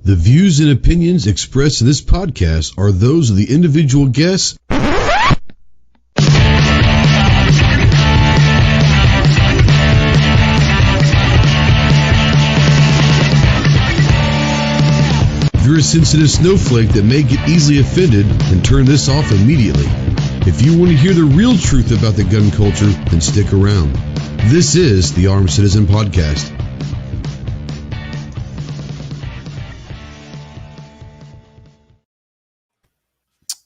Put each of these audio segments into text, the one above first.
The views and opinions expressed in this podcast are those of the individual guests. If you're a sensitive snowflake that may get easily offended, then turn this off immediately. If you want to hear the real truth about the gun culture, then stick around. This is the Armed Citizen Podcast.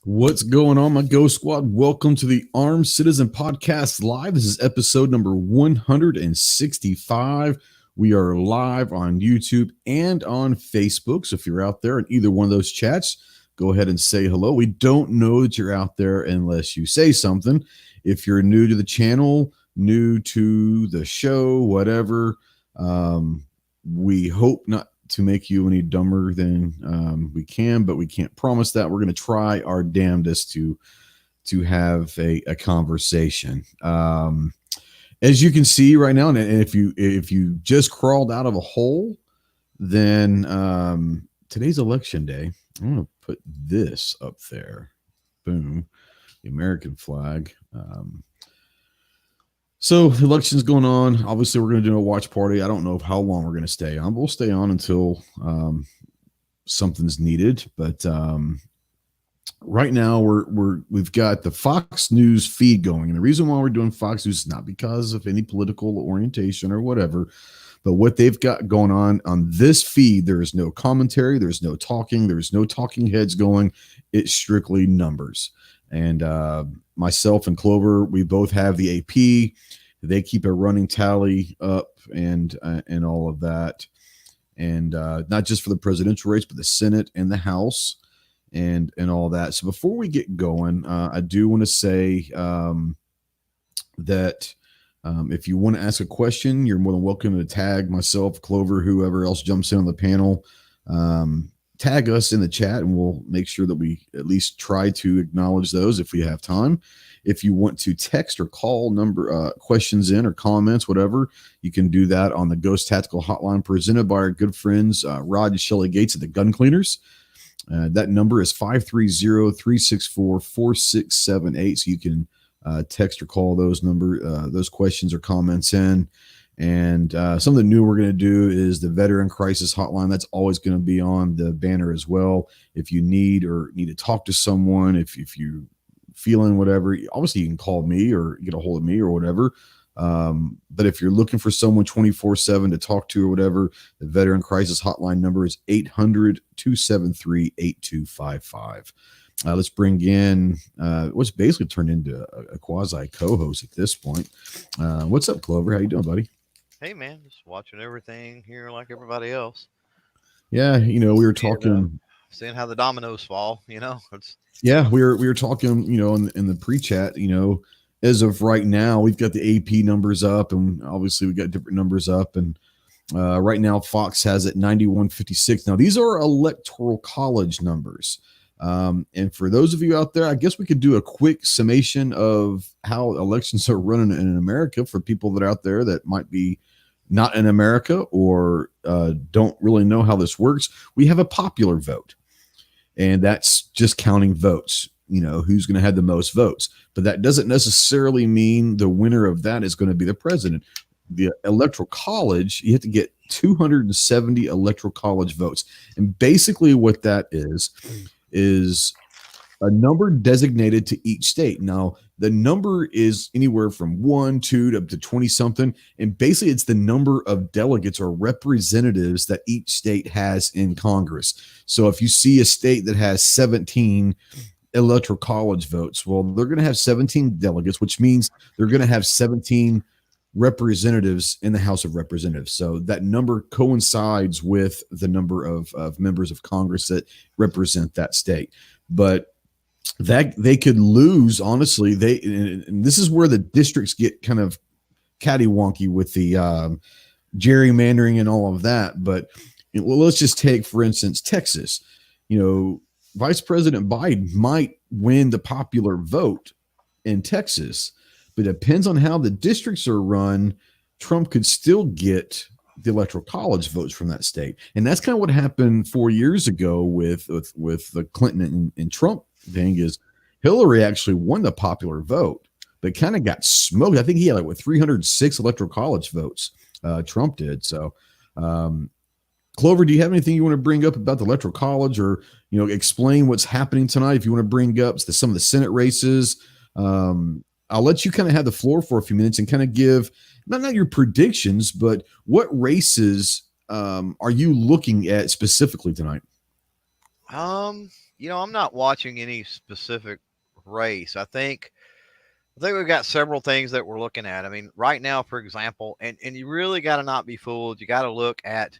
What's going on, my Ghost Squad? Welcome to the Armed Citizen Podcast Live. This is episode number 165. We are live on YouTube and on Facebook. So if you're out there in either one of those chats, go ahead and say hello. We don't know that you're out there unless you say something. If you're new to the channel, new to the show, whatever, we hope not to make you any dumber than we can, but we can't promise that. We're going to try our damnedest to have a conversation. As you can see right now, and if you just crawled out of a hole, then today's election day. I'm going to put this up there. Boom. The American flag. So the election's going on. Obviously, we're going to do a watch party. I don't know how long we're going to stay on. We'll stay on until something's needed. But right now, we've got the Fox News feed going. And the reason why we're doing Fox News is not because of any political orientation or whatever, but what they've got going on this feed, there is no commentary. There's no talking. There's no talking heads going. It's strictly numbers. And myself and Clover, we both have the AP. They keep a running tally up and all of that. And not just for the presidential race, but the Senate and the House and all that. So before we get going, I do want to say that if you want to ask a question, you're more than welcome to tag myself, Clover, whoever else jumps in on the panel. Tag us in the chat and we'll make sure that we at least try to acknowledge those if we have time. If you want to text or call number questions in or comments, whatever, you can do that on the Ghost Tactical Hotline presented by our good friends Rod and Shelly Gates at the Gun Cleaners. That number is 530-364-4678. So you can text or call those questions or comments in. And something new we're going to do is the Veteran Crisis Hotline. That's always going to be on the banner as well. If you need to talk to someone, if you feeling whatever, obviously you can call me or get a hold of me or whatever. But if you're looking for someone 24/7 to talk to or whatever, the Veteran Crisis Hotline number is 800-273-8255. Let's bring in what's basically turned into a quasi co-host at this point. What's up, Clover? How you doing, buddy? Hey, man, just watching everything here like everybody else. Yeah, we were talking, seeing how the dominoes fall. We were talking, in the pre-chat. As of right now, we've got the AP numbers up, and obviously we got different numbers up. And right now, Fox has it 91-56. Now these are Electoral College numbers. And for those of you out there, I guess we could do a quick summation of how elections are running in America for people that are out there that might be not in America or don't really know how this works. We have a popular vote, and that's just counting votes, who's going to have the most votes. But that doesn't necessarily mean the winner of that is going to be the president. The Electoral College, you have to get 270 Electoral College votes. And basically what that is a number designated to each state. Now, the number is anywhere from 1, 2 up to 20 something. And basically it's the number of delegates or representatives that each state has in Congress. So if you see a state that has 17 Electoral College votes, well, they're going to have 17 delegates, which means they're going to have 17 representatives in the House of Representatives. So that number coincides with the number of members of Congress that represent that state. But that they could lose, honestly, and this is where the districts get kind of cattywonky with the gerrymandering and all of that. But let's just take, for instance, Texas. Vice President Biden might win the popular vote in Texas, but it depends on how the districts are run. Trump could still get the electoral college votes from that state. And that's kind of what happened 4 years ago with the Clinton and Trump thing. Is Hillary actually won the popular vote, but kind of got smoked. I think he had like 306 electoral college votes. Trump did. So, Clover, do you have anything you want to bring up about the electoral college, or explain what's happening tonight? If you want to bring up some of the Senate races, I'll let you kind of have the floor for a few minutes and kind of give not your predictions, but what races are you looking at specifically tonight? I'm not watching any specific race. I think we've got several things that we're looking at. I mean, right now, for example, and you really got to not be fooled. You got to look at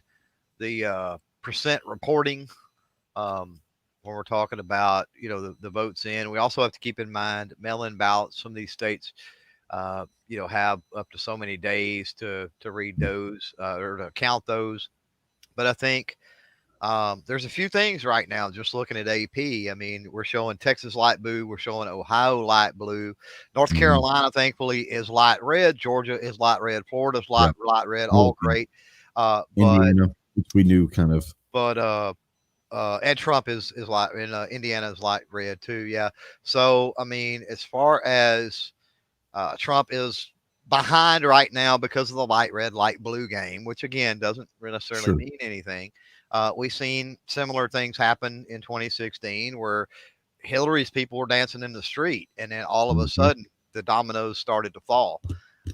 the percent reporting when we're talking about the votes in. We also have to keep in mind mail-in ballots. Some of these states, have up to so many days to read those or to count those. But I think there's a few things right now. Just looking at AP, I mean, we're showing Texas light blue, we're showing Ohio light blue, North Mm-hmm. Carolina, thankfully, is light red, Georgia is light red, Florida's Yeah. light red, all Okay. great. But Indiana, which we knew kind of. and Trump is light, and Indiana is light red too. Yeah. So I mean, as far as Trump is behind right now because of the light red, light blue game, which again doesn't necessarily Sure. mean anything. We've seen similar things happen in 2016 where Hillary's people were dancing in the street, and then all of a Mm-hmm. sudden the dominoes started to fall.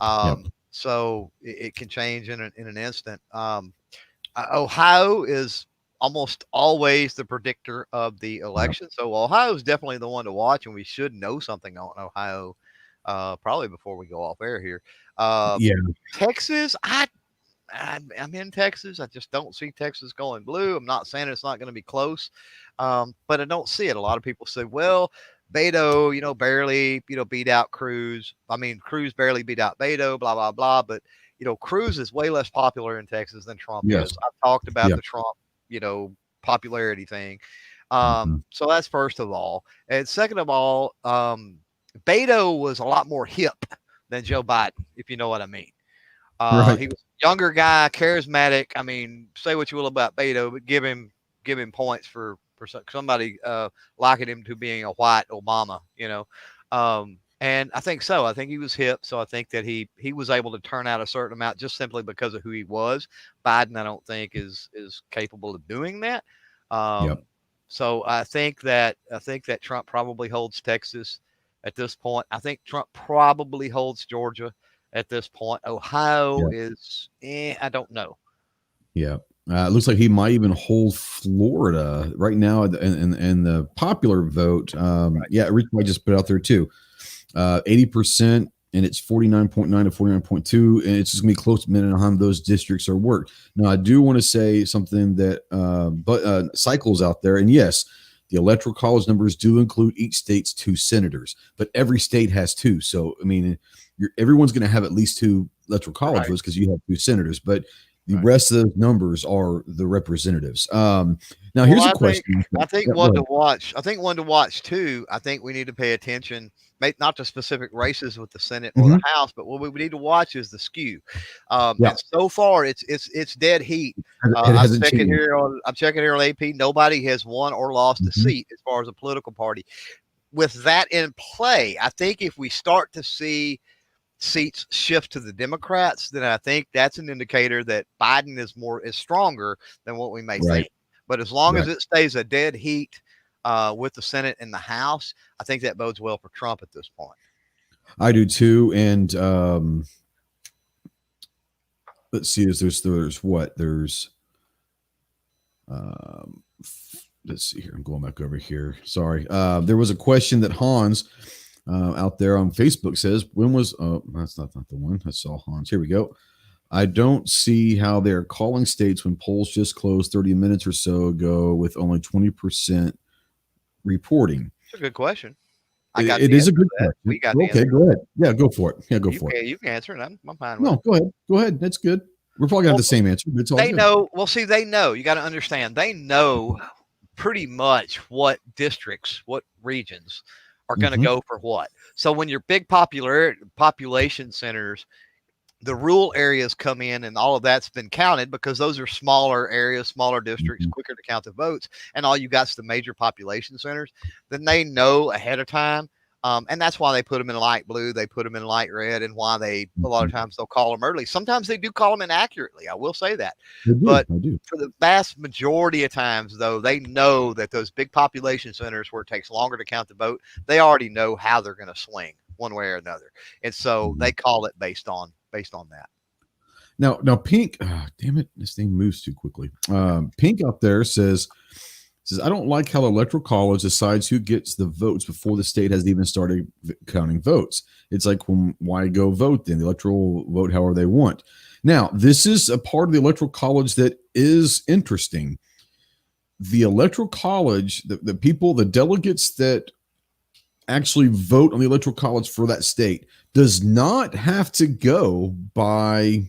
Yep. So it can change in an instant. Ohio is almost always the predictor of the Yep. election. So Ohio is definitely the one to watch, and we should know something on Ohio probably before we go off air here. Uh, Yeah. Texas, I'm in Texas. I just don't see Texas going blue. I'm not saying it's not going to be close, but I don't see it. A lot of people say, well, Beto, barely, beat out Cruz. I mean, Cruz barely beat out Beto, blah, blah, blah. But, Cruz is way less popular in Texas than Trump Yes. is. I've talked about Yeah. the Trump, popularity thing. Mm-hmm. So that's first of all. And second of all, Beto was a lot more hip than Joe Biden, if you know what I mean. Right. He was a younger guy, charismatic. I mean, say what you will about Beto, but give him points for somebody liking him to being a white Obama, And I think so. I think he was hip, so I think that he was able to turn out a certain amount just simply because of who he was. Biden, I don't think is capable of doing that. Yep. So I think that Trump probably holds Texas at this point. I think Trump probably holds Georgia at this point. Ohio Yep. is, I don't know. Yeah. It looks like he might even hold Florida right now in the popular vote. Right. Yeah, Rich might just put out there too. 80%, and it's 49.9 to 49.2, and it's just gonna be close to minute on how those districts are worked. Now, I do want to say something that cycles out there, and yes, the electoral college numbers do include each state's 2 senators, but every state has 2. So, I mean, everyone's going to have at least 2 electoral college votes because you have 2 senators, but the rest of those numbers are the representatives. Now, here's a question. I think Yeah, one to watch. I think one to watch too. I think we need to pay attention, not to specific races with the Senate or the Mhm. House, but what we need to watch is the skew. Yeah, And so far, it's dead heat. it hasn't changed. I'm checking here on AP. Nobody has won or lost a Mhm. seat as far as a political party. With that in play, I think if we start to see seats shift to the Democrats, then I think that's an indicator that Biden is stronger than what we may Right, think. But as long as right. it stays a dead heat with the Senate and the House, I think that bodes well for Trump at this point. I do too. And let's see, there's what? Um, let's see here. I'm going back over here. Sorry. There was a question that Hans out there on Facebook says, when was, oh, that's not the one. I saw Hans. Here we go. I don't see how they're calling states when polls just closed 30 minutes or so ago with only 20% reporting. It's a good question. I got It the is answer a good to that. question. We got the Okay, answer. go ahead. Yeah, go for it. Yeah, go for it. You can answer it. I'm fine with No, it. go ahead. Go ahead. That's good. We're probably gonna have Well, the same answer, but it's all they good. know. Well, see, they know. You got to understand. They know pretty much what districts, what regions are going to Mm-hmm. go for what. So when your big population centers the rural areas come in, and all of that's been counted because those are smaller areas, smaller districts, Mhm. quicker to count the votes, and all you got's the major population centers. Then they know ahead of time, and that's why they put them in light blue, they put them in light red, and why they a lot of Mhm. times they'll call them early. Sometimes they do call them inaccurately. I will say that, I do. but I do. for the vast majority of times, though, they know that those big population centers where it takes longer to count the vote, they already know how they're going to swing one way or another, and so Mhm. they call it based on that. Now, Pink. Damn it! This thing moves too quickly. Pink up there says I don't like how the Electoral College decides who gets the votes before the state has even started counting votes. It's like, why go vote then? The Electoral vote however they want. Now, this is a part of the Electoral College that is interesting. The Electoral College, the people, the delegates that actually vote on the Electoral College for that state does not have to go by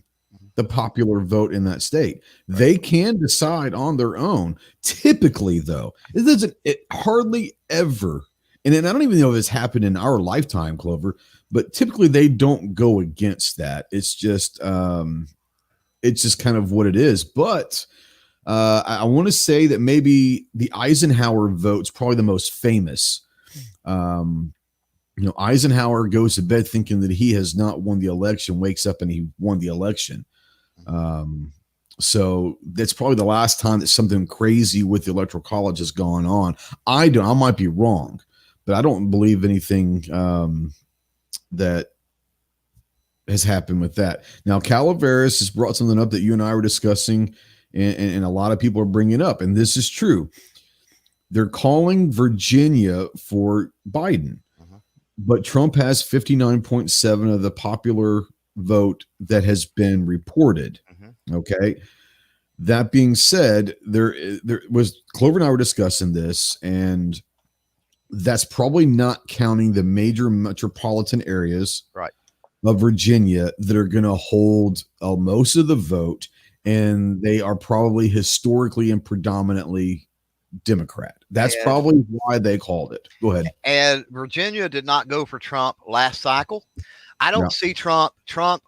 the popular vote in that state. Right. They can decide on their own. Typically, though, it hardly ever, and then I don't even know if it's happened in our lifetime, Clover, but typically they don't go against that. It's just kind of what it is. But I want to say that maybe the Eisenhower vote's probably the most famous. Um, Eisenhower goes to bed thinking that he has not won the election, wakes up and he won the election. Um, so that's probably the last time that something crazy with the Electoral College has gone on. I might be wrong, but I don't believe anything that has happened with that. Now, Calaveras has brought something up that you and I were discussing, and a lot of people are bringing up, and this is true. They're calling Virginia for Biden, but Trump has 59.7 of the popular vote that has been reported. Okay. That being said, there was Clover and I were discussing this, and that's probably not counting the major metropolitan areas Right. of Virginia that are going to hold most of the vote, and they are probably historically and predominantly Democrat. That's And probably why they called it. Go ahead. and Virginia did not go for Trump last cycle. I Yeah. don't see Trump.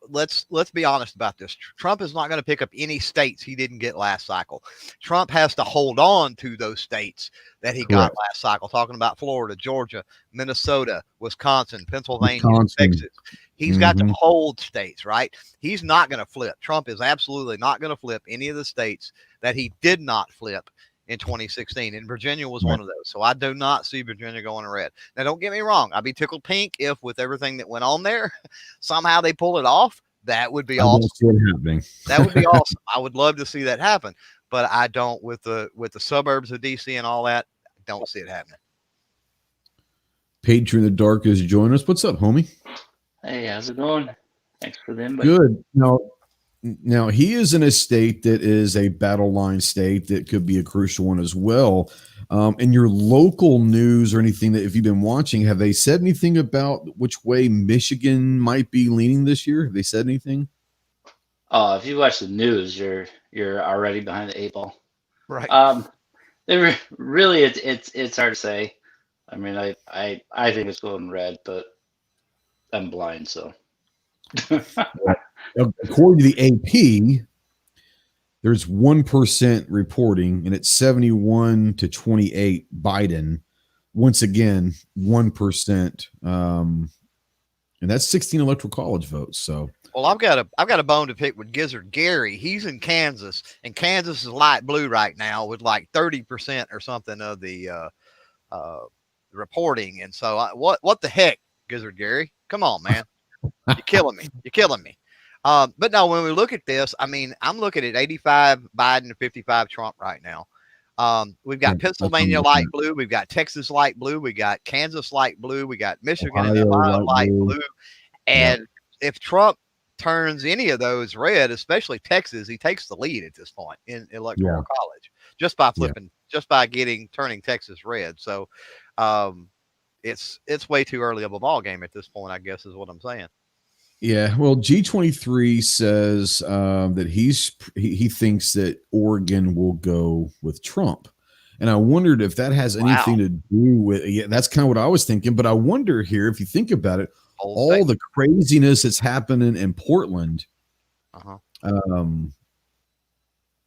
Let's be honest about this. Trump is not going to pick up any states he didn't get last cycle. Trump has to hold on to those states that he got Correct. last cycle. Talking about Florida, Georgia, Minnesota, Wisconsin, Pennsylvania, Wisconsin. Texas. He's got to Mm-hmm. hold states, right? He's not going to flip. Trump is absolutely not going to flip any of the states that he did not flip in 2016, and Virginia was Right. one of those. So I do not see Virginia going red. Now, don't get me wrong. I'd be tickled pink if, with everything that went on there, somehow they pull it off. That would be I don't awesome. see it happening. That would be awesome. I would love to see that happen, but I don't with the suburbs of DC and all that. Don't see it happening. Patron in the Dark is joining us. What's up, homie? Hey, how's it going? Thanks for the invite. Good. Now he is in a state that is a battle line state that could be a crucial one as well. In your local news or anything that if you've been watching, have they said anything about which way Michigan might be leaning this year? Have they said anything? If you watch the news, you're already behind the eight ball. Right. Really, it's hard to say. I mean, I think it's going red, but I'm blind, so. According to the AP, there's 1% reporting, and it's 71 to 28 Biden. Once again, 1%, and that's 16 electoral college votes. So, well, I've got a bone to pick with Gizzard Gary. He's in Kansas, and Kansas is light blue right now with like 30% or something of the reporting. And so, what the heck, Gizzard Gary? Come on, man. You're killing me. You're killing me. But no, when we look at this, I mean, I'm looking at 85 Biden and 55 Trump right now. We've got Pennsylvania light blue. We've got Texas light blue. We got Kansas light blue. We got Michigan and Ohio light blue. And if Trump turns any of those red, especially Texas, he takes the lead at this point in Electoral College just by flipping, just by turning Texas red. So it's way too early of a ball game at this point, I guess is what I'm saying. Yeah, well, G23 says that he thinks that Oregon will go with Trump, and I wondered if that has anything to do with. Yeah, that's kind of what I was thinking, but I wonder here if you think about it, all the craziness that's happening in Portland Uh-huh.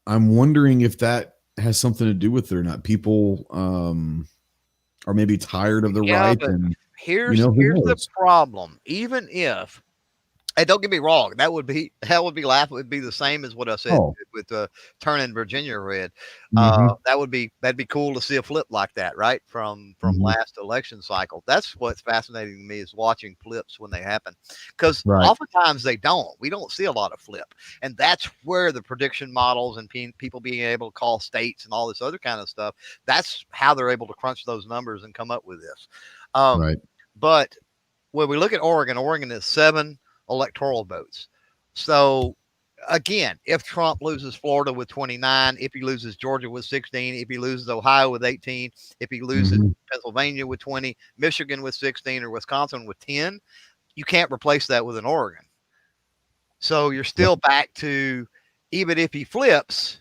I'm wondering if that has something to do with it or not. People are maybe tired of the Yeah, right, but and here's who the knows? problem. Even if, and don't get me wrong, that would be laughable. It would be the same as what I said Oh, with turning Virginia red. hmm That'd be cool to see a flip like that, right? From hmm last election cycle. That's what's fascinating to me is watching flips when they happen, because right, oftentimes they don't. We don't see a lot of flip, and that's where the prediction models and people being able to call states and all this other kind of stuff. That's how they're able to crunch those numbers and come up with this. Um, right. but when we look at Oregon is 7 electoral votes. So again, if Trump loses Florida with 29, if he loses Georgia with 16, if he loses Ohio with 18, if he loses hmm Pennsylvania with 20, Michigan with 16, or Wisconsin with 10, you can't replace that with an Oregon. So you're Yep. still back to, even if he flips,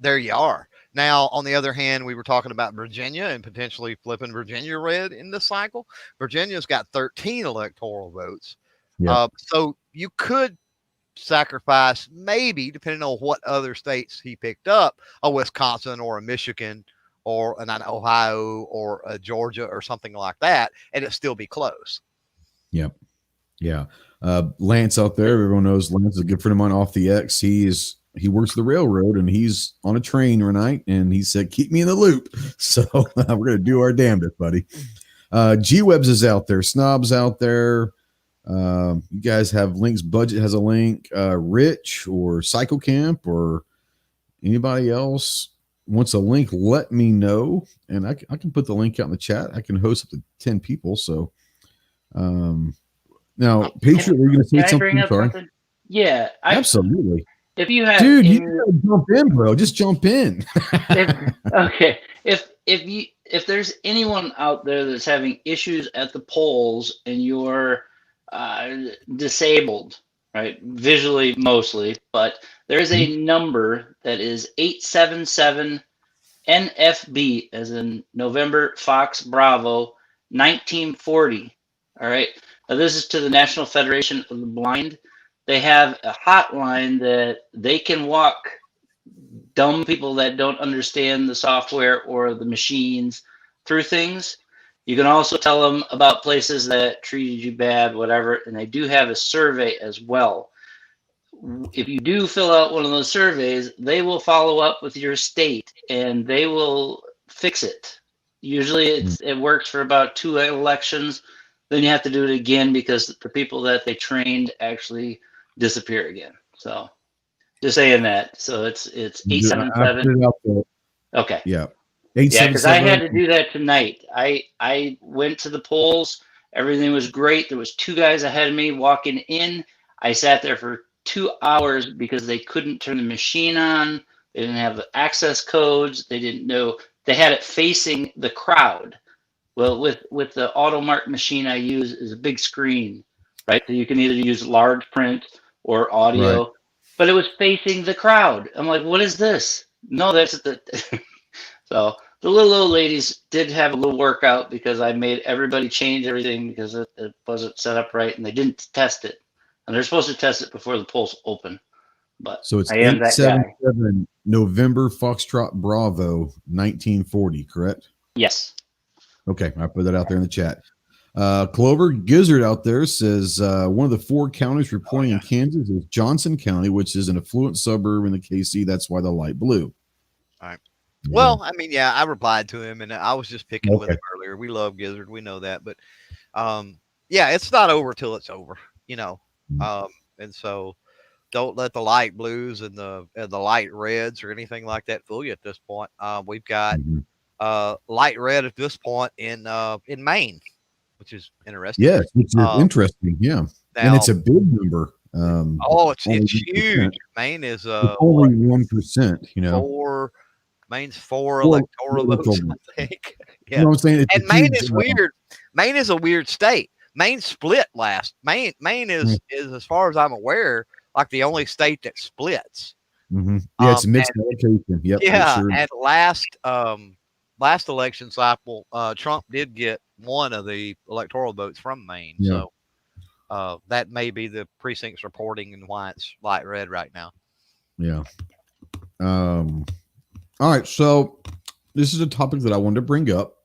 there you are. Now, on the other hand, we were talking about Virginia and potentially flipping Virginia red in this cycle. Virginia's got 13 electoral votes. Yep. So you could sacrifice, maybe, depending on what other states he picked up, a Wisconsin or a Michigan or an Ohio or a Georgia or something like that, and it still be close. Yep. Yeah. Lance out there, everyone knows Lance is a good friend of mine off the X. He works the railroad and he's on a train tonight, and he said, keep me in the loop. So we're gonna do our damnedest, buddy. G Webs is out there, Snob's out there. You guys have links, budget has a link. Rich or Cycle Camp or anybody else wants a link, let me know. And I can put the link out in the chat. I can host up to 10 people. So now, Patriot, were you going to say Can I bring something? up Sorry. something? Yeah, Absolutely. if you have Dude, you any, gotta jump in, bro. Just jump in. okay, if there's anyone out there that's having issues at the polls and you're disabled, right, visually mostly, but there's a number that is 877 NFB, as in November Fox Bravo 1940. All right. Now, this is to the National Federation of the Blind. They have a hotline that they can walk dumb people that don't understand the software or the machines through things. You can also tell them about places that treated you bad, whatever, and they do have a survey as well. If you do fill out one of those surveys, they will follow up with your state and they will fix it. Usually it works for about 2 elections. Then you have to do it again because the people that they trained actually disappear again. So just saying that. So it's I put 877. it out there. Okay. Yeah. Yeah, because I had 877. to do that tonight. I went to the polls. Everything was great. There was 2 guys ahead of me walking in. I sat there for 2 hours because they couldn't turn the machine on. They didn't have the access codes. They didn't know. They had it facing the crowd. Well, with the AutoMark machine I use is a big screen, right? So you can either use large print or Right. audio, but it was facing the crowd. I'm like, what is this? No, that's the. So the little old ladies did have a little workout because I made everybody change everything because it wasn't set up right and they didn't test it. And they're supposed to test it before the polls open. But So it's I am that guy. 877 November Foxtrot Bravo 1940, correct? Yes. Okay, I put that out there in the chat. Clover Gizzard out there says one of the 4 counties reporting in Kansas is Johnson County, which is an affluent suburb in the KC. That's why the light blue. All right. Yeah. Well, I mean, yeah, I replied to him, and I was just picking with Okay. him earlier. We love Gizzard, we know that, but yeah, it's not over till it's over, you know. And so don't let the light blues and the light reds or anything like that fool you at this point. We've got light red at this point in Maine, which is interesting. Yes, which is interesting. Yeah, and Now, it's a big number. it's only huge. 1%. Maine is It's only 1%. You know, 4. Maine's 4 electoral votes, I think. You know what I'm saying? It's And a Maine huge, is weird. Maine is a weird state. Maine split last. Maine is as far as I'm aware, like the only state that splits. Yeah, it's a mixed allocation. Yep. Yeah, Sure. and last election cycle, Trump did get one of the electoral votes from Maine. Yeah. So that may be the precincts reporting and why it's light red right now. Yeah. All right. So this is a topic that I wanted to bring up.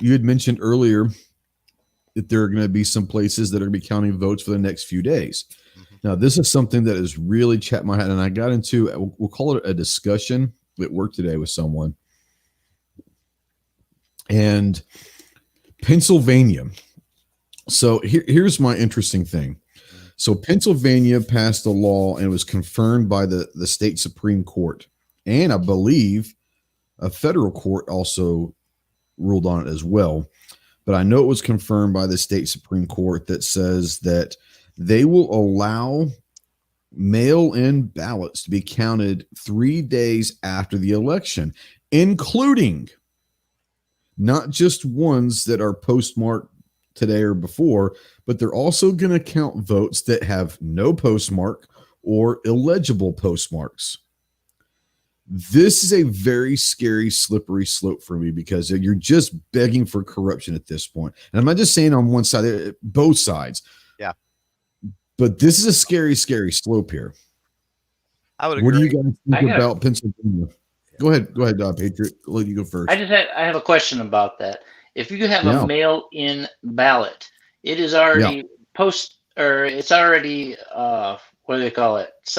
You had mentioned earlier that there are going to be some places that are going to be counting votes for the next few days. Mm-hmm. Now, this is something that has really chapped my head, and I got into, we'll call it a discussion at work today with someone. And Pennsylvania. So here's my interesting thing. So Pennsylvania passed a law and it was confirmed by the state Supreme Court. And I believe a federal court also ruled on it as well. But I know it was confirmed by the state Supreme Court that says that they will allow mail-in ballots to be counted 3 days after the election, including not just ones that are postmarked today or before, but they're also going to count votes that have no postmark or illegible postmarks. This is a very scary, slippery slope for me because you're just begging for corruption at this point. And I'm not just saying on one side, both sides. Yeah. But this is a scary, scary slope here. I would agree. What do you guys think about Pennsylvania? Go ahead, Patriot. I'll let you go first. I have a question about that. If you have a mail-in ballot, it is already it's already what do they call it? It's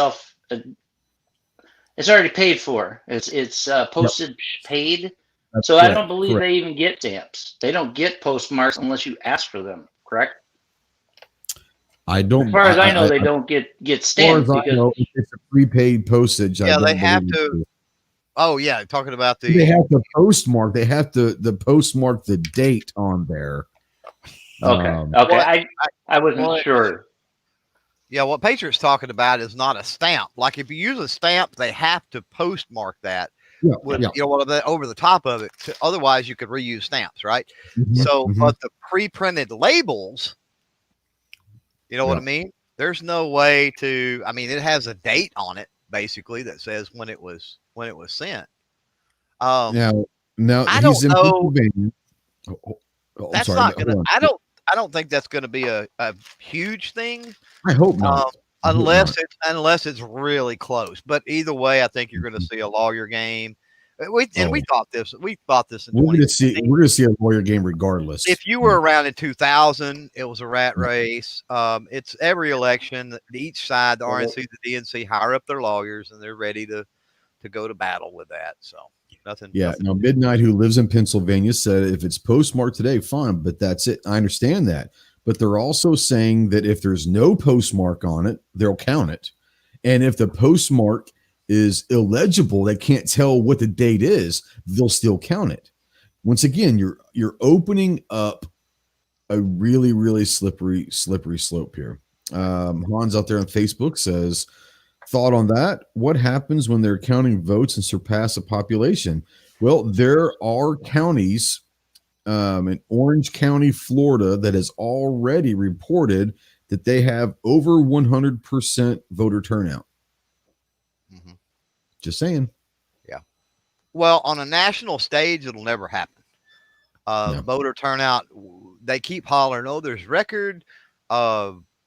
already paid for. It's postage paid. That's so correct. I don't believe they even get stamps. They don't get postmarks unless you ask for them. Correct? I don't. As far as I know, they don't get stamps because it's a prepaid postage. Yeah, they have to. Oh yeah, talking about they have to postmark. They have to postmark the date on there. Okay. I wasn't sure. Yeah, what Patriot's talking about is not a stamp. Like if you use a stamp, they have to postmark that with you know over the top of it. Otherwise, you could reuse stamps, right? Mm-hmm. So, but the pre-printed labels, you know what I mean? There's no way to. I mean, it has a date on it basically that says when it was sent. Now I he's in know. Pennsylvania. That's sorry, not gonna. I don't think that's going to be a huge thing. I hope not. Unless it's really close. But either way, I think you're going to see a lawyer game. We thought this. We thought this in. We're going to see a lawyer game regardless. If you were around in 2000, it was a rat race. It's every election. Each side, the RNC, the DNC, hire up their lawyers, and they're ready to go to battle with that. So. Nothing. Now, Midnight, who lives in Pennsylvania, said if it's postmarked today, fine, but that's it. I understand that. But they're also saying that if there's no postmark on it, they'll count it. And if the postmark is illegible, they can't tell what the date is, they'll still count it. Once again, you're opening up a really, really slippery slope here. Hans out there on Facebook says, thought on that? What happens when they're counting votes and surpass a population? Well, there are counties in Orange County, Florida, that has already reported that they have over 100% voter turnout. Mm-hmm. Just saying. Yeah. Well, on a national stage, it'll never happen. Voter turnout, they keep hollering, oh, there's record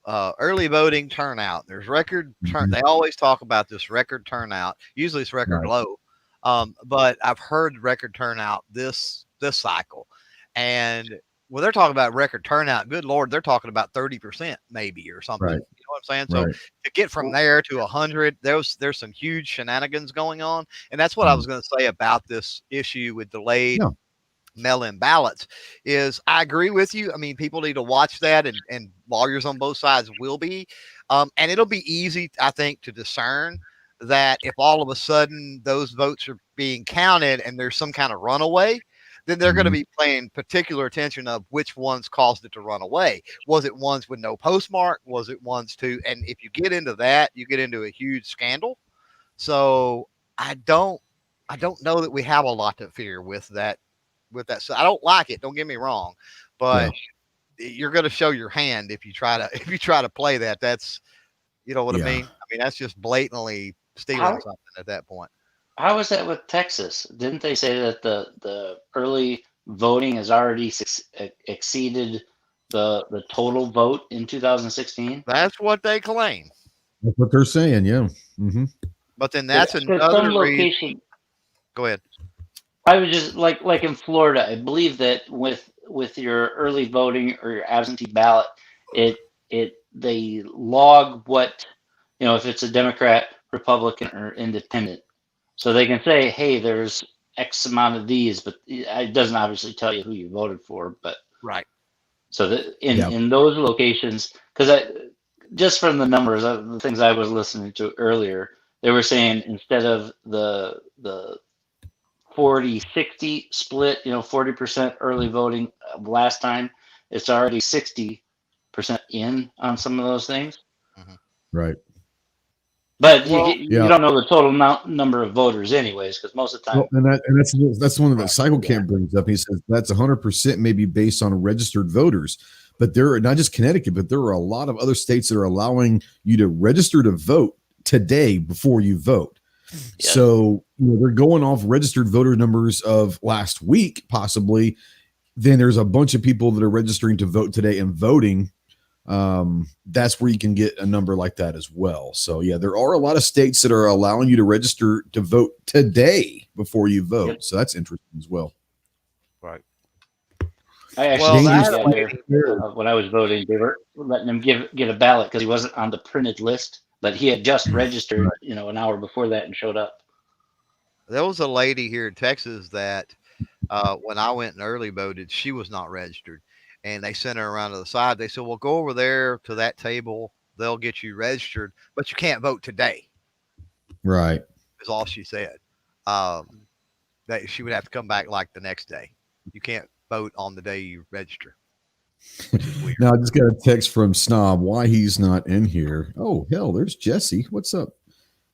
early voting turnout. There's record turn. They always talk about this record turnout. Usually it's record low, but I've heard record turnout this cycle. And when they're talking about record turnout, good Lord, they're talking about 30% maybe or something. Right. You know what I'm saying? So to get from there to 100, there's some huge shenanigans going on, and that's what I was going to say about this issue with delayed. Mail-in ballots is I agree with you. I mean, people need to watch that and lawyers on both sides will be. And it'll be easy, I think, to discern that if all of a sudden those votes are being counted and there's some kind of runaway, then they're going to be paying particular attention of which ones caused it to run away. Was it ones with no postmark? Was it ones and if you get into that, you get into a huge scandal. So I don't know that we have a lot to fear with that. So I don't like it. Don't get me wrong, but you're going to show your hand if you try to play that. That's, you know what I mean? I mean, that's just blatantly stealing something at that point. How is that with Texas? Didn't they say that the early voting has already exceeded the total vote in 2016? That's what they claim. That's what they're saying. Yeah. Mm-hmm. But then that's Because some another reason. location, Go ahead. I was just like in Florida, I believe that with your early voting or your absentee ballot, they log what, if it's a Democrat, Republican, or Independent, so they can say, hey, there's X amount of these, but it doesn't obviously tell you who you voted for. But Right. so that in those locations, because just from the numbers, the things I was listening to earlier, they were saying instead of the 40-60 split, 40% early voting last time, it's already 60% in on some of those things. Right. But Well, you don't know the total number of voters anyways, because most of the time. Well, and that's one that Cycle Camp brings up. He says that's 100% maybe based on registered voters, but there are not just Connecticut, but there are a lot of other states that are allowing you to register to vote today before you vote. Yes. So they're going off registered voter numbers of last week, possibly. Then there's a bunch of people that are registering to vote today and voting. That's where you can get a number like that as well. So yeah, there are a lot of states that are allowing you to register to vote today before you vote. Yep. So that's interesting as well. Right. I actually when I was voting, they were letting him get a ballot because he wasn't on the printed list, but he had just registered, an hour before that and showed up. There was a lady here in Texas that when I went and early voted, she was not registered. And they sent her around to the side. They said, well, go over there to that table. They'll get you registered, but you can't vote today. Right. Is all she said. That she would have to come back like the next day. You can't vote on the day you register. Now, I just got a text from Snob why he's not in here. Oh, hell, there's Jesse. What's up?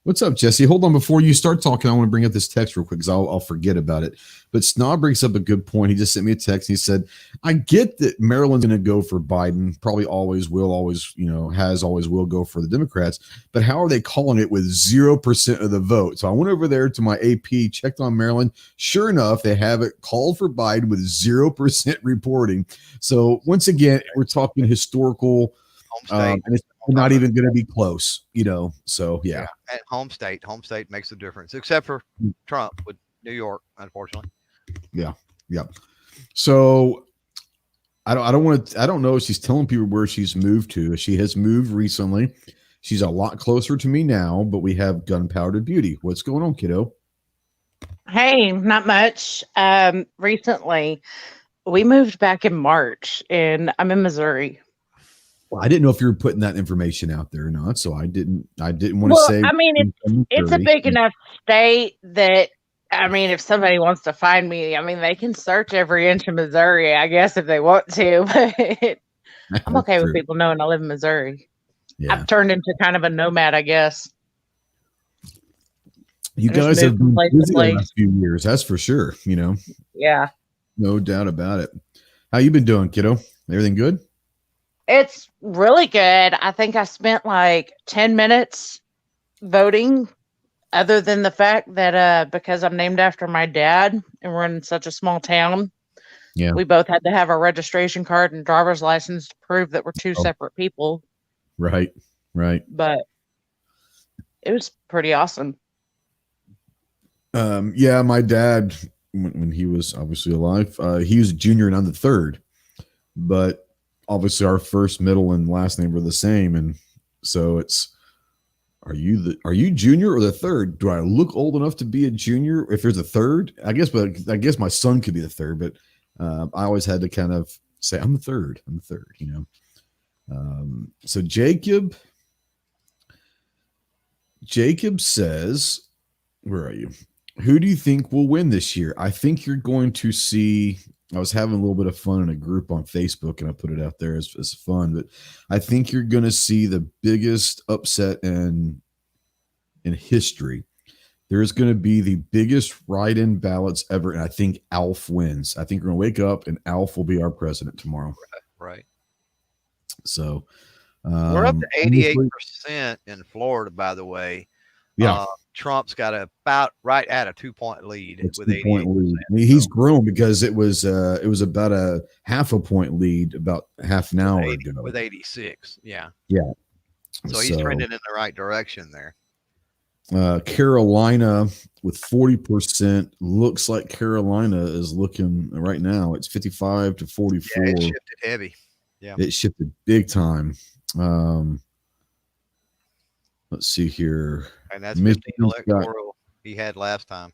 What's up, Jesse? Hold on. Before you start talking, I want to bring up this text real quick because I'll forget about it. But Snob brings up a good point. He just sent me a text. He said, I get that Maryland's going to go for Biden, probably always will, always will go for the Democrats. But how are they calling it with 0% of the vote? So I went over there to my AP, checked on Maryland. Sure enough, they have it called for Biden with 0% reporting. So once again, we're talking historical, and it's not even going to be close, So yeah. At home state makes a difference, except for Trump with New York, unfortunately. Yeah. So I don't know if she's telling people where she's moved to. She has moved recently. She's a lot closer to me now, but we have Gunpowder Beauty. What's going on, kiddo? Hey, not much. Recently we moved back in March and I'm in Missouri. Well, I didn't know if you were putting that information out there or not, so I didn't want to say. I mean, it's a big enough state that, if somebody wants to find me, they can search every inch of Missouri, I guess, if they want to. But I'm okay with people knowing I live in Missouri. Yeah. I've turned into kind of a nomad, I guess. You guys have been busy the last few years, that's for sure. Yeah, no doubt about it. How you been doing, kiddo? Everything good? It's really good. I think I spent like 10 minutes voting, other than the fact that because I'm named after my dad and we're in such a small town, we both had to have a registration card and driver's license to prove that we're two separate people. Right. But it was pretty awesome. Yeah, my dad, when he was obviously alive, he was a junior and I'm the third. But obviously our first, middle, and last name were the same, and so it's are you junior or the third? Do I look old enough to be a junior if there's a third? I guess my son could be the third, but I always had to kind of say I'm the third, So Jacob says, where are you? Who do you think will win this year? I think you're going to see. I was having a little bit of fun in a group on Facebook, and I put it out there as fun. But I think you're going to see the biggest upset in history. There's going to be the biggest write-in ballots ever, and I think Alf wins. I think we're going to wake up, and Alf will be our president tomorrow. Right. So we're up to 88% in Florida, by the way. Yeah. Trump's got about right at a 2-point lead It's with 2-point 88%. lead. I mean, he's grown because it was about a half a point lead about half an hour ago. With 86. Yeah. Yeah. So he's trending in the right direction there. Carolina with 40%. Looks like Carolina is looking right now. It's 55 to 44. Yeah, it shifted heavy. Yeah. It shifted big time. Let's see here. And that's 15 electoral he had last time.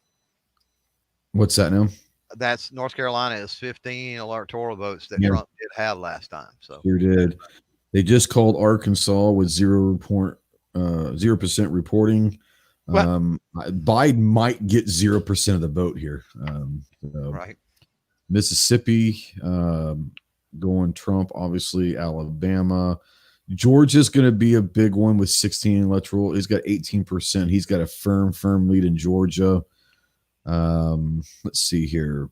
What's that now? That's North Carolina is 15 electoral votes that Yeah. Trump did have last time. So Sure did. They just called Arkansas with 0% reporting. Biden might get 0% of the vote here. right. Mississippi going Trump, obviously. Alabama. Georgia's going to be a big one with 16 electoral. He's got 18%. He's got a firm lead in Georgia. Let's see here.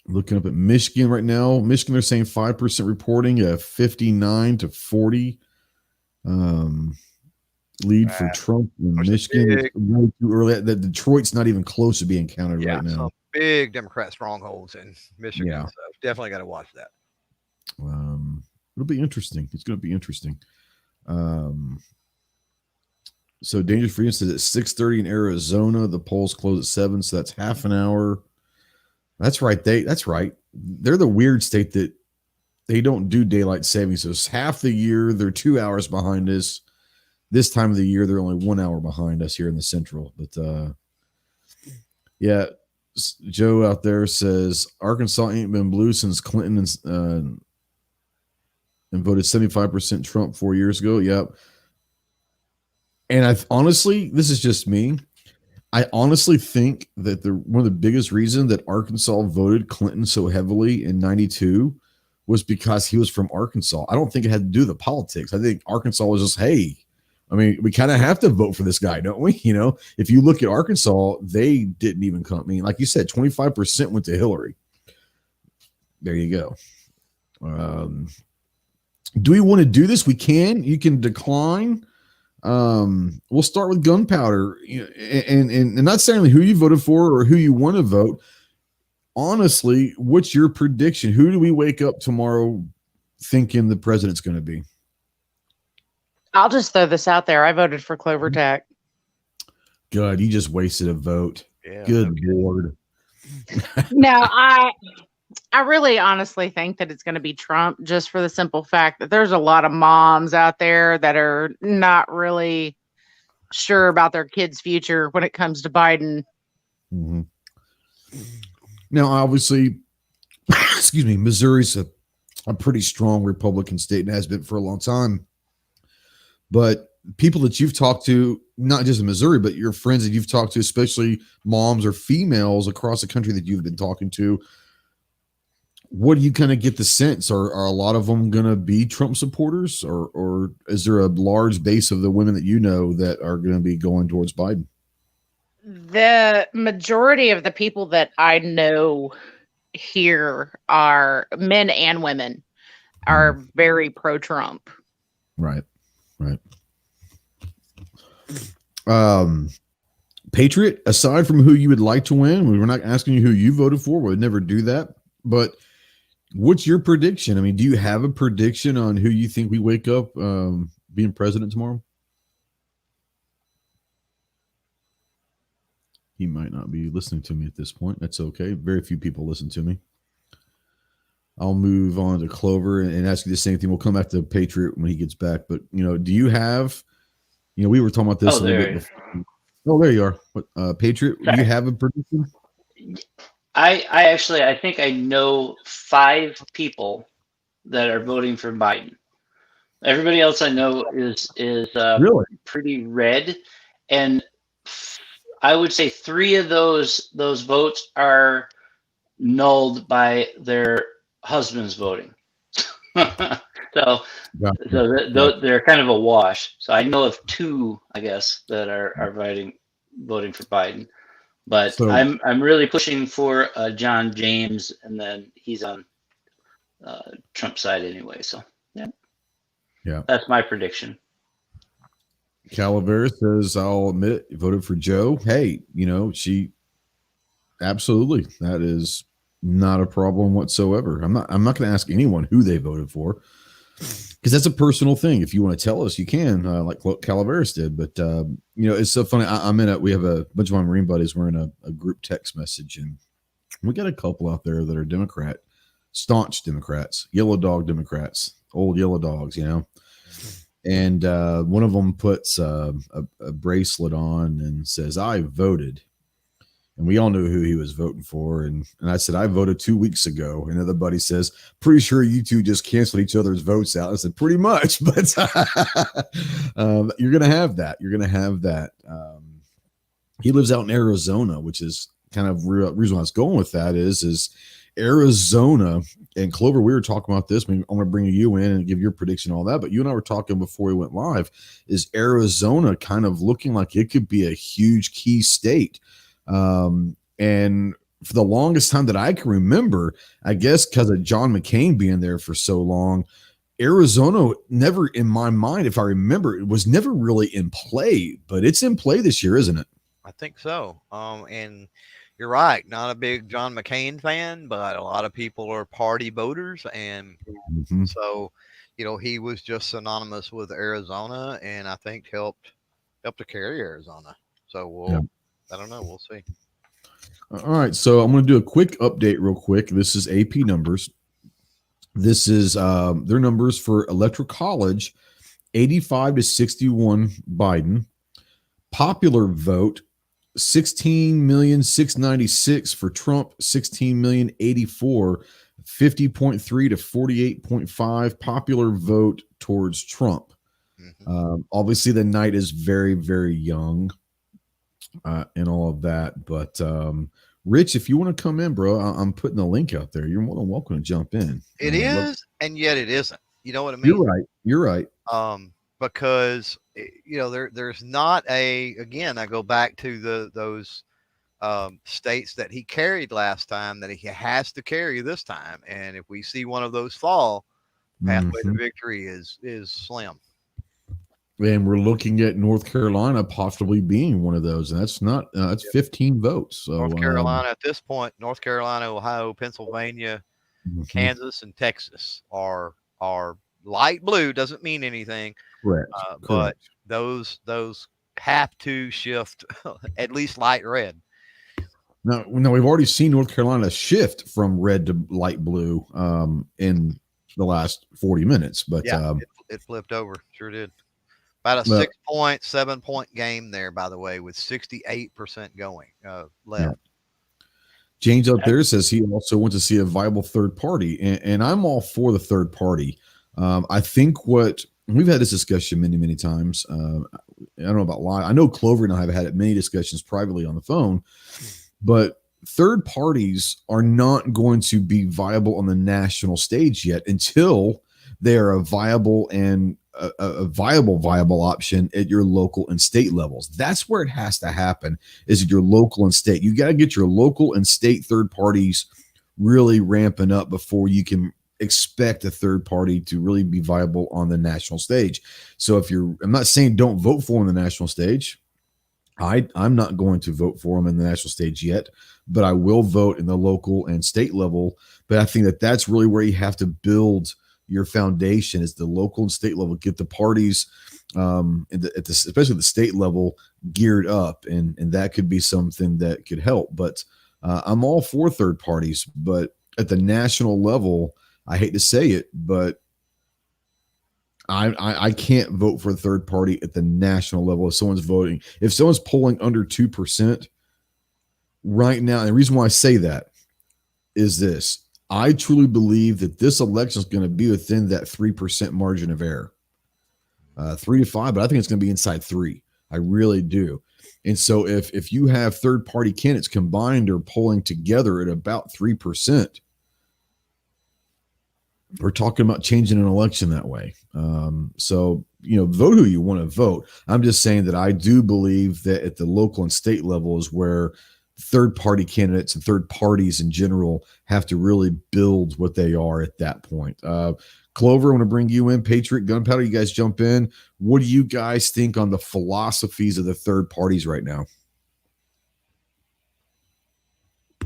Looking up at Michigan right now. Michigan, they're saying 5% reporting, a 59 to 40 lead for Trump in Michigan. It's way too early. That Detroit's not even close to being counted right now. Some big Democrat strongholds in Michigan. Yeah. So definitely got to watch that. It'll be interesting. It's going to be interesting. So Dangerous Freedom says at 6:30 in Arizona. The polls close at 7, so that's half an hour. That's right. That's right. They're the weird state that they don't do daylight savings. So it's half the year they're 2 hours behind us. This time of the year they're only 1 hour behind us here in the Central. But yeah, Joe out there says Arkansas ain't been blue since Clinton and voted 75% Trump 4 years ago. Yep. And I honestly, this is just me. I honestly think that one of the biggest reasons that Arkansas voted Clinton so heavily in 92 was because he was from Arkansas. I don't think it had to do with the politics. I think Arkansas was just, hey, I mean, we kind of have to vote for this guy, don't we? You know, if you look at Arkansas, they didn't even come. I mean, like you said, 25% went to Hillary. There you go. Do we want to do this? We can. You can decline. We'll start with gunpowder, and not necessarily who you voted for or who you want to vote. Honestly, what's your prediction? Who do we wake up tomorrow thinking the president's going to be? I'll just throw this out there. I voted for Clover Tack. Good. You just wasted a vote. Yeah, Good Lord. No, I really honestly think that it's going to be Trump, just for the simple fact that there's a lot of moms out there that are not really sure about their kids' future when it comes to Biden. Mm-hmm. Now, obviously, excuse me, Missouri's a pretty strong Republican state and has been for a long time. But people that you've talked to, not just in Missouri, but your friends that you've talked to, especially moms or females across the country that you've been talking to, what do you kind of get the sense? Are a lot of them going to be Trump supporters, or is there a large base of the women that you know that are going to be going towards Biden? The majority of the people that I know here are men and women are very pro-Trump. Right. Patriot, aside from who you would like to win, we're not asking you who you voted for. We would never do that. But what's your prediction? I mean, do you have a prediction on who you think we wake up being president tomorrow? He might not be listening to me at this point. That's okay. Very few people listen to me. I'll move on to Clover and ask you the same thing. We'll come back to Patriot when he gets back. But, do you have, we were talking about this a little bit before. Oh, there you are. Patriot, do you have a prediction? I think I know 5 people that are voting for Biden. Everybody else I know is really pretty red, and I would say 3 of those votes are nulled by their husbands voting. so they're kind of a wash. So I know of 2, I guess, that are voting for Biden. But I'm really pushing for John James, and then he's on Trump's side anyway. So yeah, that's my prediction. Calavera says, I'll admit it, voted for Joe. Hey, she absolutely, that is not a problem whatsoever. I'm not going to ask anyone who they voted for because that's a personal thing. If you want to tell us, you can, like Calaveras did. But it's so funny. We have a bunch of my Marine buddies. We're in a group text message, and we got a couple out there that are staunch Democrats, yellow dog Democrats, old yellow dogs, And one of them puts a bracelet on and says, "I voted." And we all knew who he was voting for. And I said, I voted 2 weeks ago. And another buddy says, pretty sure you two just canceled each other's votes out. I said, pretty much. But you're going to have that. You're going to have that. He lives out in Arizona, which is kind of reason why I was going with that is Arizona. And Clover, we were talking about this. I'm going to bring you in and give your prediction and all that. But you and I were talking before we went live. Is Arizona kind of looking like it could be a huge key state? And for the longest time that I can remember, I guess because of John McCain being there for so long, Arizona never, in my mind, if I remember, it was never really in play, but it's in play this year, isn't it? I think so. And you're right. Not a big John McCain fan, but a lot of people are party voters. And so, he was just synonymous with Arizona, and I think helped to carry Arizona. So I don't know. We'll see. All right. So I'm going to do a quick update real quick. This is AP numbers. This is their numbers for Electoral College, 85 to 61 Biden. Popular vote, 16,696,000 for Trump, 16,084,000, 50.3 to 48.5 popular vote towards Trump. Obviously, the night is very, very young. And all of that. But Rich, if you want to come in, bro, I'm putting a link out there. You're more than welcome to jump in. It is, and yet it isn't. You know what I mean? You're right. Because there's not again, I go back to those states that he carried last time that he has to carry this time. And if we see one of those fall, pathway to victory is slim. And we're looking at North Carolina possibly being one of those, and that's not it's 15 votes. So North Carolina at this point, North Carolina, Ohio, Pennsylvania, Kansas, and Texas are light blue. Doesn't mean anything, correct. But those have to shift at least light red. Now we've already seen North Carolina shift from red to light blue in the last 40 minutes, but it flipped over. Sure did. About a 6.7 point game there, by the way, with 68% going left. Yeah. James up there says he also wants to see a viable third party, and I'm all for the third party. I think we've had this discussion many, many times. I don't know about live. I know Clover and I have had many discussions privately on the phone, but third parties are not going to be viable on the national stage yet until they are a viable option at your local and state levels. That's where it has to happen, is at your local and state. You got to get your local and state third parties really ramping up before you can expect a third party to really be viable on the national stage. So I'm not saying don't vote for them on the national stage. I'm not going to vote for them in the national stage yet, but I will vote in the local and state level. But I think that's really where you have to build your foundation, is the local and state level. Get the parties, especially the state level, geared up, and that could be something that could help. But I'm all for third parties, but at the national level, I hate to say it, but I can't vote for a third party at the national level. If someone's polling under 2% right now, and the reason why I say that is this. I truly believe that this election is going to be within that 3% margin of error, 3 to 5, but I think it's going to be inside 3. I really do. And so if you have third party candidates combined or polling together at about 3%, we're talking about changing an election that way. So, vote who you want to vote. I'm just saying that I do believe that at the local and state level is where third-party candidates and third parties in general have to really build what they are at that point. Clover, I want to bring you in. Patriot, Gunpowder, you guys jump in. What do you guys think on the philosophies of the third parties right now?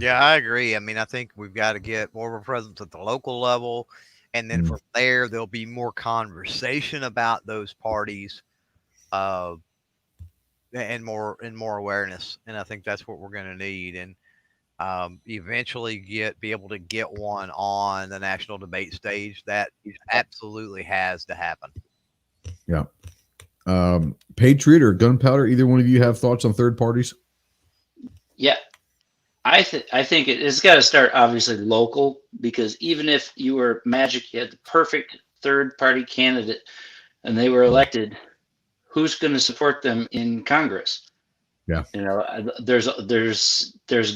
Yeah, I agree. I mean, I think we've got to get more of a presence at the local level. And then from there, there'll be more conversation about those parties and more awareness. And I think that's what we're going to need. And eventually be able to get one on the national debate stage. That absolutely has to happen. Yeah. Patriot or Gunpowder, either one of you have thoughts on third parties? Yeah, I think it's got to start obviously local, because even if you were Magic, you had the perfect third party candidate and they were elected, who's going to support them in Congress? Yeah. You know, there's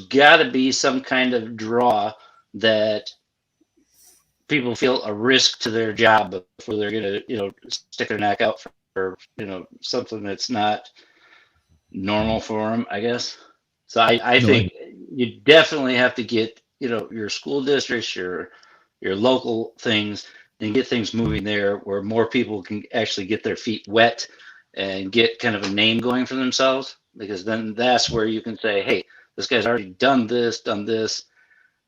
got to be some kind of draw that people feel a risk to their job before they're going to, stick their neck out for something that's not normal for them, I guess. So I think you definitely have to get, your school districts, your local things, and get things moving there where more people can actually get their feet wet and get kind of a name going for themselves, because then that's where you can say, hey, this guy's already done this,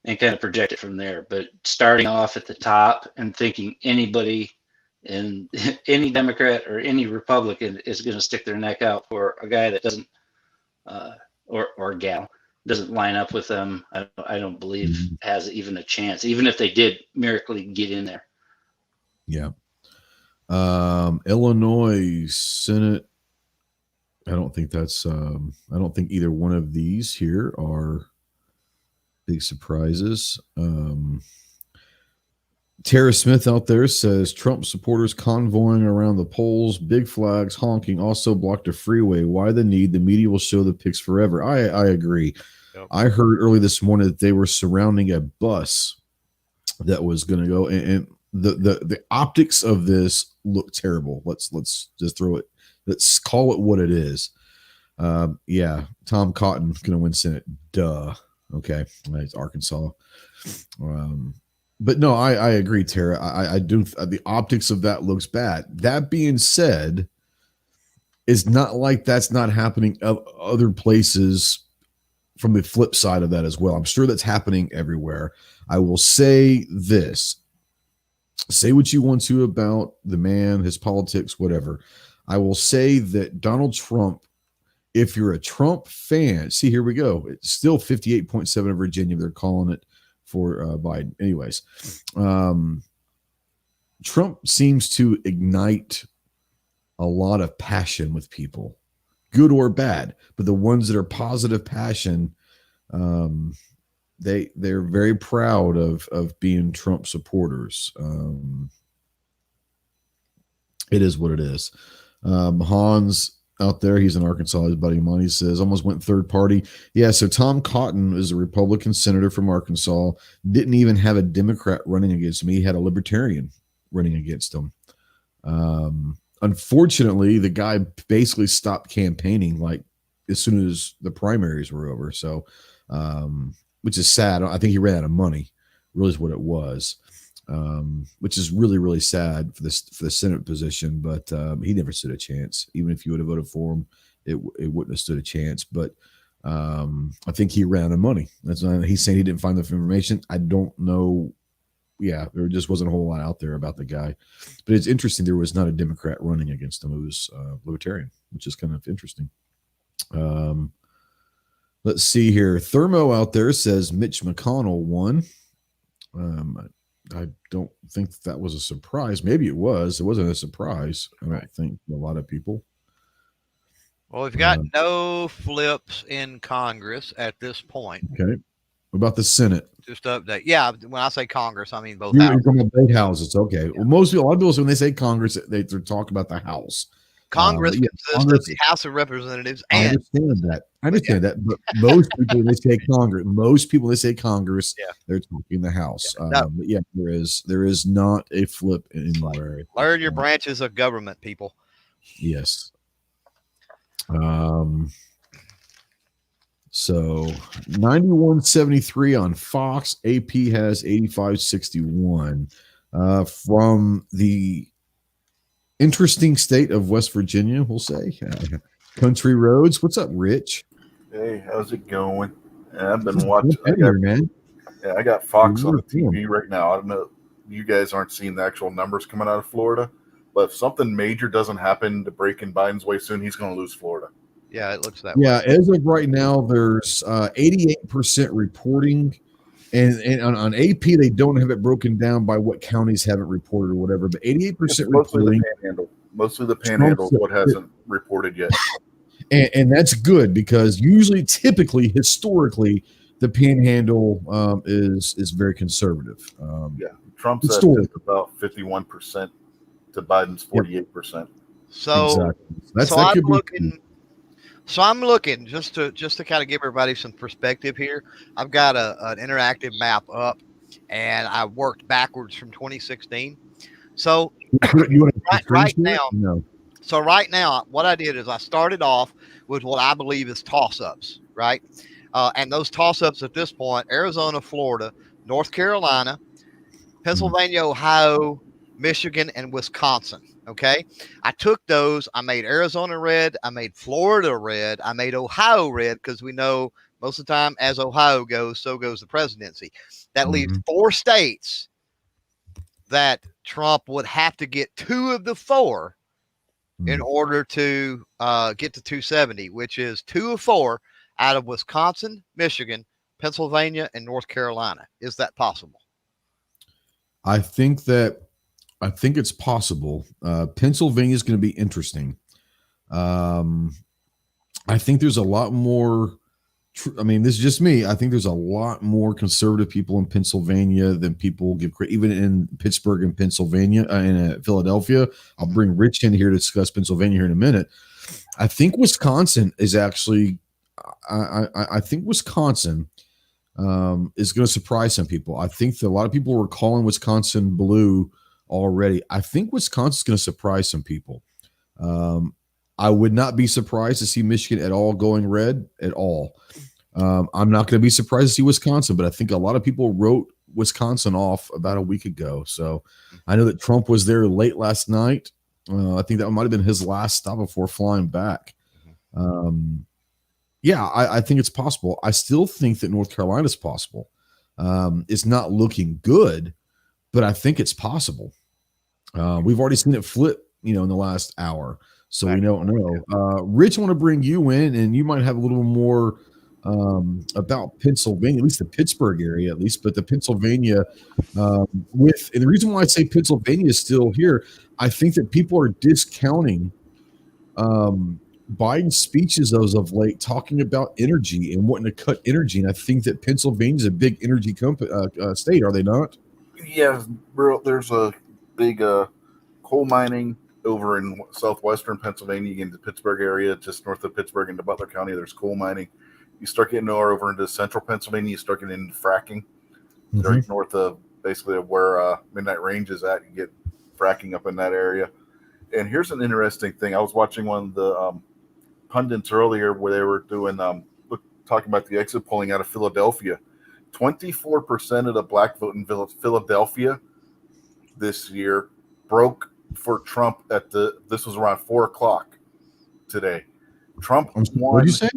and kind of project it from there. But starting off at the top and thinking anybody and any Democrat or any Republican is going to stick their neck out for a guy that doesn't, or gal doesn't line up with them, I don't believe has even a chance, even if they did miraculously get in there. Yeah. Illinois Senate. I don't think I don't think either one of these here are big surprises. Tara Smith out there says Trump supporters convoying around the polls, big flags honking, also blocked a freeway. Why the need? The media will show the pics forever. I agree. Yep. I heard early this morning that they were surrounding a bus that was going to go, and the optics of this look terrible. Let's just throw it. Let's call it what it is. Yeah, Tom Cotton going to win Senate. Duh. Okay, it's Arkansas. But no, I agree, Tara. I do. The optics of that looks bad. That being said, it's not like that's not happening other places from the flip side of that as well. I'm sure that's happening everywhere. I will say this. Say what you want to about the man, his politics, whatever. I will say that Donald Trump, if you're a Trump fan, see, here we go. It's still 58.7 in Virginia. They're calling it for Biden. Anyways, Trump seems to ignite a lot of passion with people, good or bad. But the ones that are positive passion, they're very proud of being Trump supporters. It is what it is. Hans out there, he's in Arkansas. His buddy Monty says almost went third party. Yeah, so Tom Cotton is a Republican senator from Arkansas. Didn't even have a Democrat running against him. He had a Libertarian running against him. Unfortunately, the guy basically stopped campaigning like as soon as the primaries were over. So, which is sad. I think he ran out of money, really is what it was. Which is really, really sad for the Senate position, but he never stood a chance. Even if you would have voted for him, it wouldn't have stood a chance. But I think he ran out of money. That's not, he's saying he didn't find enough information. I don't know. Yeah, there just wasn't a whole lot out there about the guy. But it's interesting. There was not a Democrat running against him. It was Libertarian, which is kind of interesting. Let's see here. Thermo out there says Mitch McConnell won. I don't think that was a surprise. Maybe it was. It wasn't a surprise. I don't think a lot of people. Well, we've got no flips in Congress at this point. Okay. What about the Senate? Just update. Yeah, when I say Congress, I mean both You're houses. talking about both houses. Okay. Yeah. Well, a lot of people, when they say Congress, they're talking about the House. Congress consists of the House of Representatives. And I understand that. But most people, when they say Congress, they're talking the House. But yeah, there is not a flip anywhere. Learn your branches of government, people. Yes. So 91.73 on Fox. AP has 85.61. from the interesting state of West Virginia, we'll say. Country Roads. What's up, Rich? Hey, how's it going? I've been watching. Man. I got Fox on the TV right now. I don't know. You guys aren't seeing the actual numbers coming out of Florida, but if something major doesn't happen to break in Biden's way soon, he's going to lose Florida. Yeah, it looks that way. Yeah, as of right now, there's 88% reporting. And on AP, they don't have it broken down by what counties haven't reported or whatever, but 88% reporting. Mostly the Panhandle is what hasn't reported yet. And that's good because usually, typically, historically, the Panhandle is very conservative. Trump's at about 51% to Biden's 48%. So exactly. I'm looking just to kind of give everybody some perspective here. I've got an interactive map up, and I worked backwards from 2016. So right now, So right now, what I did is I started off with what I believe is toss-ups, right? And those toss-ups at this point: Arizona, Florida, North Carolina, Pennsylvania, Ohio, Michigan, and Wisconsin. Okay. I took those. I made Arizona red. I made Florida red. I made Ohio red because we know most of the time as Ohio goes, so goes the presidency. That leaves 4 states that Trump would have to get 2 of the 4 in order to get to 270, which is 2 of 4 out of Wisconsin, Michigan, Pennsylvania, and North Carolina. Is that possible? I think it's possible. Pennsylvania is going to be interesting. I think there's a lot more. This is just me. I think there's a lot more conservative people in Pennsylvania than people give credit. Even in Pittsburgh and Pennsylvania and Philadelphia. I'll bring Rich in here to discuss Pennsylvania here in a minute. I think Wisconsin is actually. I think Wisconsin is going to surprise some people. I think that a lot of people were calling Wisconsin blue already. I think Wisconsin's going to surprise some people. I would not be surprised to see Michigan at all going red at all. I'm not going to be surprised to see Wisconsin, but I think a lot of people wrote Wisconsin off about a week ago. So I know that Trump was there late last night. I think that might have been his last stop before flying back. I think it's possible. I still think that North Carolina is possible. It's not looking good, but I think it's possible. We've already seen it flip, in the last hour. So we don't know. Rich, I want to bring you in, and you might have a little more about Pennsylvania, at least the Pittsburgh area, at least. But the Pennsylvania and the reason why I say Pennsylvania is still here, I think that people are discounting Biden's speeches as of late, talking about energy and wanting to cut energy. And I think that Pennsylvania is a big energy state, are they not? Yeah, bro. There's a big coal mining over in southwestern Pennsylvania. You get into the Pittsburgh area, just north of Pittsburgh into Butler County. There's coal mining. You start getting over into central Pennsylvania, you start getting into fracking. Right north of basically where Midnight Range is at. You get fracking up in that area. And here's an interesting thing. I was watching one of the pundits earlier where they were doing talking about the exit polling out of Philadelphia. 24% of the black vote in Philadelphia this year broke for Trump this was around 4:00 today. Trump won. What did you say?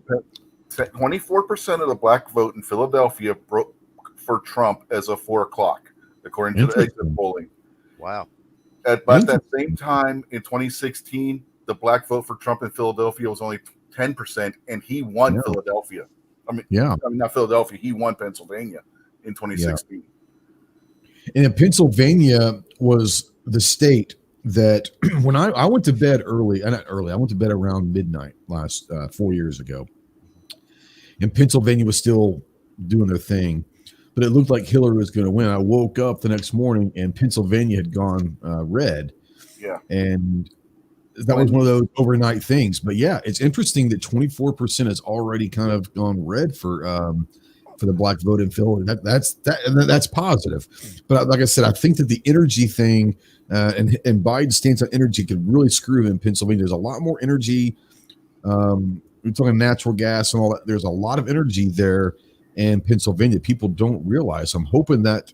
24% of the black vote in Philadelphia broke for Trump as of 4:00, according to the exit polling. Wow. At that same time in 2016, the black vote for Trump in Philadelphia was only 10%, and he won Philadelphia. Not Philadelphia. He won Pennsylvania in 2016. Yeah. And Pennsylvania was the state that when I went to bed early, I went to bed around midnight last 4 years ago. And Pennsylvania was still doing their thing, but it looked like Hillary was going to win. I woke up the next morning and Pennsylvania had gone red. Yeah. And that was one of those overnight things. But yeah, it's interesting that 24% has already kind of gone red for the black vote in Philly. That's positive. But like I said, I think that the energy thing and Biden's stance on energy could really screw in Pennsylvania. There's a lot more energy. We're talking natural gas and all that. There's a lot of energy there in Pennsylvania. People don't realize. I'm hoping that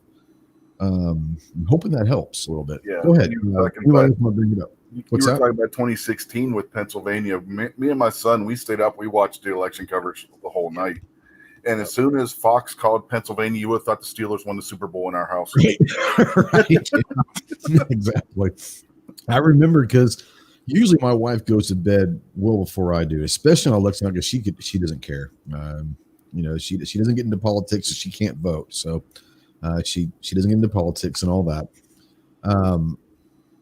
I'm hoping that helps a little bit. Yeah. Go ahead. You were talking Anybody about- want to bring it up? What's you were that? talking about 2016 with Pennsylvania. Me and my son, we stayed up. We watched the election coverage the whole night. And as soon as Fox called Pennsylvania, you would have thought the Steelers won the Super Bowl in our house. Right. Yeah. Exactly. I remember because usually my wife goes to bed well before I do, especially on election night because she doesn't care. She doesn't get into politics, so she can't vote. So she doesn't get into politics and all that.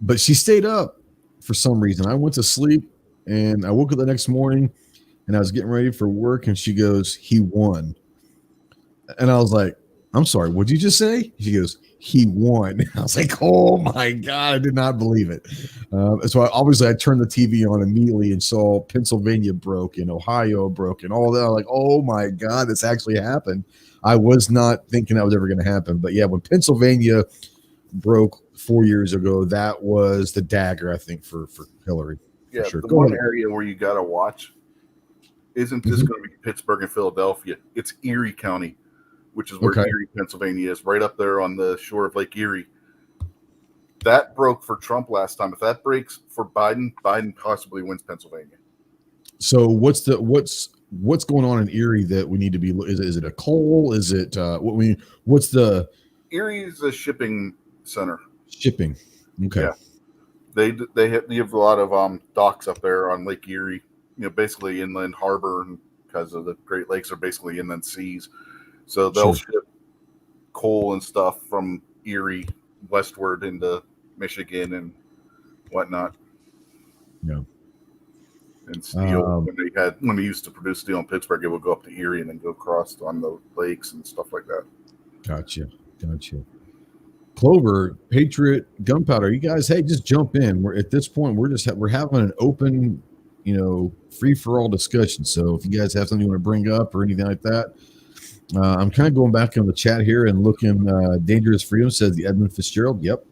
But she stayed up for some reason. I went to sleep and I woke up the next morning and I was getting ready for work and she goes, "He won." And I was like, "I'm sorry, what'd you just say?" She goes, "He won." I was like, "Oh my God," I did not believe it. So I turned the TV on immediately and saw Pennsylvania broke and Ohio broke and all that. I was like, "Oh my God, this actually happened." I was not thinking that was ever going to happen. But yeah, when Pennsylvania broke 4 years ago, that was the dagger, I think, for Hillary. Yeah, sure. the Go one ahead. area where you got to watch isn't just going to be Pittsburgh and Philadelphia. It's Erie County, which is where Erie, Pennsylvania is, right up there on the shore of Lake Erie. That broke for Trump last time. If that breaks for Biden, Biden possibly wins Pennsylvania. So what's going on in Erie that we need to be? Is it a coal? Is it what's the Erie is a shipping center. Shipping. Okay. Yeah. They have a lot of docks up there on Lake Erie. Basically inland harbor, and because of the Great Lakes are basically inland seas, so they'll ship coal and stuff from Erie westward into Michigan and whatnot. Yeah. And steel, when they used to produce steel in Pittsburgh, it would go up to Erie and then go across on the lakes and stuff like that. Gotcha. Clover, Patriot, Gunpowder. You guys, hey, just jump in. We're at this point. We're having an open, free for all discussion. So if you guys have something you want to bring up or anything like that, I'm kind of going back on the chat here and looking. Dangerous Freedom says the Edmund Fitzgerald. Yep,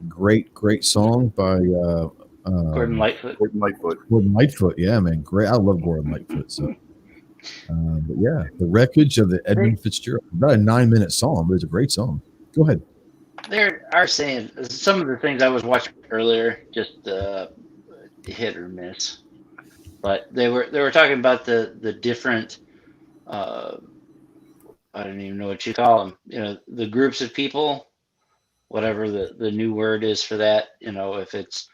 great song by Gordon Lightfoot. Gordon Lightfoot. Yeah, man, great. I love Gordon Lightfoot. So, but yeah, the wreckage of the Edmund Fitzgerald. About a 9-minute song, but it's a great song. Go ahead. They are saying some of the things I was watching earlier, just hit or miss. But they were talking about the different. I don't even know what you call them. The groups of people, whatever the new word is for that. If it's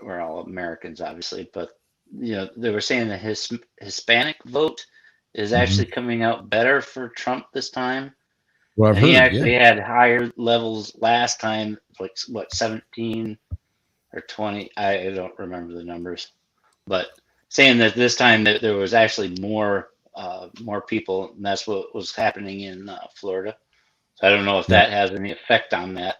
we're all Americans, obviously, but they were saying the Hispanic vote is actually coming out better for Trump this time. Well, I've heard, he actually had higher levels last time, like 17 or 20. I don't remember the numbers, but saying that this time that there was actually more people, and that's what was happening in Florida. So I don't know if that has any effect on that.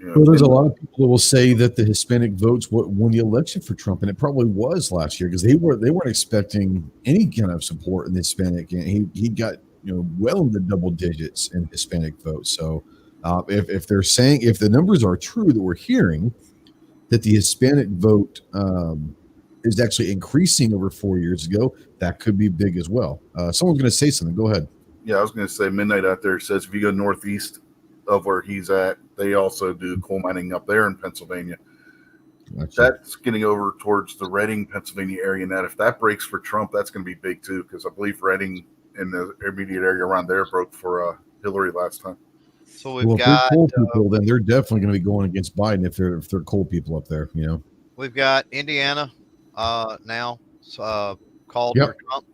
Well, there's a lot of people that will say that the Hispanic votes won the election for Trump, and it probably was last year because they weren't expecting any kind of support in the Hispanic, and he got well in the double digits in Hispanic votes. So if they're saying, if the numbers are true that we're hearing, that the Hispanic vote is actually increasing over 4 years ago, that could be big as well. Someone's going to say something. Go ahead. Yeah, I was going to say Midnight out there says if you go northeast of where he's at, they also do coal mining up there in Pennsylvania. Gotcha. That's getting over towards the Reading, Pennsylvania area. And that if that breaks for Trump, that's going to be big too, because I believe Reading and the immediate area around there broke for Hillary last time. So we've got coal people, then they're definitely going to be going against Biden if they're coal people up there. We've got Indiana now called for Trump.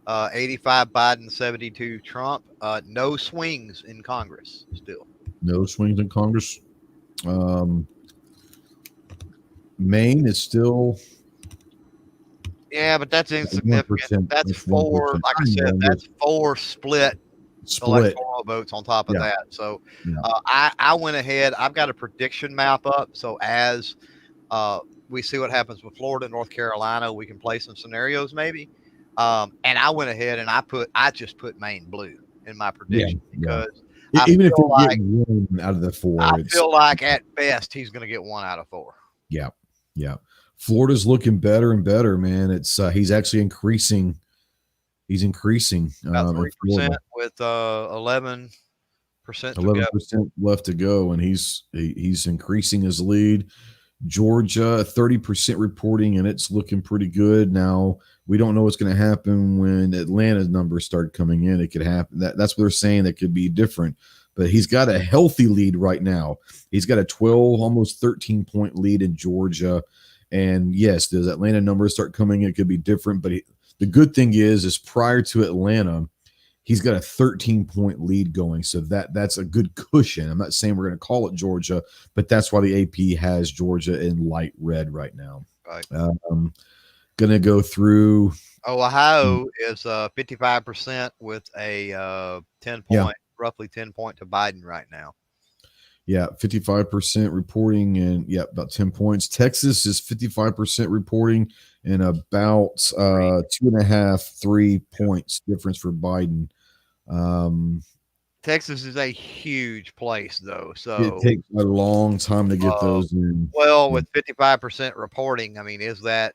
85 Biden, 72 Trump. No swings in Congress still. No swings in Congress. Maine is still. Yeah, but that's insignificant. That's 4. Like I said, that's 4 split electoral votes on top of that. So I went ahead. I've got a prediction map up. So as we see what happens with Florida, North Carolina, we can play some scenarios maybe. And I went ahead and I just put Maine blue in my prediction because even if they get 1 out of the 4, I feel like at best he's going to get 1 out of 4. Yeah. Florida's looking better and better, man. It's he's actually increasing. He's increasing about 3% with 11 11% to go. 11% left to go, and he's increasing his lead. Georgia, 30% reporting, and it's looking pretty good. Now, we don't know what's going to happen when Atlanta's numbers start coming in. It could happen. That's what they're saying. That could be different. But he's got a healthy lead right now. He's got a 12, almost 13-point lead in Georgia. And yes, does Atlanta numbers start coming in? It could be different. But the good thing is prior to Atlanta, he's got a 13-point lead going. So that's a good cushion. I'm not saying we're going to call it Georgia, but that's why the AP has Georgia in light red right now. Right. Going to go through. Ohio is 55% with a 10 point, roughly 10 point to Biden right now. Yeah, 55% reporting and about 10 points. Texas is 55% reporting and about 2.5, 3 points difference for Biden. Texas is a huge place, though, so it takes a long time to get those in. Well, with 55% reporting, I mean, is that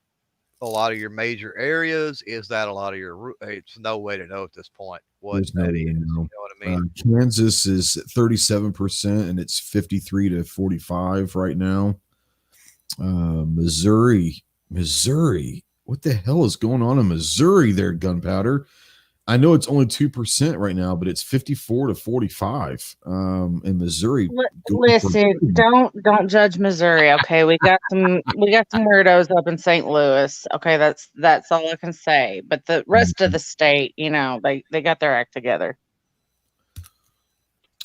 a lot of your major areas? Is that a lot of your? It's no way to know at this point what There's no that way is. to know. You know what I mean? Kansas is 37% and it's 53 to 45 right now. Missouri, what the hell is going on in Missouri there, Gunpowder? I know it's only 2% right now, but it's 54 to 45 in Missouri. Listen, don't judge Missouri, okay? We got some weirdos up in St. Louis. Okay, that's all I can say. But the rest of the state, they got their act together.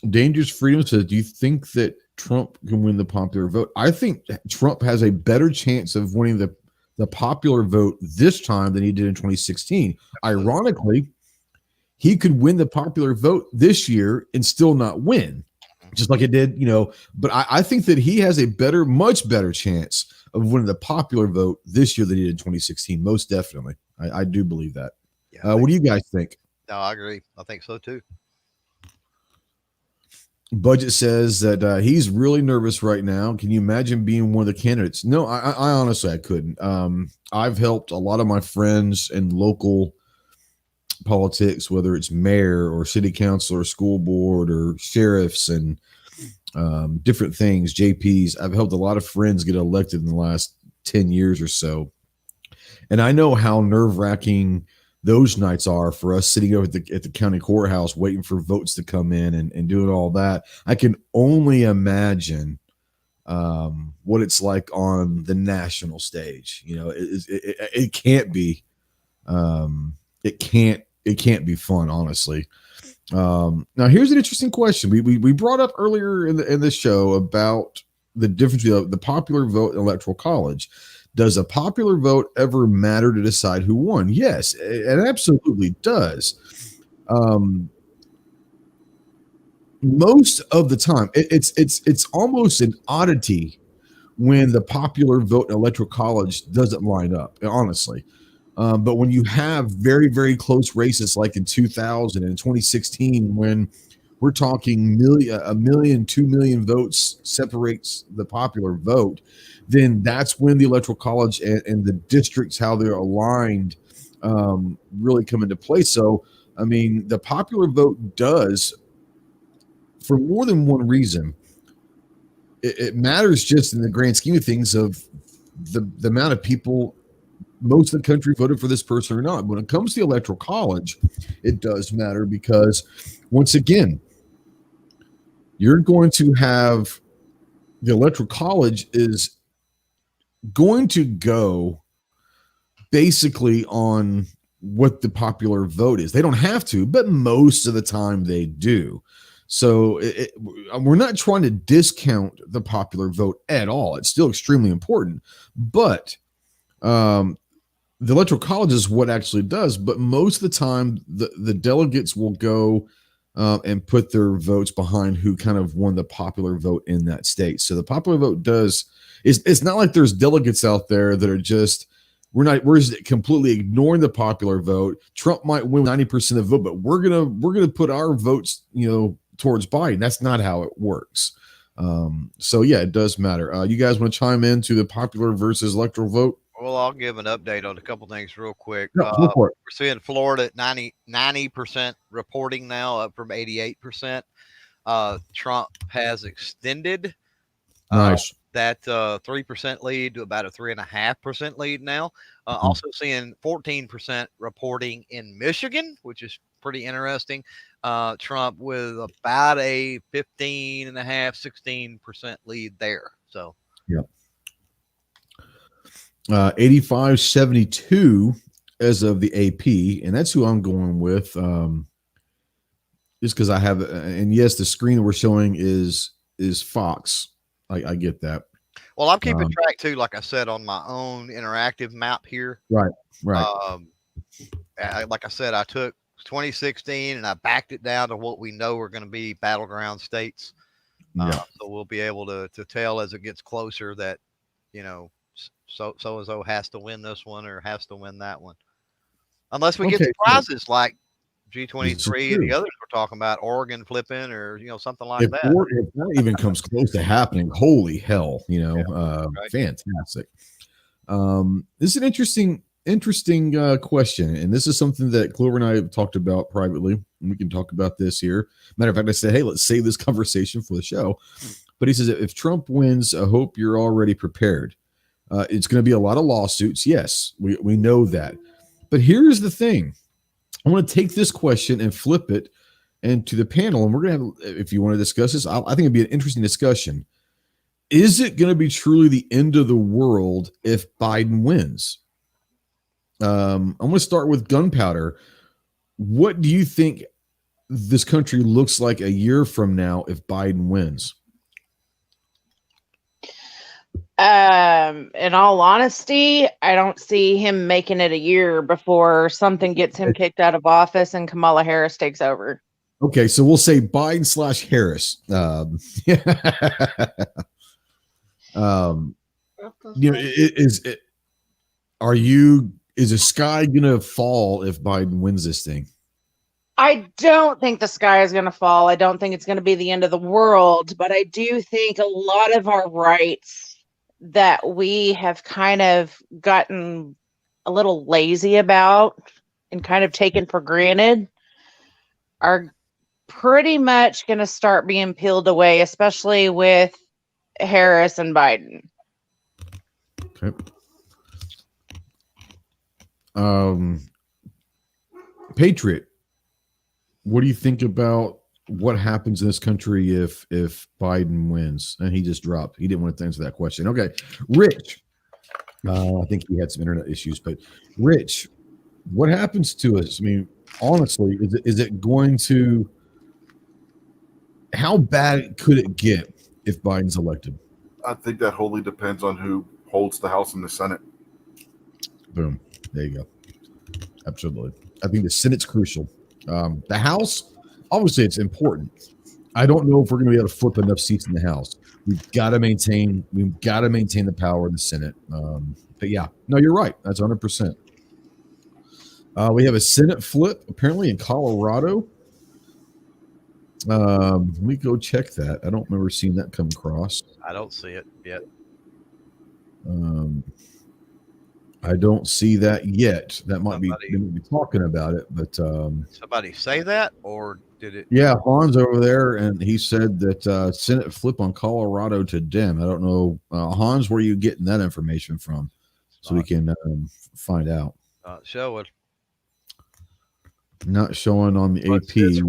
Dangerous Freedom says, do you think that Trump can win the popular vote? I think Trump has a better chance of winning the popular vote this time than he did in 2016. Ironically, he could win the popular vote this year and still not win, just like it did, But I think that he has a much better chance of winning the popular vote this year than he did in 2016. Most definitely. I do believe that. Yeah, what do you guys think? No, I agree. I think so, too. Budget says that he's really nervous right now. Can you imagine being one of the candidates? No, I honestly, I couldn't. I've helped a lot of my friends in local politics, whether it's mayor or city council or school board or sheriffs and different things, JPs. I've helped a lot of friends get elected in the last 10 years or so. And I know how nerve-wracking those nights are for us sitting over at the county courthouse waiting for votes to come in and doing all that. I can only imagine what it's like on the national stage. It can't be it can't be fun, honestly. Now here's an interesting question. We brought up earlier in the show about the difference between the popular vote and electoral college. Does a popular vote ever matter to decide who won? Yes, it absolutely does. Most of the time, it's almost an oddity when the popular vote and electoral college doesn't line up, honestly. But when you have very, very close races like in 2000 and 2016, when we're talking 1 million, 2 million votes separates the popular vote, then that's when the electoral college and the districts, how they're aligned, really come into play. So, I mean, the popular vote does, for more than one reason, it matters just in the grand scheme of things of the amount of people most of the country voted for this person or not. When it comes to the electoral college, it does matter because, once again, you're going to have the electoral college is going to go basically on what the popular vote is. They don't have to, but most of the time they do. So we're not trying to discount the popular vote at all. It's still extremely important, but the electoral college is what actually does. But most of the time, the delegates will go and put their votes behind who kind of won the popular vote in that state. So the popular vote it's not like there's delegates out there that are just, we're just completely ignoring the popular vote. Trump might win 90% of the vote, but we're gonna put our votes, towards Biden. That's not how it works. So yeah, it does matter. You guys want to chime in to the popular versus electoral vote? Well, I'll give an update on a couple things real quick. No, go for it. We're seeing Florida at 90% reporting now, up from 88%. Trump has extended Nice. that 3% lead to about a 3.5% lead now. Also seeing 14% reporting in Michigan, which is pretty interesting. Trump with about a 15.5, 16% lead there. So, Yep. 85-72 as of the AP, and that's who I'm going with. Just because I have, and yes, the screen that we're showing is Fox. I get that. well, I'm keeping track too, like I said, on my own interactive map here. Right. Like I said, I took 2016 and I backed it down to what we know are going to be battleground states. Yeah. So we'll be able to tell as it gets closer that, so and so has to win this one or has to win that one, unless we get surprises like G23 and the others we're talking about, Oregon flipping or something like that. If that even comes close to happening, holy hell, right. Fantastic. This is an interesting question, and this is something that Clover and I have talked about privately, and we can talk about this here. Matter of fact, I said, hey, let's save this conversation for the show. But he says, if Trump wins, I hope you're already prepared. It's going to be a lot of lawsuits. Yes, we know that. But here's the thing. I want to take this question and flip it into the panel, and we're going to have, if you want to discuss this, I think it'd be an interesting discussion. Is it going to be truly the end of the world if Biden wins? I'm going to start with gunpowder. What do you think this country looks like a year from now if Biden wins? In all honesty, I don't see him making it a year before something gets him kicked out of office and Kamala Harris takes over. Okay, so we'll say Biden/Harris. Is the sky gonna fall if Biden wins this thing? I don't think the sky is going to fall. I don't think it's going to be the end of the world, but I do think a lot of our rights that we have kind of gotten a little lazy about and kind of taken for granted are pretty much going to start being peeled away, especially with Harris and Biden. Okay. Patriot, what do you think about what happens in this country if Biden wins? And he just dropped. He didn't want to answer that question. Okay. Rich. I think he had some internet issues, but Rich, what happens to us? I mean, honestly, is it going to, how bad could it get if Biden's elected? I think that wholly depends on who holds the House and the Senate. Boom. There you go. Absolutely. I think the Senate's crucial. The House, obviously, it's important. I don't know if we're going to be able to flip enough seats in the House. We've got to maintain the power of the Senate. But yeah, no, you're right. That's 100%. We have a Senate flip apparently in Colorado. Let me go check that. I don't remember seeing that come across. I don't see it yet. I don't see that yet. That might be talking about it, but somebody say that, or did it? Yeah, Hans over there, and he said that Senate flip on Colorado to Dem. I don't know, Hans, where are you getting that information from, so we can find out. Show it. Not showing on the AP.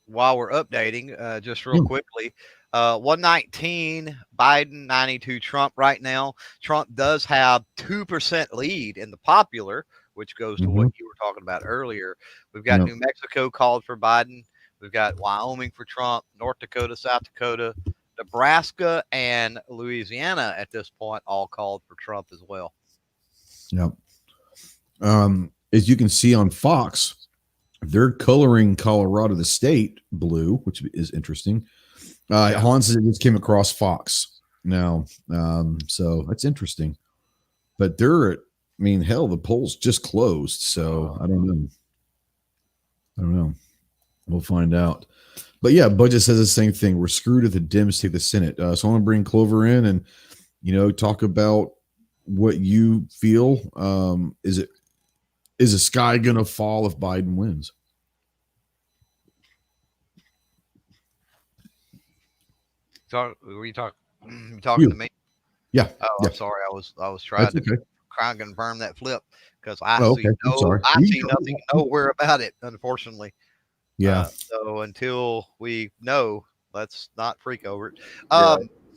While we're updating, just real quickly, 119 Biden, 92 Trump right now. Trump does have 2% lead in the popular, which goes to what you were talking about earlier. We've got New Mexico called for Biden. We've got Wyoming for Trump, North Dakota, South Dakota, Nebraska, and Louisiana at this point all called for Trump as well. Yep. As you can see on Fox, they're coloring Colorado, the state, blue, which is interesting. Hans said it just came across Fox now. So that's interesting. But the polls just closed. So I don't know. We'll find out. But yeah, Budget says the same thing. We're screwed if the Dems take the Senate. So I want to bring Clover in and, talk about what you feel. Is the sky going to fall if Biden wins? Were you talking You. to me? Yeah. Oh, Yeah. I'm sorry. I was trying That's to okay. confirm that flip because Oh, okay. I'm sorry. I You see can- nothing nowhere about it, unfortunately. Yeah. So until we know, let's not freak over it. Yeah,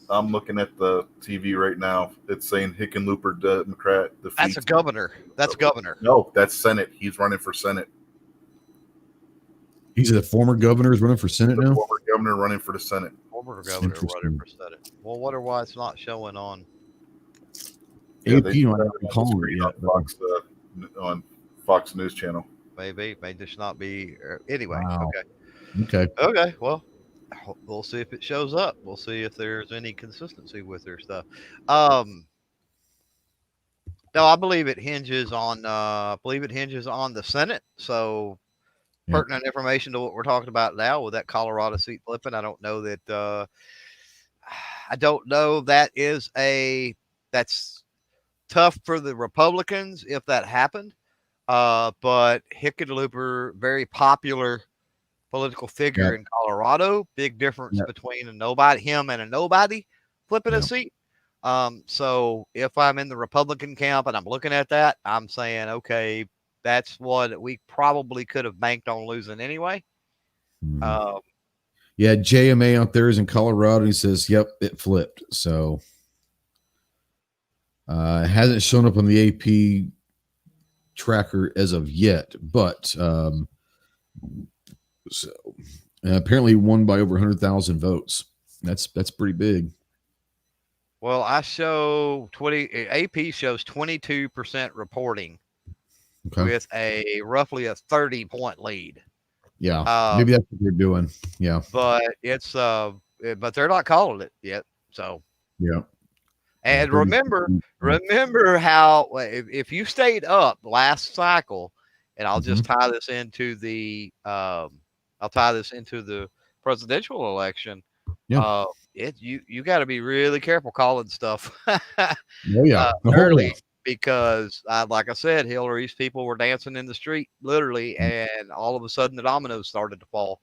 I'm looking at the TV right now. It's saying Hickenlooper Democrat That's defeats. a governor. That's governor. No, that's Senate. He's running for Senate. He's a former governor is running for Senate The now. former governor running for the Senate. Former governor running Interesting. for Senate. Well, wonder why it's not showing on. Yeah, AP they might have not it be on the calling it screen yet. on Fox News Channel. Maybe may just not be. Anyway, Wow. okay. Okay. Okay, well, we'll see if it shows up. We'll see if there's any consistency with their stuff. No, I believe it hinges on. The Senate. So Yep. pertinent information to what we're talking about now with that Colorado seat flipping. I don't know that. I don't know that's tough for the Republicans if that happened. But Hickenlooper, very popular political figure in Colorado. Big difference between him and a nobody flipping a seat. So if I'm in the Republican camp and I'm looking at that, I'm saying, okay, that's what we probably could have banked on losing anyway. Yeah, JMA out there is in Colorado. He says, "Yep, it flipped." So it hasn't shown up on the AP tracker as of yet, but so apparently won by over 100,000 votes. That's pretty big. Well, I show AP shows 22% reporting with a roughly a 30-point lead. Yeah, maybe that's what they're doing. Yeah, but it's but they're not calling it yet. So yeah. And remember how if you stayed up last cycle, and I'll just tie this into the presidential election. Yeah. You got to be really careful calling stuff early because like I said, Hillary's people were dancing in the street literally, and all of a sudden the dominoes started to fall.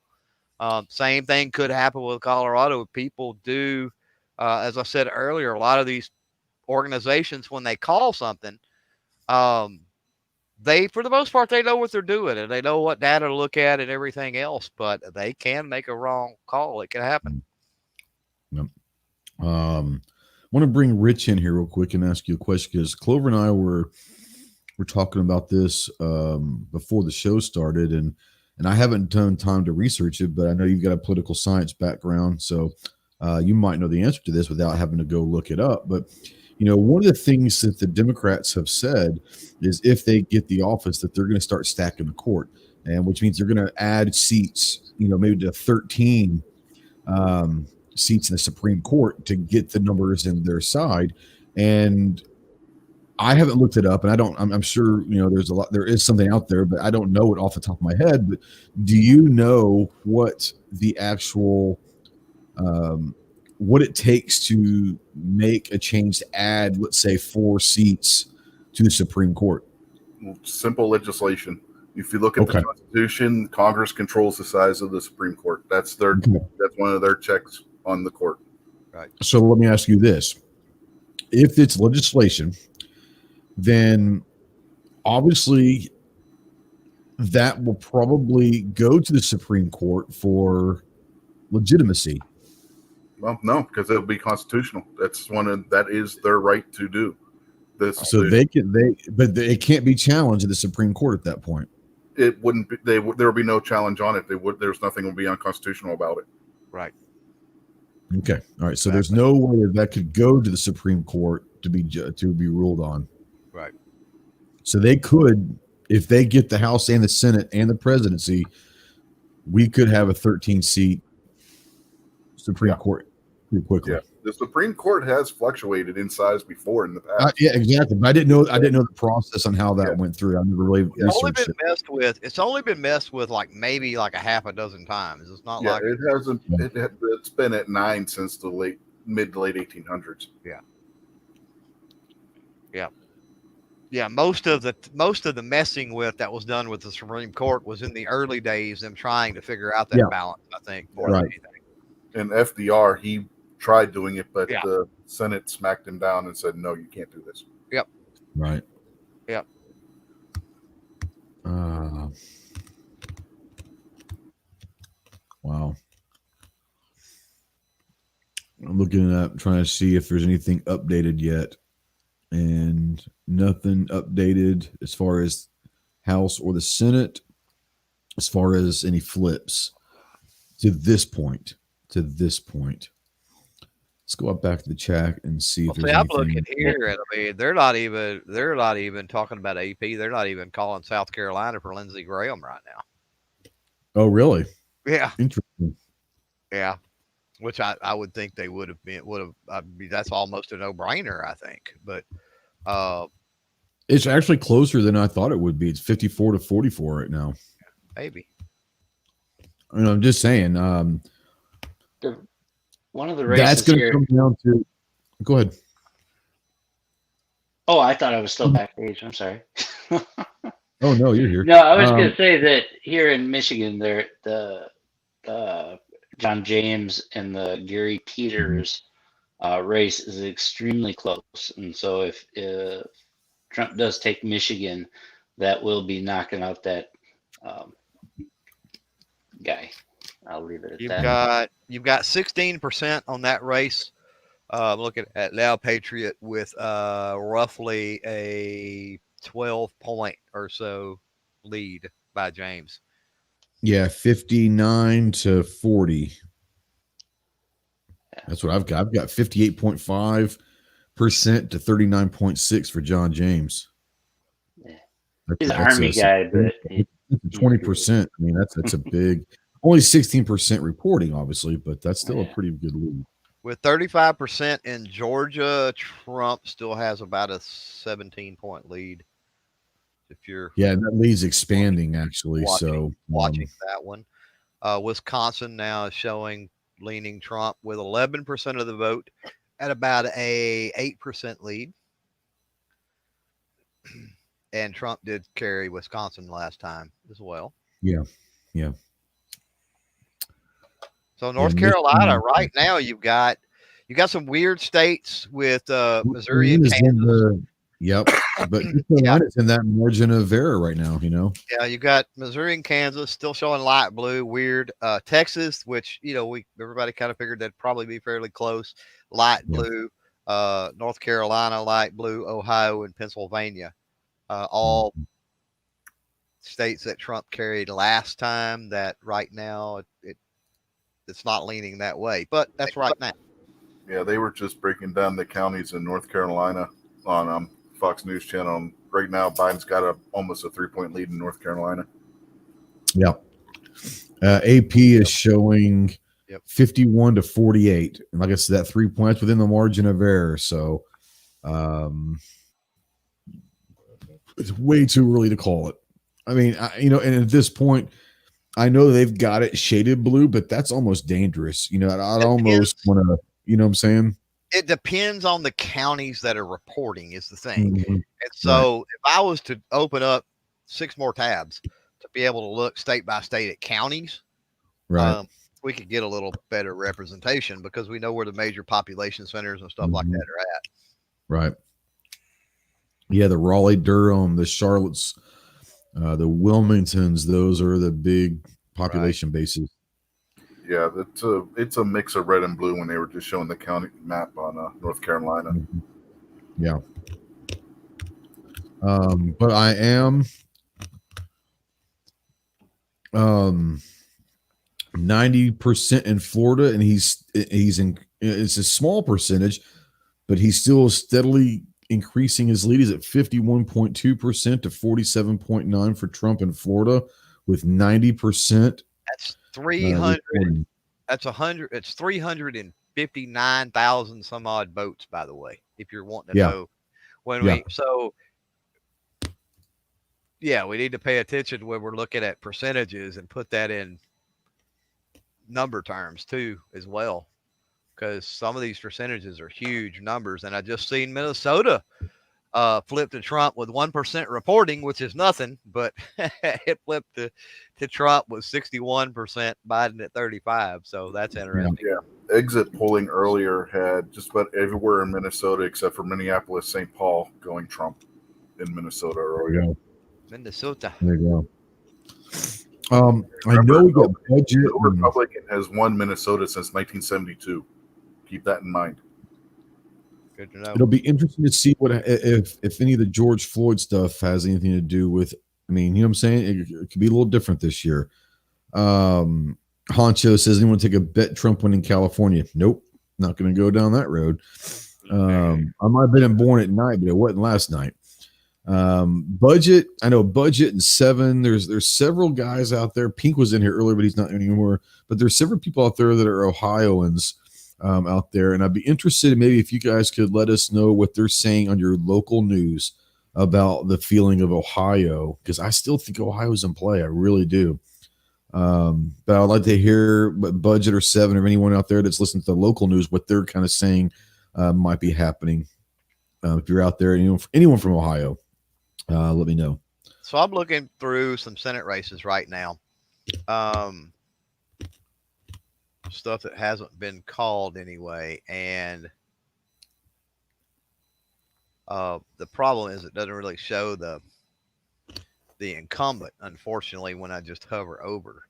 Same thing could happen with Colorado. People do, as I said earlier, a lot of these organizations, when they call something, they, for the most part, they know what they're doing and they know what data to look at and everything else, but they can make a wrong call. It can happen. Yep. I want to bring Rich in here real quick and ask you a question, because Clover and I were talking about this before the show started, and I haven't done time to research it, but I know you've got a political science background, so you might know the answer to this without having to go look it up. But one of the things that the Democrats have said is if they get the office, that they're going to start stacking the court, and which means they're going to add seats, maybe to 13 seats in the Supreme Court to get the numbers in their side. And I haven't looked it up, and I'm sure, there is something out there, but I don't know it off the top of my head. But do you know what the actual, what it takes to make a change to add, let's say, 4 seats to the Supreme Court? Simple legislation. If you look at the Constitution, Congress controls the size of the Supreme Court. That's that's one of their checks on the court. Right. So let me ask you this. If it's legislation, then obviously that will probably go to the Supreme Court for legitimacy. Well, no, because it'll be constitutional. That is their right to do. So but it can't be challenged at the Supreme Court at that point. It wouldn't be. There would be no challenge on it. There's nothing will be unconstitutional about it. Right. Okay. All right. So there's no way that could go to the Supreme Court to be ruled on. Right. So they could, if they get the House and the Senate and the presidency, we could have a 13-seat Supreme Court pretty quickly. Yeah. The Supreme Court has fluctuated in size before in the past. Yeah, exactly. But I didn't know the process on how that went through. I never really researched it. It's only been messed with maybe a half a dozen times. It's not like it hasn't. It's been at 9 since the mid to late 1800s. Yeah. Yeah. Yeah, most of the messing with that was done with the Supreme Court was in the early days, them trying to figure out that balance, I think, more than anything. And FDR, tried doing it, but Yeah. the Senate smacked him down and said, no, you can't do this. Yep. Right. Yep. Wow. I'm looking up, trying to see if there's anything updated yet, and nothing updated as far as House or the Senate, as far as any flips to this point. Let's go up back to the chat and see if Well, there's see, I'm anything. looking here, and I mean, they're not even talking about AP. They're not even calling South Carolina for Lindsey Graham right now. Oh, really? Yeah. Interesting. Yeah. Which I would think they would have been, that's almost a no brainer, I think. But, It's actually closer than I thought it would be. It's 54-44 right now. maybe. I mean, I'm just saying. One of the That's races going to here. come down to. Go ahead. Oh, I thought I was still backstage. I'm sorry. Oh no, you're here. No, I was going to say that here in Michigan, the John James and the Gary Peters race is extremely close, and so if Trump does take Michigan, that will be knocking out that guy. I'll leave it at that. You've got 16% on that race. I'm looking at Now Patriot with roughly a 12-point or so lead by James. Yeah, 59-40. That's what I've got. I've got 58.5% to 39.6 for John James. Yeah. He's an Army guy, but 20%. I mean, that's a big. Only 16% reporting, obviously, but that's still a pretty good lead. With 35% in Georgia, Trump still has about a 17-point lead. If you're that lead's expanding actually. Watching that one, Wisconsin now is showing leaning Trump with 11% of the vote at about a 8% lead, and Trump did carry Wisconsin last time as well. Yeah. So North Carolina, right now, you got some weird states with Missouri and Kansas. Yep, but Carolina's in that margin of error right now. Yeah, you got Missouri and Kansas still showing light blue. Weird. Texas, which everybody kind of figured that'd probably be fairly close. Light blue. North Carolina, light blue. Ohio and Pennsylvania, all states that Trump carried last time. That right now it's not leaning that way, but that's right now. Yeah, they were just breaking down the counties in North Carolina on Fox News Channel. Right now, Biden's got almost a 3-point lead in North Carolina. Yeah. AP is showing 51-48. And like I said, that 3 points within the margin of error. So it's way too early to call it. I mean, and at this point, I know they've got it shaded blue, but that's almost dangerous. I'd almost want to, you know what I'm saying? It depends on the counties that are reporting is the thing. Mm-hmm. And so if I was to open up 6 more tabs to be able to look state by state at counties, right, we could get a little better representation because we know where the major population centers and stuff like that are at. Right. Yeah, the Raleigh, Durham, the Charlottes, the Wilmingtons, those are the big population bases. Yeah, it's a mix of red and blue when they were just showing the county map on North Carolina. Mm-hmm. Yeah. But I am 90% in Florida, and he's in. It's a small percentage, but he's still steadily increasing his lead. He's at 51.2% to 47.9% for Trump in Florida, with 90%. That's 300. That's 100. It's 359,000 some odd votes, by the way. If you're wanting to know we need to pay attention when we're looking at percentages and put that in number terms too, as well, because some of these percentages are huge numbers. And I just seen Minnesota flipped to Trump with 1% reporting, which is nothing, but it flipped to Trump with 61%, Biden at 35. So that's interesting. Yeah. Exit polling earlier had just about everywhere in Minnesota except for Minneapolis, St. Paul going Trump in Minnesota earlier. Minnesota. There you go. I know we got budget. No Republican has won Minnesota since 1972. Keep that in mind. Good to know. It'll be interesting to see what if any of the George Floyd stuff has anything to do with. I mean, you know what I'm saying? It could be a little different this year. Honcho says anyone take a bet Trump win in California? Nope, not going to go down that road. I might have been born at night, but it wasn't last night. Budget, I know budget and 7. There's several guys out there. Pink was in here earlier, but he's not anymore. But there's several people out there that are Ohioans out there, and I'd be interested in maybe if you guys could let us know what they're saying on your local news about the feeling of Ohio, because I still think Ohio's in play. I really do. But I'd like to hear what budget or 7 or anyone out there that's listening to the local news, what they're kind of saying might be happening. If you're out there, anyone from Ohio, let me know. So I'm looking through some Senate races right now. Stuff that hasn't been called anyway. And the problem is it doesn't really show the incumbent, unfortunately, when I just hover over.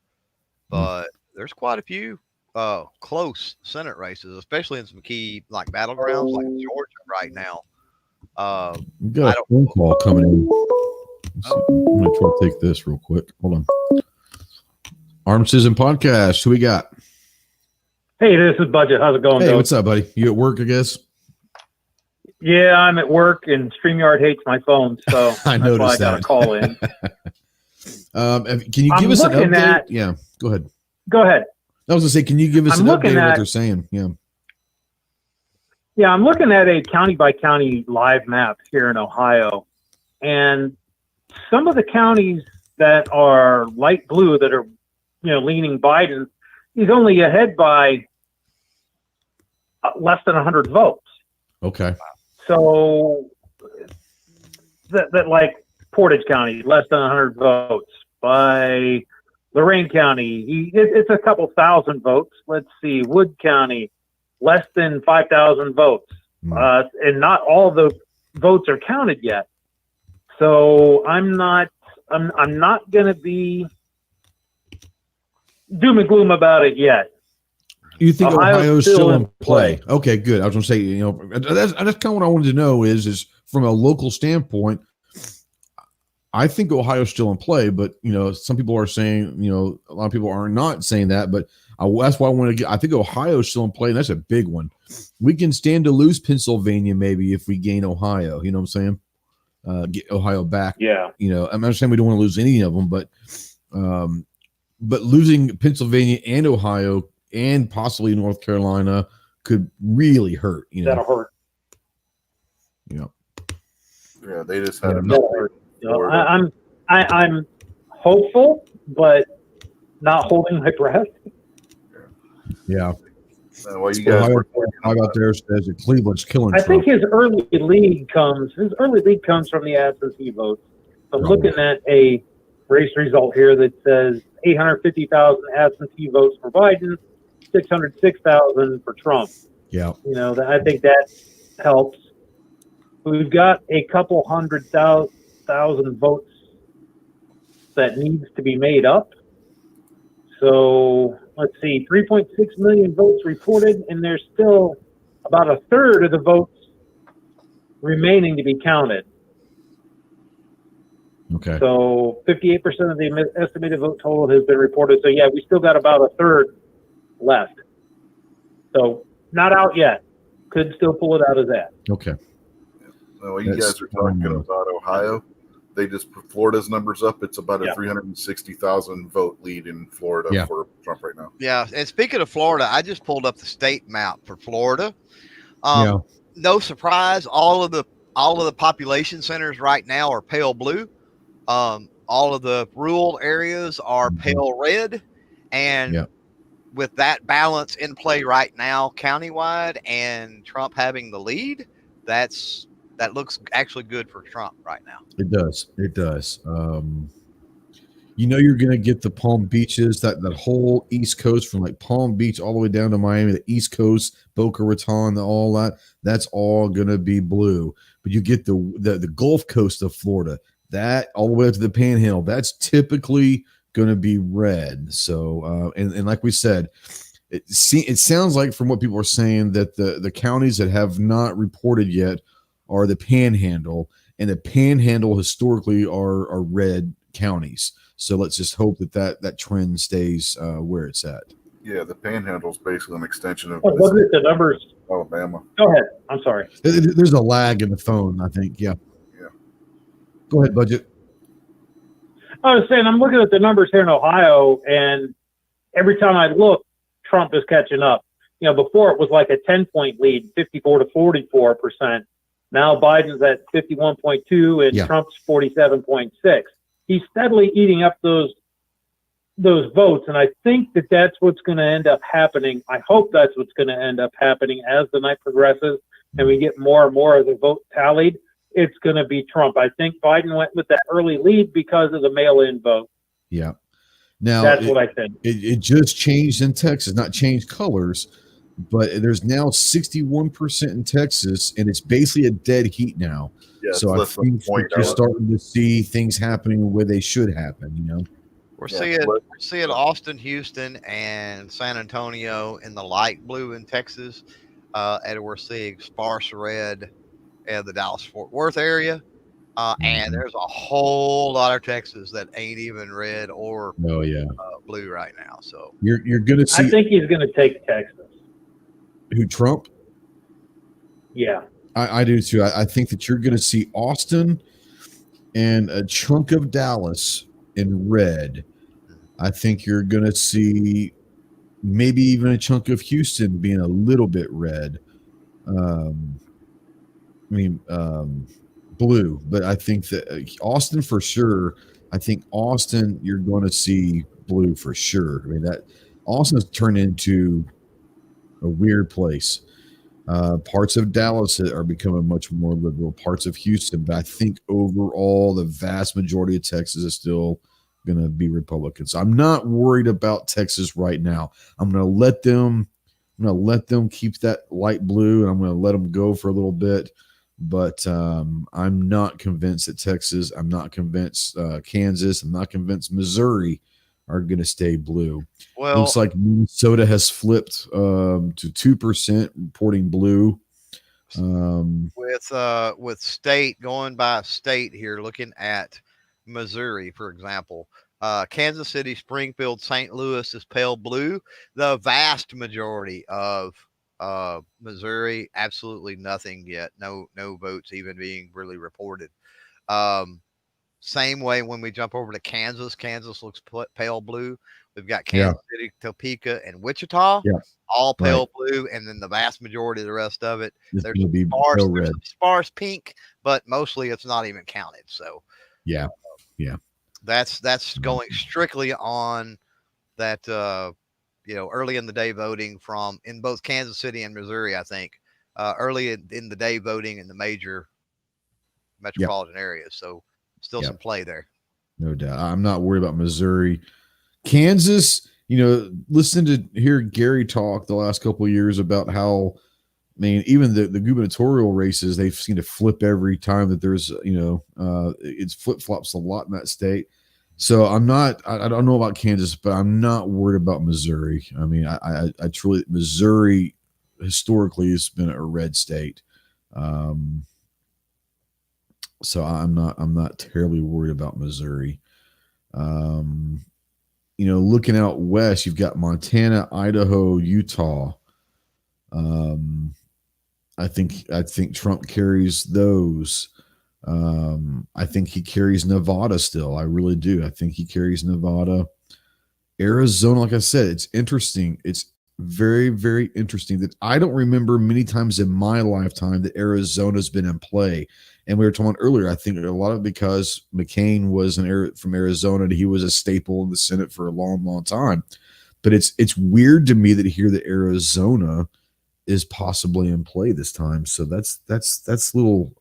But there's quite a few close Senate races, especially in some key like battlegrounds like Georgia right now. We've got a phone call coming in. I'm going to try to take this real quick. Hold on. Armed Citizen Podcast. Who we got? Hey, this is Budget. How's it going? Hey, Bill? what's up, buddy? You at work, I guess? Yeah, I'm at work, and StreamYard hates my phone, so I that's noticed why I got that. to call in. Can you give us an looking update? at- Yeah, go ahead. Go ahead. I was going to say, can you give us I'm an looking update of what at- they're saying? Yeah. Yeah, I'm looking at a county-by-county live map here in Ohio, and some of the counties that are light blue that are, leaning Biden, he's only ahead by less than 100 votes. Okay. So that like Portage County, less than 100 votes. By Lorain County, it's a couple thousand votes. Let's see, Wood County, less than 5,000 votes. And not all the votes are counted yet. So I'm not going to be doom and gloom about it yet. You think Ohio's still in play? play. Okay, good. I was going to say, that's kind of what I wanted to know is from a local standpoint, I think Ohio's still in play, but some people are saying, a lot of people are not saying that, but that's why I want to get. I think Ohio's still in play, and that's a big one. We can stand to lose Pennsylvania maybe if we gain Ohio. You know what I'm saying? Get Ohio back. Yeah. I'm not saying we don't want to lose any of them, but losing Pennsylvania and Ohio and possibly North Carolina could really hurt. That'll hurt. Yeah. Yeah, they just had That'll hurt. I'm hopeful, but not holding my breath. Yeah. Well, you guys Ohio were out there says that Cleveland's killing I Trump. think his early lead comes from the absentee votes. I'm Probably. looking at a race result here that says 850,000 absentee votes for Biden, 606,000 for Trump. Yeah. I think that helps. We've got a couple 100,000 votes that needs to be made up. So let's see, 3.6 million votes reported, and there's still about a third of the votes remaining to be counted. Okay. So 58% of the estimated vote total has been reported. So yeah, we still got about a third left. So not out yet. Could still pull it out of that. Okay. Well, you That's guys are talking about Ohio. They just put Florida's numbers up. It's about a 360,000 vote lead in Florida for Trump right now. Yeah, and speaking of Florida, I just pulled up the state map for Florida. No surprise, all of the population centers right now are pale blue. All of the rural areas are pale red, and with that balance in play right now, countywide, and Trump having the lead, that's that looks actually good for Trump right now. It does. It does. You're going to get the Palm Beaches, that whole East Coast from like Palm Beach all the way down to Miami, the East Coast, Boca Raton, all that. That's all going to be blue. But you get the Gulf Coast of Florida, that all the way up to the Panhandle. That's typically going to be red. So, and like we said, it sounds like from what people are saying that the counties that have not reported yet are the Panhandle, and the Panhandle historically are red counties. So let's just hope that trend stays where it's at. Yeah, the Panhandle is basically an extension of Look at the numbers. Alabama. Go ahead. I'm sorry. There's a lag in the phone, I think. Yeah. Go ahead, Budget. I was saying, I'm looking at the numbers here in Ohio, and every time I look, Trump is catching up. Before it was like a 10-point lead, 54 to 44%. Now Biden's at 51.2 and Trump's 47.6. He's steadily eating up those votes, and I think that's what's going to end up happening. I hope that's what's going to end up happening as the night progresses and we get more and more of the vote tallied. It's going to be Trump. I think Biden went with that early lead because of the mail-in vote. Yeah. Now that's what I think. It just changed in Texas, not changed colors, but there's now 61% in Texas, and it's basically a dead heat now. Yeah, so I think you're starting to see things happening where they should happen. We're seeing Austin, Houston, and San Antonio in the light blue in Texas, and we're seeing sparse red in the Dallas-Fort Worth area. And there's a whole lot of Texas that ain't even red or blue right now. So you're going to see. I think he's going to take Texas. Who, Trump? Yeah. I do too. I think that you're going to see Austin and a chunk of Dallas in red. I think you're going to see maybe even a chunk of Houston being a little bit red. Blue, but I think that Austin for sure. I think Austin, you're going to see blue for sure. I mean, that Austin has turned into a weird place. Parts of Dallas are becoming much more liberal, parts of Houston, but I think overall the vast majority of Texas is still going to be Republican. So I'm not worried about Texas right now. I'm going to let them keep that light blue, and I'm going to let them go for a little bit. But I'm not convinced that Texas, I'm not convinced Kansas, I'm not convinced Missouri are going to stay blue. Well, looks like Minnesota has flipped to 2% reporting blue. With state, going by state here, looking at Missouri, for example, Kansas City, Springfield, St. Louis is pale blue. The vast majority of Missouri, absolutely nothing yet. No votes even being really reported. Same way when we jump over to Kansas. Kansas looks pale blue. We've got Kansas City, Topeka, and Wichita, all pale blue, and then the vast majority of the rest of it, there's some sparse pink, but mostly it's not even counted. So that's going strictly on that early in the day voting in both Kansas City and Missouri. I think early in the day voting in the major metropolitan areas. So still some play there. No doubt. I'm not worried about Missouri. Kansas, listen to hear Gary talk the last couple of years about how, even the gubernatorial races, they've seemed to flip every time that there's, it's flip-flops a lot in that state. So I don't know about Kansas, but I'm not worried about Missouri. I truly, Missouri historically has been a red state. So I'm not terribly worried about Missouri. Looking out west, you've got Montana, Idaho, Utah. I think Trump carries those. I think he carries Nevada still. I really do. I think he carries Nevada. Arizona, like I said, it's interesting. It's very, very interesting that I don't remember many times in my lifetime that Arizona's been in play. And we were talking earlier, I think a lot of it because McCain was from Arizona, and he was a staple in the Senate for a long, long time. But it's weird to me that here that Arizona is possibly in play this time. So that's a little.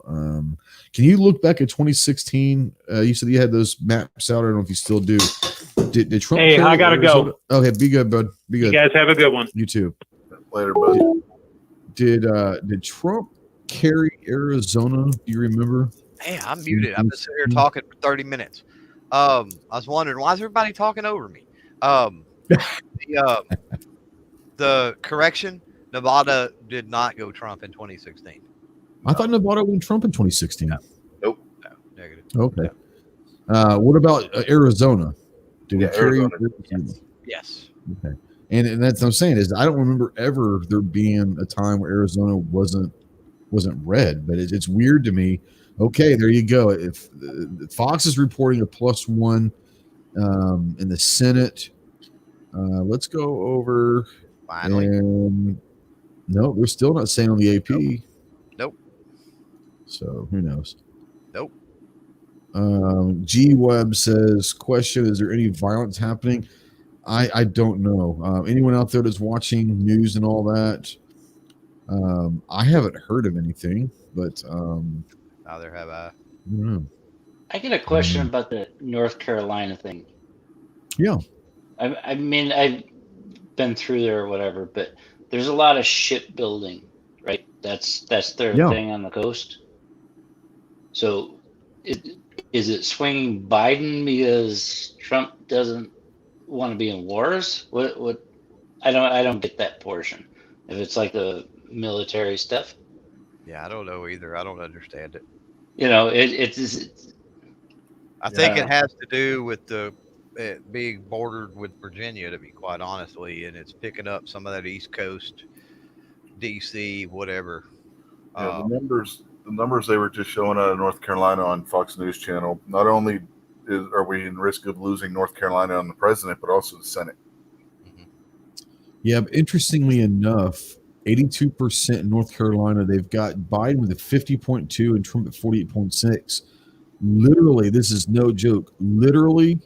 Can you look back at 2016? You said you had those maps out. I don't know if you still do. Did Trump? Hey, I gotta go. Okay, be good, bud. Be good. You guys have a good one. You too. Later, bud. Did Trump carry Arizona? Do you remember? Hey, I'm muted. I've been sitting here talking for 30 minutes. I was wondering, why is everybody talking over me? The correction, Nevada did not go Trump in 2016. I thought Nevada went Trump in 2016. Nope. No, negative. Okay. What about Arizona? Did it carry? Arizona. Yes. Okay. And that's what I'm saying is I don't remember ever there being a time where Arizona wasn't red, but it's weird to me. Okay, there you go. If Fox is reporting a +1 in the Senate, let's go over. Finally. And no, they're still not saying on the AP. Nope. So who knows? Nope. G Web says, question, is there any violence happening? I don't know. Anyone out there that's watching news and all that? I haven't heard of anything, but Neither have I. I don't know. I get a question about the North Carolina thing. Yeah. I mean, I've been through there or whatever, but there's a lot of shipbuilding, right? That's their thing on the coast. So, is it swinging Biden because Trump doesn't want to be in wars? What? I don't get that portion. If it's like the military stuff. Yeah, I don't know either. I don't understand it. You know, it's I think it has to do with it being bordered with Virginia, to be quite honestly, and it's picking up some of that East Coast, DC, whatever. Yeah, the numbers they were just showing out of North Carolina on Fox News Channel. Not only are we in risk of losing North Carolina on the president, but also the Senate. Mm-hmm. Yeah, but interestingly enough, 82% in North Carolina, they've got Biden with a 50.2 and Trump at 48.6. Literally, this is no joke. Literally,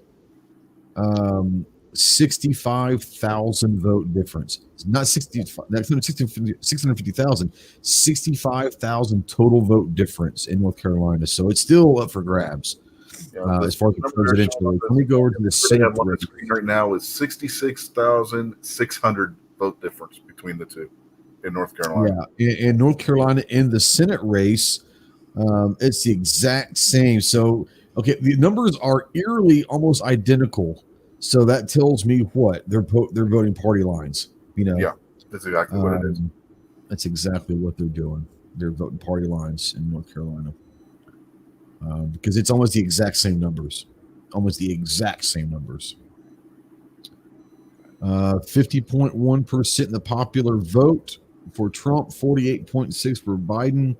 65,000 vote difference. It's not 650,000, 65,000 total vote difference in North Carolina. So it's still up for grabs as far as the presidential race. Let me go over to the Senate on the screen right now is 66,600 vote difference between the two in North Carolina. Yeah, in North Carolina, in the Senate race, it's the exact same. So, okay, the numbers are eerily almost identical. So that tells me what they're voting party lines. You know, yeah, that's exactly what it is. That's exactly what they're doing. They're voting party lines in North Carolina because it's almost the exact same numbers. 50.1% in the popular vote for Trump, 48.6 for Biden.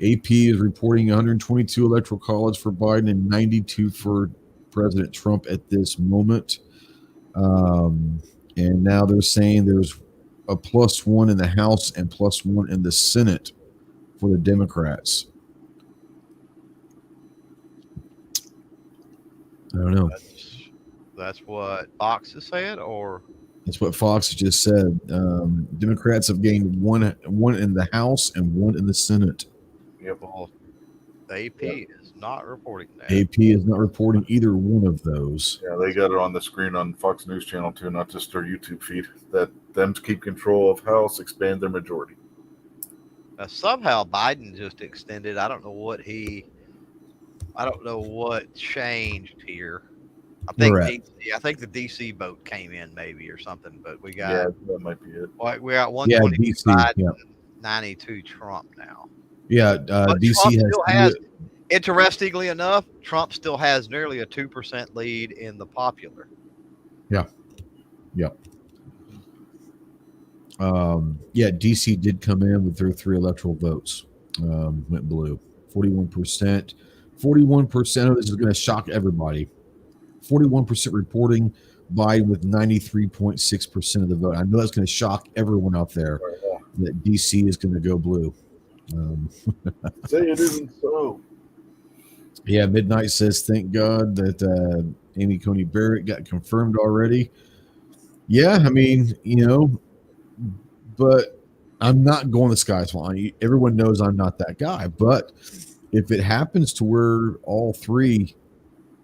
AP is reporting 122 electoral college for Biden and 92 for President Trump at this moment. And now they're saying there's a +1 in the House and +1 in the Senate for the Democrats. I don't know. That's what Fox is saying, or that's what Fox just said. Democrats have gained one in the House and 1 in the Senate. Yep. Well, the AP is not reporting that. AP is not reporting either one of those. Yeah, they got it on the screen on Fox News Channel too, not just their YouTube feed. That them to keep control of House, expand their majority. Somehow Biden just extended. I don't know what changed here. I think the DC vote came in maybe or something, but we got that might be it. We got 120 Biden, yeah. 92 Trump now. Yeah, DC has. Interestingly enough, Trump still has nearly a 2% lead in the popular. Yeah. DC did come in with their 3 electoral votes. Went blue. 41%. 41% of this is going to shock everybody. 41% reporting Biden with 93.6% of the vote. I know that's going to shock everyone out there that DC is going to go blue. Say it isn't so. Yeah, Midnight says, thank God that Amy Coney Barrett got confirmed already. Yeah, I mean, but I'm not going the sky's falling. Everyone knows I'm not that guy. But if it happens to where all three,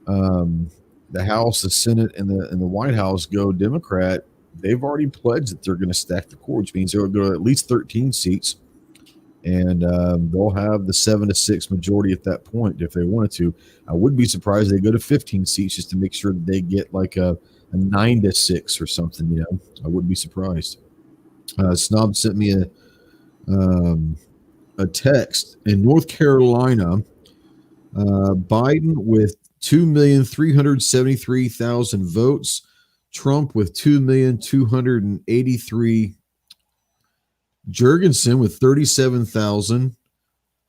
the House, the Senate, and the White House go Democrat, they've already pledged that they're going to stack the core, which means they'll go to at least 13 seats, and they'll have the 7-6 majority at that point if they wanted to. I wouldn't be surprised if they go to 15 seats just to make sure that they get like a 9-6 or something. You know, I wouldn't be surprised. Snob sent me a text in North Carolina. Biden with 2,373,000 votes. Trump with 2,283,000. Jurgensen with 37,000.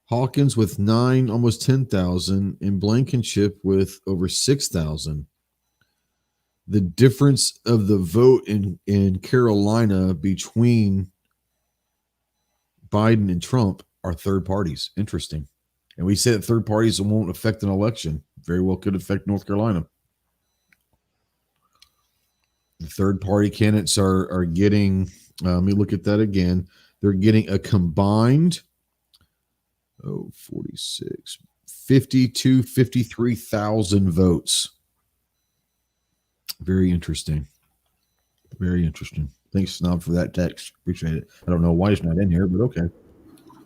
Hawkins with 9, almost 10,000, and Blankenship with over 6,000. The difference of the vote in Carolina between Biden and Trump are third parties. Interesting. And we say that third parties won't affect an election. Very well could affect North Carolina. The third party candidates are getting, let me look at that again. They're getting a combined 53,000 votes. Very interesting. Very interesting. Thanks, Snob, for that text. Appreciate it. I don't know why it's not in here, but okay.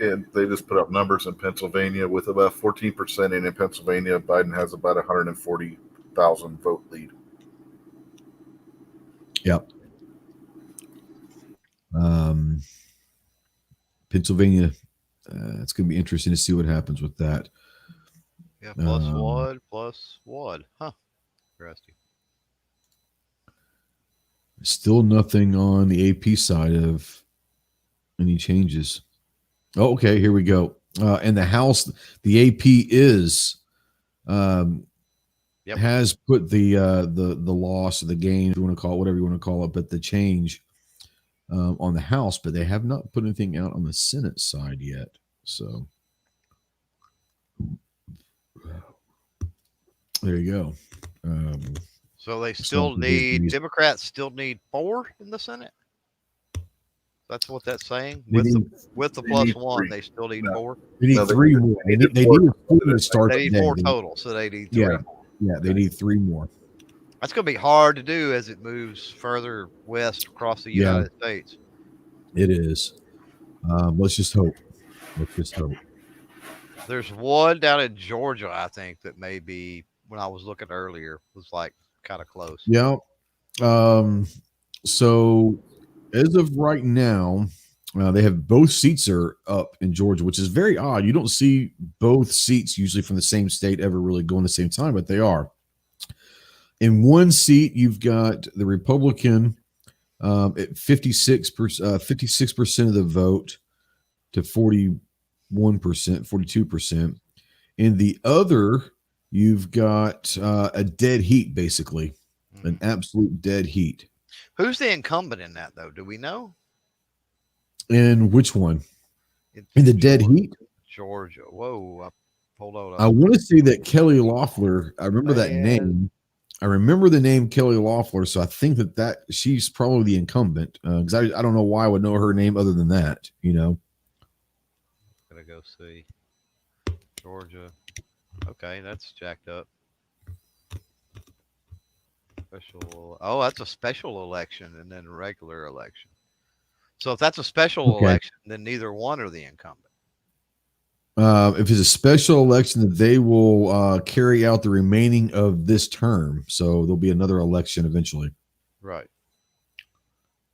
And they just put up numbers in Pennsylvania with about 14%. And in Pennsylvania, Biden has about 140,000 vote lead. Yep. Pennsylvania, it's going to be interesting to see what happens with that. Yeah, plus what? Huh. Interesting. Still nothing on the AP side of any changes. Oh, okay, here we go. And the House, the AP is has put the loss or the gain, if you want to call it, whatever you want to call it, but the change on the House, but they have not put anything out on the Senate side yet. So there you go. So they still need, Democrats still need 4 in the Senate? That's what that's saying? With the plus 1, they still need 4? They need 3 more. They need 4 to start. They need 4 total, so they need 3 more. Yeah, they need 3 more. That's going to be hard to do as it moves further west across the United States. It is. Let's just hope. There's one down in Georgia, I think, that maybe when I was looking earlier was like kind of close. Yeah. So as of right now, they have both seats are up in Georgia, which is very odd. You don't see both seats usually from the same state ever really going the same time, but they are. In one seat, you've got the Republican at 56% of the vote to 41%, 42%. In the other, you've got a dead heat, basically, an absolute dead heat. Who's the incumbent in that, though? Do we know? In which one? In the dead heat? Georgia. Whoa. Hold on. I want to say that Kelly Loeffler. I remember that name. I remember the name Kelly Loeffler, so I think that she's probably the incumbent. Because I don't know why I would know her name other than that. You know. Gonna go see Georgia. Okay, that's jacked up. That's a special election and then a regular election. So if that's a special election, then neither one are the incumbent. If it's a special election, that they will carry out the remaining of this term. So there'll be another election eventually. Right.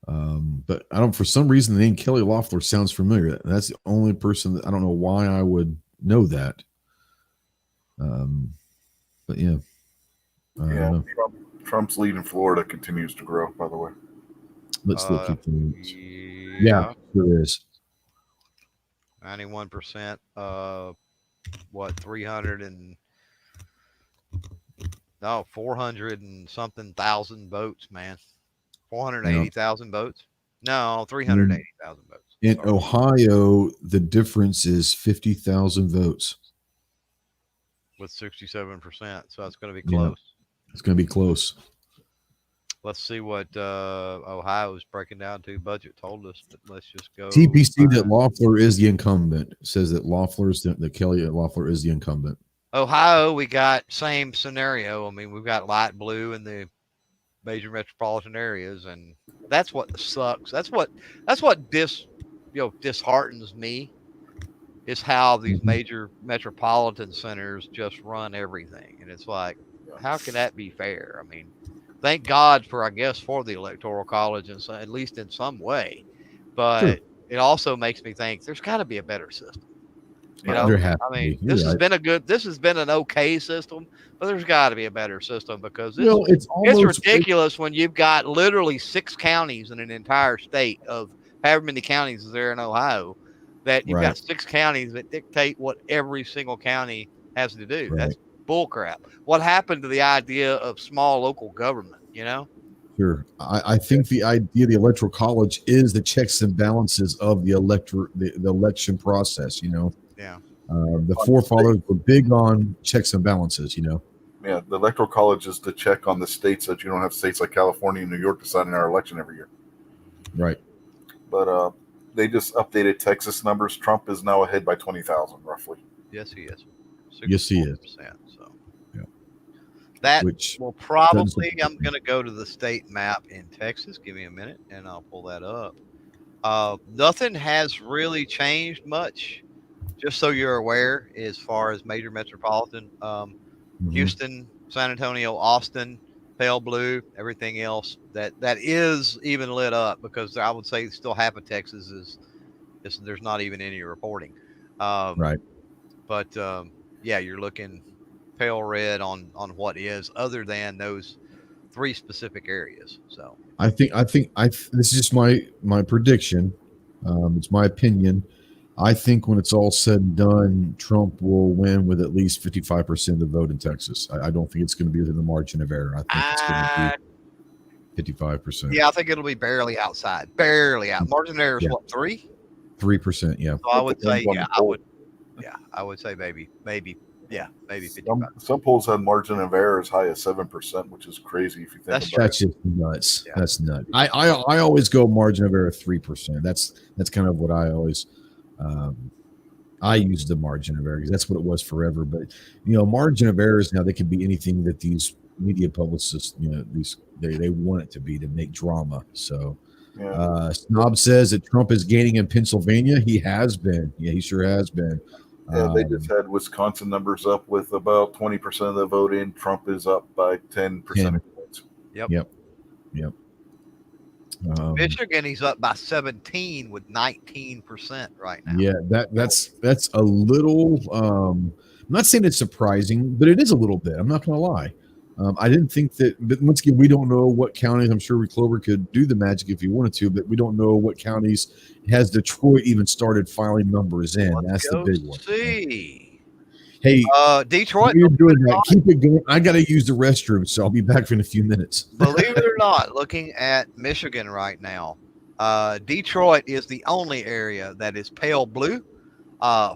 But I don't, for some reason, the name Kelly Loeffler sounds familiar. That's the only person that I don't know why I would know that. But yeah. Trump's lead in Florida continues to grow, by the way. Let's look at the news. Yeah, there is. 91%. 400 and something thousand votes, man. 480,000 votes. No, 380,000 votes. In Ohio, the difference is 50,000 votes. With 67%. So it's going to be close. It's going to be close. let's see what Ohio's breaking down to. Budget told us, but let's just go. TPC that Loeffler is the incumbent. It says that that Kelly at Loeffler is the incumbent. Ohio, we got same scenario. I mean, we've got light blue in the major metropolitan areas, and that's what sucks. That's what disheartens me, is how these major metropolitan centers just run everything. And it's like, how can that be fair? I mean, thank God for, I guess, for the Electoral College, and so, at least in some way. But it also makes me think there's got to be a better system. You know, There has I to be. mean, You're right. this has been an okay system, but there's got to be a better system, because Well, it's it's almost ridiculous when you've got literally 6 counties in an entire state of however many counties is there in Ohio, that you've Right. got 6 counties that dictate what every single county has to do. Right. That's bullcrap. What happened to the idea of small local government? You know? Sure. I think the idea of the Electoral College is the checks and balances of the the election process. You know, Yeah. the forefathers were big on checks and balances. You know. Yeah, the Electoral College is to check on the states, that you don't have states like California and New York deciding our election every year. Right. But they just updated Texas numbers. Trump is now ahead by 20,000, roughly. Yes, he is. Yes, he is. 64%, so Yeah. that Which will probably. I'm going to go to the state map in Texas. Give me a minute, and I'll pull that up. Nothing has really changed much. Just so you're aware, as far as major metropolitan, Houston, San Antonio, Austin, pale blue. Everything else that is even lit up, because I would say still half of Texas is there's not even any reporting. Right. But yeah, you're looking pale red on what is, other than those 3 specific areas. So I think this is just my prediction. It's my opinion. I think when it's all said and done, Trump will win with at least 55% of the vote in Texas. I don't think it's going to be within the margin of error. I think it's going to be 55%. yeah, I think it'll be barely outside, barely out. Margin of error is what, 3? 3%. Yeah. So I would say, I would say maybe 55. Some polls had margin of error as high as 7%, which is crazy if you think That's about That's it. just nuts. Yeah. That's nuts. I always go margin of error 3%. That's kind of what I always. I use the margin of error because that's what it was forever. But margin of errors now, they can be anything that these media publicists, they want it to be, to make drama. So Yeah. Snob says that Trump is gaining in Pennsylvania. He has been. Yeah, he sure has been. Yeah, they just had Wisconsin numbers up with about 20% of the vote in. Trump is up by 10 percentage points. Yep. Michigan, he's up by 17 with 19% right now. Yeah, that's a little. I'm not saying it's surprising, but it is a little bit. I'm not going to lie. I didn't think that, but once again, we don't know what counties. I'm sure Clover could do the magic if he wanted to, but we don't know what counties has Detroit even started filing numbers in. That's the big one. See. Hey, Detroit. You're doing that. Keep it going. I got to use the restroom, so I'll be back in a few minutes. Believe it or not, looking at Michigan right now, Detroit is the only area that is pale blue.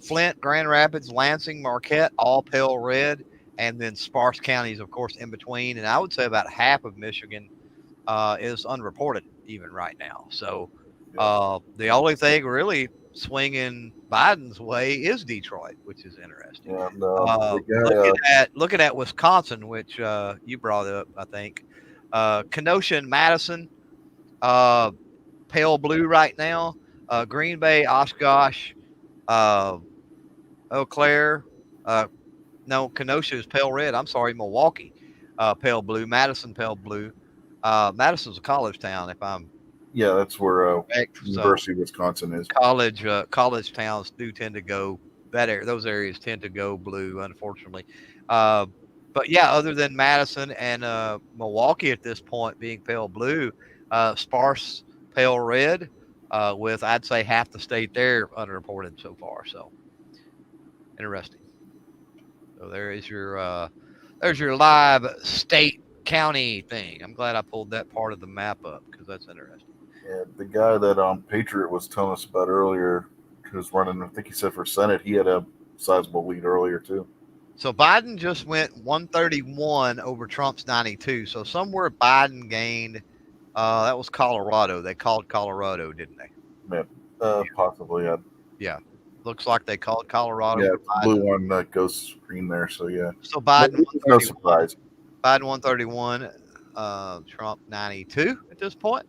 Flint, Grand Rapids, Lansing, Marquette, all pale red, and then sparse counties, of course, in between. And I would say about half of Michigan is unreported even right now. So the only thing really swinging Biden's way is Detroit, which is interesting. Yeah, looking at Wisconsin, which you brought up, I think, Kenosha and Madison, pale blue right now. Green Bay, Oshkosh, Eau Claire. No, Kenosha is pale red. I'm sorry, Milwaukee, pale blue. Madison, pale blue. Madison's a college town, if I'm. Yeah, that's where correct. University of Wisconsin is. College towns do tend to go those areas tend to go blue, unfortunately. But yeah, other than Madison and Milwaukee at this point being pale blue, sparse pale red, with I'd say half the state there underreported so far. So interesting. So there's your live state county thing. I'm glad I pulled that part of the map up because that's interesting. Yeah, the guy that Patriot was telling us about earlier, who was running, I think he said for Senate, he had a sizable lead earlier too. So Biden just went 131 over Trump's 92. So somewhere Biden gained. That was Colorado. They called Colorado, didn't they? Yeah, possibly. Yeah. Yeah. Looks like they called Colorado. Yeah, For it's the Biden. blue one that goes green there. So yeah. So Biden No surprise. Biden 131, Trump 92 at this point.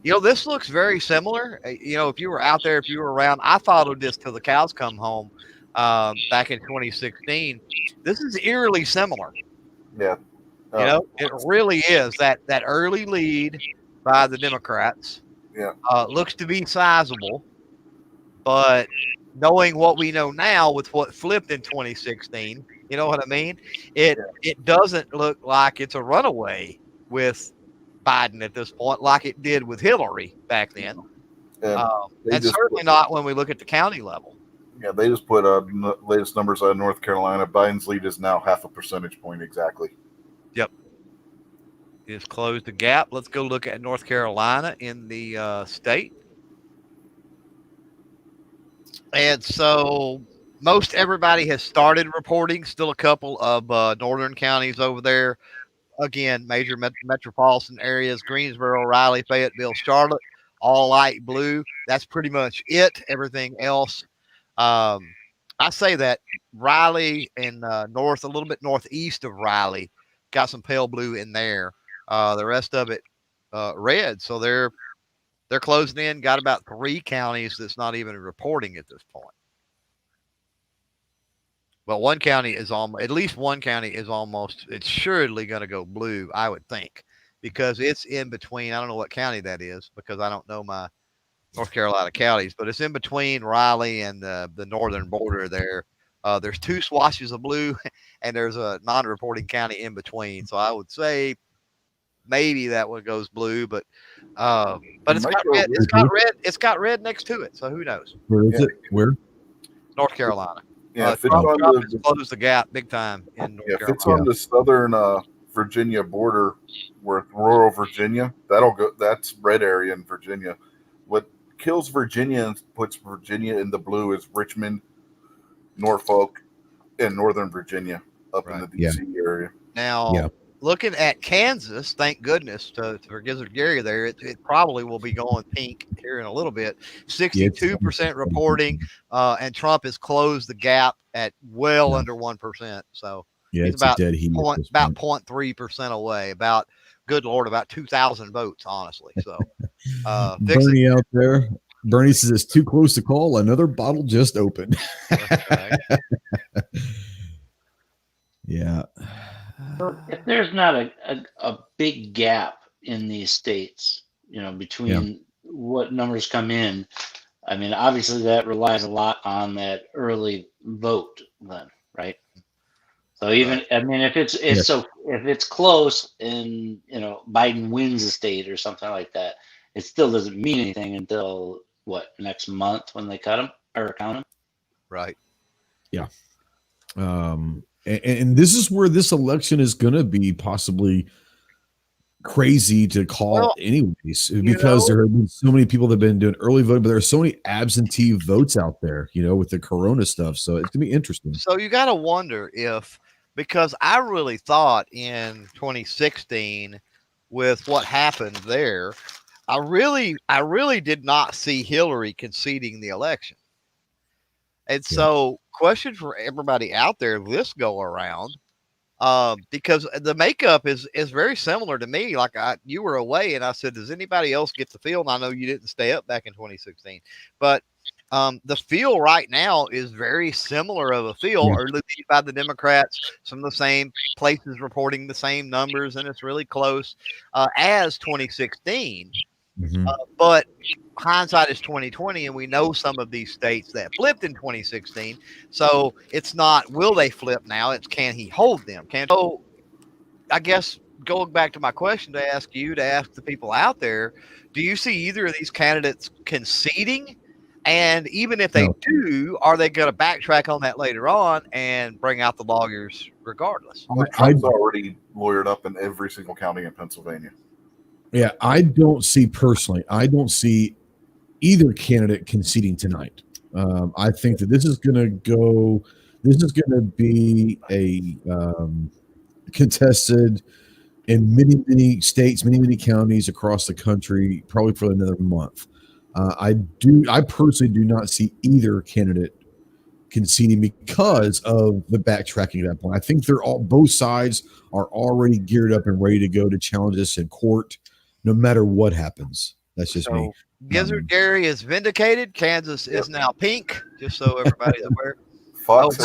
This looks very similar. If you were out there, if you were around, I followed this till the cows come home back in 2016. This is eerily similar. Yeah. It really is that early lead by the Democrats. Yeah. Looks to be sizable, but knowing what we know now with what flipped in 2016, you know what I mean? It doesn't look like it's a runaway with Biden at this point, like it did with Hillary back then. And certainly not when we look at the county level. Yeah, they just put latest numbers out of North Carolina. Biden's lead is now 0.5 percentage point exactly. Yep. Just closed the gap. Let's go look at North Carolina in the state. And so most everybody has started reporting. Still a couple of northern counties over there. Again, major metropolitan areas, Greensboro, Raleigh, Fayetteville, Charlotte, all light blue. That's pretty much it. Everything else, I say that Raleigh and a little bit northeast of Raleigh, got some pale blue in there. The rest of it, red. So they're closing in. Got about 3 counties that's not even reporting at this point. Well, at least one county is almost, it's surely going to go blue, I would think, because it's in between. I don't know what county that is because I don't know my North Carolina counties, but it's in between Raleigh and the northern border there. There's 2 swatches of blue and there's a non-reporting county in between. So I would say maybe that one goes blue, but it's got red. It's got red next to it. So who knows? Where is it? Where? North Carolina. Yeah, Trump has closed the gap big time in North Carolina. If it's on the southern Virginia border, where rural Virginia, that's red area in Virginia. What kills Virginia and puts Virginia in the blue is Richmond, Norfolk, and Northern Virginia up in the DC area. Now, looking at Kansas, thank goodness for Gizzard Gary there, it probably will be going pink here in a little bit. 62% reporting, and Trump has closed the gap at under 1%. So he's about 0.3% away. About, good Lord, about 2,000 votes, honestly. So Bernie out there. Bernie says it's too close to call. Another bottle just opened. Yeah. If there's not a big gap in these states, between what numbers come in, I mean, obviously that relies a lot on that early vote then, right? So even, I mean, if it's close and, Biden wins a state or something like that, it still doesn't mean anything until next month when they cut them or count them. Right. Yeah. And this is where this election is going to be possibly crazy to call anyways, because there have been so many people that have been doing early voting, but there are so many absentee votes out there, with the Corona stuff. So it's going to be interesting. So you got to wonder because I really thought in 2016 with what happened there, I really did not see Hillary conceding the election. And so question for everybody out there this go around, because the makeup is very similar to me. Like you were away and I said, does anybody else get the feel? And I know you didn't stay up back in 2016, but the feel right now is very similar of a feel, early by the Democrats, some of the same places reporting the same numbers, and it's really close as 2016. But hindsight is 2020, and we know some of these states that flipped in 2016. So it's not will they flip now? It's can he hold them? So I guess going back to my question to ask the people out there, do you see either of these candidates conceding? And even if they do, are they going to backtrack on that later on and bring out the lawyers regardless? Trump's already lawyered up in every single county in Pennsylvania. Yeah, I don't see either candidate conceding tonight. I think that this This is going to be a contested in many states, many counties across the country, probably for another month. I personally do not see either candidate conceding because of the backtracking at that point. I think both sides are already geared up and ready to go to challenge this in court, no matter what happens. That's just me. Gizzard Gary is vindicated. Kansas is now pink, just so everybody's aware. Fox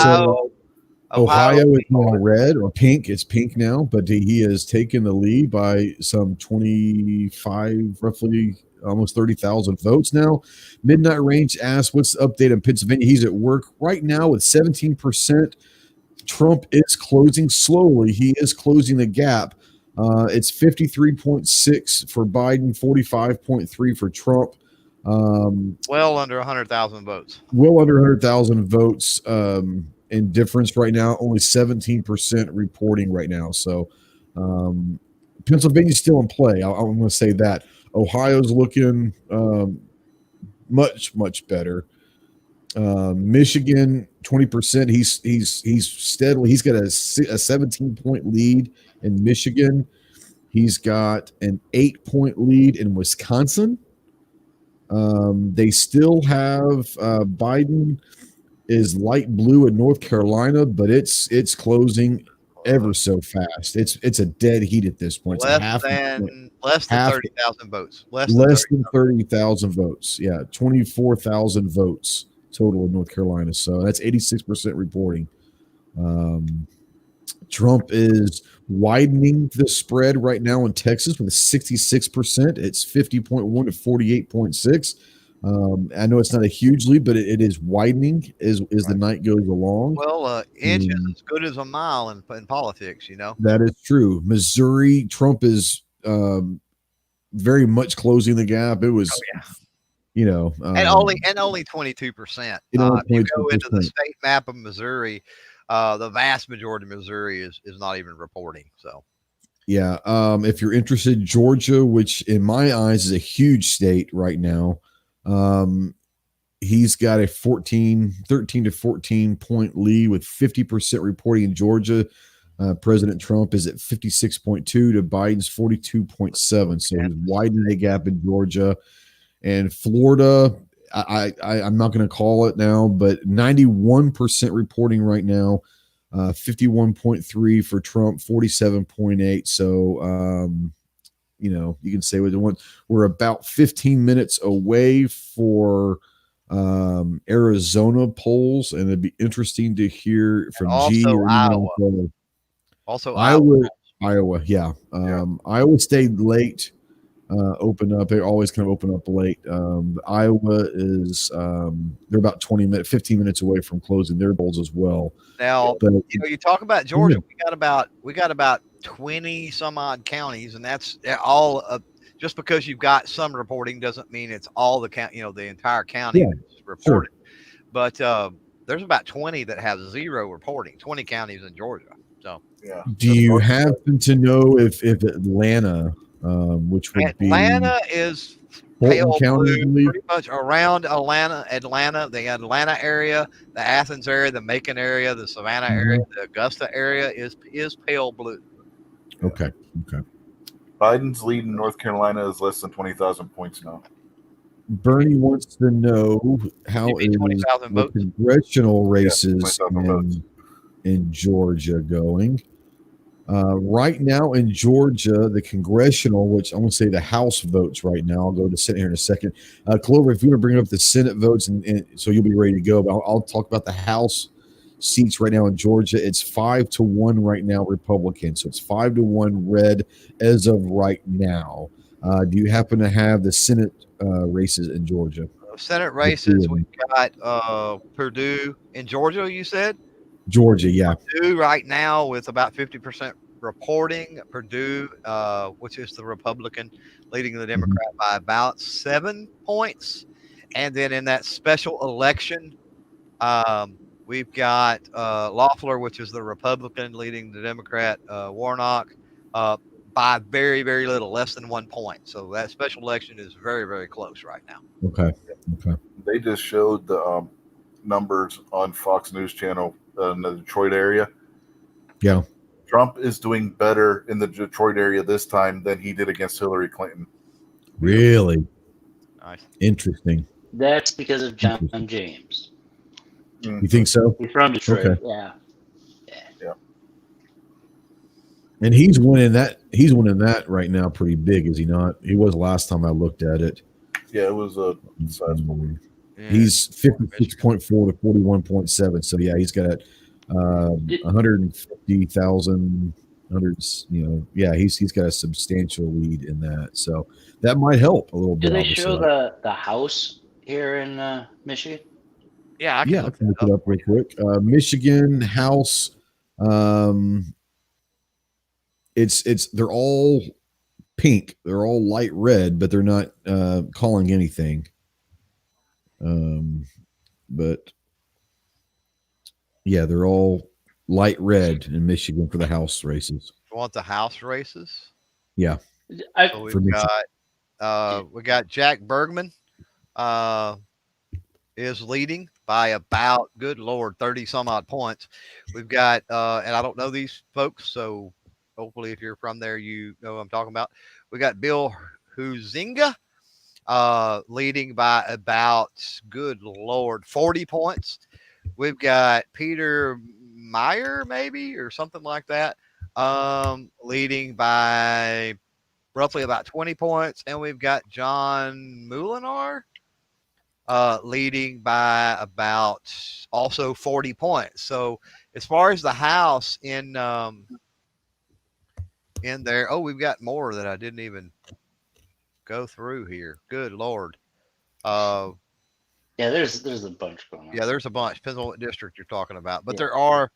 Ohio is now red or pink. It's pink now, but he has taken the lead by some 25, roughly almost 30,000 votes now. Midnight Range asks, what's the update in Pennsylvania? He's at work right now with 17%. Trump is closing slowly. He is closing the gap. It's 53.6 for Biden, 45.3 for Trump. Well under 100,000 votes. Well under 100,000 votes. In difference right now, only 17% reporting right now. So Pennsylvania's still in play. I'm going to say that. Ohio's looking much better. Michigan, 20%. He's steadily. He's got a 17-point lead in Michigan. He's got an 8-point lead in Wisconsin. They still have Biden is light blue in North Carolina, but it's closing ever so fast. It's a dead heat at this point. Less than 30,000 votes. Less than 30,000 votes. Yeah, 24,000 votes total in North Carolina. So that's 86% reporting. Trump is widening the spread right now in Texas with 66%. It's 50.1 to 48.6. I know it's not a huge lead, but it is widening as the night goes along. Well, inch is as good as a mile in politics, you know. That is true. Missouri, Trump is very much closing the gap. It was, and only 22%. If you go into the state map of Missouri, the vast majority of Missouri is not even reporting. So. Yeah. If you're interested, Georgia, which in my eyes is a huge state right now. He's got a 13 to 14 point lead with 50% reporting in Georgia. President Trump is at 56.2 to Biden's 42.7. So he's widening the gap in Georgia. And Florida, I'm not going to call it now, but 91% reporting right now. 51.3 for Trump, 47.8. So, you can say we're about 15 minutes away for Arizona polls, and it'd be interesting to hear from G. Iowa. Also Iowa, yeah. Iowa stayed late, open up. They always kind of open up late. Iowa is they're about 15 minutes away from closing their polls as well. Now, you talk about Georgia. We got about 20 some odd counties, and that's all. Just because you've got some reporting doesn't mean it's all the the entire county is reported. Sure. But there's about 20 that have zero reporting. 20 counties in Georgia. So do you happen to know if Atlanta, which would Atlanta is pale blue, pretty much around Atlanta, the Atlanta area, the Athens area, the Macon area, the Savannah area, the Augusta area is pale blue. Okay. Biden's lead in North Carolina is less than 20,000 points now. Bernie wants to know how is the congressional races in Georgia going. Right now in Georgia, the congressional, which I'm going to say the House votes right now. I'll go to Senate here in a second. Clover, if you want to bring up the Senate votes, and so you'll be ready to go. But I'll talk about the House seats right now in Georgia. It's 5-1 right now, Republican. So it's 5-1 red as of right now. Do you happen to have the Senate races in Georgia? Senate races, we've got Purdue in Georgia, you said? Georgia, yeah. Purdue right now with about 50% reporting. Purdue, which is the Republican, leading the Democrat by about 7 points. And then in that special election, we've got Loeffler, which is the Republican, leading the Democrat, Warnock, by very, very little, less than 1 point. So that special election is very, very close right now. Okay. They just showed the numbers on Fox News Channel in the Detroit area. Yeah. Trump is doing better in the Detroit area this time than he did against Hillary Clinton. Really Nice. interesting. That's because of John James. You think so? He's from Detroit. Okay. Yeah. And he's winning that. He's winning that right now, pretty big, is he not? He was last time I looked at it. Yeah, it was a sizable. Yeah. He's 56.4 to 41.7. So yeah, he's got 150,000. He's got a substantial lead in that. So that might help a little bit. Do they show the House here in Michigan? Yeah, I Yeah, I can look it up real quick. Michigan House. They're all pink. They're all light red, but they're not calling anything. But yeah, they're all light red in Michigan for the House races. You want the House races? Yeah. So we got Jack Bergman is leading by about, good Lord, 30 some odd points. We've got, and I don't know these folks, so hopefully if you're from there, you know what I'm talking about. We got Bill Huizinga leading by about, good Lord, 40 points. We've got Peter Meyer, maybe, or something like that, leading by roughly about 20 points. And we've got John Moulinar leading by about also 40 points. So as far as the House in there, we've got more that I didn't even go through here. Good Lord. Yeah, there's a bunch going on. Yeah, there's a bunch. Depends on what district you're talking about. But there are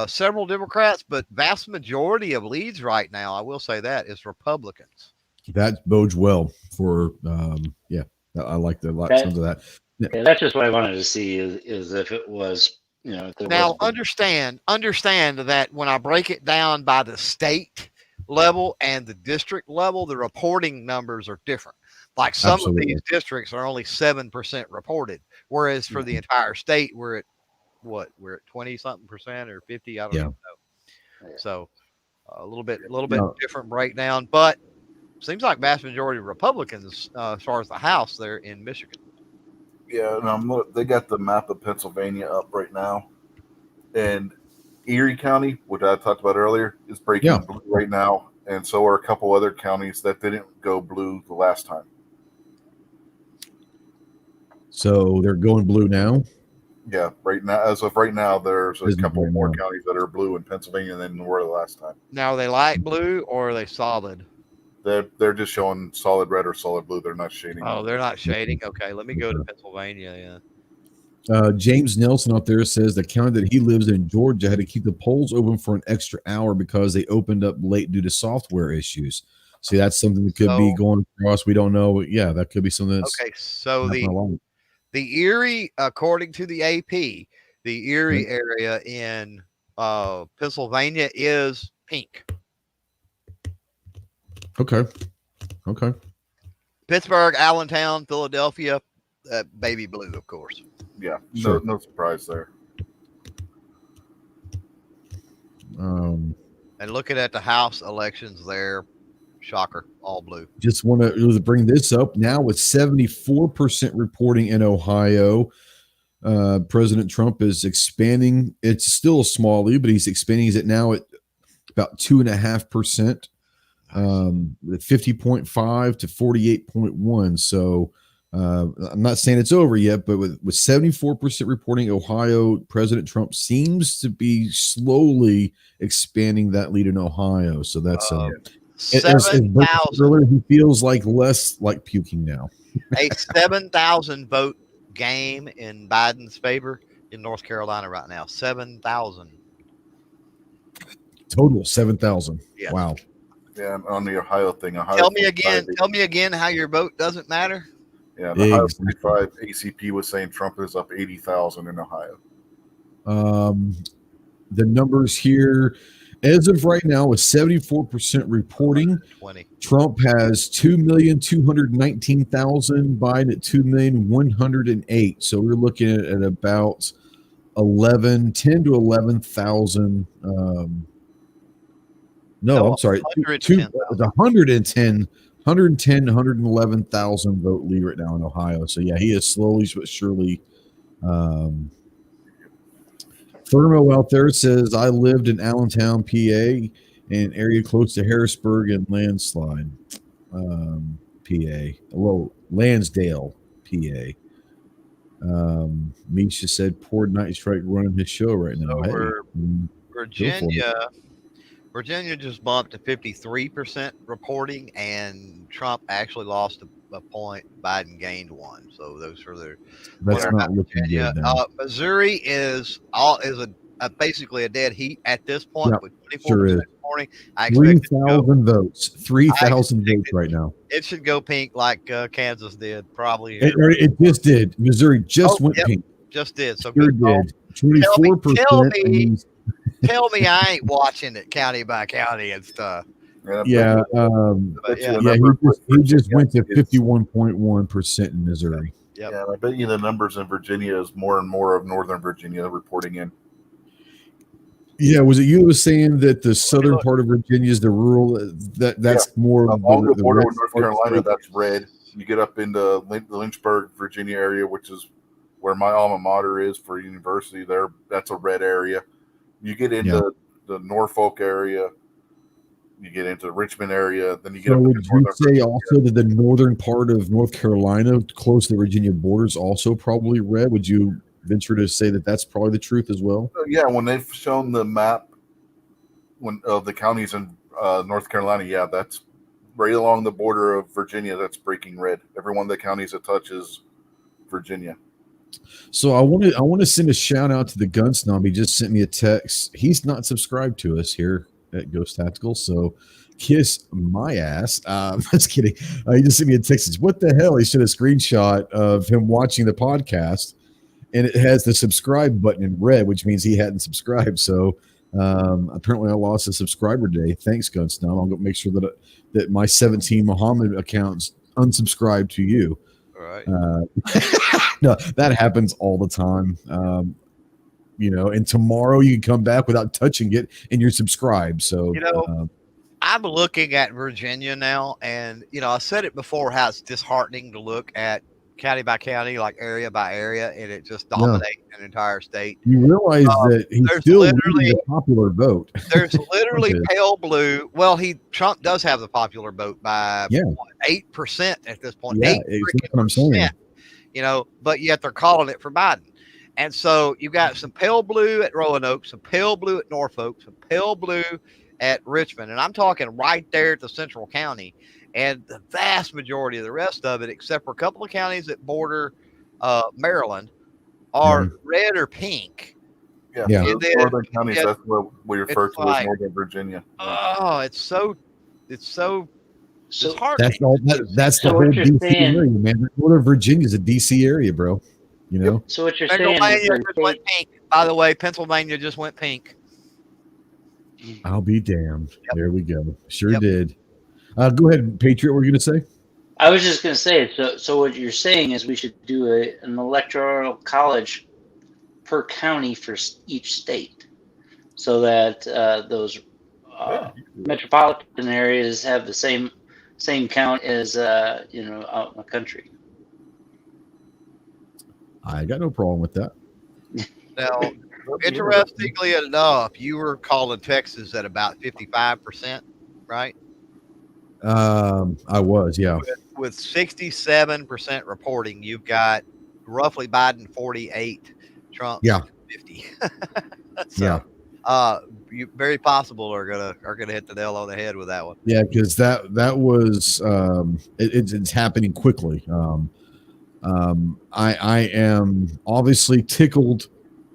several Democrats, but vast majority of leads right now, I will say that, is Republicans. That bodes well for, I like the sounds of that. Yeah, that's just what I wanted to see is if it was, if there Now, was understand that when I break it down by the state level and the district level, the reporting numbers are different. Like some of these districts are only 7% reported, whereas for the entire state, we're at 20 something percent or 50. I don't even know. So a little bit different breakdown, but seems like vast majority of Republicans as far as the House there in Michigan. Yeah, and they got the map of Pennsylvania up right now, and Erie County, which I talked about earlier, is breaking blue right now, and so are a couple other counties that didn't go blue the last time. So they're going blue now? Yeah, right now, as of right now, there's a couple more counties that are blue in Pennsylvania than were the last time. Now, are they light blue or are they solid? They're just showing solid red or solid blue. They're not shading. Oh, they're not shading. Okay, let me go to Pennsylvania. James Nelson out there says the county that he lives in, Georgia, had to keep the polls open for an extra hour because they opened up late due to software issues. See, that's something that could be going across. We don't know. But yeah, that could be something that's okay. So the Erie, according to the AP, the Erie area in Pennsylvania is pink. Okay. Pittsburgh, Allentown, Philadelphia, baby blue, of course. Yeah, no surprise there. And looking at the House elections there, shocker, all blue. Just want to bring this up now with 74% reporting in Ohio. President Trump is expanding. It's still a small lead, but he's expanding it now at about 2.5%. At 50.5 to 48.1. So I'm not saying it's over yet, but with 74% reporting, Ohio, President Trump seems to be slowly expanding that lead in Ohio. So that's 7,000. He feels like less like puking now. A 7,000 vote game in Biden's favor in North Carolina right now. 7,000 total. 7,000. Yes. Wow. Yeah, on the Ohio thing. Tell me again how your vote doesn't matter. Yeah, the Ohio 45 ACP was saying Trump is up 80,000 in Ohio. The numbers here, as of right now, with 74% reporting, 20. Trump has 2,219,000, Biden at 2,108,000. So we're looking at about 10 to 11,000. No, I'm sorry. 110, 111,000 vote lead right now in Ohio. So yeah, he is slowly but surely. Thermo out there says, I lived in Allentown, PA, an area close to Harrisburg and landslide, PA. Well, Lansdale, PA. Misha said, poor Night Strike running his show right now. Virginia just bumped to 53% reporting, and Trump actually lost a point. Biden gained one. So those are the. That's not looking good. Missouri is basically a dead heat at this point with 24% reporting. 3,000 votes. 3,000 votes right now. It should go pink like Kansas did, probably. It just did. Missouri just went pink. Just did. So sure did. 24%. Tell me I ain't watching it county by county and stuff. Yeah. He just went to 51.1% in Missouri. Yep. Yeah, I bet you the numbers in Virginia is more and more of Northern Virginia reporting in. Yeah, was it you who was saying that the southern part of Virginia is the rural? That's more along the border with North Carolina. That's red. You get up into the Lynchburg, Virginia area, which is where my alma mater is for university. There, that's a red area. You get into the Norfolk area, you get into the Richmond area, then you get. So would you say also that the northern part of North Carolina, close to the Virginia border, is also probably red? Would you venture to say that that's probably the truth as well? Yeah, when they've shown the map of the counties in North Carolina, yeah, that's right along the border of Virginia. That's breaking red. Every one of the counties it touches Virginia. So I want to send a shout out to the Gun Snob. He just sent me a text. He's not subscribed to us here at Ghost Tactical, so kiss my ass. Just kidding. He just sent me a text. Says, what the hell? He sent a screenshot of him watching the podcast, and it has the subscribe button in red, which means he hadn't subscribed. So apparently I lost a subscriber today. Thanks, Gun Snob. I'll go make sure that my 17 Muhammad account's unsubscribed to you. All right. No, that happens all the time. And tomorrow you can come back without touching it and you're subscribed. So, I'm looking at Virginia now, and, I said it before, how it's disheartening to look at county by county, like area by area, and it just dominates an entire state. You realize that he's still literally a popular vote. There's literally pale blue. Well, Trump does have the popular vote by 8% at this point. Yeah, exactly what I'm saying. But yet they're calling it for Biden. And so you got some pale blue at Roanoke, some pale blue at Norfolk, some pale blue at Richmond. And I'm talking right there at the central county. And the vast majority of the rest of it, except for a couple of counties that border Maryland, are red or pink. Yeah. Northern counties, that's what we refer to as Northern Virginia. Oh, it's so hard. That's the whole DC area, man. Northern Virginia is a DC area, bro. So what you're saying just went pink. By the way, Pennsylvania just went pink. I'll be damned. Yep. There we go. Sure did. Go ahead, Patriot. What were you going to say? I was just going to say, so what you're saying is we should do an electoral college per county for each state, so that those metropolitan areas have the same count as out in the country. I got no problem with that. Now, interestingly enough, you were calling Texas at about 55%, right? I was, yeah. With 67% reporting, you've got roughly Biden 48, Trump 50. You very possible are gonna hit the nail on the head with that one. Yeah, because that was it's happening quickly. I am obviously tickled,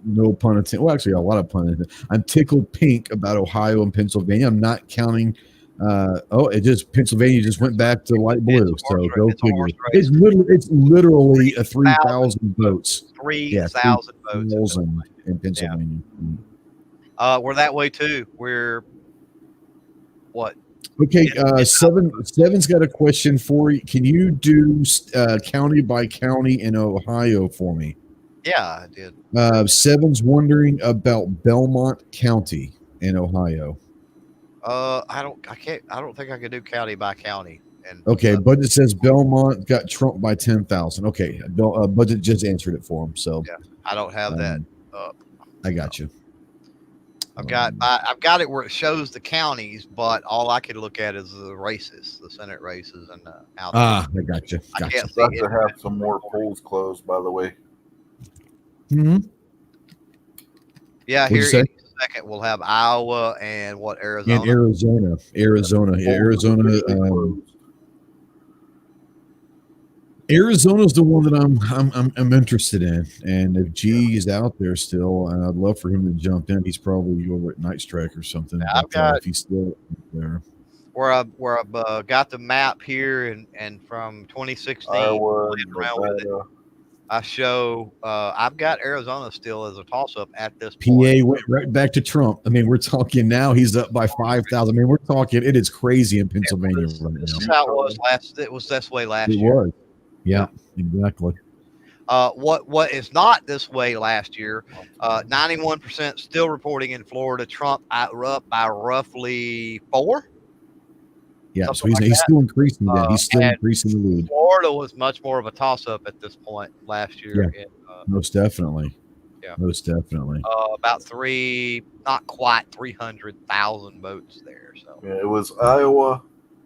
no pun intended. Well, actually, a lot of pun intended. I'm tickled pink about Ohio and Pennsylvania. I'm not counting. Pennsylvania just went back to light blue. So go figure. It's literally a 3,000 votes. 3,000 votes in Pennsylvania. We're that way too. We're what? Okay, Seven's got a question for you. Can you do county by county in Ohio for me? Yeah, I did. Seven's wondering about Belmont County in Ohio. I don't think I could do county by county. And Okay, budget says Belmont got trumped by 10,000. Okay, budget just answered it for him. So yeah, I don't have that up. I got you. I've got it where it shows the counties, but all I could look at is the races, the Senate races, and the House. I got you. I Got can't you. see About it. to have some more polls closed, by the way. Mm-hmm. Yeah, What'd you here say? in a second we'll have Iowa and what, Arizona. And Arizona. Yeah, Arizona. Arizona's the one that I'm interested in, and if G is out there still, I'd love for him to jump in. He's probably over at Night Strike or something. Yeah, But, if he's still there, where I've got the map here, and from 2016, Iowa, playing around with it, Nevada. I show I've got Arizona still as a toss-up at this PA point. went right back to Trump. I mean, we're talking now. He's up by 5,000. I mean, we're talking. It is crazy in Pennsylvania right now. This is how it was last. It was this way last It year. was. Yeah, exactly. What is not this way last year? 91% still reporting in Florida. Trump up by roughly 4. Yeah, so Something like he's that. still increasing that. He's still and increasing the lead. Florida was much more of a toss-up at this point last year. Yeah. In, Most definitely. Yeah. Most definitely. about not quite 300,000 votes there. So Yeah, it was Iowa,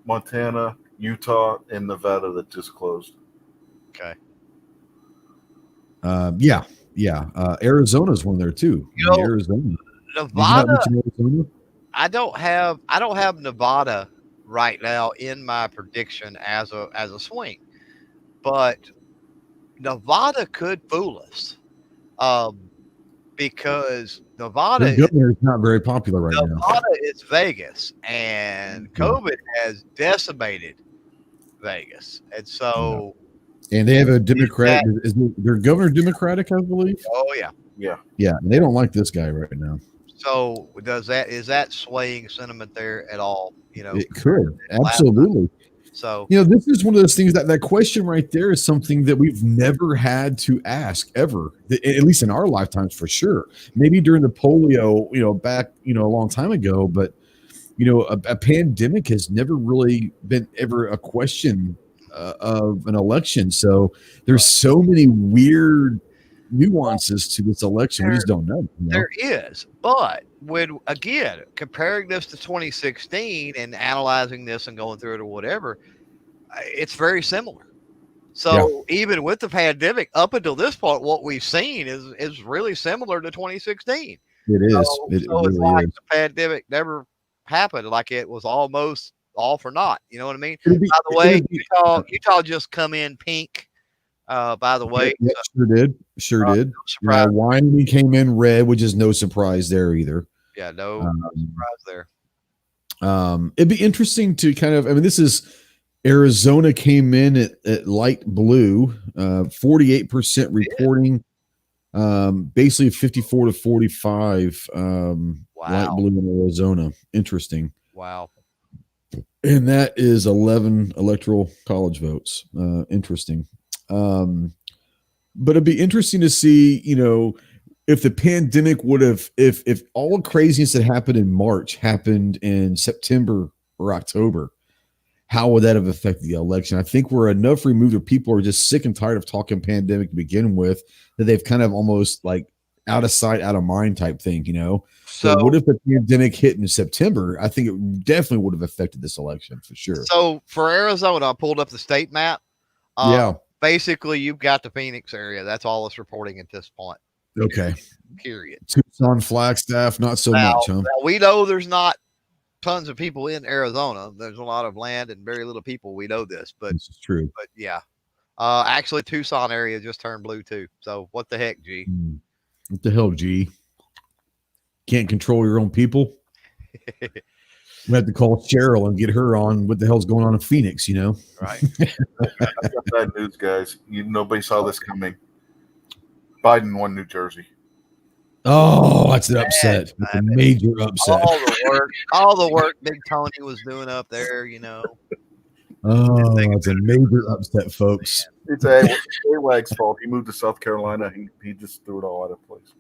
Montana, Utah, and Nevada that just closed. okay. Yeah. Arizona's one there too. You know, Arizona. Did you not Nevada. mention Arizona? I don't have Nevada right now in my prediction as a swing, but Nevada could fool us, because Nevada The governor is not very popular right now. Nevada is Vegas, and COVID has decimated Vegas, and so And they have a Democrat. Is their governor Democratic, I believe? oh yeah. Yeah. Yeah, they don't like this guy right now. So is that swaying sentiment there at all? You know, It could. Absolutely. so This is one of those things that question right there is something that we've never had to ask ever, at least in our lifetimes for sure. Maybe during the polio, back, a long time ago, but, a pandemic has never really been ever a question of an election. So there's so many weird nuances to this election. We just don't know. There is, but when again comparing this to 2016 and analyzing this and going through it or whatever, it's very similar. So even with the pandemic, up until this point, what we've seen is really similar to 2016. It is. So It it's really like is. the pandemic never happened. Like it was almost all for naught. You know what I mean? It'd be- By the way, it'd be- Utah just come in pink. By the way, Yeah, sure did. no surprise. Wyoming came in red, which is no surprise there either. Yeah, no surprise there. It'd be interesting to kind of, this is Arizona came in at light blue, 48% reporting, basically 54 to 45, light blue in Arizona. Interesting. Wow. And that is 11 electoral college votes. Interesting. But it'd be interesting to see, if the pandemic would have, if all the craziness that happened in March happened in September or October, how would that have affected the election? I think we're enough removed, or people are just sick and tired of talking pandemic to begin with, that they've kind of almost like out of sight, out of mind type thing, So what if the pandemic hit in September? I think it definitely would have affected this election for sure. So for Arizona, I pulled up the state map. Basically, you've got the Phoenix area. That's all it's reporting at this point. Okay. Period. Tucson, Flagstaff, not so much, huh? Now, we know there's not tons of people in Arizona. There's a lot of land and very little people. We know this, but This is true. But yeah, actually, Tucson area just turned blue too. So what the heck, G? What the hell, G? Can't control your own people. We have to call Cheryl and get her on what the hell's going on in Phoenix, Right. I've got bad news, guys. Nobody saw this coming. Biden won New Jersey. Oh, that's an upset. That's a major upset. All the work Big Tony was doing up there, Oh, it's a major upset, folks. It's A-Wag's fault. He moved to South Carolina. He just threw it all out of place.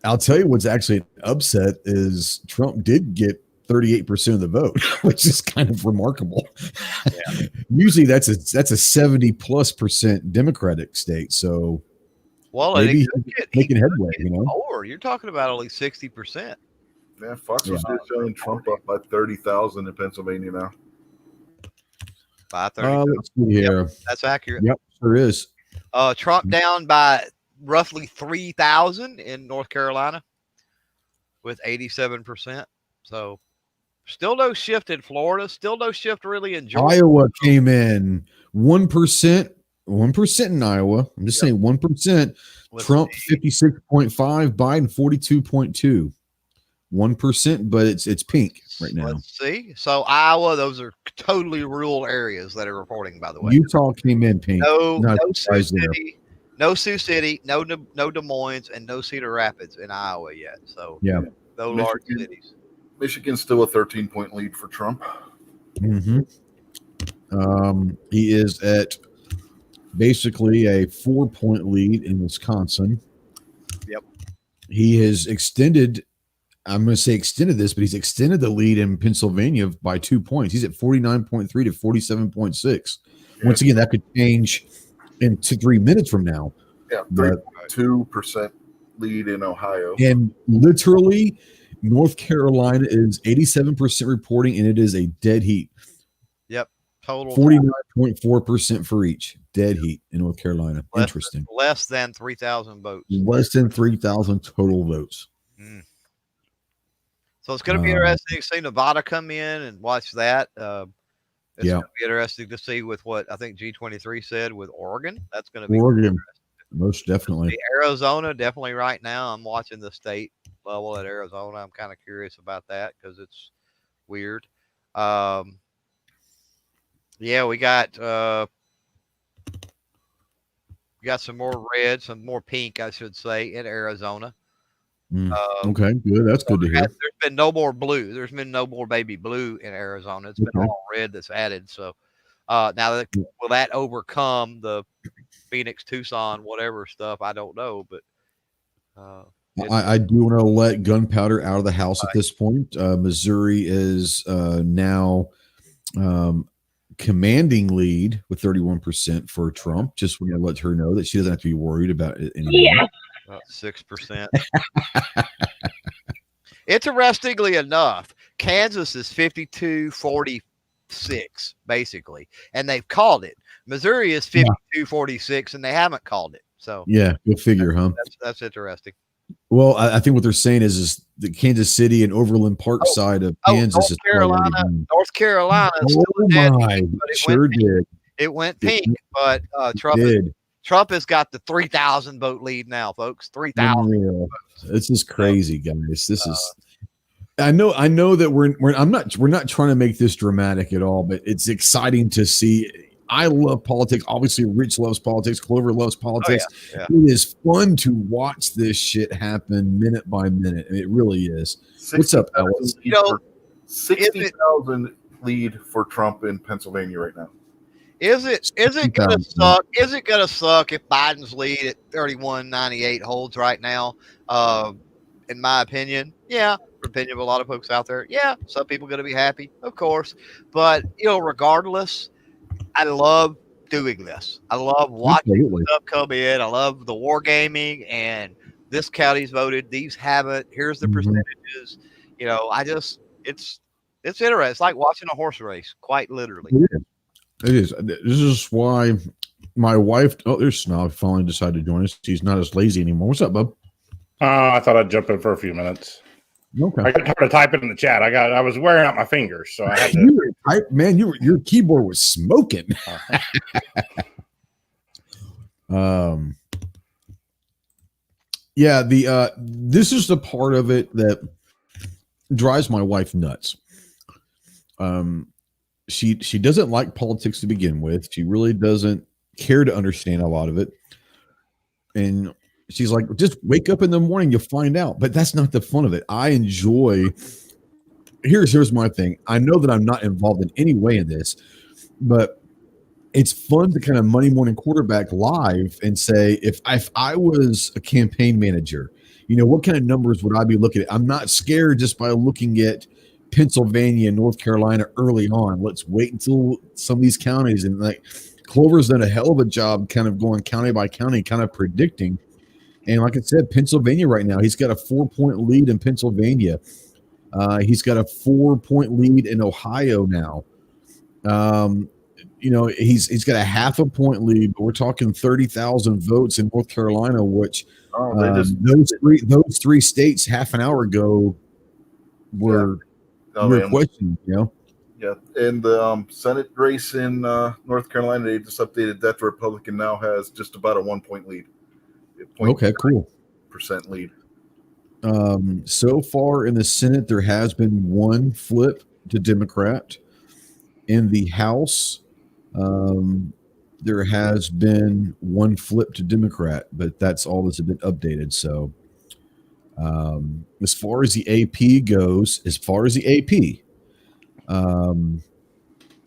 I'll tell you what's actually an upset is Trump did get 38% of the vote, which is kind of remarkable. Yeah. Usually that's a 70+% Democratic state. So Well, maybe he he's making headway, you know. Or you're talking about only 60%. Yeah, Fox was just showing Trump up by 30,000 in Pennsylvania now. By 30. Let's see here. Yep, that's accurate. Yep, sure is. Trump down by roughly 3,000 in North Carolina with 87%. So still no shift in Florida. Still no shift really in Georgia. Iowa came in 1%. 1% in Iowa. I'm just saying 1%. Trump 56.5, Biden 42.2. 1%, but it's pink right now. Let's see. So Iowa, those are totally rural areas that are reporting, by the way. Utah came in pink. No Sioux City, no Sioux City, no Des Moines, and no Cedar Rapids in Iowa yet. So yeah, no large cities. Michigan's still a 13-point lead for Trump. Mm-hmm. He is at basically a 4-point lead in Wisconsin. Yep. He has extended. I'm going to say extended this, but he's extended the lead in Pennsylvania by 2 points. He's at 49.3 to 47.6. Yeah. Once again, that could change in 3 minutes from now. Yeah, 3.2% lead in Ohio. And literally, North Carolina is 87% reporting, and it is a dead heat. Yep, total 49.4% for each. Dead heat in North Carolina. Interesting. Less than 3,000 votes. Less than 3,000 total votes. Mm. So it's going to be interesting to see Nevada come in and watch that. It's going to be interesting to see with what I think G23 said with Oregon. That's going to be Oregon, most definitely. Arizona, definitely right now. I'm watching the state level at Arizona. I'm kind of curious about that because it's weird. Yeah, we got some more red, some more pink, I should say, in Arizona. Okay, good. That's good to hear. There's been no more blue. There's been no more baby blue in Arizona. It's been all red that's added. So now, will that overcome the Phoenix, Tucson, whatever stuff? I don't know, but I do want to let gunpowder out of the house at this point. Missouri is now commanding lead with 31% for Trump. Just want to let her know that she doesn't have to be worried about it anymore. Yeah. About 6%. Interestingly enough, Kansas is 52-46, basically, and they've called it. Missouri is 52-46, and they haven't called it. So yeah, go figure, huh? That's interesting. Well, I think what they're saying is the Kansas City and Overland Park side of Kansas North Carolina. Sure did. It went pink, but Trump has got the 3,000 vote lead now, folks. 3,000. This is crazy, guys. This is. I know that we're not trying to make this dramatic at all, but it's exciting to see. I love politics. Obviously, Rich loves politics. Clover loves politics. Oh, yeah. It is fun to watch this shit happen minute by minute. It really is. What's up, Alice? 60,000 lead for Trump in Pennsylvania right now. Is it gonna suck? Is it gonna suck if Biden's lead at 31.98 holds right now? In my opinion, yeah. Opinion of a lot of folks out there, yeah. Some people are gonna be happy, of course, but regardless, I love doing this. I love watching stuff come in. I love the wargaming, and this county's voted, these haven't. Here's the percentages. It's interesting. It's like watching a horse race, quite literally. It is. This is why my wife. Oh, there's Snob finally decided to join us. She's not as lazy anymore. What's up, bub? I thought I'd jump in for a few minutes. Okay. I got tired of typing in the chat. I was wearing out my fingers, so I had to. Your keyboard was smoking. Yeah. This is the part of it that drives my wife nuts. She doesn't like politics to begin with. She really doesn't care to understand a lot of it. And she's like, just wake up in the morning, you'll find out. But that's not the fun of it. I enjoy. Here's my thing. I know that I'm not involved in any way in this, but it's fun to kind of Monday morning quarterback live and say, if I was a campaign manager, what kind of numbers would I be looking at? I'm not scared just by looking at Pennsylvania and North Carolina early on. Let's wait until some of these counties, and like Clover's done a hell of a job kind of going county by county, kind of predicting. And like I said, Pennsylvania right now, he's got a 4-point lead in Pennsylvania. He's got a 4-point lead in Ohio now. He's got a 0.5 point lead, but we're talking 30,000 votes in North Carolina, which those three states half an hour ago were questioned. Yeah, and the Senate race in North Carolina, they just updated that the Republican now has just about a 1-point lead. Okay, cool. % lead. So far in the Senate, there has been one flip to Democrat. In the House, there has been one flip to Democrat, but that's all that's been updated. So as far as the AP goes, I'm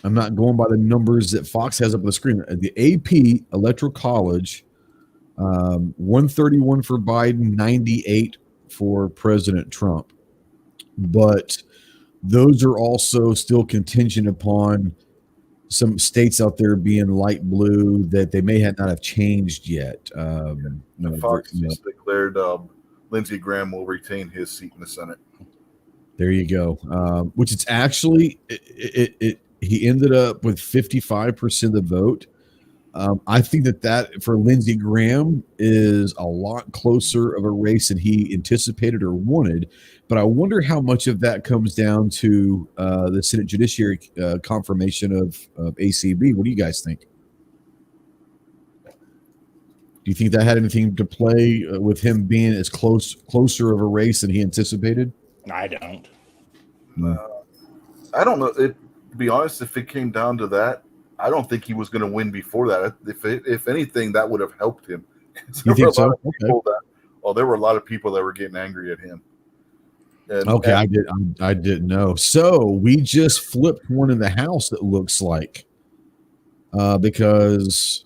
not going by the numbers that Fox has up on the screen. The AP Electoral College, 131 for Biden, 98 for President Trump. But those are also still contingent upon some states out there being light blue that they may not have changed yet. Fox just declared Lindsey Graham will retain his seat in the Senate. There you go. Which it's actually he ended up with 55% of the vote. I think that for Lindsey Graham is a lot closer of a race than he anticipated or wanted. But I wonder how much of that comes down to the Senate Judiciary confirmation of ACB. What do you guys think? Do you think that had anything to play with him being as closer of a race than he anticipated? I don't. I don't know. To be honest, if it came down to that, I don't think he was going to win before that. If anything, that would have helped him. You think so? There were a lot of people that were getting angry at him. I didn't know. So we just flipped one in the House, it looks like, because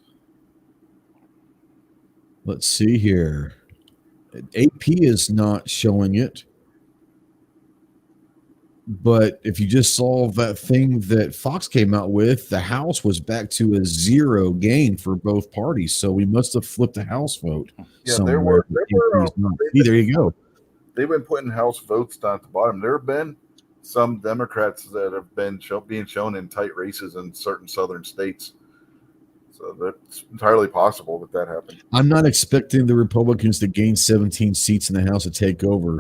let's see here. AP is not showing it. But if you just saw that thing that Fox came out with, the House was back to a 0 gain for both parties. So we must have flipped the House vote. Yeah, somewhere. There you go. They've been putting House votes down at the bottom. There have been some Democrats that have been being shown in tight races in certain southern states. So that's entirely possible that happened. I'm not expecting the Republicans to gain 17 seats in the House to take over.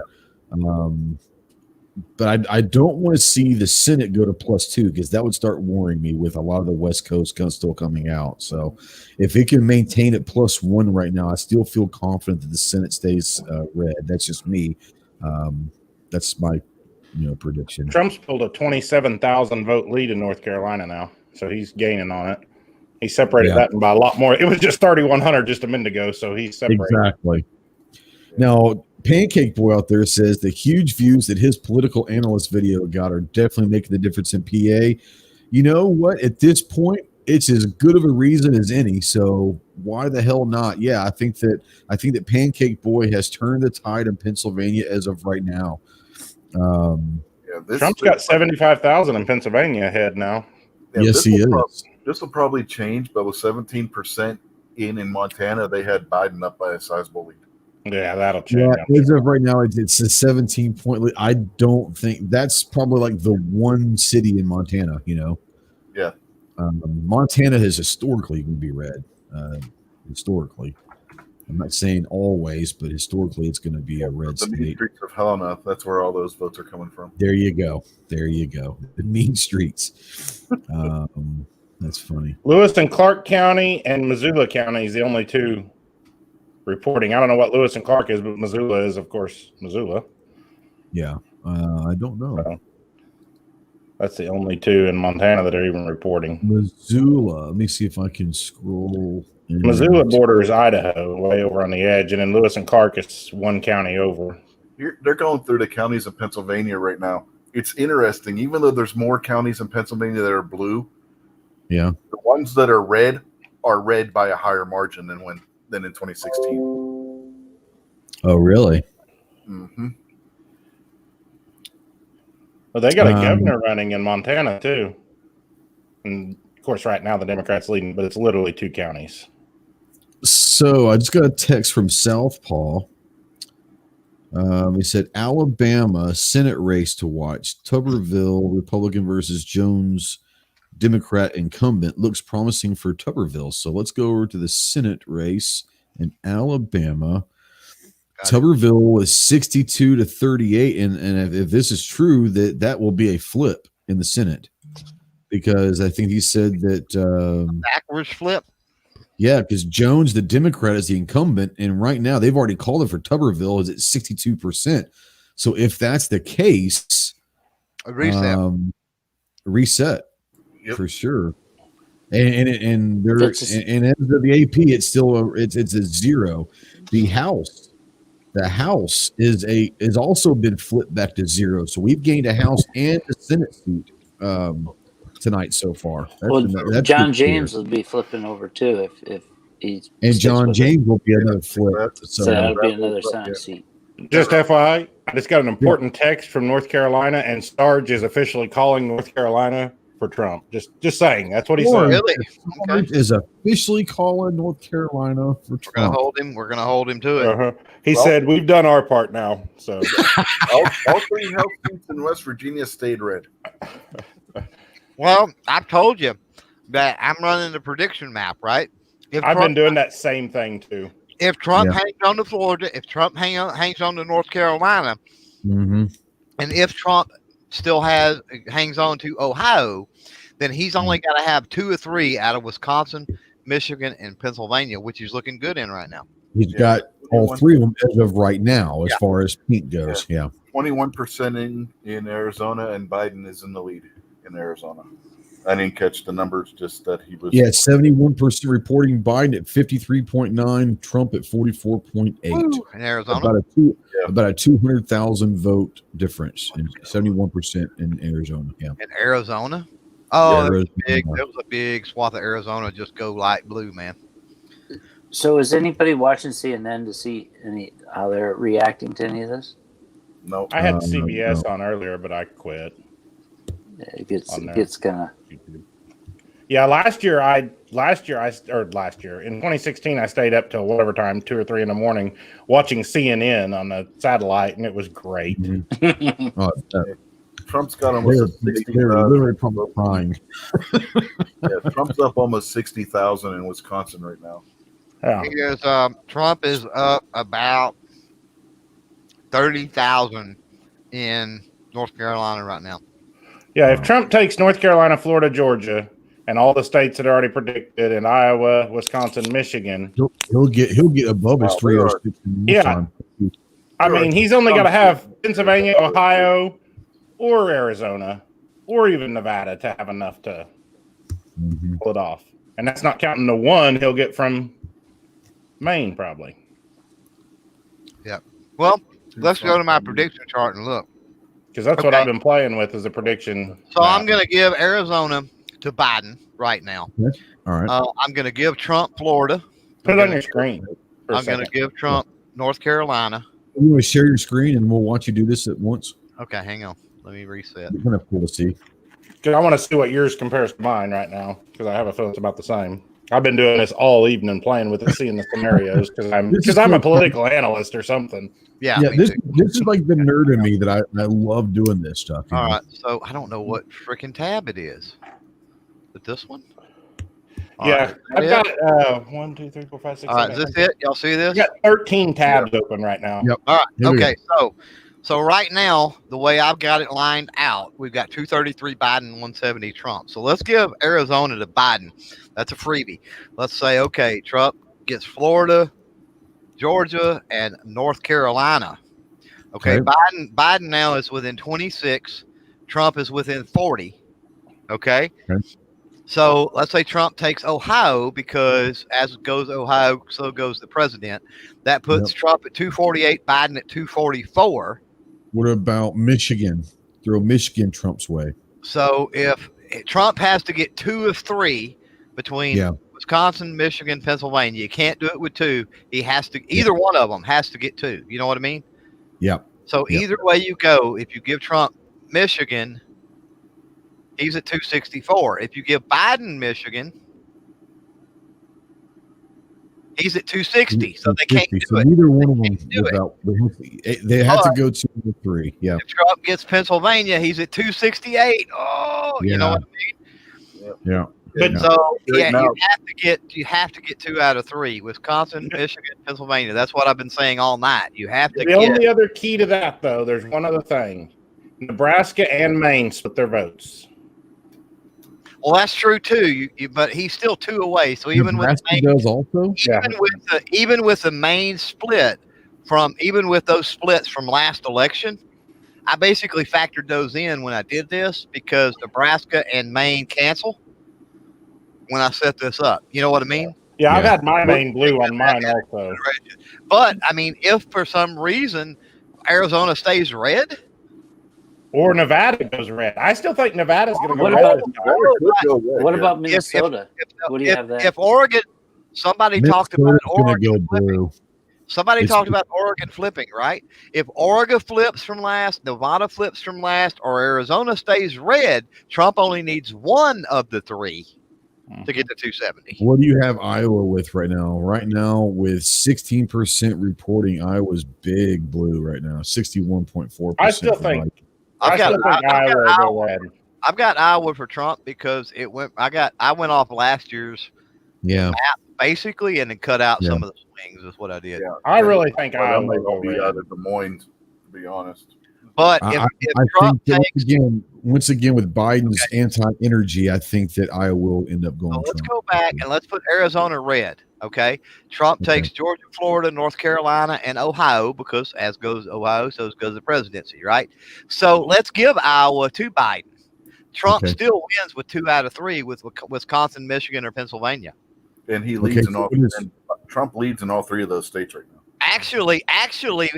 But I don't want to see the Senate go to +2 because that would start worrying me with a lot of the West Coast still coming out. So if it can maintain at +1 right now, I still feel confident that the Senate stays red. That's just me. That's my prediction. Trump's pulled a 27,000 vote lead in North Carolina now, so he's gaining on it. He separated that by a lot more. It was just 3,100 just a minute ago, so he's separated. Exactly. Now, Pancake Boy out there says the huge views that his political analyst video got are definitely making the difference in PA. You know what? At this point, it's as good of a reason as any. So why the hell not? Yeah, I think that Pancake Boy has turned the tide in Pennsylvania as of right now. Trump's got 75,000 in Pennsylvania ahead now. Yeah, yes, he is. This will probably change, but with 17% in Montana, they had Biden up by a sizable lead. Yeah, that'll change. Yeah, as of right now, it's a 17-point lead. I don't think that's probably like the one city in Montana, Yeah. Montana has historically going to be red. Historically. I'm not saying always, but historically it's going to be a red state. The mean streets of Helena, that's where all those votes are coming from. There you go. The mean streets. That's funny. Lewis and Clark County and Missoula County is the only two reporting. I don't know what Lewis and Clark is, but Missoula is, of course, Missoula. Yeah. I don't know. So that's the only two in Montana that are even reporting. Missoula. Let me see if I can scroll. Missoula borders Idaho, way over on the edge, and then Lewis and Clark is one county over. They're going through the counties in Pennsylvania right now. It's interesting. Even though there's more counties in Pennsylvania that are blue, Yeah. The ones that are red by a higher margin than in 2016. Oh, really? Mm-hmm. Well, they got a governor running in Montana too, and of course, right now the Democrats leading, but it's literally 2 counties. So I just got a text from Southpaw. He said Alabama Senate race to watch. Tuberville Republican versus Jones Democrat incumbent looks promising for Tuberville. So let's go over to the Senate race in Alabama. Tuberville was 62 to 38, and if this is true, that will be a flip in the Senate, because I think he said that backwards flip. Yeah, because Jones, the Democrat, is the incumbent, and right now they've already called it for Tuberville is at 62%. So if that's the case, A reset, Yep. for sure. And as of the AP, it's still it's a 0. The House is also been flipped back to 0. So we've gained a House and a Senate seat tonight so far. That's John James will be flipping over too if he's and John James will be another flip. So that'll be another Senate seat. Just FYI, I just got an important text from North Carolina, and Starge is officially calling North Carolina for Trump. Just saying, that's what he said. Really? Okay. Is officially calling North Carolina for Trump. We're gonna hold him to it. He said we've done our part now. So all 3 House seats in West Virginia stayed red. Well, I've told you that I'm running the prediction map, right? I've been doing that same thing too. If Trump hangs on to Florida, if Trump hangs on to North Carolina, and if Trump still hangs on to Ohio, then he's only got to have 2 or 3 out of Wisconsin, Michigan, and Pennsylvania, which he's looking good in right now. He's got all 3 of them as of right now, as far as pink goes. Yeah. 21% in Arizona, and Biden is in the lead in Arizona. I didn't catch the numbers, just that he was. Yeah, 71% reporting Biden at 53.9, Trump at 44.8. In Arizona, about a 200,000 vote difference, and 71% in Arizona. Yeah, in Arizona. Oh, Yeah, there was a big swath of Arizona just go light blue, man. So is anybody watching CNN to see how they're reacting to any of this? No, I had CBS on earlier, but I quit. It gets kind of. Yeah, last year in 2016 I stayed up till whatever time, 2 or 3 in the morning, watching CNN on the satellite, and it was great. Trump's got almost 60,000. They're literally probably crying. Yeah, Trump's up almost 60,000 in Wisconsin right now. Yeah. Trump is up about 30,000 in North Carolina right now. Yeah, if Trump takes North Carolina, Florida, Georgia, and all the states that are already predicted in Iowa, Wisconsin, Michigan, he'll get above his 306. Yeah, I mean, he's only got to have Pennsylvania, Ohio, or Arizona, or even Nevada to have enough to pull it off. And that's not counting the 1 he'll get from Maine, probably. Yeah. Well, let's go to my prediction chart and look. Because that's what I've been playing with as a prediction. So I'm going to give Arizona to Biden right now. Okay. All right. I'm going to give Trump Florida. Put it on your screen. I'm going to give Trump North Carolina. You want to share your screen, and we'll watch you do this at once. Okay, hang on. Let me reset. It's kind of cool to see. Because I want to see what yours compares to mine right now. Because I have a feeling it's about the same. I've been doing this all evening, playing with it, seeing the scenarios. Because I'm a political analyst or something. Yeah. This is like the nerd in me that I love doing this stuff. All right. So I don't know what freaking tab it is. Is it this one? Yeah. I've got 1, 2, 3, 4, 5, 6, 7. Is this it? Y'all see this? You got 13 tabs open right now. Yep. All right. Here we Okay. So right now, the way I've got it lined out, we've got 233 Biden, 170 Trump. So let's give Arizona to Biden. That's a freebie. Let's say, okay, Trump gets Florida, Georgia, and North Carolina. Okay. Biden now is within 26. Trump is within 40. Okay. So let's say Trump takes Ohio, because as goes Ohio, so goes the president. That puts Trump at 248, Biden at 244. What about Michigan? Throw Michigan Trump's way. So if Trump has to get 2 of 3 between Wisconsin, Michigan, Pennsylvania. You can't do it with 2. He has to. Either one of them has to get 2. You know what I mean? Yeah. So either way you go, if you give Trump Michigan, he's at 264. If you give Biden Michigan, he's at 260. So they can't do it. Neither one of them they have to go 2 or 3. Yeah. If Trump gets Pennsylvania, he's at 268. Oh, you know what I mean? Yeah. But so you have to get 2 out of 3. Wisconsin, Michigan, Pennsylvania. That's what I've been saying all night. You have to. The only other key to that, though, there's one other thing: Nebraska and Maine split their votes. Well, that's true too. But he's still 2 away. So even Nebraska with does also, even with the Maine split with those splits from last election, I basically factored those in when I did this because Nebraska and Maine cancel when I set this up. You know what I mean? Yeah, I've had my Maine blue on mine also. But I mean, if for some reason Arizona stays red, or Nevada goes red, I still think Nevada's going to go red. What about Minnesota? What do you have that? If Oregon, somebody talked about Oregon blue. Somebody talked about Oregon flipping, right? If Oregon flips from last, Nevada flips from last, or Arizona stays red, Trump only needs 1 of the 3 to get to 270. What do you have Iowa with right now? Right now, with 16% reporting, Iowa's big blue right now, 61.4%. I still think Iowa. I've got Iowa for Trump because it went. I went off last year's map basically, and then cut out some of the swings. Is what I did. Yeah. I really think Iowa will be out of Des Moines, to be honest. But if Trump takes once again with Biden's anti-energy, I think that Iowa will end up going. Let's go back and let's put Arizona red. Okay, Trump takes Georgia, Florida, North Carolina, and Ohio because as goes Ohio, so goes the presidency, right? So let's give Iowa to Biden. Trump still wins with 2 out of 3 with Wisconsin, Michigan, or Pennsylvania. And he leads in all. Trump leads in all 3 of those states right now. Actually,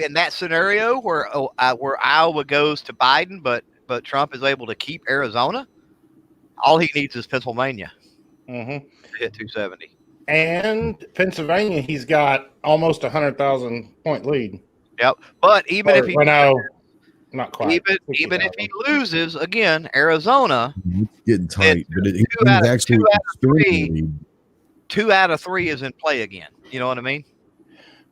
in that scenario where Iowa goes to Biden, but Trump is able to keep Arizona, all he needs is Pennsylvania to hit 270. And Pennsylvania, he's got almost 100,000 point lead. Yep, but even if he not quite. Even if he loses again, Arizona, it's getting tight. But he's actually 2 out of 3 is in play again. You know what I mean?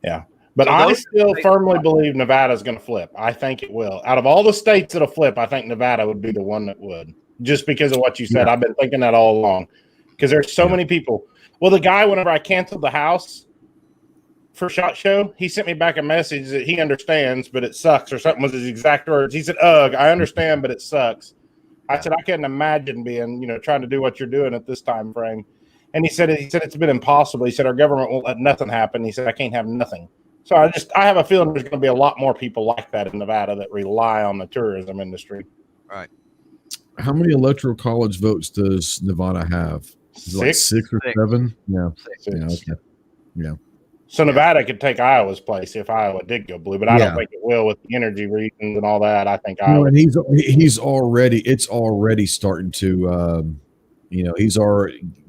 Yeah. But so I still firmly believe Nevada's going to flip. I think it will. Out of all the states that'll flip, I think Nevada would be the one that would. Just because of what you said. I've been thinking that all along. Because there's so many people. Well, the guy, whenever I canceled the house for SHOT Show, he sent me back a message that he understands, but it sucks, or something was his exact words. He said, ugh, I understand, but it sucks. I said, I couldn't imagine being, trying to do what you're doing at this time frame. And he said it's been impossible. He said, our government won't let nothing happen. He said, I can't have nothing. So I have a feeling there's going to be a lot more people like that in Nevada that rely on the tourism industry. Right. How many electoral college votes does Nevada have? Is it like 6 or 7? Yeah. 6. Yeah. Okay. Yeah. So Nevada could take Iowa's place if Iowa did go blue, but I don't think it will with the energy reasons and all that. I think Iowa. And it's already starting to.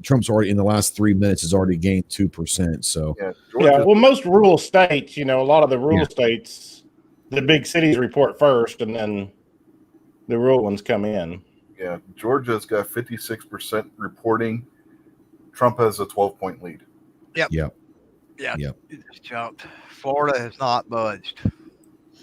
Trump's already in the last 3 minutes has already gained 2%. So well, most rural states, a lot of the rural states, the big cities report first, and then the rural ones come in. Yeah, Georgia's got 56% reporting. Trump has a 12-point lead. Yep. Yeah. It just jumped. Florida has not budged.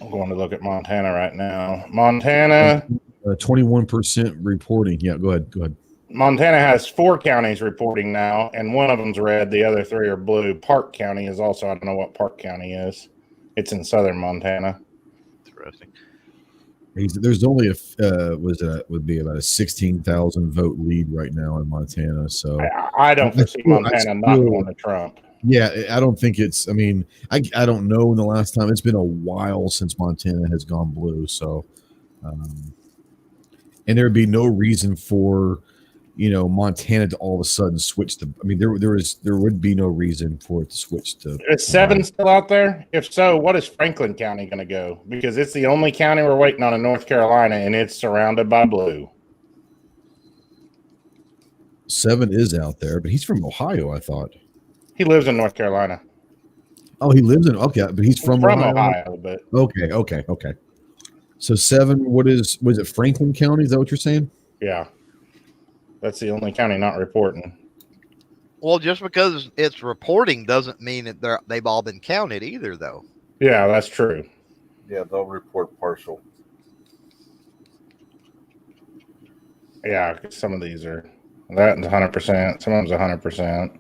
I'm going to look at Montana right now. Montana, 21% reporting. Yeah, go ahead. Montana has 4 counties reporting now, and one of them's red. The other 3 are blue. Park County is also, I don't know what Park County is. It's in southern Montana. Interesting. There's only would be about a 16,000 vote lead right now in Montana. So I don't foresee Montana not going to Trump. Yeah, I don't think it's. I mean, I don't know when the last time. It's been a while since Montana has gone blue. So, and there'd be no reason for Montana to all of a sudden switch to. I mean, there would be no reason for it to switch to. Is 7 still out there? If so, what is Franklin County going to go? Because it's the only county we're waiting on in North Carolina, and it's surrounded by blue. 7 is out there, but he's from Ohio, I thought. He lives in North Carolina. Oh, he lives in but he's from Ohio. But okay. So 7, was it Franklin County? Is that what you're saying? yeah, that's the only county not reporting. Well, just because it's reporting doesn't mean that they've all been counted either, though. Yeah, that's true. Yeah, they'll report partial. Yeah, 'cause some of these are that is 100%. Some of them's 100%.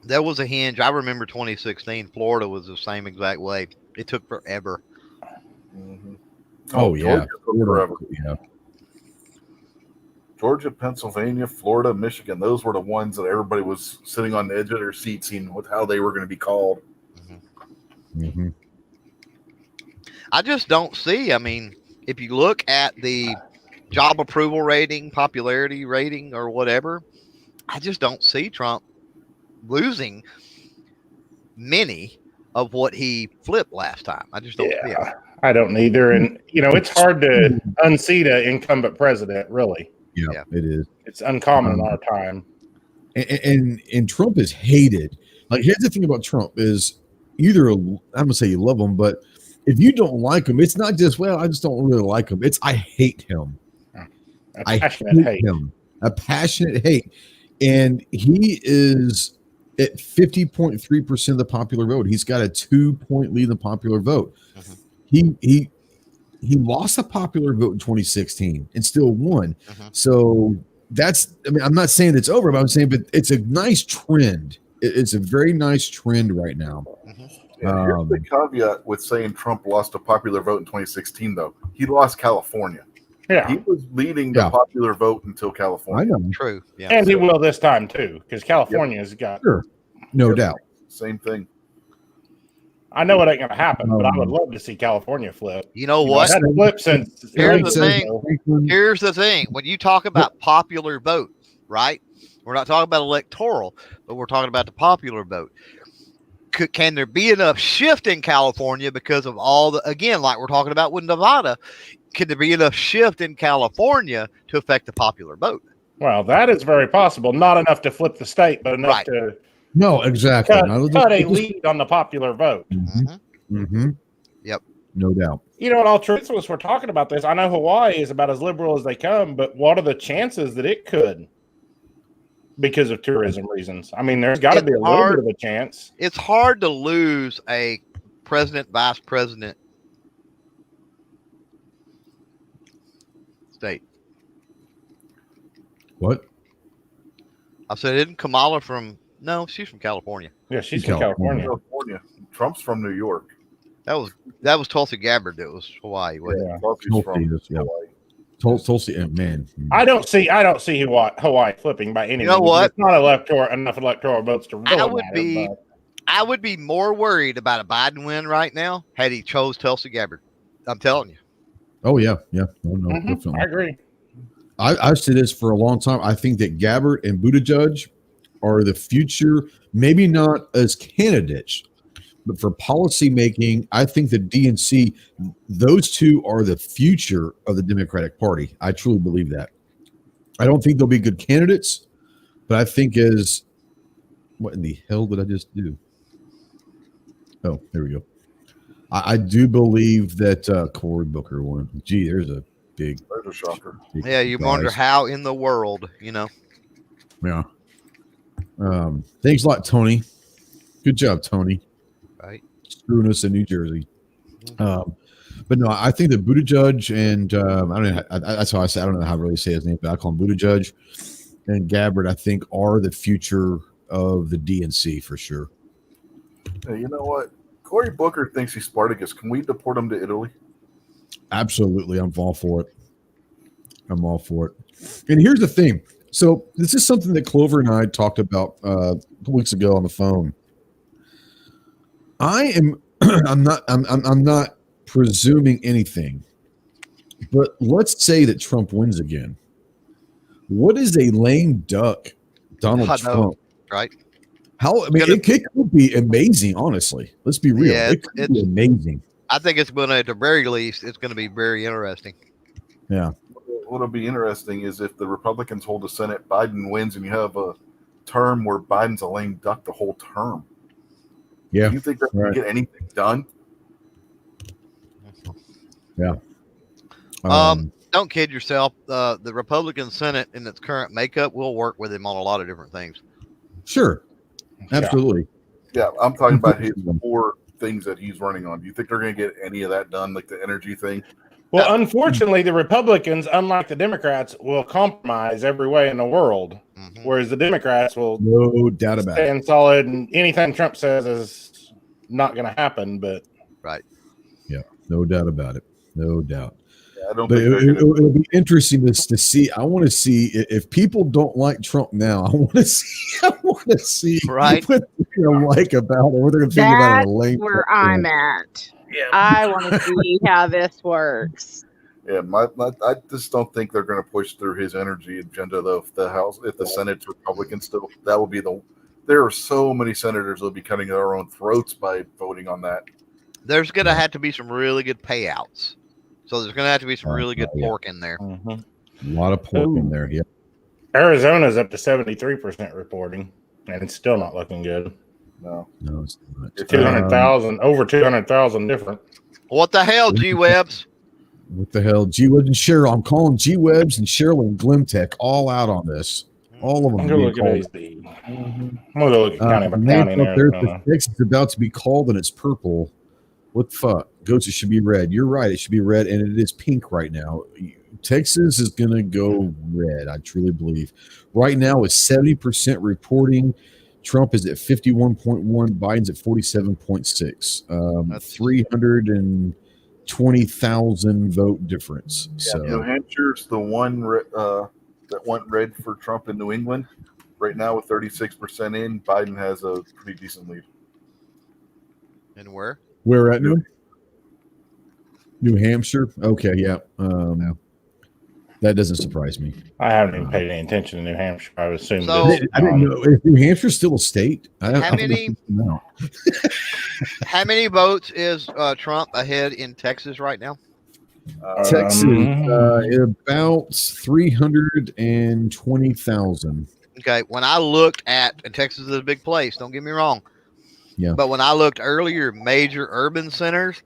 There was a hinge. I remember 2016. Florida was the same exact way. It took forever. Mm-hmm. Oh yeah, forever. Yeah. Georgia, Pennsylvania, Florida, Michigan. Those were the ones that everybody was sitting on the edge of their seat, seeing how they were going to be called. Mm-hmm. I just don't see. I mean, if you look at the job approval rating, popularity rating, or whatever, I just don't see Trump losing many of what he flipped last time. I just don't see it. I don't either. And, it's hard to unseat an incumbent president, really. Yeah, it is. It's uncommon in our time. And Trump is hated. Like, here's the thing about Trump is either, I'm going to say you love him, but if you don't like him, it's not just, well, I just don't really like him. It's, I hate him. I hate him. A passionate hate. And he is at 50.3% of the popular vote. He's got a 2-point lead in the popular vote. He lost a popular vote in 2016 and still won. So I'm not saying it's over, but I'm saying, but it's a nice trend. It's a very nice trend right now. Here's the caveat with saying Trump lost a popular vote in 2016, though. He lost California. Yeah. He was leading the popular vote until California. I know. True. Yeah. And he will this time, too, because California's got... Sure. No doubt. Same thing. I know it ain't going to happen, but I would love to see California flip. You know what? It hadn't flipped since... Here's the thing. When you talk about popular vote, right? We're not talking about electoral, but we're talking about the popular vote. Can there be enough shift in California because of all the, again, like we're talking about with Nevada, can there be enough shift in California to affect the popular vote? Well, that is very possible. Not enough to flip the state, but enough to no, exactly. cut a lead on the popular vote. Yep. No doubt. In all truthfulness, we're talking about this. I know Hawaii is about as liberal as they come, but what are the chances that it could? Because of tourism reasons. I mean, there's got to be a little bit of a chance. It's hard to lose a president, vice president state. What? I said, isn't Kamala from? No, she's from California. Yeah, she's from California. Trump's from New York. That was Tulsi Gabbard. That was Hawaii. Yeah, Tulsi's from Hawaii. Tulsi, man. I don't see Hawaii flipping by any means. You know what? It's not enough electoral votes to really I would be more worried about a Biden win right now had he chose Tulsi Gabbard. I'm telling you. Oh yeah. No, definitely. I agree. I've said this for a long time. I think that Gabbard and Buttigieg are the future, maybe not as candidates, but for policy making, I think the DNC, those two are the future of the Democratic Party. I truly believe that. I don't think they'll be good candidates, but I think what in the hell did I just do? Oh, there we go. I do believe that Cory Booker won. Gee, there's a shocker. Yeah, you wonder how in the world, Yeah. Thanks a lot, Tony. Good job, Tony. Right. Screwing us in New Jersey. But no, I think that Buttigieg and I don't know. That's how I say. I don't know how to really say his name, but I call him Buttigieg and Gabbard. I think are the future of the DNC for sure. Hey, you know what? Cory Booker thinks he's Spartacus. Can we deport him to Italy? Absolutely, I'm all for it. And here's the thing. So this is something that Clover and I talked about a couple weeks ago on the phone. I'm not presuming anything, but let's say that Trump wins again. What is a lame duck Donald Trump? Right. it could be amazing. Honestly, let's be real. Yeah, it could be amazing. I think it's going to, at the very least, it's going to be very interesting. Yeah. What'll be interesting is if the Republicans hold the Senate, Biden wins, and you have a term where Biden's a lame duck the whole term. Yeah. Do you think they're going to get anything done? Yeah. Don't kid yourself. The Republican Senate in its current makeup will work with him on a lot of different things. Sure. Absolutely. Yeah, I'm talking about his 4 things that he's running on. Do you think they're going to get any of that done, like the energy thing? Well, unfortunately, the Republicans, unlike the Democrats, will compromise every way in the world, whereas the Democrats will no doubt about stand solid, and anything Trump says is not going to happen. But right, yeah, no doubt about it, no doubt. Yeah, I don't. But it'll be interesting to see. I want to see if people don't like Trump now. I want to see right what they're going to like about it. What they're going to think about it. That's where I'm at. Yeah. I want to see how this works. Yeah, I just don't think they're going to push through his energy agenda though. If the Senate's Republican still, that will be there are so many senators that'll be cutting their own throats by voting on that. There's going to have to be some really good payouts. So there's going to have to be some really good pork in there. A lot of pork in there. Yeah. Arizona's up to 73% reporting, and it's still not looking good. No, it's not. 200,000, over 200,000 different. What the hell, G-Webs? What the hell? G-Webs and Cheryl. I'm calling G-Webs and Cheryl and Glimtech all out on this. All of them. I'm going to look at AC. I'm going to look at county by county in Arizona. Texas is about to be called and it's purple. What the fuck? Goats, it should be red. You're right. It should be red, and it is pink right now. Texas is going to go red, I truly believe. Right now, it's 70% reporting. Trump is at 51.1. Biden's at 47.6. That's 320,000 vote difference. Yeah, So New Hampshire's the one that went red for Trump in New England. Right now, with 36% in, Biden has a pretty decent lead. And where? Where at New Hampshire? Okay, yeah. That doesn't surprise me. I haven't even paid any attention to New Hampshire. I would assume So- this. I didn't know. Is New Hampshire still a state? How many votes is Trump ahead in Texas right now? Texas, about 320,000. Okay, when I looked at, and Texas is a big place, don't get me wrong. Yeah. But when I looked earlier, major urban centers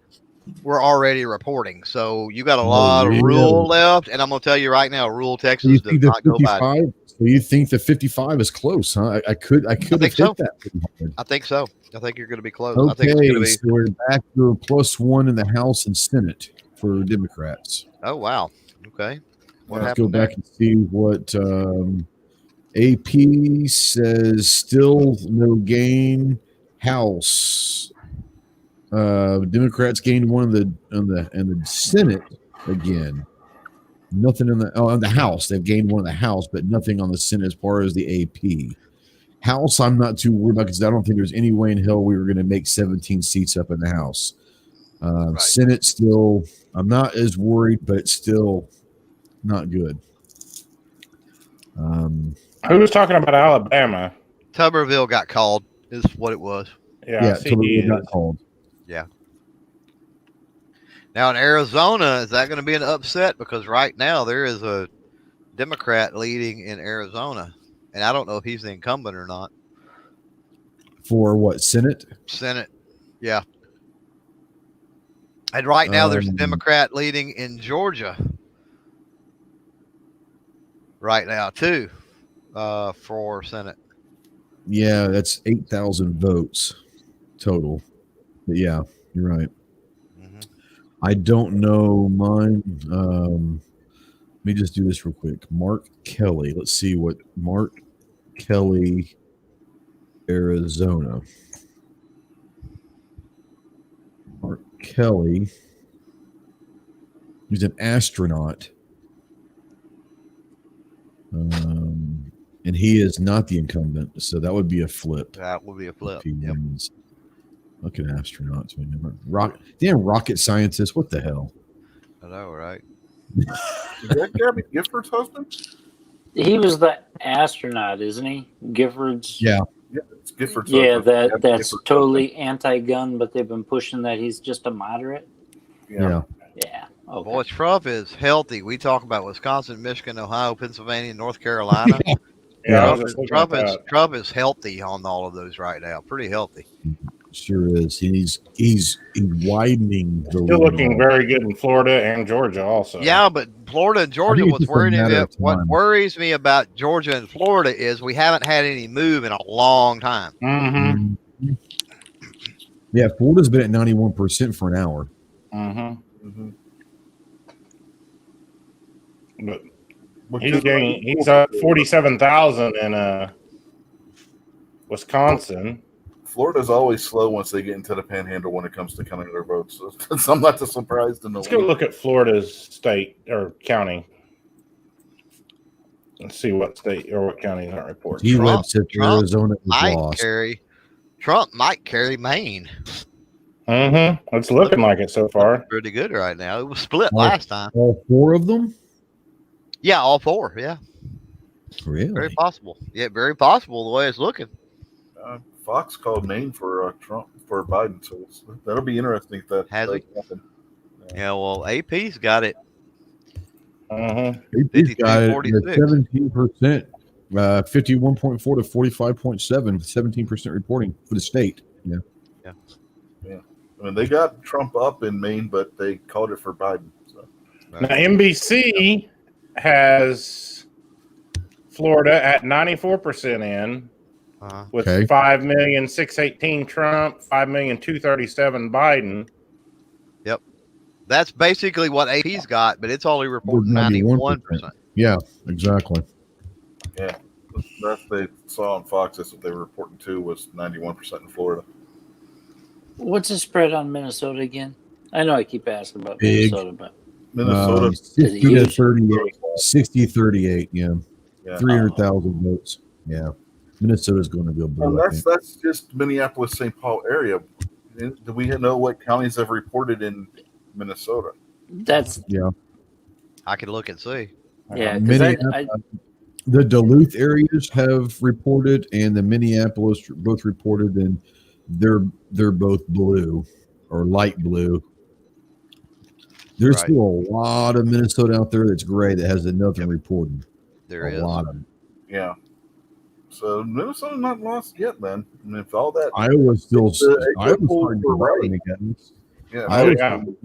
were already reporting. So you got a lot of rural left, and I'm going to tell you right now, rural Texas does not go by. So you think the 55 is close, huh? I could have hit that pretty hard. I think so. I think you're going to be close. Okay, I think it's going to be. So we're back to +1 in the House and Senate for Democrats. Oh, wow. Okay. Let's go back and see what AP says. Still no gain. House. Democrats gained one in the Senate again. Nothing in the House. They've gained one in the House, but nothing on the Senate as far as the AP. House, I'm not too worried about because I don't think there's any way in hell we were going to make 17 seats up in the House. Right. Senate still, I'm not as worried, but it's still not good. Who was talking about Alabama? Tuberville got called, is what it was. Yeah, Tuberville got called. Yeah. Now in Arizona, is that going to be an upset? Because right now there is a Democrat leading in Arizona, and I don't know if he's the incumbent or not. For what, Senate? Senate, yeah. And right now there's a Democrat leading in Georgia. Right now too, for Senate. Yeah, that's 8,000 votes total. But yeah, you're right. I don't know mine. Let me just do this real quick. Mark Kelly. Let's see what Mark Kelly, Arizona. Mark Kelly. He's an astronaut. And he is not the incumbent, so that would be a flip. That would be a flip. Yep. Look at astronauts, man. Rocket scientists. What the hell? I know, right? Is that Gabby Gifford's husband? He was the astronaut, isn't he? Gifford's. Yeah. Yeah, it's Gifford's. Yeah, that's totally anti-gun, but they've been pushing that he's just a moderate. Yeah. Yeah. Okay. Boy, Trump is healthy. We talk about Wisconsin, Michigan, Ohio, Pennsylvania, North Carolina. Yeah, I Trump, was just looking Trump at is that. Trump is healthy on all of those right now. Pretty healthy. Sure is. He's widening the Still lead. looking very good in Florida and Georgia also. Yeah, but Florida and Georgia, it's what's just a matter of what time. worries me about Georgia and Florida is we haven't had any move in a long time. Mm-hmm. Yeah, Florida's been at 91% for an hour. Mm-hmm. But Which he's is he's up 47,000 in Wisconsin. Florida's always slow once they get into the panhandle when it comes to counting their votes. So I'm not too surprised in the Let's go look at Florida's state or county. Let's see what state or what county is not reporting. G-Web said Arizona is might lost. Trump might carry Maine. Mm-hmm. It's looking like it so far. Pretty good right now. It was split last time. All four of them? Yeah, all four. Yeah. Really? Very possible. Yeah, very possible the way it's looking. Fox called Maine for Trump for Biden, so that'll be interesting if that Has he? happen. Yeah, well, AP's got it. AP's got it at 17%, 51.4 to 45.7, 17% reporting for the state. Yeah. I mean, they got Trump up in Maine, but they called it for Biden. So. Now, NBC has Florida at 94% in, with 5,618,000 Trump, 5,237,000 Biden. Yep. That's basically what AP's got, but it's only reporting 91%. Yeah, exactly. Yeah. That's they saw on Fox. That's what they were reporting too, was 91% in Florida. What's the spread on Minnesota again? I know I keep asking about Big. Minnesota, but Minnesota 60 to 38, 60-38, yeah. 300,000 votes. Yeah. Minnesota's going to go blue. Well, that's just Minneapolis, St. Paul area. Do we know what counties have reported in Minnesota? I could look and see. Yeah, the Duluth areas have reported, and the Minneapolis both reported, and they're both blue or light blue. There's still a lot of Minnesota out there that's gray that has nothing reported. There is a lot of them. Yeah. So Minnesota's not lost yet, then. I mean, if all that Iowa's still starting to right. Yeah,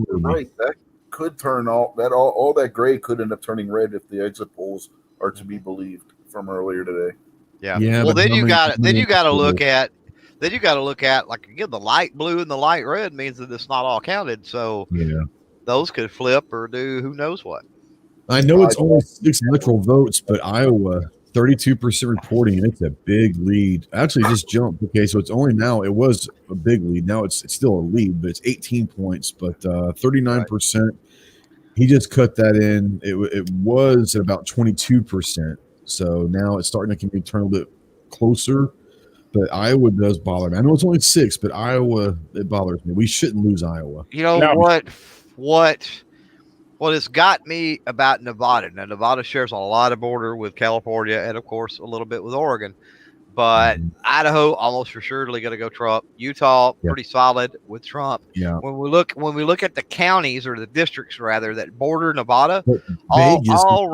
Right. That could turn all that gray could end up turning red if the exit polls are to be believed from earlier today. Yeah. Well, then you got to look at like again the light blue and the light red means that it's not all counted. So those could flip or do who knows what. I know it's only 6 electoral votes, but Iowa 32% reporting, and it's a big lead. Actually, just jumped. Okay, so it's only now. It was a big lead. Now it's still a lead, but it's 18 points. But 39%. He just cut that in. It was at about 22%. So now it's starting to turn a little bit closer. But Iowa does bother me. I know it's only 6, but Iowa, it bothers me. We shouldn't lose Iowa. You know what has got me about Nevada. Now, Nevada shares a lot of border with California and, of course, a little bit with Oregon. But Idaho, almost for surely going to go Trump. Utah, pretty solid with Trump. Yeah. When we look at the counties or the districts rather that border Nevada, Vegas all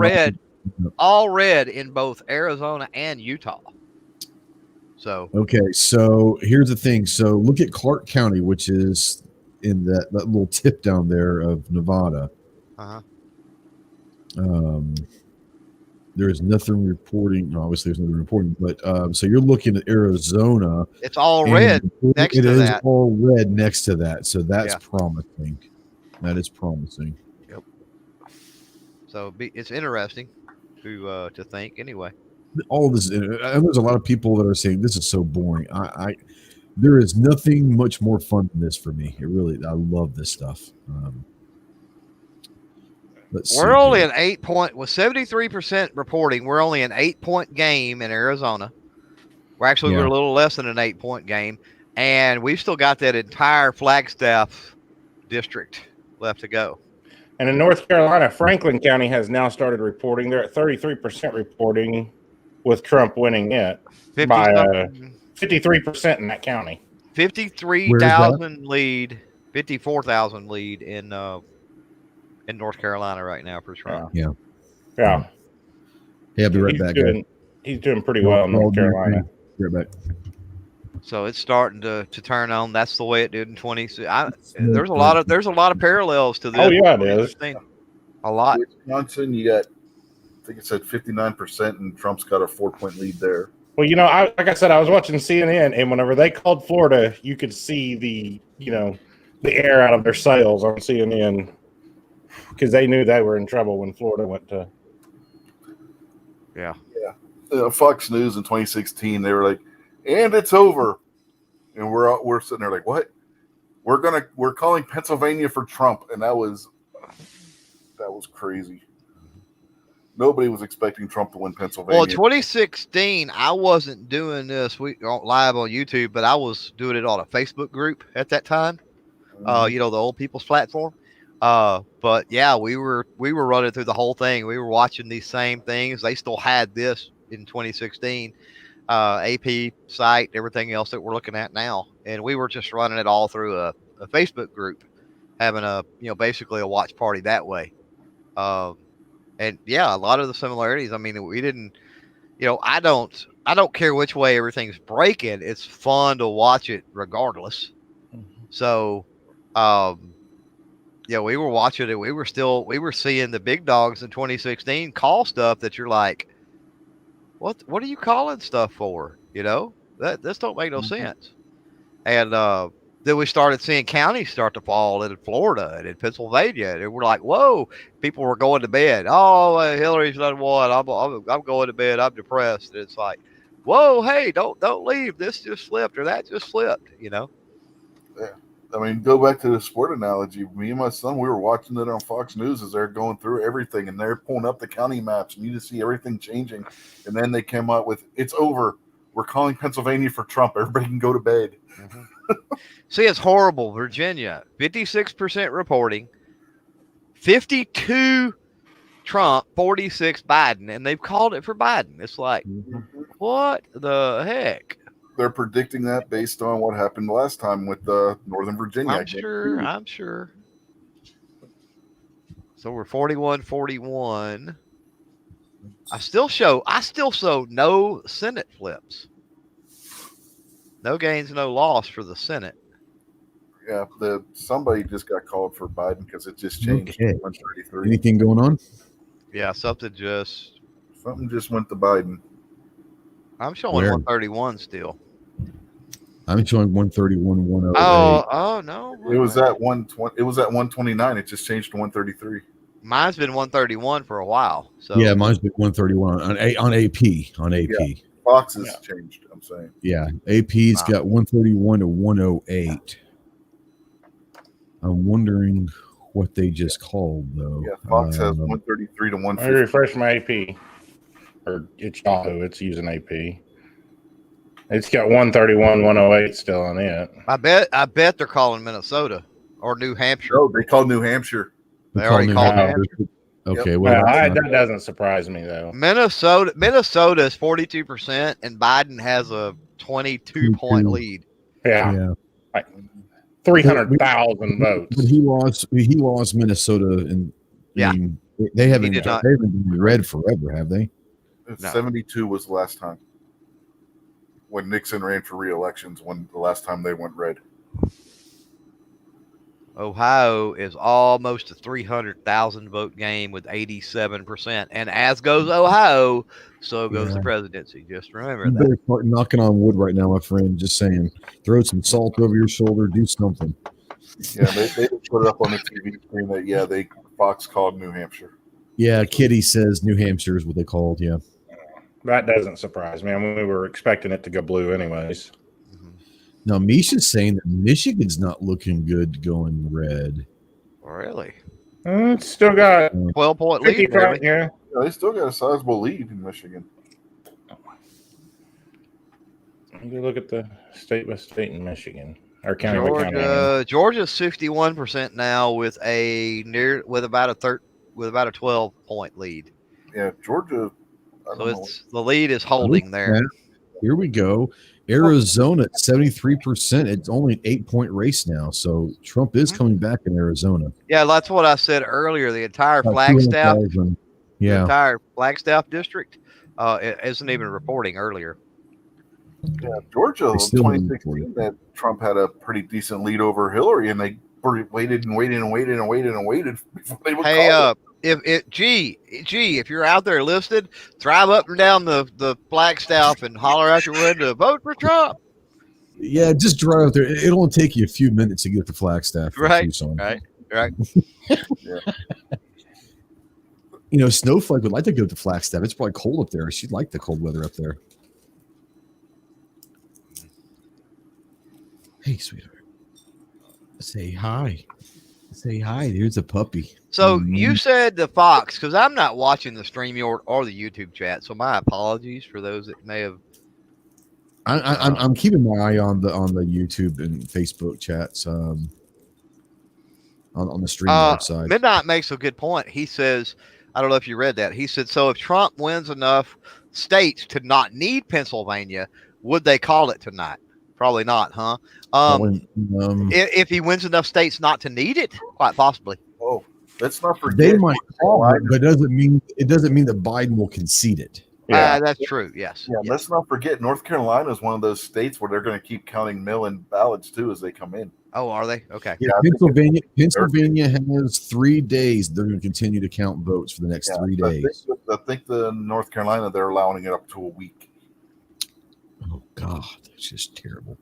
red in both Arizona and Utah. So so here's the thing. So look at Clark County, which is in that little tip down there of Nevada. There's nothing reporting. No, obviously, there's nothing reporting. But so you're looking at Arizona. It's all red next to that. It is all red next to that. So that's promising. That is promising. Yep. So it's interesting to think anyway. All this, and there's a lot of people that are saying this is so boring. There is nothing much more fun than this for me. I love this stuff. We're only an 8 point with 73% reporting. We're only an 8 point game in Arizona. We're a little less than an 8 point game, and we've still got that entire Flagstaff district left to go. And in North Carolina, Franklin County has now started reporting. They're at 33% reporting, with Trump winning it by 53% in that county. 53,000 lead, 54,000 lead in North Carolina right now for Trump. Yeah. Yeah, I'll be right back, guys. He's doing pretty well in North Carolina. Be right back. So it's starting to turn on. That's the way it did in 2016. There's a lot of parallels to this. Oh yeah, it is. A lot. Wisconsin, you got, I think it said 59%, and Trump's got a 4-point lead there. Well, like I said, I was watching CNN, and whenever they called Florida, you could see the air out of their sails on CNN because they knew they were in trouble when Florida went to. Yeah. Fox News in 2016, they were like, "And it's over," and we're sitting there like, "What? We're calling Pennsylvania for Trump," and that was crazy. Nobody was expecting Trump to win Pennsylvania. Well, 2016, I wasn't doing this live on YouTube, but I was doing it on a Facebook group at that time. The old people's platform. But yeah, we were running through the whole thing. We were watching these same things. They still had this in 2016, AP site, everything else that we're looking at now, and we were just running it all through a Facebook group, having basically a watch party that way. And yeah, a lot of the similarities. I mean, we didn't, I don't care which way everything's breaking. It's fun to watch it regardless. So, we were watching it. We were seeing the big dogs in 2016 call stuff that you're like, what are you calling stuff for? This don't make no sense. And, then we started seeing counties start to fall in Florida and in Pennsylvania, and we're like, "Whoa!" People were going to bed. Oh, Hillary's done won. I'm going to bed. I'm depressed. And it's like, "Whoa, hey, don't leave. This just slipped or that just slipped." Yeah. I mean, go back to the sport analogy. Me and my son, we were watching it on Fox News as they're going through everything, and they're pulling up the county maps, and you just see everything changing. And then they came out with, "It's over. We're calling Pennsylvania for Trump. Everybody can go to bed." Mm-hmm. See, it's horrible. Virginia, 56% reporting, 52 Trump, 46 Biden, and they've called it for Biden. It's like, what the heck? They're predicting that based on what happened last time with Northern Virginia. I'm sure. So we're 41-41. I still show no Senate flips. No gains, no loss for the Senate. Yeah, somebody just got called for Biden because it just changed to 133. Anything going on? Yeah, something just went to Biden. I'm showing 131 still. I'm showing 131, 108. Oh no. It was at 120. It was at 129. It just changed to 133. Mine's been 131 for a while. So yeah, mine's been 131 on AP. Yeah. Fox has changed, I'm saying. Yeah, AP's got 131 to 108. I'm wondering what they just called, though. Yeah, Fox has 133 to 150. Let me refresh my AP. Or it's Yahoo. It's using AP. It's got 131, 108 still on it. I bet they're calling Minnesota or New Hampshire. Oh, they called New Hampshire. They already called New Hampshire. Okay, well, that doesn't surprise me though. Minnesota is 42%, and Biden has a 22-point lead. Yeah. Like 300,000 votes. But he lost Minnesota, and I mean, they haven't been red forever, have they? 72 was the last time when Nixon ran for re-elections. When the last time they went red. Ohio is almost a 300,000 vote game with 87%. And as goes Ohio, so goes the presidency. Just remember that. Better start knocking on wood right now, my friend. Just saying. Throw some salt over your shoulder. Do something. Yeah, they put it up on the TV screen that, Fox called New Hampshire. Yeah, Kitty says New Hampshire is what they called, yeah. That doesn't surprise me. I mean, we were expecting it to go blue anyways. Now, Misha's saying that Michigan's not looking good going red. Really? It's still got 12-point lead. Yeah, they still got a sizable lead in Michigan. You look at the state by state in Michigan. Or county by county. Georgia's 61% now with about a 12-point lead. Yeah, Georgia. The lead is holding there. Here we go. Arizona at 73%. It's only an 8-point race now. So Trump is coming back in Arizona. Yeah, that's what I said earlier. The entire About Flagstaff, 200,000. the Yeah. entire Flagstaff district, isn't even reporting earlier. Yeah, Georgia They in still haven't 2016, that Trump had a pretty decent lead over Hillary, and they waited and waited and waited and waited and waited before they would Hey, call it. if you're out there listed, drive up and down the Flagstaff and holler out your window, vote for Trump. Yeah, just drive out there. It'll only take you a few minutes to get to Flagstaff from Right, Tucson. right. You know, Snowflake would like to go to Flagstaff. It's probably cold up there. She'd like the cold weather up there. Hey, sweetheart. Say hi. Say hi. There's a puppy. So you said the Fox, because I'm not watching the StreamYard or the YouTube chat. So my apologies for those that may have. I'm keeping my eye on the YouTube and Facebook chats on the StreamYard side. Midnight makes a good point. He says, I don't know if you read that. He said, so if Trump wins enough states to not need Pennsylvania, would they call it tonight? Probably not, huh? If he wins enough states not to need it, quite possibly. Oh, let's not forget. They might call it, but it doesn't mean that Biden will concede it. That's true. Yes. Yeah, let's not forget North Carolina is one of those states where they're going to keep counting mail-in ballots too as they come in. Oh, are they? Okay. Yeah, Pennsylvania has 3 days. They're going to continue to count votes for the next 3 days. I think the North Carolina, they're allowing it up to a week. Oh God, that's just terrible.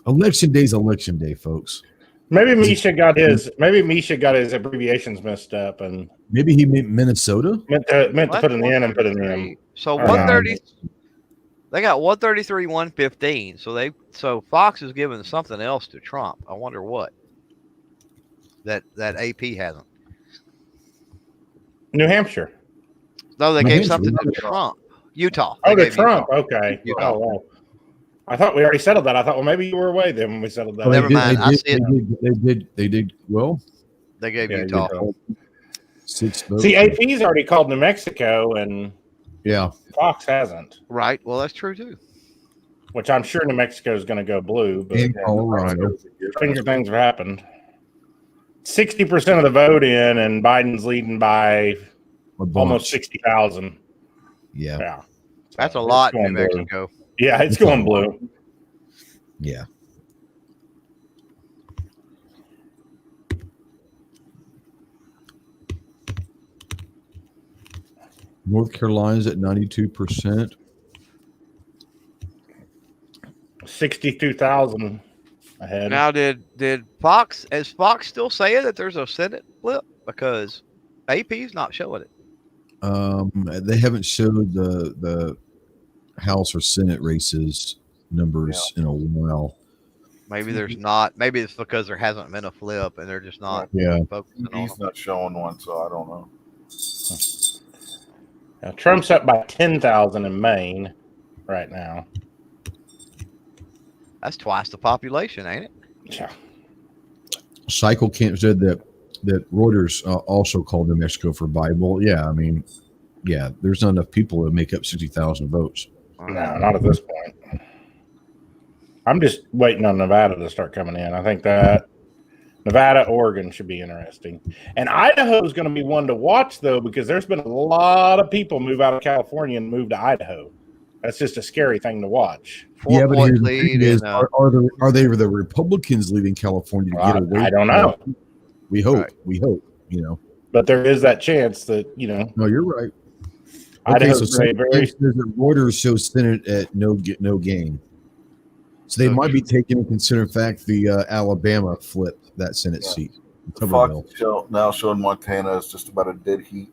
Election day's election day, folks. Maybe Misha got his abbreviations messed up, and maybe he meant Minnesota. Meant to put an N and put an M. So 130. They got 133, 115. So Fox is giving something else to Trump. I wonder what. That AP hasn't. New Hampshire. No, they gave something to Trump. Utah. Oh, to Trump. Utah. Okay. Utah. Oh, well. I thought we already settled that. I thought, well, maybe you were away then when we settled that. Never mind. I see it. They did well. They gave Utah. 6 votes. See, AP's already called New Mexico, and Fox hasn't. Right. Well, that's true too. Which I'm sure New Mexico is going to go blue, but Colorado. Stranger things have happened. 60% of the vote in, and Biden's leading by almost 60,000. Yeah. That's a lot in New Mexico. Yeah, it's going blue. Yeah. North Carolina's at 92%. 62,000 ahead. Now, did Fox still saying that there's a Senate flip? Because AP's not showing it. They haven't showed the House or Senate races numbers in a while. Maybe there's not. Maybe it's because there hasn't been a flip and they're just not focusing on He's not showing one, so I don't know. Now, Trump's up by 10,000 in Maine right now. That's twice the population, ain't it? Yeah. Cycle Camp said that Reuters also called New Mexico for Bible. Yeah, I mean, there's not enough people to make up 60,000 votes. No, not at this point. I'm just waiting on Nevada to start coming in. I think that Nevada, Oregon should be interesting. And Idaho is going to be one to watch, though, because there's been a lot of people move out of California and move to Idaho. That's just a scary thing to watch. But here's the thing is, are they the Republicans leaving California to get away? I don't know. We hope. We hope. You know. But there is that chance that No, you're right. Okay, so Reuters shows Senate at no gain. So they might be taking into consider fact the Alabama flip that Senate seat. Fox now showing Montana is just about a dead heat.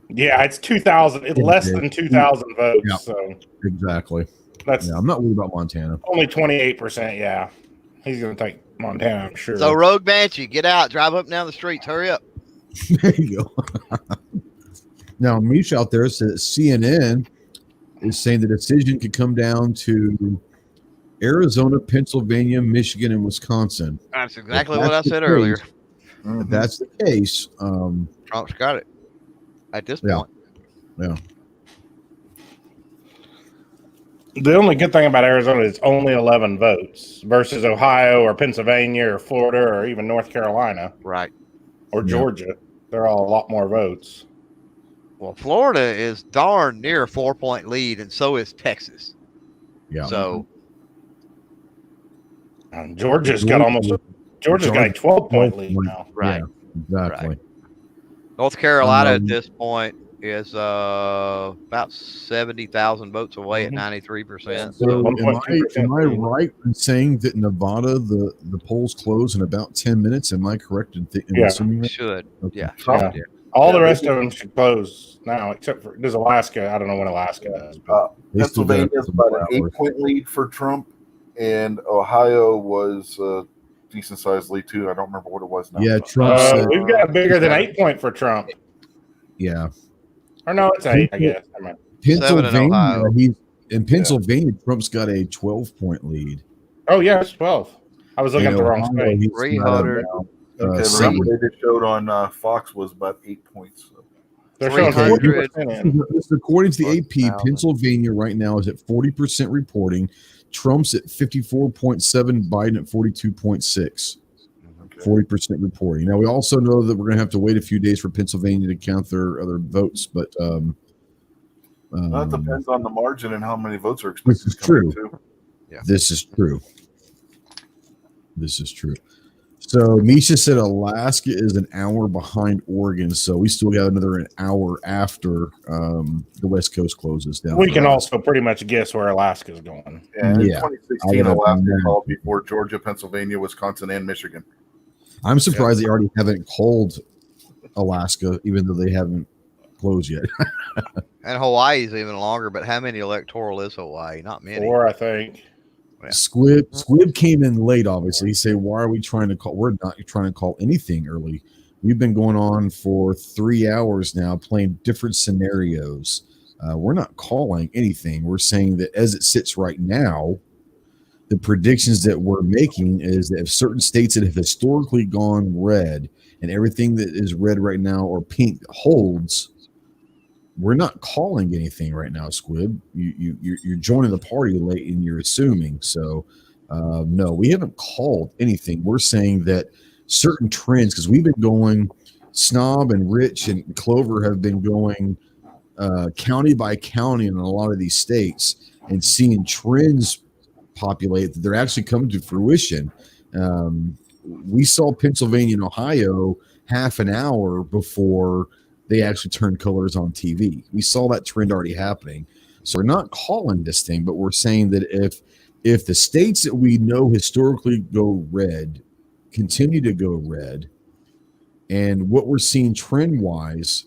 Yeah, it's 2,000. It's less than 2,000 votes. Yeah, so exactly. I'm not worried about Montana. Only 28%. Yeah, he's going to take Montana, I'm sure. So Rogue Banshee, get out, drive up and down the streets, hurry up. There you go. Now, Misha out there says CNN is saying the decision could come down to Arizona, Pennsylvania, Michigan, and Wisconsin. That's exactly what I said earlier. If that's the case, Trump's got it at this point. Yeah. The only good thing about Arizona is only 11 votes versus Ohio or Pennsylvania or Florida or even North Carolina Right. or Georgia. They're all a lot more votes. Well, Florida is darn near a 4-point lead, and so is Texas. Yeah. So Georgia's got a 12-point lead now. right. Yeah, exactly. Right. North Carolina at this point is about 70,000 votes away at 93%. So am I lead. right in saying that Nevada, the polls close in about 10 minutes? Am I correct in assuming that? Should. Okay. Yeah. Yeah. All the rest of them should close now, except for there's Alaska. I don't know when Alaska is. Pennsylvania is about an 8-point lead for Trump, and Ohio was a decent sized lead too. I don't remember what it was now. Yeah, Trump said we've got bigger than 8-point for Trump. Yeah. Or no, it's 8, I guess. Pennsylvania, Pennsylvania, Trump's got a 12-point lead. Oh yeah, it's 12. I was looking at the wrong state. 300. Okay, the number they just showed on Fox was about 8 points. So. They're showing 300. According to the AP, Pennsylvania right now is at 40% reporting. Trump's at 54.7, Biden at 42.6. 40% reporting. Now we also know that we're going to have to wait a few days for Pennsylvania to count their other votes, but that depends on the margin and how many votes are expected. This is true. Yeah. This is true. This is true. So Misha said Alaska is an hour behind Oregon, so we still got an hour after the West Coast closes down. We can also pretty much guess where Alaska's going. Yeah, in 2016, Alaska called before Georgia, Pennsylvania, Wisconsin, and Michigan. I'm surprised they already haven't called Alaska, even though they haven't closed yet. And Hawaii's even longer, but how many electoral is Hawaii? Not many. 4, I think. Yeah. Squib came in late, obviously. He say, why are we trying to call? We're not trying to call anything early. We've been going on for 3 hours now, playing different scenarios. We're not calling anything. We're saying that as it sits right now, the predictions that we're making is that if certain states that have historically gone red and everything that is red right now or pink holds, we're not calling anything right now, Squib. You're joining the party late and you're assuming. So, no, we haven't called anything. We're saying that certain trends, because we've been going, Snob and Rich and Clover have been going county by county in a lot of these states and seeing trends populate that they're actually coming to fruition. We saw Pennsylvania and Ohio half an hour before they actually turned colors on TV. We saw that trend already happening. So we're not calling this thing, but we're saying that if the states that we know historically go red continue to go red, and what we're seeing trend wise,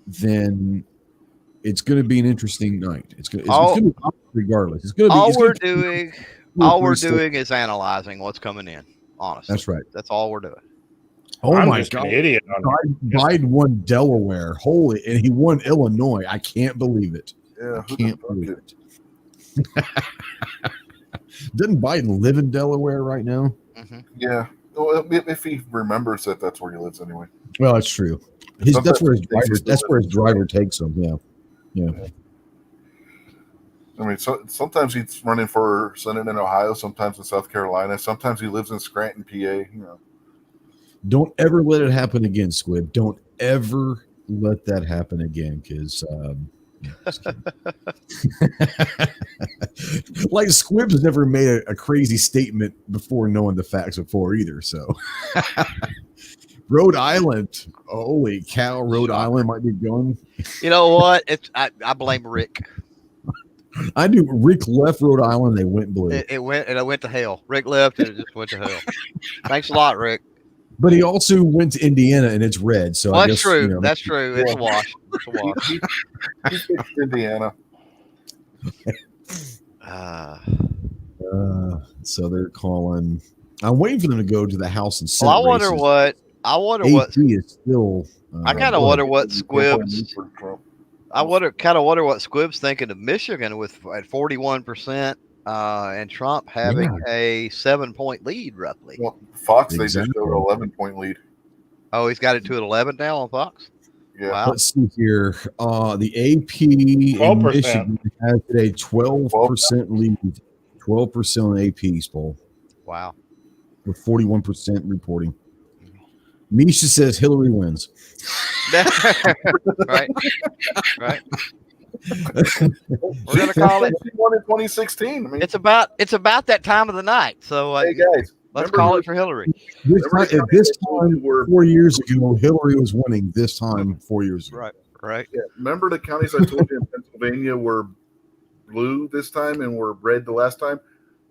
then it's going to be be night. It's going to be regardless. It's going to be all we're doing is analyzing what's coming in. Honestly, that's right. That's all we're doing. Oh I'm my just God! An idiot. Biden won Delaware. Holy, and he won Illinois. I can't believe it. Yeah, I can't believe it. Doesn't Biden live in Delaware right now? Mm-hmm. Yeah. Well, if he remembers that, that's where he lives anyway. Well, that's true. That's where his driver takes him. Yeah. I mean, sometimes he's running for Senate in Ohio, sometimes in South Carolina, sometimes he lives in Scranton, PA. You know. Don't ever let it happen again, Squib. Don't ever let that happen again, because like Squib has never made a crazy statement before knowing the facts before either. So Rhode Island, holy cow, Rhode Island might be going. You know what? I blame Rick. I knew Rick left Rhode Island. They went blue. It went to hell. Rick left and it just went to hell. Thanks a lot, Rick. But he also went to Indiana and it's red. So well, I that's guess, true. You know, that's true. It's a wash. It's a wash. He fixed Indiana. So they're calling. I'm waiting for them to go to the House and Senate. Well, I wonder what is still. I kind of wonder what Squib's. I wonder what Squib's thinking of Michigan with at 41%, and Trump having a 7-point lead roughly. Well, Fox, they just showed an 11-point lead. Oh, he's got it to an 11 now on Fox. Yeah. Wow. Let's see here. The AP in 12%. Michigan has a 12% lead. 12% on AP's poll Wow. with 41% reporting. Misha says Hillary wins. Right. Right. We're gonna call it. She won in 2016. I mean, It's about that time of the night. So hey guys, let's call it for Hillary. At this time, 4 years ago, Hillary was winning. This time, 4 years ago. Right. Right. Yeah, remember the counties I told you in Pennsylvania were blue this time and were red the last time?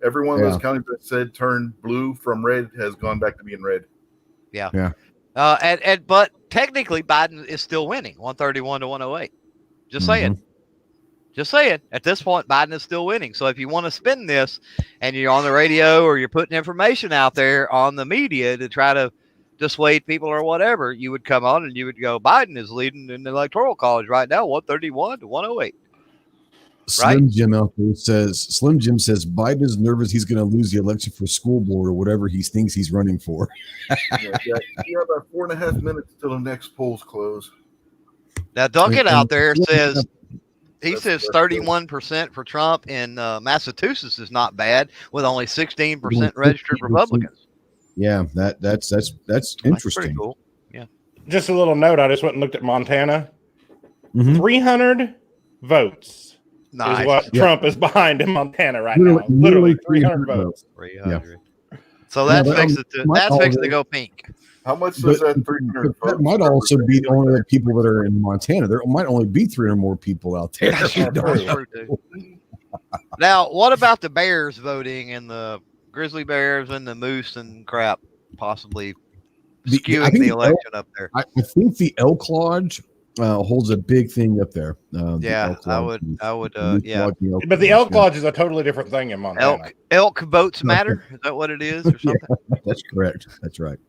Every one of those counties that said turned blue from red has gone back to being red. Yeah. Yeah. But technically Biden is still winning 131 to 108. Just saying. Just saying. At this point, Biden is still winning. So if you want to spin this and you're on the radio or you're putting information out there on the media to try to dissuade people or whatever, you would come on and you would go, Biden is leading in the Electoral College right now, 131 to 108. Slim Jim out there says, Biden is nervous he's going to lose the election for school board or whatever he thinks he's running for. You have about 4.5 minutes till the next polls close. Now, Duncan out there says, he says 31% for Trump in Massachusetts is not bad with only 16% registered Republicans. Yeah, that's interesting. That's pretty cool. Yeah. Just a little note. I just went and looked at Montana. 300 votes Nice. is what Trump is behind in Montana right now. Literally 300 votes. 300. So that's fixing to go pink. How much does that 300 votes? That might also be only the people that are in Montana. There might only be 300 more people out there. That's true, too. Now, what about the Bears voting and the Grizzly Bears and the Moose and crap possibly skewing the election up there? I think the Elk Lodge holds a big thing up there. Yeah, I would. Yeah. But the Elk Lodge is a totally different thing in Montana. Elk votes matter. Is that what it is, or something? Yeah, that's correct. That's right.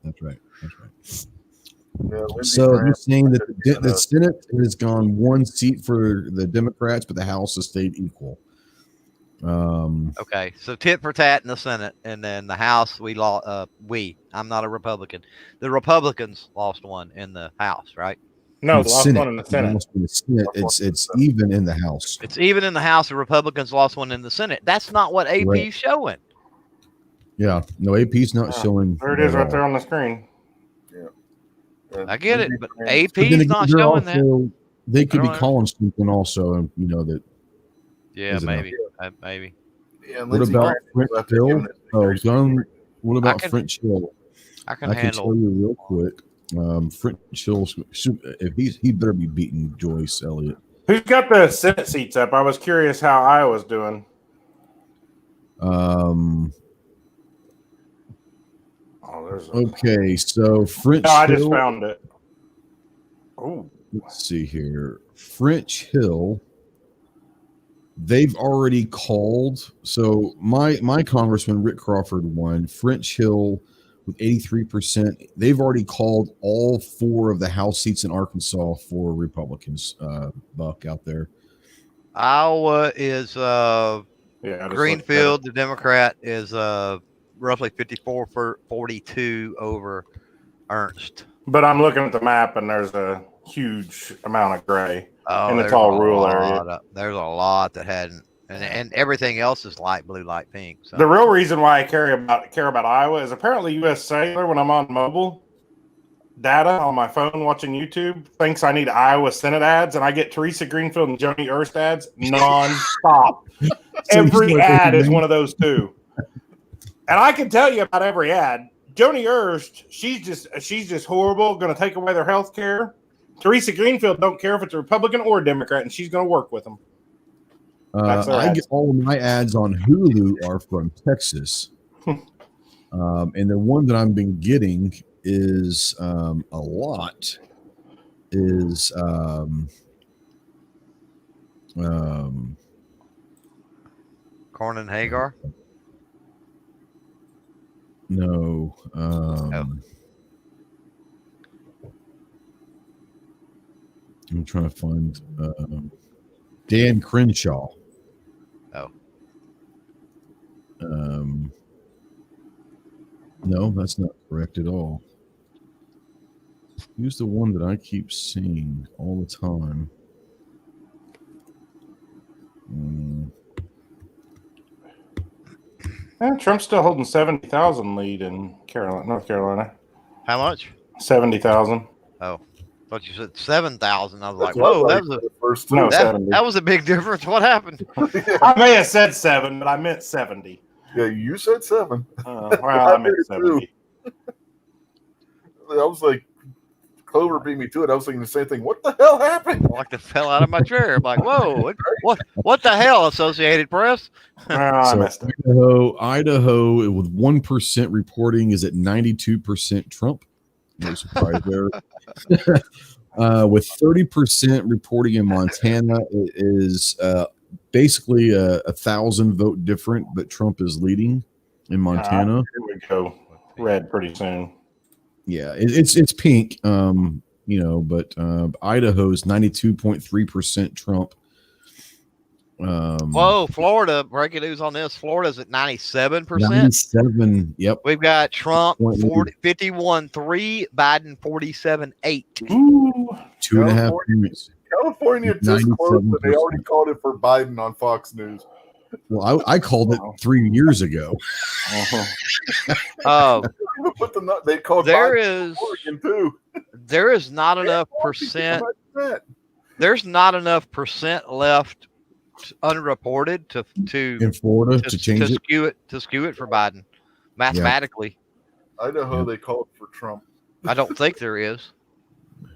Yeah, So you're saying that the Senate has gone one seat for the Democrats, but the House has stayed equal. Okay, so tit for tat in the Senate, and then the House we lost. I'm not a Republican. The Republicans lost one in the House, right? No, the lost one in the Senate. It's even in the House. It's even in the House. The Republicans lost one in the Senate. That's not what AP is showing. Yeah, no, AP's not showing. There it is, right there on the screen. Yeah, I get it, but AP's not showing that. They could be calling something also, and you know that. Yeah, maybe. Maybe. Yeah, what about French Hill? What about French Hill? I can tell you real quick. French Hill, if he better be beating Joyce Elliott. Who's got the Senate seats up? I was curious how Iowa's doing. Okay, so French I Hill. just found it. Oh, let's see here. French Hill. They've already called. So my congressman Rick Crawford won. French Hill with 83%. They've already called all 4 of the House seats in Arkansas for Republicans. Buck out there. Iowa is Greenfield. The Democrat is roughly 54-42 over Ernst. But I'm looking at the map, and there's a huge amount of gray. And it's all rural area. There's a lot that hadn't, and everything else is light blue, light pink. So. The real reason why I care about Iowa is apparently U.S. Cellular, when I'm on mobile data on my phone watching YouTube, thinks I need Iowa Senate ads, and I get Teresa Greenfield and Joni Ernst ads non-stop. Every ad is one of those two. And I can tell you about every ad. Joni Ernst, she's just horrible, going to take away their health care. Teresa Greenfield don't care if it's a Republican or a Democrat, and she's going to work with them. I get all of my ads on Hulu are from Texas. And the one that I've been getting is a lot is Corn and Hagar? No. I'm trying to find Dan Crenshaw. Oh. No, that's not correct at all. Who's the one that I keep seeing all the time? Trump's still holding 70,000 lead in North Carolina. How much? 70,000. Oh, thought you said 7,000. I was like, That's what I whoa, thought that you was said a at first, too. No, that, 70. that was a big difference. What happened? I may have said 7, but I meant 70. Yeah, you said 7. Well, I meant did too. 70. I was like, Clover beat me to it. I was thinking the same thing. What the hell happened? I like to fell out of my chair. I'm like, whoa, what the hell, Associated Press? Well, I messed up. Idaho with 1% reporting is at 92% Trump. No surprise there. With 30% reporting in Montana, it is basically a 1,000 vote different, but Trump is leading in Montana. Here we go. Red pretty soon. Yeah, it's pink, but Idaho's 92.3% Trump. Whoa, Florida, breaking news on this. Florida's at 97%. 97, yep. We've got Trump 51.3, Biden 47.8. Ooh. 2.5 points. California just closed, but they already called it for Biden on Fox News. Well, I called it 3 years ago. They called Biden Oregon too. There is not enough percent. There's not enough percent left unreported to in Florida to change skew it for Biden mathematically. Yeah. Idaho, they called for Trump. I don't think there is.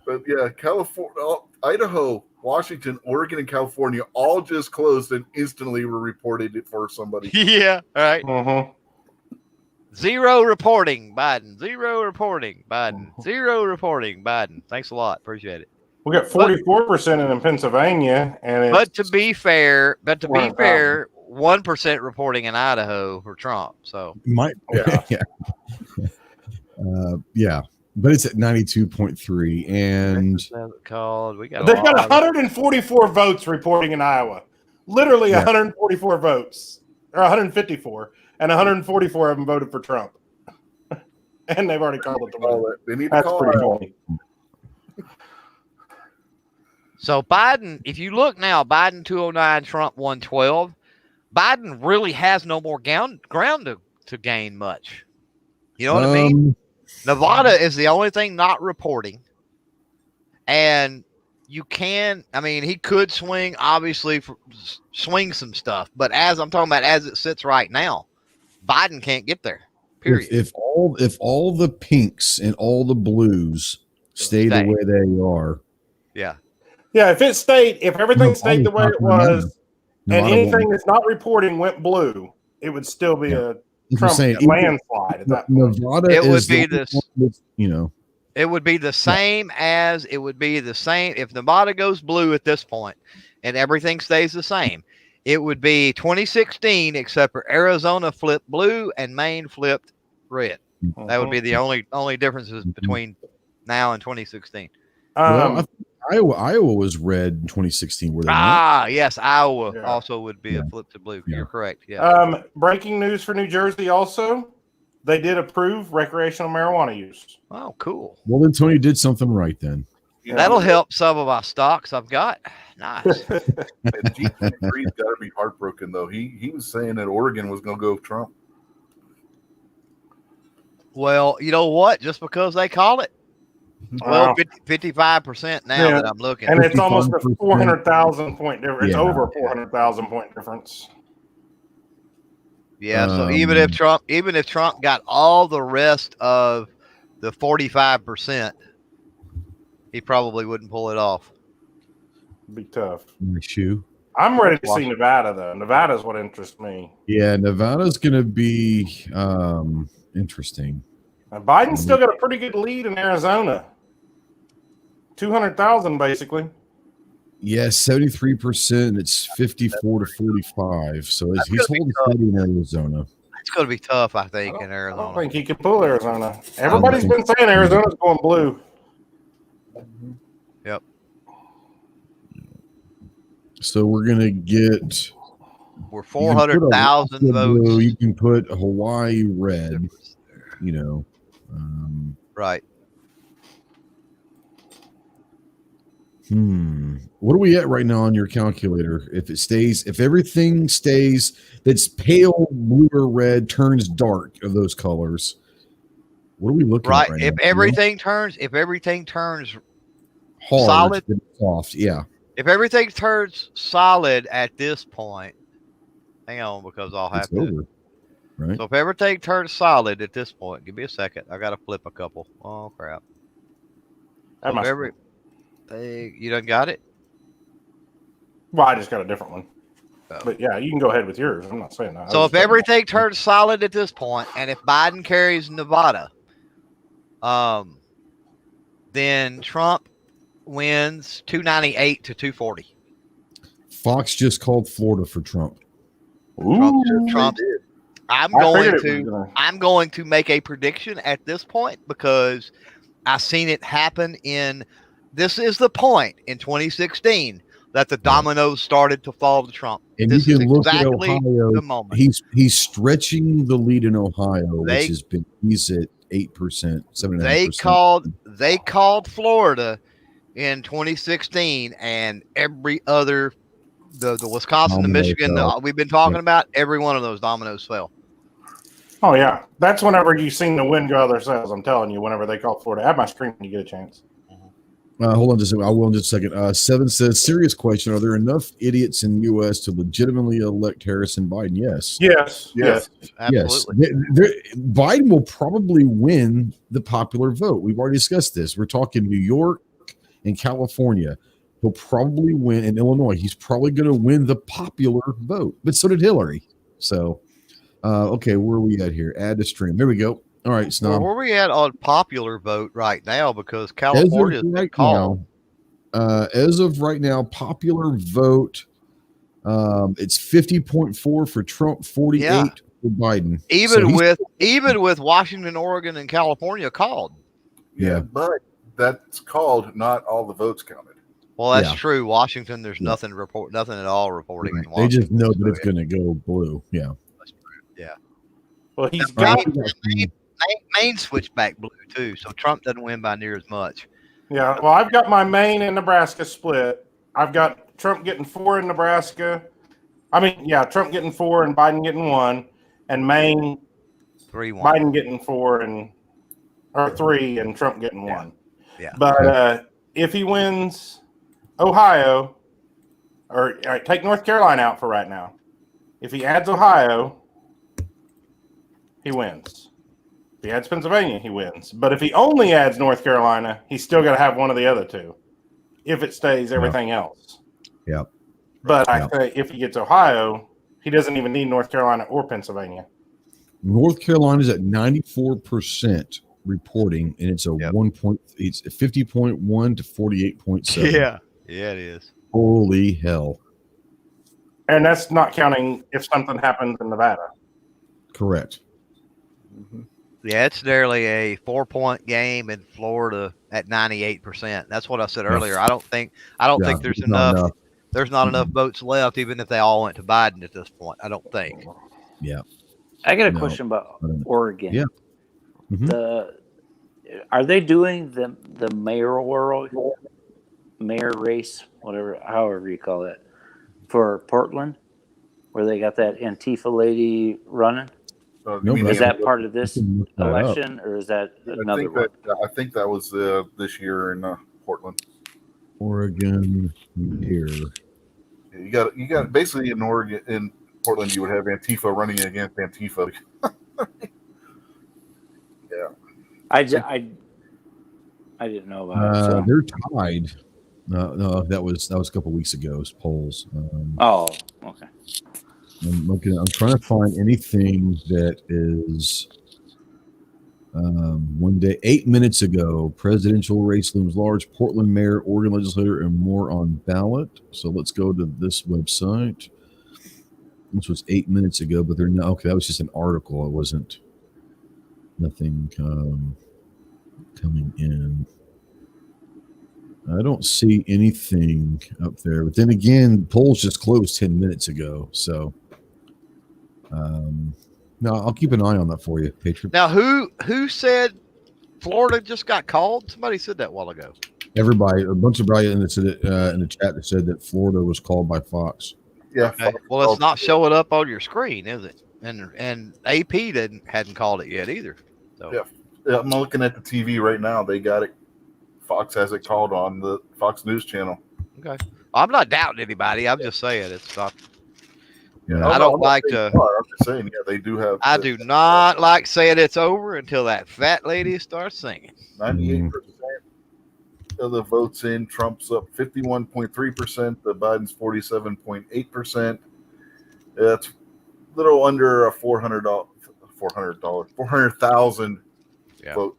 But yeah, California, Idaho, Washington, Oregon, and California all just closed and instantly were reported it for somebody. Yeah, all right. Zero reporting Biden. Zero reporting Biden. Zero reporting Biden. Thanks a lot. Appreciate it. We got 44% in Pennsylvania, and but to be fair, 1% reporting in Idaho for Trump. So yeah. But it's at 92.3, and they've got 144 votes reporting in Iowa. Literally 144 votes, or 154, and 144 of them voted for Trump. And they've already called it the winner. They need to That's call pretty it. funny. So Biden, if you look now, Biden 209, Trump 112. Biden really has no more ground to gain much. You know what I mean? Nevada is the only thing not reporting. And he could swing, obviously, swing some stuff. But as I'm talking about, as it sits right now, Biden can't get there, period. If all the pinks and all the blues stay the way they are. Yeah. Yeah, if everything stayed the way it was, and anything that's not reporting went blue, it would still be a Trump landslide at that point. Nevada it would be this, it would be the same if Nevada goes blue at this point and everything stays the same. It would be 2016, except for Arizona flipped blue and Maine flipped red. That would be the only differences between now and 2016. Iowa was red in 2016. Were they not? Yes, Iowa also would be a flip to blue. You're correct. Yeah. Breaking news for New Jersey also. They did approve recreational marijuana use. Oh, cool. Well, then Tony did something right then. Yeah. That'll help some of my stocks I've got. Nice. G23's got to be heartbroken, though. He was saying that Oregon was going to go Trump. Well, you know what? Just because they call it. Well, 55% now that I'm looking. And it's almost a 400,000 point difference. It's over 400,000 point difference. Yeah, so even if Trump got all the rest of the 45%, he probably wouldn't pull it off. It'd be tough. I'm ready to see Nevada, though. Nevada's what interests me. Yeah, Nevada's going to be interesting. Biden's still got a pretty good lead in Arizona. 200,000, basically. Yeah, 73%. It's 54 to 45. So he's holding steady in Arizona. It's going to be tough, I think, in Arizona. I don't think he can pull Arizona. Everybody's been saying Arizona's going blue. Yep. So we're going to get... We're 400,000 votes. Blue, you can put Hawaii red, Right. What are we at right now on your calculator? If everything stays that's pale blue or red turns dark of those colors, what are we looking at right If now? everything turns Hard, solid, soft, yeah. if everything turns solid at this point, hang on, because I'll have It's to. over, right? So if everything turns solid at this point, give me a second. I got to flip a couple. Oh crap! So if everything, you done got it. Well, I just got a different one. Oh. But yeah, you can go ahead with yours. I'm not saying that. So if everything turns solid at this point, and if Biden carries Nevada, then Trump wins 298 to 240. Fox just called Florida for Trump. Trump. I'm going to make a prediction at this point because I've seen it happen this is the point in 2016 that the dominoes started to fall to Trump. And this you can is look exactly at Ohio. The moment. He's stretching the lead in Ohio, he's at 8%, 7.5%. They called Florida in 2016, and every other the Wisconsin, the Michigan we've been talking about, every one of those dominoes fell. Oh yeah, that's whenever you seen the wind go out of their sails. I'm telling you, whenever they call Florida, have my screen when you get a chance. Hold on just a second. I will in just a second. Seven says, serious question. Are there enough idiots in the U.S. to legitimately elect Harris and Biden? Yes. Yes. Absolutely. Yes. Biden will probably win the popular vote. We've already discussed this. We're talking New York and California. He'll probably win in Illinois. He's probably going to win the popular vote. But so did Hillary. So, okay, where are we at here? Add to stream. There we go. All right, Snob. Well, where are we at on popular vote right now? Because California is right called. As of right now, popular vote, it's 50.4 for Trump, 48 for Biden. Even with Washington, Oregon, and California called. Yeah, but that's called not all the votes counted. Well, that's true. Washington, there's nothing at all reporting in Washington. They just know that it's going to go blue. Yeah. That's true. Yeah. Well, he's got Maine switched back blue too, so Trump doesn't win by near as much. Yeah, well, I've got my Maine and Nebraska split. I've got Trump getting 4 in Nebraska. Trump getting 4 and Biden getting 1, and Maine 3-1. Biden getting 3 and Trump getting 1. Yeah. But if he wins Ohio, take North Carolina out for right now. If he adds Ohio, he wins. If he adds Pennsylvania, he wins. But if he only adds North Carolina, he's still got to have one of the other two. If it stays everything else. Yeah. But I say if he gets Ohio, he doesn't even need North Carolina or Pennsylvania. North Carolina's at 94% reporting, and it's it's 50.1 to 48.7. Yeah, it is. Holy hell! And that's not counting if something happens in Nevada. Correct. Mm-hmm. Yeah, it's nearly a 4-point game in Florida at 98%. That's what I said earlier. I don't think there's enough. There's not enough votes left, even if they all went to Biden at this point. I don't think. Yeah. I got a question about Oregon. Yeah. Mm-hmm. Are they doing the mayor race, however you call it, for Portland, where they got that Antifa lady running? Is that part of this election, or is that another one? I think that was this year in Portland, Oregon. Here, you got basically in Portland, you would have Antifa running against Antifa. Yeah, I didn't know about it. So. They're tied. No, that was a couple weeks ago's polls. Okay. I'm trying to find anything that is 1 day, 8 minutes ago. Presidential race looms large. Portland mayor, Oregon legislator, and more on ballot. So let's go to this website. This was 8 minutes ago, but they're not. Okay, that was just an article. It wasn't nothing coming in. I don't see anything up there. But then again, polls just closed 10 minutes ago. So, no, I'll keep an eye on that for you, Patriot. Now, who said Florida just got called? Somebody said that a while ago. Everybody, a bunch of everybody in the chat that said that Florida was called by Fox. Yeah. Okay. Well, it's not showing up on your screen, is it? And AP hadn't called it yet either. So Yeah, I'm looking at the TV right now. They got it. Fox has it called on the Fox News channel. okay. I'm not doubting anybody. I'm just saying it's not. Yeah. I don't like to. to. I'm just saying, yeah, they do have. I do not like saying it's over until that fat lady starts singing. 98% of the votes in. Trump's up 51.3%. The Biden's 47.8%. That's a little under a $400,000 vote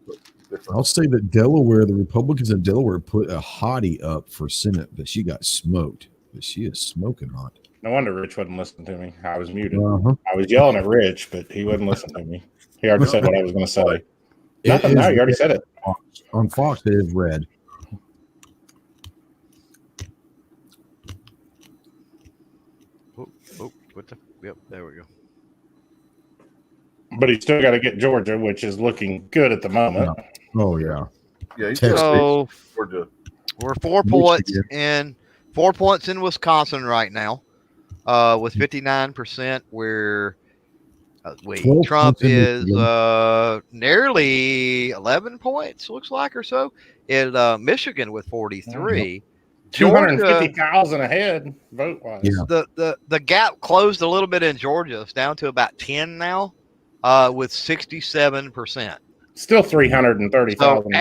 difference. I'll say that Delaware, the Republicans in Delaware put a hottie up for Senate, but she got smoked. But she is smoking hot. No wonder Rich wouldn't listen to me. I was muted. Uh-huh. I was yelling at Rich, but he wouldn't listen to me. He already said what I was going to say. Nothing. No, you already said it. On Fox, it is red. Yep, there we go. But he's still got to get Georgia, which is looking good at the moment. Oh, yeah. Yeah, he's So Georgia. we're 4 points in 4 points in Wisconsin right now, with 59%. Where Trump is nearly 11 points, looks like, or so. In Michigan with 43. 250,000 ahead vote wise. Yeah. The gap closed a little bit in Georgia. It's down to about 10 now, with 67%. Still 330,000 So votes.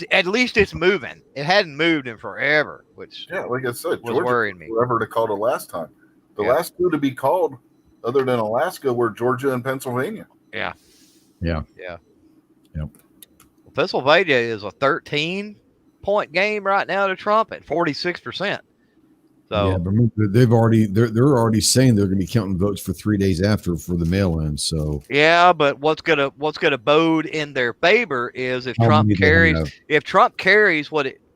at least it's moving. It hadn't moved in forever, which like I said, was Georgia worrying me. Whoever to call the last time. The last two to be called, other than Alaska, were Georgia and Pennsylvania. Yeah. Yep. Well, Pennsylvania is a 13-point game right now to Trump at 46%. So yeah, but remember, they're already saying they're going to be counting votes for 3 days after for the mail-in. So yeah, but what's gonna bode in their favor is if Trump carries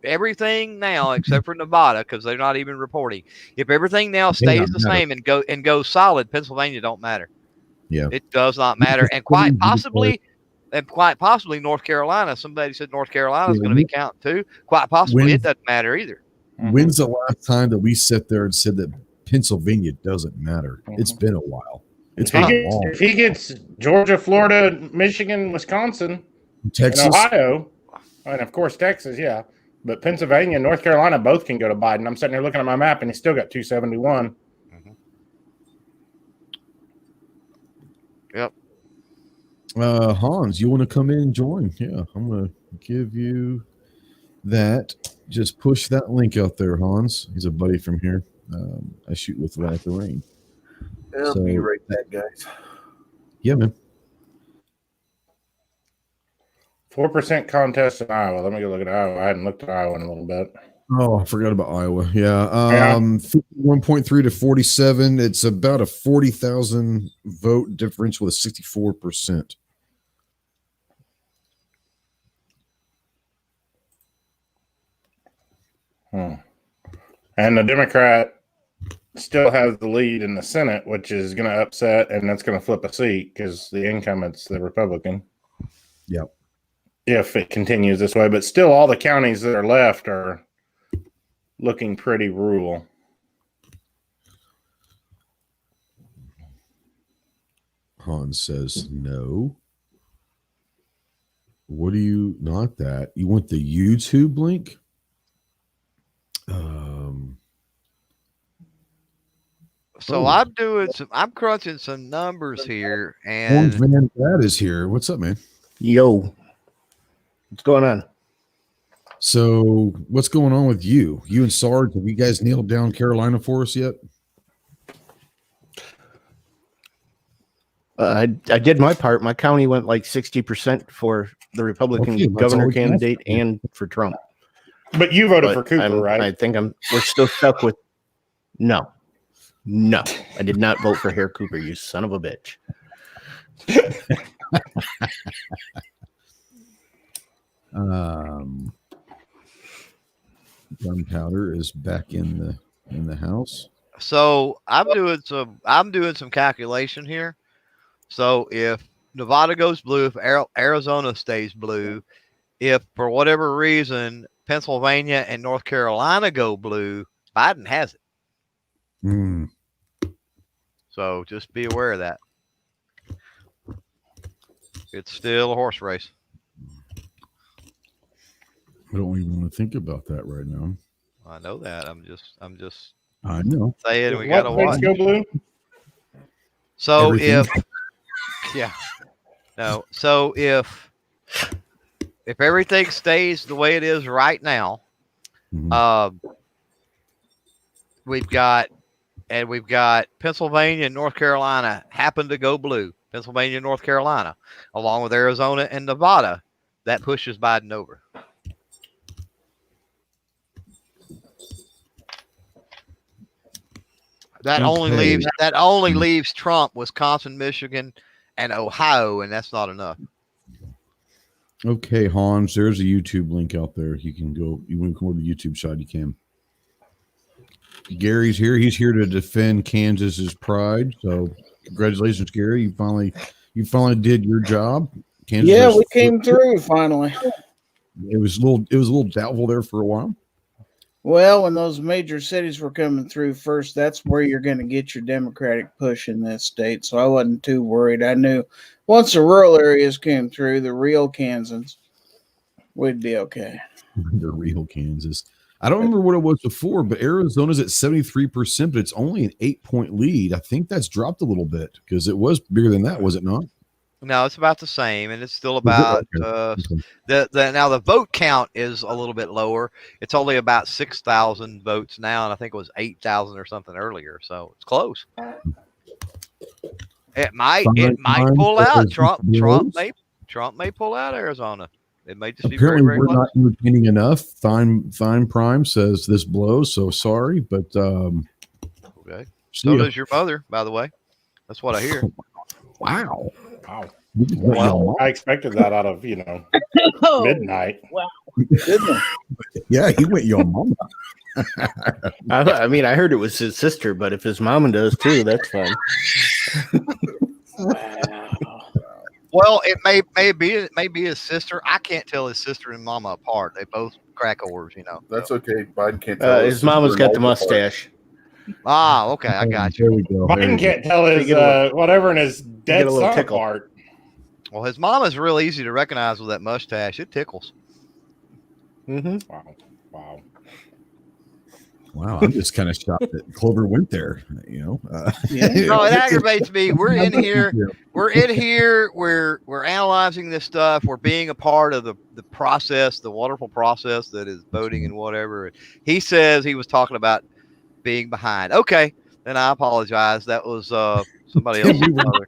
everything now except for Nevada, because they're not even reporting. If everything now stays the same and goes solid, Pennsylvania don't matter. Yeah, it does not matter, and quite possibly North Carolina. Somebody said North Carolina is going to be counting too. Quite possibly it doesn't matter either. When's the last time that we sat there and said that Pennsylvania doesn't matter? It's been a while. If he gets Georgia, Florida, Michigan, Wisconsin, Texas, and Ohio, and of course Texas, yeah. But Pennsylvania and North Carolina both can go to Biden. I'm sitting here looking at my map, and he's still got 271. Yep. Hans, you want to come in and join? Yeah, I'm going to give you that. Just push that link out there, Hans. He's a buddy from here. I shoot with Light the Rain. I'll be right back, guys. Yeah, man. 4% contest in Iowa. Let me go look at Iowa. I hadn't looked at Iowa in a little bit. Oh, I forgot about Iowa. Yeah. 51.3 to 47. It's about a 40,000 vote differential with 64%. And the Democrat still has the lead in the Senate, which is going to upset, and that's going to flip a seat because the incumbent's the Republican. Yep. If it continues this way. But still, all the counties that are left are looking pretty rural. Hans says no. What do you, not that? You want the YouTube link? I'm crunching some numbers here, and Van Dad is here. What's up, man? Yo, what's going on? So, what's going on with you? You and Sarge, have you guys nailed down Carolina for us yet? I did my part. My county went like 60% for the Republican governor candidate and for Trump. But you voted for Cooper, right? I think we're still stuck with no. I did not vote for Harry Cooper, you son of a bitch. Gunpowder is back in the house. So I'm doing some calculation here. So if Nevada goes blue, if Arizona stays blue, if for whatever reason Pennsylvania and North Carolina go blue, Biden has it. Mm. So just be aware of that. It's still a horse race. I don't even want to think about that right now. I know that. I'm just I know. saying we What gotta states watch. go blue? So Everything. So if everything stays the way it is right now, we've got Pennsylvania and North Carolina happen to go blue. Pennsylvania and North Carolina, along with Arizona and Nevada, that pushes Biden over. That only leaves Trump, Wisconsin, Michigan, and Ohio, and that's not enough. Okay, Hans, there's a YouTube link out there. You can go. You want to come over to the YouTube side? You can. Gary's here. He's here to defend Kansas's pride. So, congratulations, Gary. You finally did your job. Kansas we came through finally. It was a little doubtful there for a while. Well, when those major cities were coming through first, that's where you're going to get your Democratic push in this state. So I wasn't too worried. I knew once the rural areas came through, the real Kansans, we'd be okay. The real Kansas. I don't remember what it was before, but Arizona's at 73%, but it's only an 8-point lead. I think that's dropped a little bit because it was bigger than that, was it not? No, it's about the same, and it's still about now the vote count is a little bit lower. It's only about 6,000 votes now, and I think it was 8,000 or something earlier. So it's close. It might pull out. Trump may pull out Arizona. It may just be apparently very, very we're close. not entertaining enough. Fine Prime says this blows. So sorry, but okay. So does your mother, by the way. That's what I hear. Wow. Well, I expected that out of midnight. Wow. Yeah, he went your mama. I mean, I heard it was his sister, but if his mama does too, that's fine. Wow. Well, it may be his sister. I can't tell his sister and mama apart. They both crack whores, That's okay. Biden can't tell. His mama's got the mustache. Ah, okay, I got you. There we go. Biden can't tell his whatever in his dead son apart. Well, his mama's real easy to recognize with that mustache. It tickles. Mm-hmm. Wow. I'm just kind of shocked that Clover went there. No, it aggravates me. We're in here. We're analyzing this stuff. We're being a part of the process, the wonderful process that is voting and whatever. He says he was talking about being behind. Okay, then I apologize. That was somebody else's mother.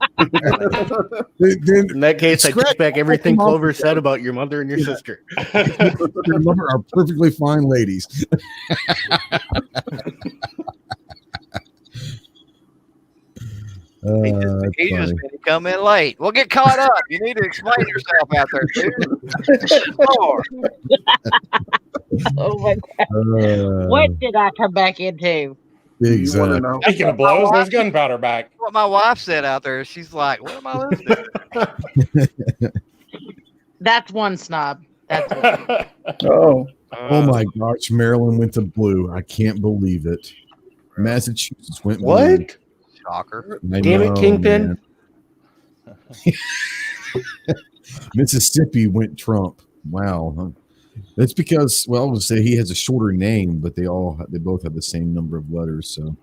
In that case, I take back everything Clover said about your mother and your sister. Your mother are perfectly fine ladies. He just come in late. We'll get caught up. You need to explain yourself out there, dude. Oh my God. What did I come back into? Exactly. Speaking of blows, there's gunpowder back. What my wife said out there, she's like, "What am I listening?" That's one snob. That's one. Oh my gosh, Maryland went to blue. I can't believe it. Massachusetts went blue. What? Shocker. Damn it, Kingpin. Mississippi went Trump. Wow. That's because, well, I would say he has a shorter name, but they both have the same number of letters. So,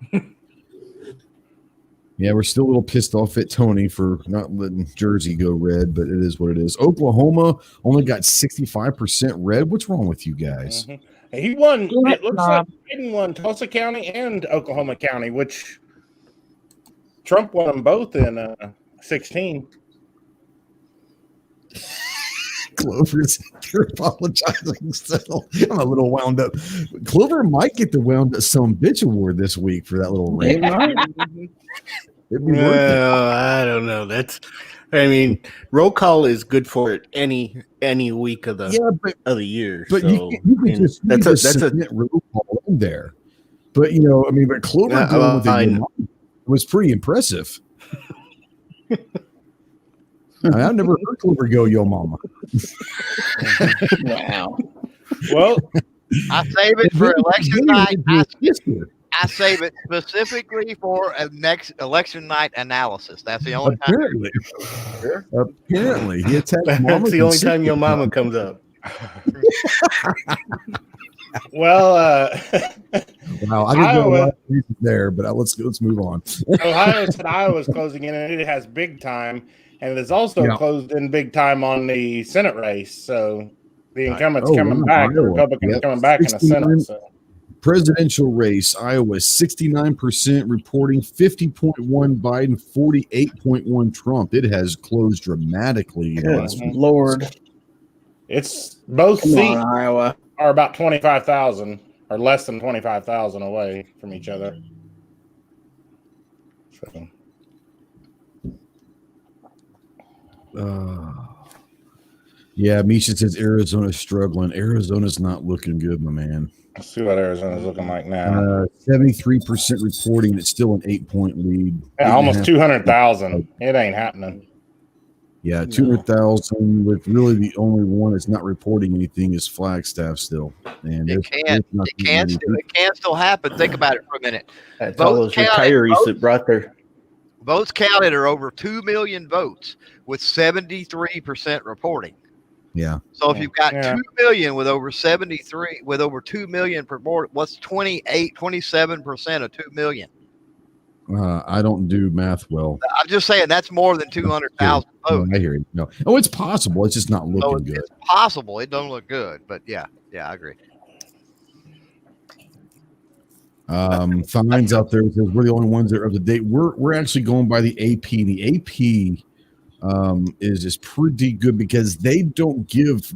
yeah, we're still a little pissed off at Tony for not letting Jersey go red, but it is what it is. Oklahoma only got 65% red. What's wrong with you guys? Mm-hmm. He won. It looks like Biden won Tulsa County and Oklahoma County, which Trump won them both in 16. Clover's you're apologizing still. I'm a little wound up. Clover might get the wound up some bitch award this week for that little rant. It'd be worth it. I don't know. Roll call is good for it any week of the of the year. But so, you can just that's a roll call in there. But but Clover going with it was pretty impressive. I've never heard Clover go, yo mama. Wow. Well, I save it for election night. I save it specifically for a next election night analysis. That's the only time. Apparently, he attacked mama. That's the only time your mama comes up. Well, wow, I didn't go a lot there, but let's move on. Ohio said Iowa's closing in, and it has big time, and it is also closed in big time on the Senate race. So the incumbent's coming back, the Republicans coming back in the Senate. So. Presidential race, Iowa, 69% reporting, 50.1 Biden, 48.1 Trump. It has closed dramatically. Good Lord. It's both seats Iowa are about 25,000 or less than 25,000 away from each other. So. Yeah, Misha says Arizona's struggling. Arizona's not looking good, my man. Let's see what Arizona's looking like now. 73% reporting. It's still an 8-point lead. Yeah, almost 200,000. It ain't happening. Yeah, 200,000 with really the only one that's not reporting anything is Flagstaff still. And it can still happen. Think about it for a minute. That's all those retirees that brought their votes counted are over 2 million votes with 73% reporting. Yeah. So if you've got 2 million with over 73, with over 2 million report, what's 27% of 2 million? I don't do math well. I'm just saying that's more than 200,000 votes. I hear you. No. Oh, it's possible. It's just not looking good. It's possible. It don't look good, but yeah, I agree. Fines out there says we're the only ones that are up to date. We're actually going by the AP. The AP is pretty good because they don't give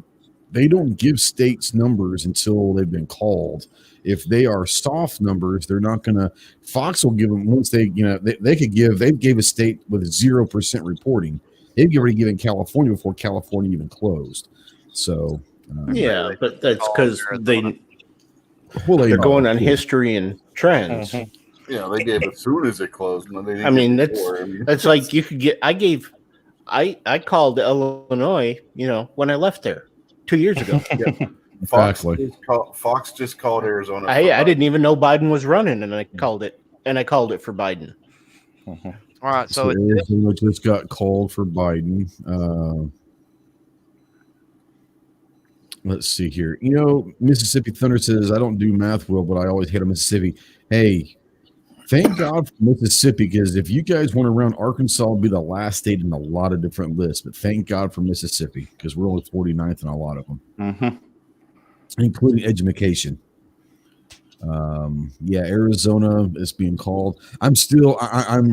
states numbers until they've been called. If they are soft numbers, they're not gonna. Fox will give them once they gave a state with 0% reporting. They've already given California before California even closed. So yeah, but that's because they're going on history and trends. Mm-hmm. Yeah, they gave it as soon as it closed. That's like you could get. I called Illinois, when I left there 2 years ago. Yeah. Fox just called Arizona. I didn't even know Biden was running, and I called it for Biden. Mm-hmm. All right, so Arizona just got called for Biden. Let's see here. Mississippi Thunder says I don't do math well, but I always hate on Mississippi. Hey, thank God for Mississippi, because if you guys went around, Arkansas would be the last state in a lot of different lists. But thank God for Mississippi, because we're only 49th in a lot of them. Mm-hmm. Including education. Arizona is being called. I'm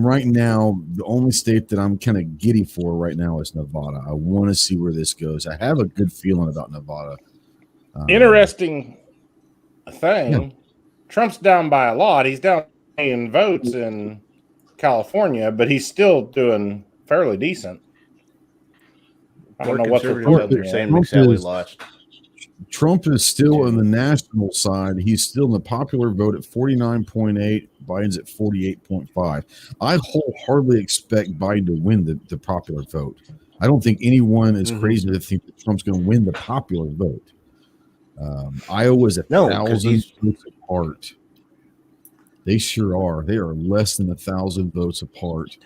right now, the only state that I'm kind of giddy for right now is Nevada. I want to see where this goes. I have a good feeling about Nevada. Interesting thing. Yeah. Trump's down by a lot. He's down in votes in California, but he's still doing fairly decent. I don't know what they're saying. McSally lost. Trump is still in the national side. He's still in the popular vote at 49.8. Biden's at 48.5. I wholeheartedly expect Biden to win the popular vote. I don't think anyone is crazy to think that Trump's going to win the popular vote. Iowa's 1,000 votes apart. They sure are. They are less than 1,000 votes apart.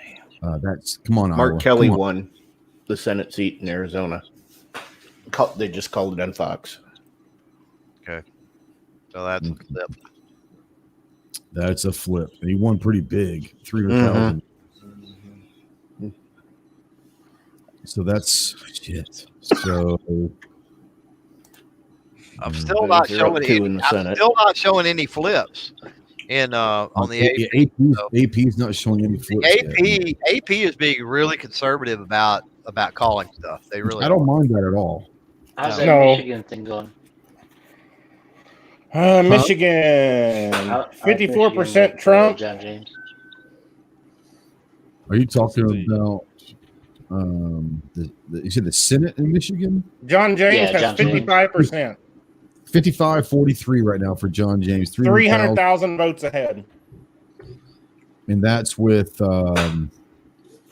Come on, Mark Iowa. Kelly won the Senate seat in Arizona. They just called it on Fox. Okay. So that's a flip. That's a flip. And he won pretty big, 300,000. Mm-hmm. So that's shit. So I'm still not showing any flips in on the AP. AP is not showing any flips. AP is being really conservative about calling stuff. They really. I don't mind that at all. How's that Michigan thing going? Michigan, 54% Trump. John James. Are you talking about you said the Senate in Michigan? John James has 55%. 55-43 right now for John James. 300,000 votes ahead. And that's with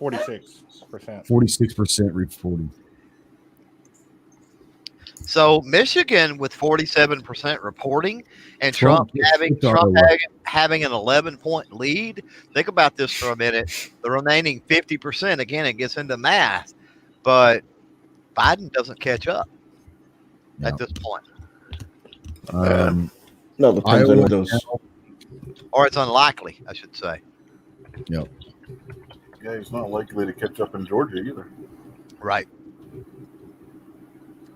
46%. 46% reporting. So Michigan with 47% reporting, and Trump Trump having an 11-point lead. Think about this for a minute. The remaining 50%, again, it gets into math, but Biden doesn't catch up at this point. No, depends on those. Or it's unlikely, I should say. Yep. Yeah, he's not likely to catch up in Georgia either. Right.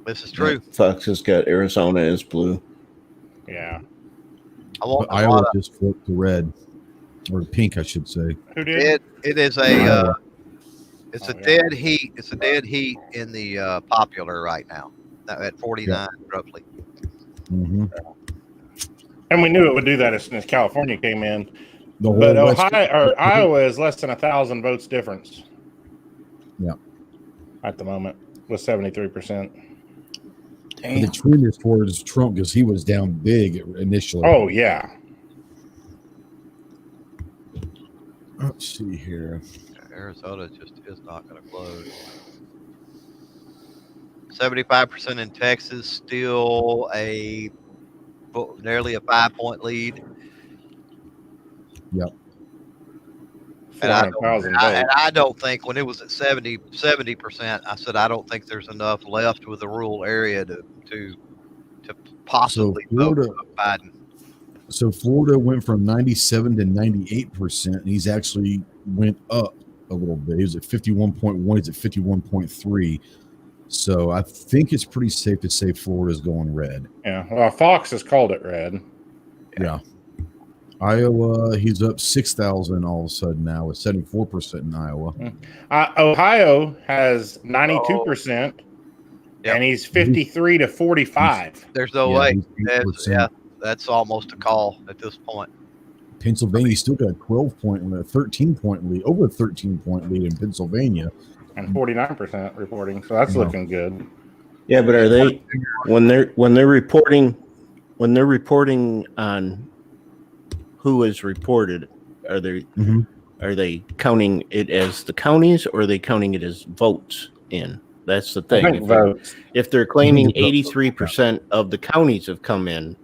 This is true. Fox has got Arizona as blue. Yeah. Iowa just flipped to red, or pink, I should say. Who did? It is a dead heat. It's a dead heat in the popular right now at 49 roughly. Mm-hmm. And we knew it would do that as soon as California came in. But Iowa is less than 1,000 votes difference. Yeah. At the moment, with 73%. The trend is towards Trump because he was down big initially. Oh, yeah. Let's see here. Arizona just is not going to close. 75% in Texas, still nearly a 5-point lead. Yep. And I don't think when it was at 70%, I said I don't think there's enough left with the rural area to possibly vote for Biden. So Florida went from 97 to 98%, and he's actually went up a little bit. He was at 51.1. He's at 51.3. So I think it's pretty safe to say Florida's going red. Yeah. Well, Fox has called it red. Yeah. Iowa, he's up 6,000 all of a sudden now with 74% in Iowa. Ohio has 92%, and he's 53 to 45. There's no way. That's almost a call at this point. Pennsylvania still got a 13-point lead, over a 13-point lead in Pennsylvania. And 49% reporting, so that's looking good. Yeah, but are they when they're reporting on who is reported? Are they counting it as the counties, or are they counting it as votes in? That's the thing. If they're claiming 83% of the counties have come in,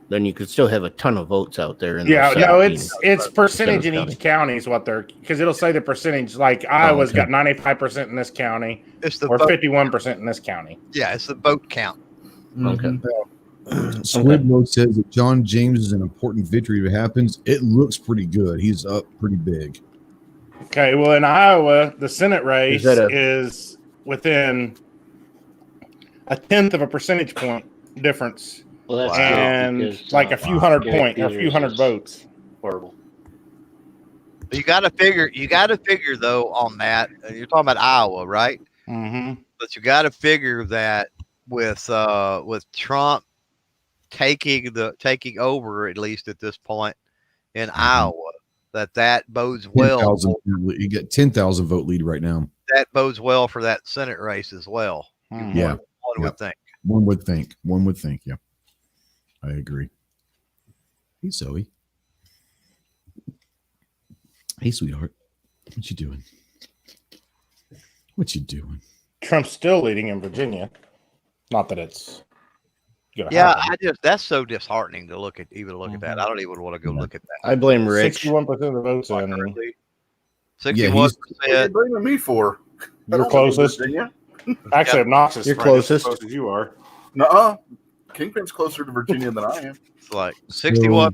then you could still have a ton of votes out there. It's percentage in each county is what they're, because it'll say the percentage. Like Iowa's got 95% in this county, or 51% in this county. Yeah, it's the vote count. Okay. Swidlow says that John James is an important victory if it happens. It looks pretty good. He's up pretty big. Okay, well, in Iowa, the Senate race is within 1/10 of a percentage point difference. Well, that's and like a few hundred votes. Horrible. But you got to figure though on that. You're talking about Iowa, right? Mm-hmm. But you got to figure that with Trump taking over, at least at this point in Iowa, that bodes well. You get 10,000 vote lead right now. That bodes well for that Senate race as well. Mm-hmm. Yeah, one would think. One would think. Yeah, I agree. Hey, Zoe. Hey, sweetheart. What you doing? Trump's still leading in Virginia. Not that it's Yeah, that's so disheartening to look at that. I don't even want to go look at that. I blame Rich. 61% of the votes in. 61%. What are you blaming me for? You're closest. Actually, obnoxious. You're closest. As you are. Nuh-uh. Kingpin's closer to Virginia than I am. It's like 61%.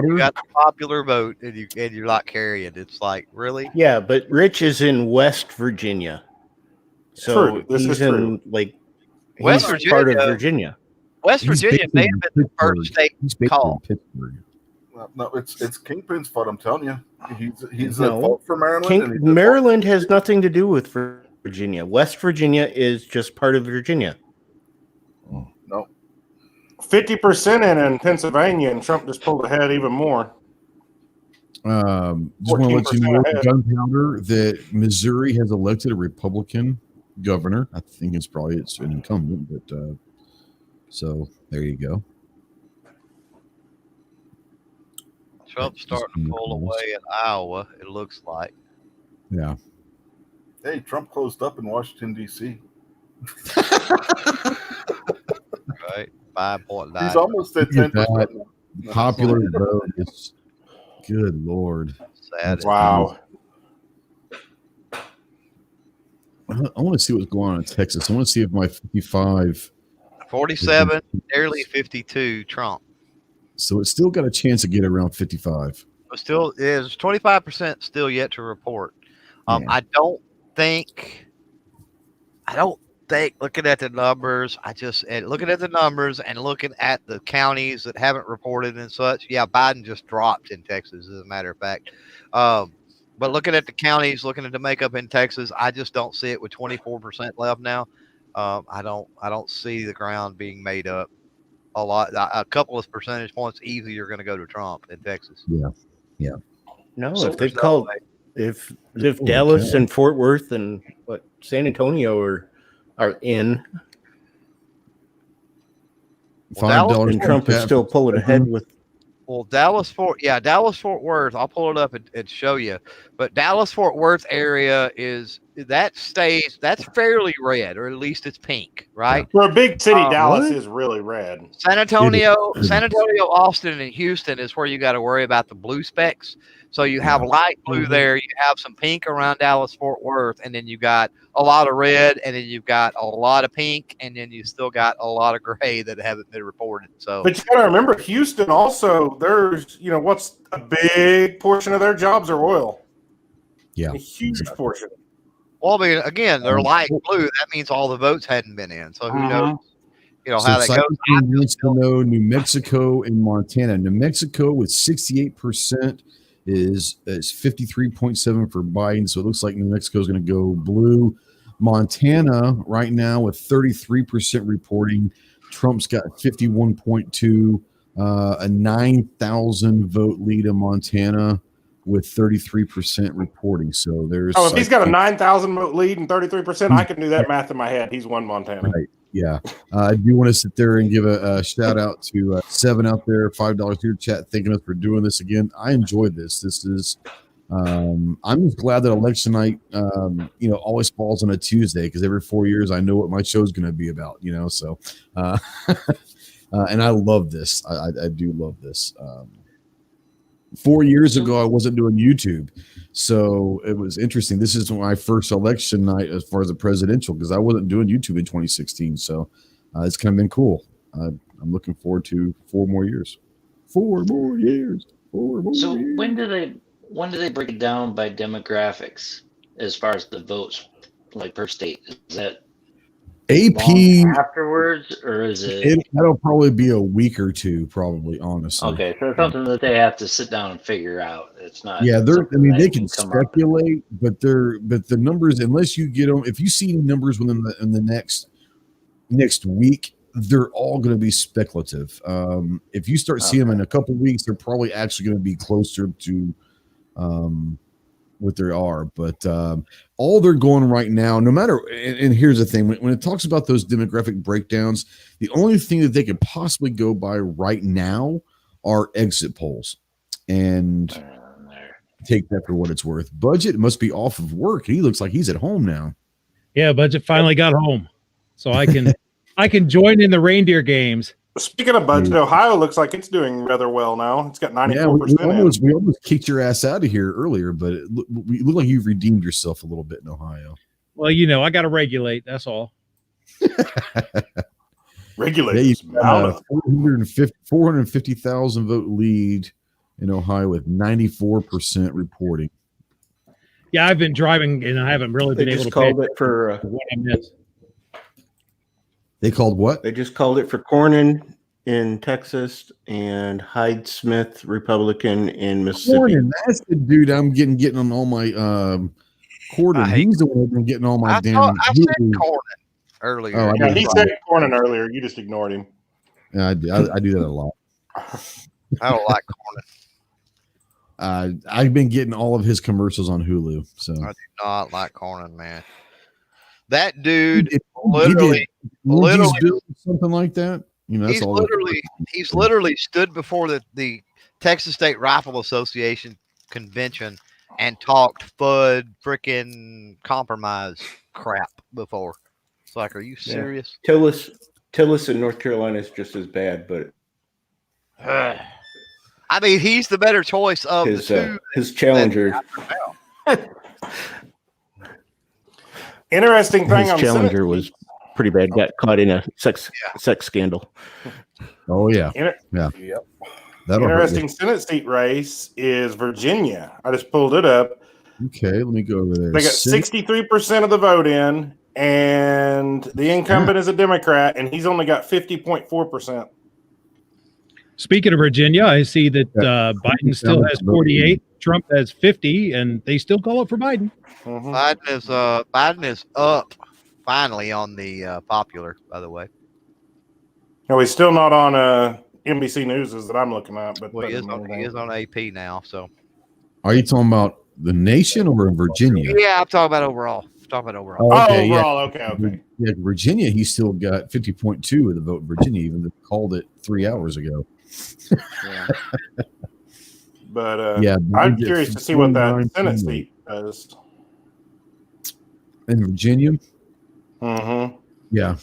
You got the popular vote, and you're not carrying. It's like, really? Yeah, but Rich is in West Virginia, so he's in West Virginia, part of Virginia. West Virginia may have been the first state call. Well, no, it's Kingpin's fault. I'm telling you, he's at fault for Maryland. Maryland has nothing to do with Virginia. West Virginia is just part of Virginia. Oh, no. 50% in Pennsylvania, and Trump just pulled ahead even more. Just want to let you know, gunpowder, that Missouri has elected a Republican governor. I think it's an incumbent, but so there you go. Trump's starting to pull away in Iowa, it looks like. Yeah. Hey, Trump closed up in Washington, D.C. Right, 5.9. He's almost at 10%. Popular vote is good Lord. Sad. Wow. I want to see what's going on in Texas. I want to see if my 55. 47, nearly 52. Trump. So it's still got a chance to get around 55. But still is 25% still yet to report. Yeah. I don't think looking at the numbers, looking at the numbers and looking at the counties that haven't reported and such. Yeah, Biden just dropped in Texas, as a matter of fact. But looking at the counties, looking at the makeup in Texas, I just don't see it with 24% left now. I don't see the ground being made up a lot. A couple of percentage points easy. You're going to go to Trump in Texas. Yeah. No, So if they there's no called, way. if Dallas and Fort Worth and San Antonio are in, $5 and Trump is still pulling ahead with. Well, Dallas Fort Worth. I'll pull it up and show you. But Dallas Fort Worth area that's fairly red, or at least it's pink, right? For a big city, Dallas is really red. San Antonio, Austin, and Houston is where you got to worry about the blue specks. So you have light blue there, you have some pink around Dallas Fort Worth, and then you got a lot of red, and then you've got a lot of pink, and then you still got a lot of gray that haven't been reported. So, but you got to remember, Houston also, there's what's a big portion of their jobs are oil. Yeah, a huge portion. Well, I mean, again, they're light blue. That means all the votes hadn't been in. So who knows? How that goes. Wants to know New Mexico and Montana. New Mexico with 68% is 53.7 for Biden. So it looks like New Mexico is going to go blue. Montana right now with 33% reporting. Trump's got 51.2, a 9,000 vote lead in Montana with 33% reporting. So there's. Oh, if he's got a 9,000 vote lead and 33%, I can do that math in my head. He's won Montana. Right. Yeah. I do want to sit there and give a shout out to Seven out there, $5 here chat, thanking us for doing this again. I enjoyed this. This is, I'm just glad that election night, always falls on a Tuesday, because every 4 years I know what my show is going to be about, so, and I love this. I do love this. 4 years ago, I wasn't doing YouTube. So it was interesting. This is my first election night as far as the presidential, because I wasn't doing YouTube in 2016. So it's kind of been cool. I'm looking forward to 4 more years. 4 more years. 4 more so years. when do they break it down by demographics as far as the votes, like per state? Is that AP afterwards, or is it? That'll probably be a week or two, probably, honestly. Okay, so it's something that they have to sit down and figure out. It's not. Yeah, they can come speculate, but the numbers, unless you get them, if you see numbers within the next week, they're all going to be speculative. If you start seeing them in a couple weeks, they're probably actually going to be closer to what they are. But all they're going right now, no matter, and here's the thing, when it talks about those demographic breakdowns, the only thing that they could possibly go by right now are exit polls, and take that for what it's worth. Budget must be off of work. He looks like he's at home now. Yeah, Budget finally got home, so I can join in the reindeer games. Speaking of Budget, Ohio looks like it's doing rather well now. It's got 94%. Yeah, we almost kicked your ass out of here earlier, but it looked like you've redeemed yourself a little bit in Ohio. Well, I got to regulate. That's all. Regulate. Yeah, 450,000 vote lead in Ohio with 94% reporting. Yeah, I've been driving and I haven't really been able to call it for what I missed. They called what? They just called it for Cornyn in Texas and Hyde Smith, Republican in Mississippi. Cornyn, that's the dude I'm getting on all my Cornyn. He's the one who's been getting all my I said Cornyn earlier. Oh, yeah, he said Cornyn earlier. You just ignored him. Yeah, I do that a lot. I don't like Cornyn. I've been getting all of his commercials on Hulu. So I do not like Cornyn, man. That dude literally something like that. That's he's literally stood before the Texas State Rifle Association convention and talked FUD freaking compromise crap before. It's like, are you serious? Tillis in North Carolina is just as bad, but I mean, he's the better choice of his the two. his challenger. Interesting thing His on challenger Senate was pretty bad. Got caught in a sex scandal. Oh yeah, Yep. That'll hurt interesting Senate seat race is Virginia. I just pulled it up. you. Okay, let me go over there. They got 63% of the vote in, and the incumbent is a Democrat, and he's only got 50.4%. Speaking of Virginia, I see that Biden still has 48, Trump has 50, and they still call it for Biden. Biden is up finally on the popular, by the way. No, he's still not on NBC News that I'm looking at, but Well, he is on AP now. So, Are you talking about the nation or Virginia? yeah, I'm talking about overall. Overall, okay. Yeah, Virginia, he still got 50.2 of the vote in Virginia, even though they called it 3 hours ago. Yeah. But yeah, I'm curious to see what that Senate seat does. In Virginia? Mm-hmm. Yeah.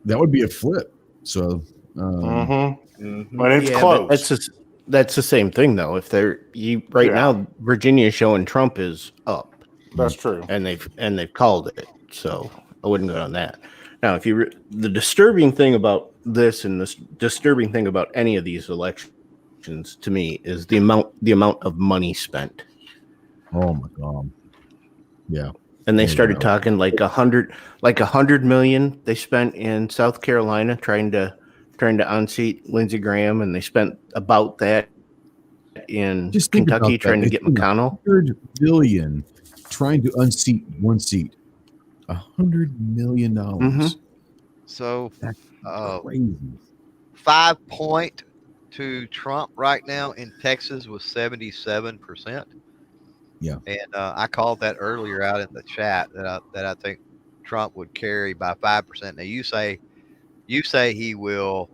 That would be a flip. So, but it's close. That's the same thing though. If now, Virginia is showing Trump is up. That's true, and they've called it. So I wouldn't go on that. Now, if the disturbing thing about this and the disturbing thing about any of these elections to me is the amount of money spent. Oh my God. Yeah. And they started talking like $100 million they spent in South Carolina trying to unseat Lindsey Graham, and they spent about that in Kentucky trying to get McConnell. $100 billion trying to unseat one seat. $100 million. Mm-hmm. So that's crazy. 5 point to Trump right now in Texas was 77%. Yeah, and I called that earlier out in the chat that I think Trump would carry by 5%. Now you say he will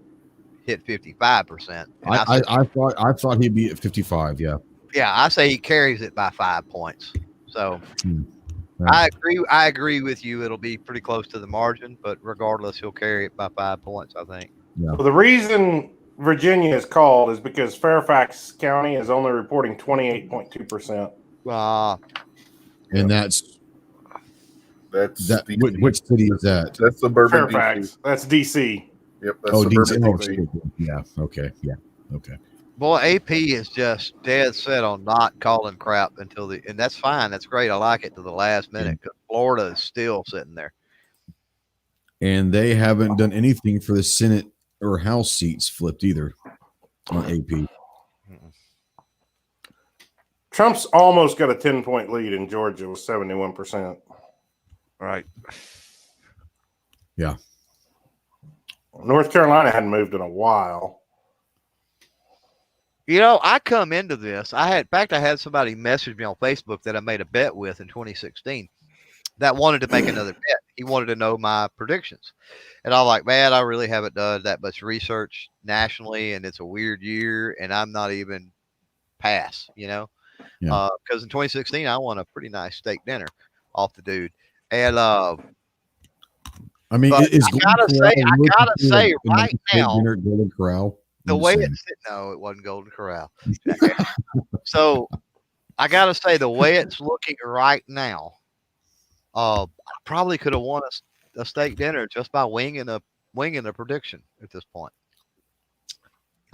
hit 55%. I thought he'd be at 55. Yeah. Yeah, I say he carries it by 5 points. So I agree with you. It'll be pretty close to the margin, but regardless, he'll carry it by 5 points, I think. Yeah. Well, the reason Virginia is called is because Fairfax County is only reporting 28.2%. And that's DC. Which city is that? That's suburban Fairfax. DC. That's DC. Yep. That's suburban DC. DC. Yeah. Okay. Yeah. Okay. Boy, AP is just dead set on not calling crap and that's fine. That's great. I like it to the last minute because Florida is still sitting there. And they haven't done anything for the Senate or House seats flipped either on AP. Trump's almost got a 10-point lead in Georgia with 71%. Right. Yeah. North Carolina hadn't moved in a while. You know, I come into this. I had somebody message me on Facebook that I made a bet with in 2016 that wanted to make another bet. He wanted to know my predictions. And I'm like, man, I really haven't done that much research nationally, and it's a weird year, and I'm not even pass, because in 2016 I won a pretty nice steak dinner off the dude. And I mean, I gotta say right now, Golden Corral, the way it's no, it wasn't Golden Corral. So I gotta say the way it's looking right now, I probably could have won a steak dinner just by winging a prediction at this point.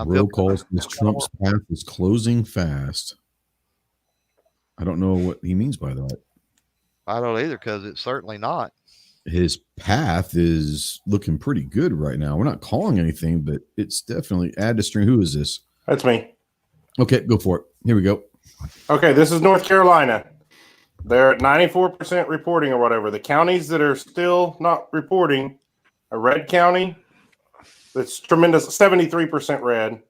Real calls. Trump's path is closing fast. I don't know what he means by that. I don't either, because it's certainly not. His path is looking pretty good right now. We're not calling anything, but it's definitely add to string. Who is this? That's me. Okay, go for it. Here we go. Okay, this is North Carolina. They're at 94% reporting or whatever. The counties that are still not reporting, a red county that's tremendous, 73% red.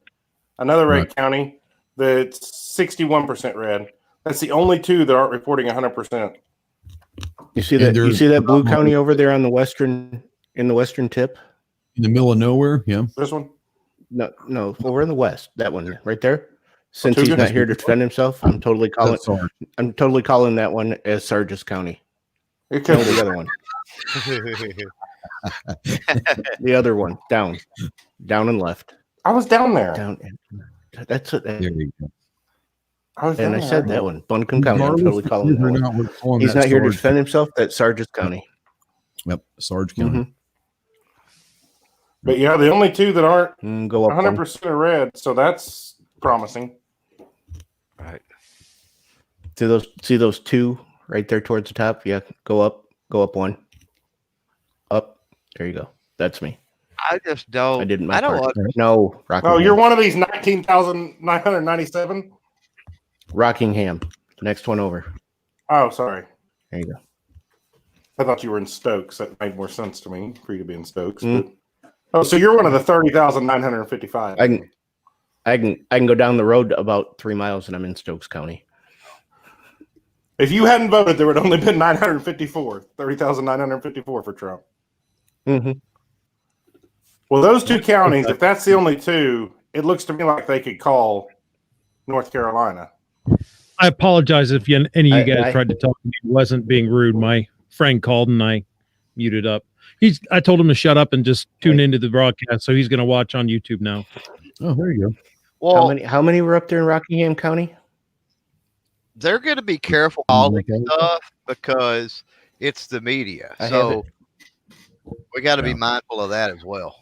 Another red county that's 61% red. That's the only two that aren't reporting 100%. You see that? You see that blue county over there on the western tip, in the middle of nowhere? Yeah. This one? No, over in the west. That one right there. Since he's not here to defend himself, I'm totally calling that one as Sargis County. No, the other one. The other one, down and left. I was down there. Down. That's it. There you go. I said that one. Buncombe County. I'm totally calling that one. He's not here to defend himself. That's Sargis County. Yep, Sarge County. Mm-hmm. But yeah, the only two that aren't go up 100% are red, so that's promising. Right. See those two right there towards the top? Yeah, go up one. Up. There you go. That's me. I just don't. I didn't. I don't want. No. Oh, you're one of these 19,997? Rockingham. Next one over. Oh, sorry. There you go. I thought you were in Stokes. That made more sense to me for you to be in Stokes. But... Oh, so you're one of the 30,955. I can go down the road about 3 miles and I'm in Stokes County. If you hadn't voted, there would only been 30,954 for Trump. Mm-hmm. Well, those two counties, if that's the only two, it looks to me like they could call North Carolina. I apologize if any of you guys tried to talk to me. Wasn't being rude. My friend called and I muted up. I told him to shut up and just tune into the broadcast, so he's going to watch on YouTube now. Oh, there you go. Well, how many were up there in Rockingham County? They're going to be careful calling stuff because it's the media. So we got to be mindful of that as well.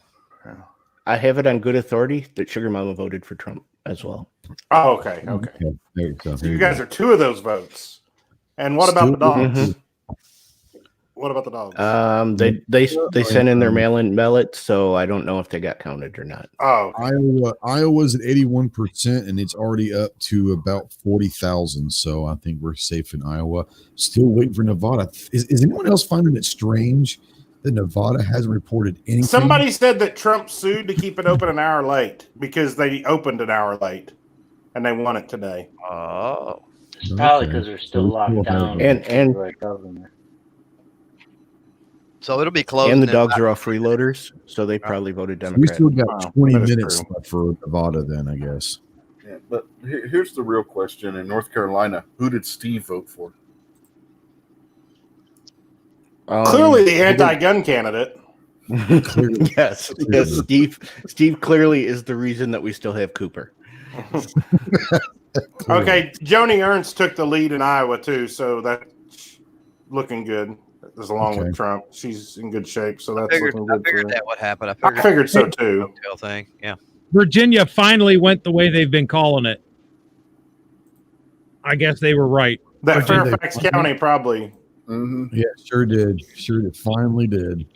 I have it on good authority that Sugar Mama voted for Trump as well. Oh, okay. Okay. There you go. So you guys are two of those votes. And what about the dogs? Mm-hmm. What about the dogs? They sent in their mail-in ballots, so I don't know if they got counted or not. Oh, okay. Iowa's at 81%, and it's already up to about 40,000. So I think we're safe in Iowa. Still waiting for Nevada. Is anyone else finding it strange that Nevada hasn't reported anything? Somebody said that Trump sued to keep it open an hour late because they opened an hour late, and they won it today. Oh, it's probably because they're still locked down. And so it'll be closed. And the dogs are all freeloaders, so they probably voted Democrat. We still got 20 minutes left for Nevada then, I guess. Yeah, but here's the real question. In North Carolina, who did Steve vote for? Clearly the anti-gun candidate. Yes. Steve clearly is the reason that we still have Cooper. Okay, Joni Ernst took the lead in Iowa, too, so that's looking good. Along with Trump, she's in good shape, so that's looking good. I figured that would happen. I figured so too. Thing, yeah. Virginia finally went the way they've been calling it. I guess they were right. That Fairfax County probably. Mm-hmm. Yeah, sure did. Finally did.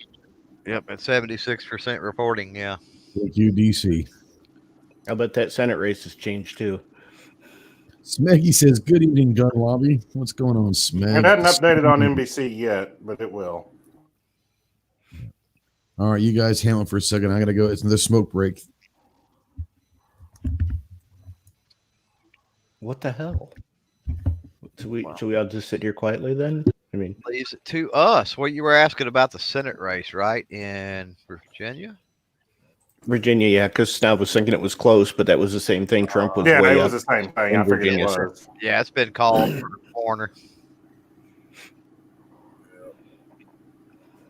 Yep, at 76% reporting. Yeah. Thank you, DC. I bet that Senate race has changed too. Smeggy says, "Good evening, gun lobby. What's going on, Smeg?" It hasn't updated on NBC yet, but it will. All right, you guys handle it for a second. I got to go. It's another smoke break. What the hell? Should we all just sit here quietly then? I mean, leaves it to us. Well, you were asking about the Senate race, right, in Virginia? Virginia, yeah, because I was thinking it was close, but that was the same thing. Trump was way it was the same thing. I figured it was. Yeah, it's been called for the corner.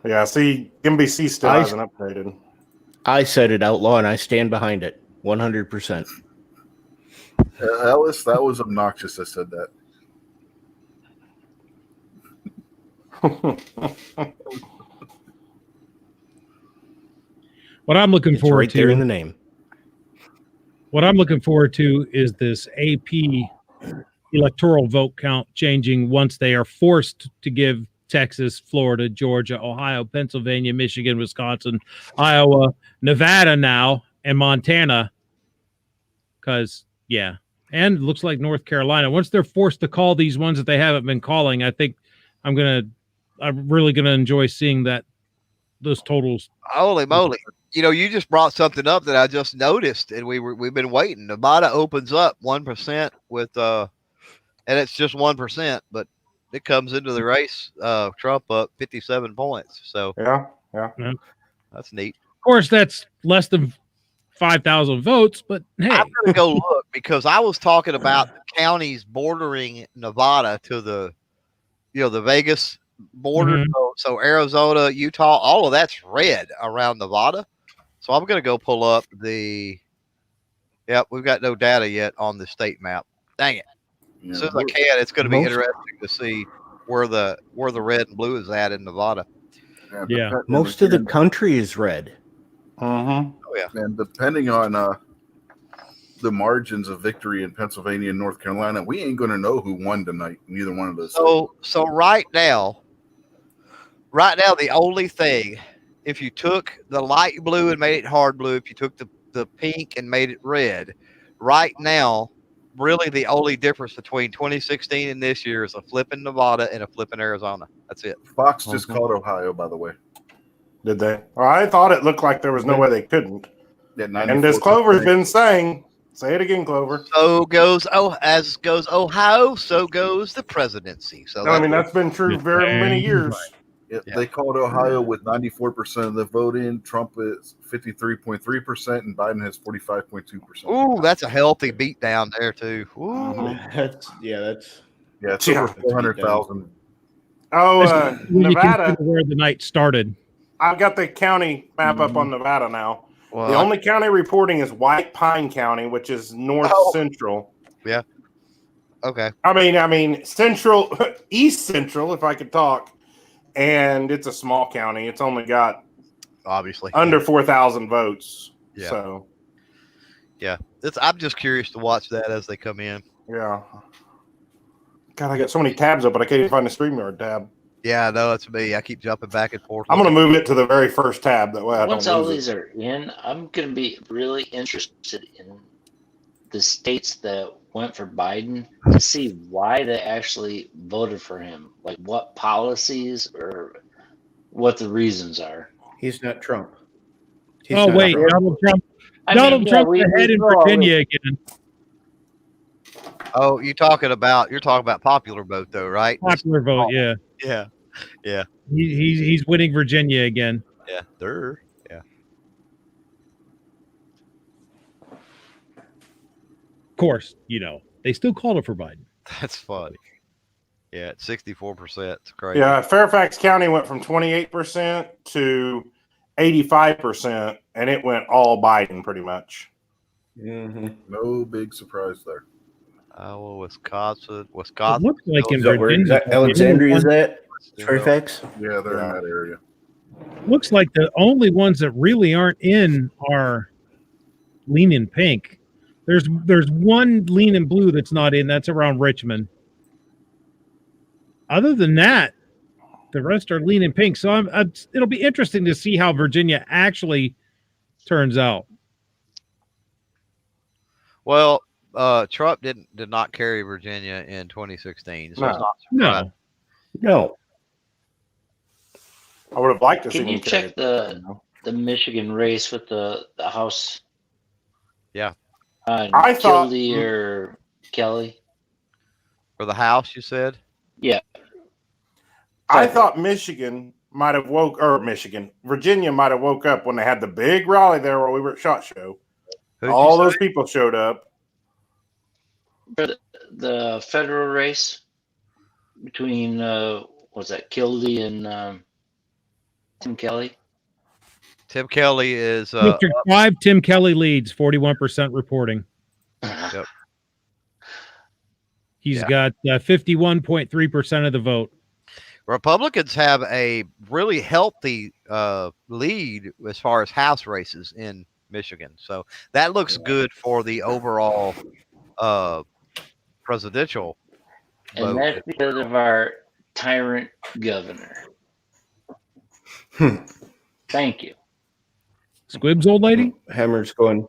Yeah, see, NBC still hasn't updated. I said it outlaw, and I stand behind it 100%. Alice, that was obnoxious. I said that. What I'm looking forward right to there in the name. What I'm looking forward to is this AP electoral vote count changing once they are forced to give Texas, Florida, Georgia, Ohio, Pennsylvania, Michigan, Wisconsin, Iowa, Nevada now, and Montana. Because, yeah. And it looks like North Carolina. Once they're forced to call these ones that they haven't been calling, I think I'm really going to enjoy seeing those totals. Holy moly. You know, you just brought something up that I just noticed, and we've been waiting. Nevada opens up 1% with and it's just 1%, but it comes into the race. Trump up 57 points. So yeah, that's neat. Of course, that's less than 5,000 votes, but hey, I'm gonna go look because I was talking about the counties bordering Nevada to the Vegas border. So Arizona, Utah, all of that's red around Nevada. So I'm going to go pull up we've got no data yet on the state map. Dang it. As soon as I can, it's going to be interesting to see where the red and blue is at in Nevada. Yeah. Most of the country is red. Oh, yeah. And depending on the margins of victory in Pennsylvania and North Carolina, we ain't going to know who won tonight. Neither one of those. So right now, the only thing, if you took the light blue and made it hard blue, if you took the pink and made it red, right now, really the only difference between 2016 and this year is a flip in Nevada and a flip in Arizona. That's it. Fox just called Ohio, by the way. Did they? Well, I thought it looked like there was no way they couldn't. Yeah, and as Clover's been saying, say it again, Clover. So goes as goes Ohio, so goes the presidency. So I mean that's been true very many years. They called Ohio with 94% of the vote in. Trump is 53.3%, and Biden has 45.2%. Ooh, that's a healthy beat down there too. Ooh. That's it's over 400,000. Oh, Nevada, where the night started. I've got the county map up on Nevada now. Well, the only county reporting is White Pine County, which is north central. Yeah. Okay. I mean central, east central, if I could talk. And it's a small county. It's only got obviously under 4,000 votes. Yeah. So yeah, I'm just curious to watch that as they come in. Yeah. God, I got so many tabs open. I can't even find the StreamYard tab. Yeah, no, that's me. I keep jumping back and forth. I'm going to move it to the very first tab. That way, once all these are in, I'm going to be really interested in the states that went for Biden to see why they actually voted for him, like what policies or what the reasons are. He's not Trump. Wait, Donald Trump. Donald Trump's ahead in Virginia again. Oh, you're talking about popular vote though, right? Popular vote, yeah. Yeah. He's winning Virginia again. Yeah, they're. Of course, they still called it for Biden. That's funny. Yeah, it's 64%. It's crazy. Yeah, Fairfax County went from 28% to 85%, and it went all Biden pretty much. Mm-hmm. No big surprise there. Well, Wisconsin. It looks like in Virginia. Alexandria is that? Fairfax? Yeah, they're in that area. Looks like the only ones that really aren't in are leaning pink. There's one leaning blue that's not in. That's around Richmond. Other than that, the rest are leaning pink. So it'll be interesting to see how Virginia actually turns out. Well, Trump did not carry Virginia in 2016. So No. I would have liked to see Can you check the Michigan race with the House? Yeah. I thought Kildee or Kelly for the House. You said. Yeah. I thought Virginia might have woke up when they had the big rally there where we were at SHOT Show. All those people showed up. For the federal race between Kildee and Tim Kelly. Tim Kelly is District 5. Tim Kelly leads 41% reporting. Yep. He's got 51.3% of the vote. Republicans have a really healthy lead as far as House races in Michigan, so that looks good for the overall presidential vote. And that's because of our tyrant governor. Thank you. Squibs, old lady? Hammer's going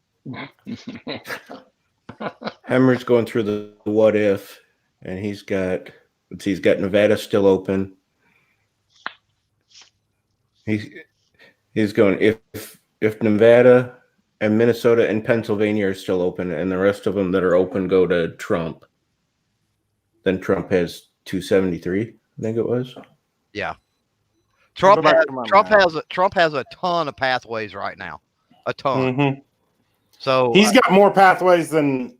through the what if, and he's got Nevada still open. He's going if Nevada and Minnesota and Pennsylvania are still open, and the rest of them that are open go to Trump, then Trump has 273. I think it was. Yeah. Trump has a ton of pathways right now, a ton. Mm-hmm. So he's got more pathways than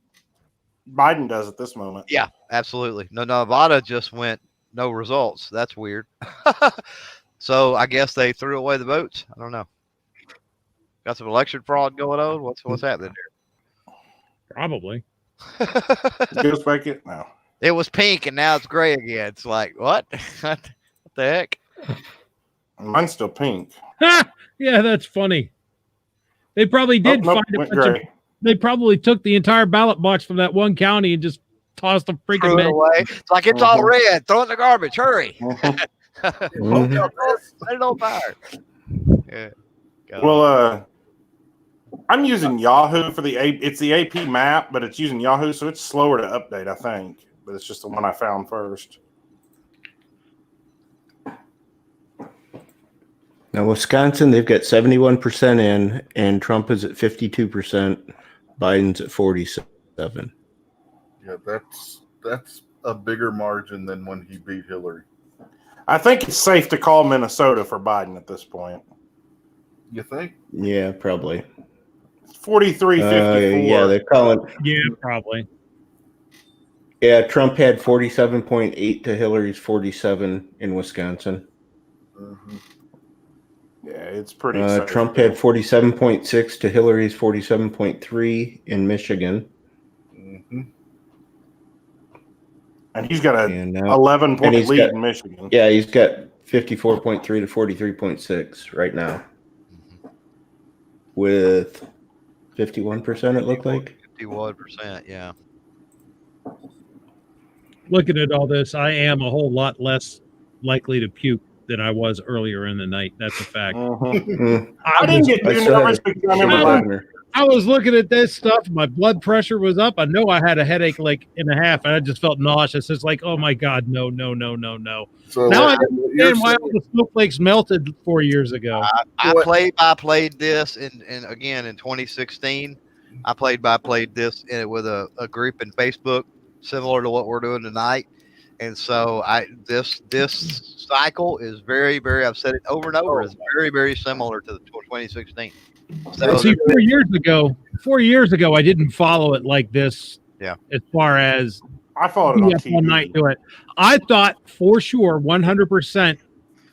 Biden does at this moment. Yeah, absolutely. No, Nevada just went no results. That's weird. So I guess they threw away the votes. I don't know. Got some election fraud going on. What's happening Probably. Goes back it now. It was pink and now it's gray again. It's like what? What the heck? Mine's still pink. Yeah, that's funny. They probably did Nope, find a went bunch of. gray. They probably took the entire ballot box from that one county and just tossed the freaking Threw it man. away. It's like it's all red. Throw it in the garbage. Hurry. Set it on fire. Yeah. Go. Well, I'm using Yahoo for it's the AP map, but it's using Yahoo, so it's slower to update, I think. But it's just the one I found first. Now, Wisconsin, they've got 71% in, and Trump is at 52%. Biden's at 47%. Yeah, that's a bigger margin than when he beat Hillary. I think it's safe to call Minnesota for Biden at this point. You think? Yeah, probably. 43-54. Yeah, they're calling. Yeah, probably. Yeah, Trump had 47.8 to Hillary's 47 in Wisconsin. Mm-hmm. Yeah, it's pretty safe. Trump had 47.6 to Hillary's 47.3 in Michigan. Mm-hmm. And he's got a And 11-point lead in Michigan. Yeah, he's got 54.3 to 43.6 right now. With 51%, it looked like. 51%, yeah. Looking at all this, I am a whole lot less likely to puke than I was earlier in the night. That's a fact. I didn't get too nervous because I remember I was looking at this stuff. My blood pressure was up. I know I had a headache like and a half, and I just felt nauseous. It's like, oh my God, no. So now I understand why all the snowflakes melted 4 years ago. I played this in 2016. I played this with a group in Facebook similar to what we're doing tonight. And so this cycle is very, very, I've said it over and over, is very, very similar to the 2016. So see, 4 years ago, I didn't follow it like this. Yeah. As far as I followed it on TV. All night to it. I thought for sure 100%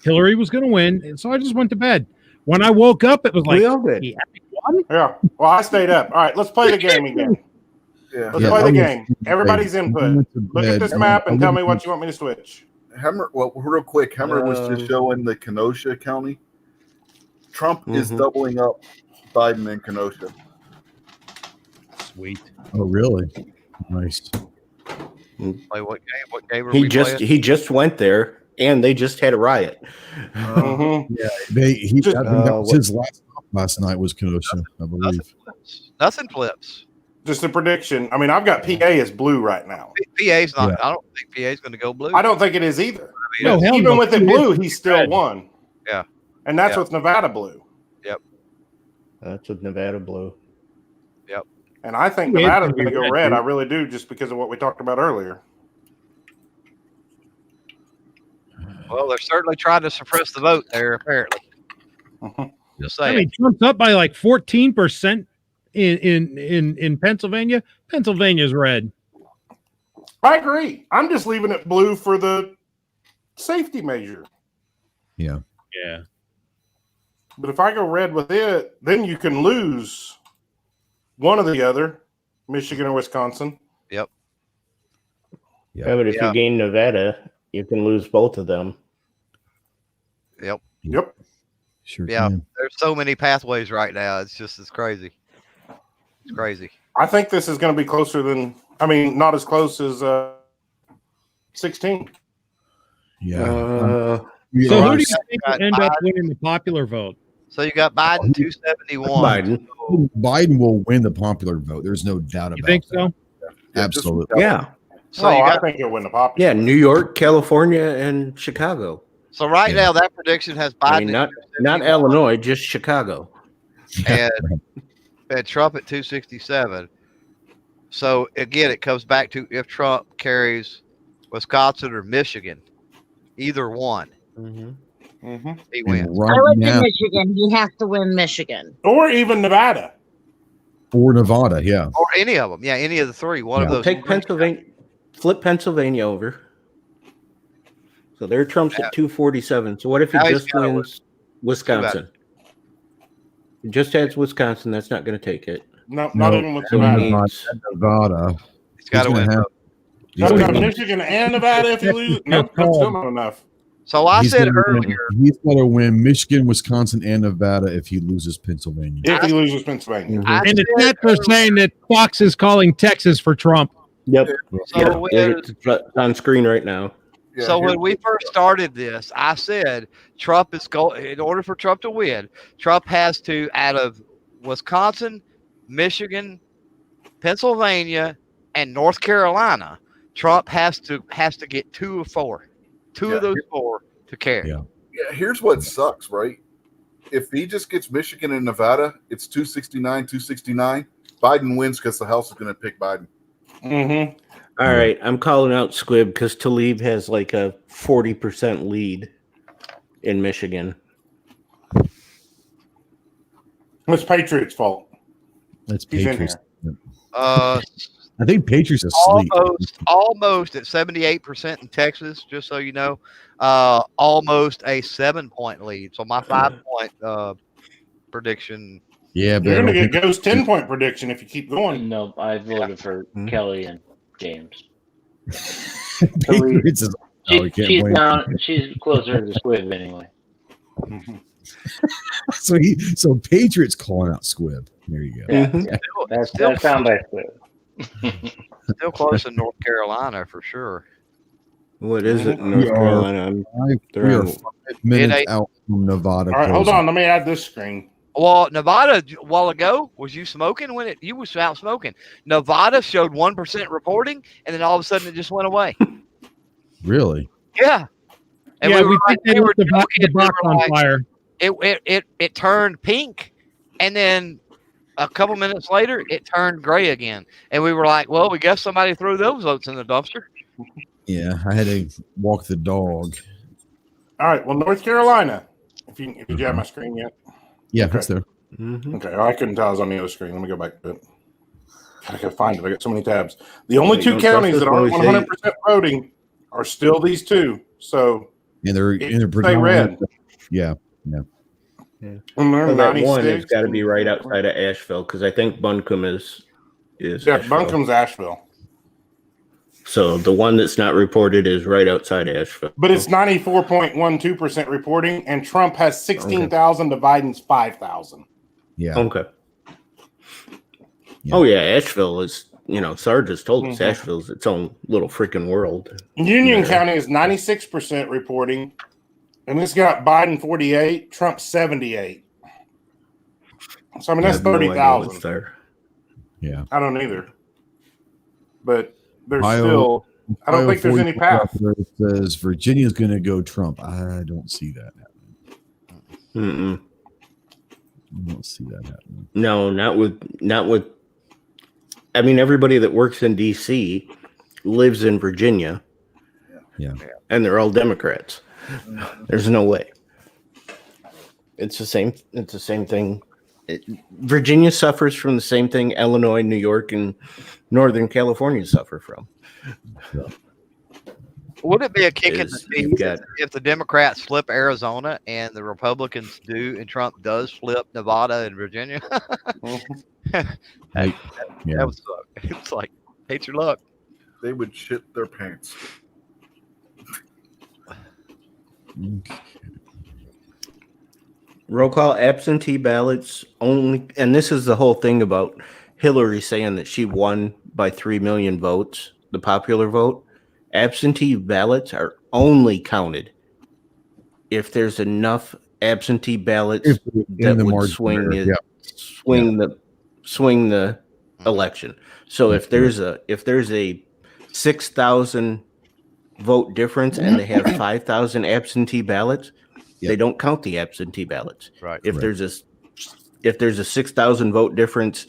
Hillary was going to win. And so I just went to bed. When I woke up, it was like, yeah. Well, I stayed up. All right, let's play the game again. Let's play the game. Everybody's input. Look at this map and tell me what you want me to switch. Real quick, Hemmer was just showing the Kenosha County. Trump is doubling up Biden in Kenosha. Sweet. Oh, really? Nice. Play what game are we playing? He just went there, and they just had a riot. Yeah, that was his last night was Kenosha, I believe. Nothing flips. Just a prediction. I mean, I've got PA as blue right now. PA's not. Yeah. I don't think PA's going to go blue. I don't think it is either. I mean, even with it blue, he still won. Yeah. And that's with Nevada blue. Yep. That's with Nevada blue. Yep. And I think Nevada's going to go red. I really do, just because of what we talked about earlier. Well, they're certainly trying to suppress the vote there, apparently. Just saying. I mean, Trump's up by like 14% in Pennsylvania. Pennsylvania's red. I agree. I'm just leaving it blue for the safety measure. Yeah. Yeah. But if I go red with it, then you can lose one or the other, Michigan or Wisconsin. Yep. Yeah, but if you gain Nevada, you can lose both of them. Yep. Sure. Yeah. Can. There's so many pathways right now. It's crazy. It's crazy. I think this is going to be closer than, not as close as 16. Yeah. So who do you think will end up winning the popular vote? So you got Biden 271. Biden will win the popular vote. There's no doubt about it. You think so? Absolutely. Yeah. So I think he'll win the popular. Yeah, New York, California, and Chicago. So now that prediction has Biden. Not Illinois, just Chicago. And Trump at 267. So again, it comes back to if Trump carries Wisconsin or Michigan, either one, he wins. I live in Michigan. You have to win Michigan, or even Nevada. or Nevada, yeah, or any of them. Yeah, any of the three. One of those. Take Pennsylvania, flip Pennsylvania over. So there, Trump's at 247. So what if he just wins Wisconsin? He just adds Wisconsin. That's not going to take it. No, not even with Nevada. He's got to win. Got Michigan and Nevada if you lose. No, that's still not enough. So I said earlier, he's got to win Michigan, Wisconsin, and Nevada if he loses Pennsylvania. If he loses Pennsylvania. And the chat are saying that Fox is calling Texas for Trump. Yep. So it's on screen right now. Yeah, so when we first started this, I said Trump is going. In order for Trump to win, Trump has to, out of Wisconsin, Michigan, Pennsylvania, and North Carolina, Trump has to get 2 of 4. Two of those 4 to carry. Yeah, here's what sucks, right? If he just gets Michigan and Nevada, it's 269. Biden wins because the House is going to pick Biden. Mm-hmm. All right, I'm calling out Squib because Tlaib has like a 40% lead in Michigan. It's Patriots' fault. That's Patriots. I think Patriots asleep. Almost at 78% in Texas, just so you know. Almost a 7-point lead. So my 5-point prediction. Yeah, you're going to get Go's 10-point prediction if you keep going. No, I voted for Kelly and James. Patriots is, she's down. She's closer to Squib anyway. So Patriots calling out Squib. There you go. Yeah. That's down by Squib. Still close in North Carolina for sure. What is it in North Carolina? We are 5 minutes out from Nevada. All right, hold on. Let me add this screen. Well, Nevada a while ago, was you smoking when you was out smoking? Nevada showed 1% reporting, and then all of a sudden it just went away. Really? Yeah. And we think they were the box on fire. It turned pink, and then a couple minutes later, it turned gray again. And we were like, well, we guess somebody threw those votes in the dumpster. Yeah, I had to walk the dog. All right. Well, North Carolina. Did you have my screen yet? Yeah, it's there. Mm-hmm. Okay. I couldn't tell I was on the other screen. Let me go back to it. I gotta find it. I got so many tabs. The only 2 counties that aren't 100% voting are still these 2. So and they're pretty red. Yeah. Well, that one has got to be right outside of Asheville because I think Buncombe is Asheville. Buncombe's Asheville. So the one that's not reported is right outside Asheville. But it's 94.12% reporting, and Trump has 16,000 to Biden's 5,000. Yeah. Okay. Yeah. Oh yeah, Asheville is. Sarge has told us Asheville's its own little freaking world. Union County is 96% reporting. And it's got Biden 48, Trump 78. So, I mean, that's 30,000. Yeah. I don't either. But there's still, I don't think there's any path. It says Virginia's going to go Trump. I don't see that happening. I don't see that happening. No, not with. I mean, everybody that works in D.C. lives in Virginia. Yeah. And they're all Democrats. There's no way. It's the same thing. Virginia suffers from the same thing Illinois, New York, and Northern California suffer from. Yeah. Would it be a kick in the teeth if the Democrats flip Arizona and the Republicans do, and Trump does flip Nevada and Virginia? That would suck. It's like, hate your luck. They would shit their pants. Okay. Roll call absentee ballots only, and this is the whole thing about Hillary saying that she won by 3 million votes, the popular vote. Absentee ballots are only counted if there's enough absentee ballots that would swing the election. So if there's a 6,000 vote difference and they have 5,000 absentee ballots, they don't count the absentee ballots. Right. If there's a 6,000 vote difference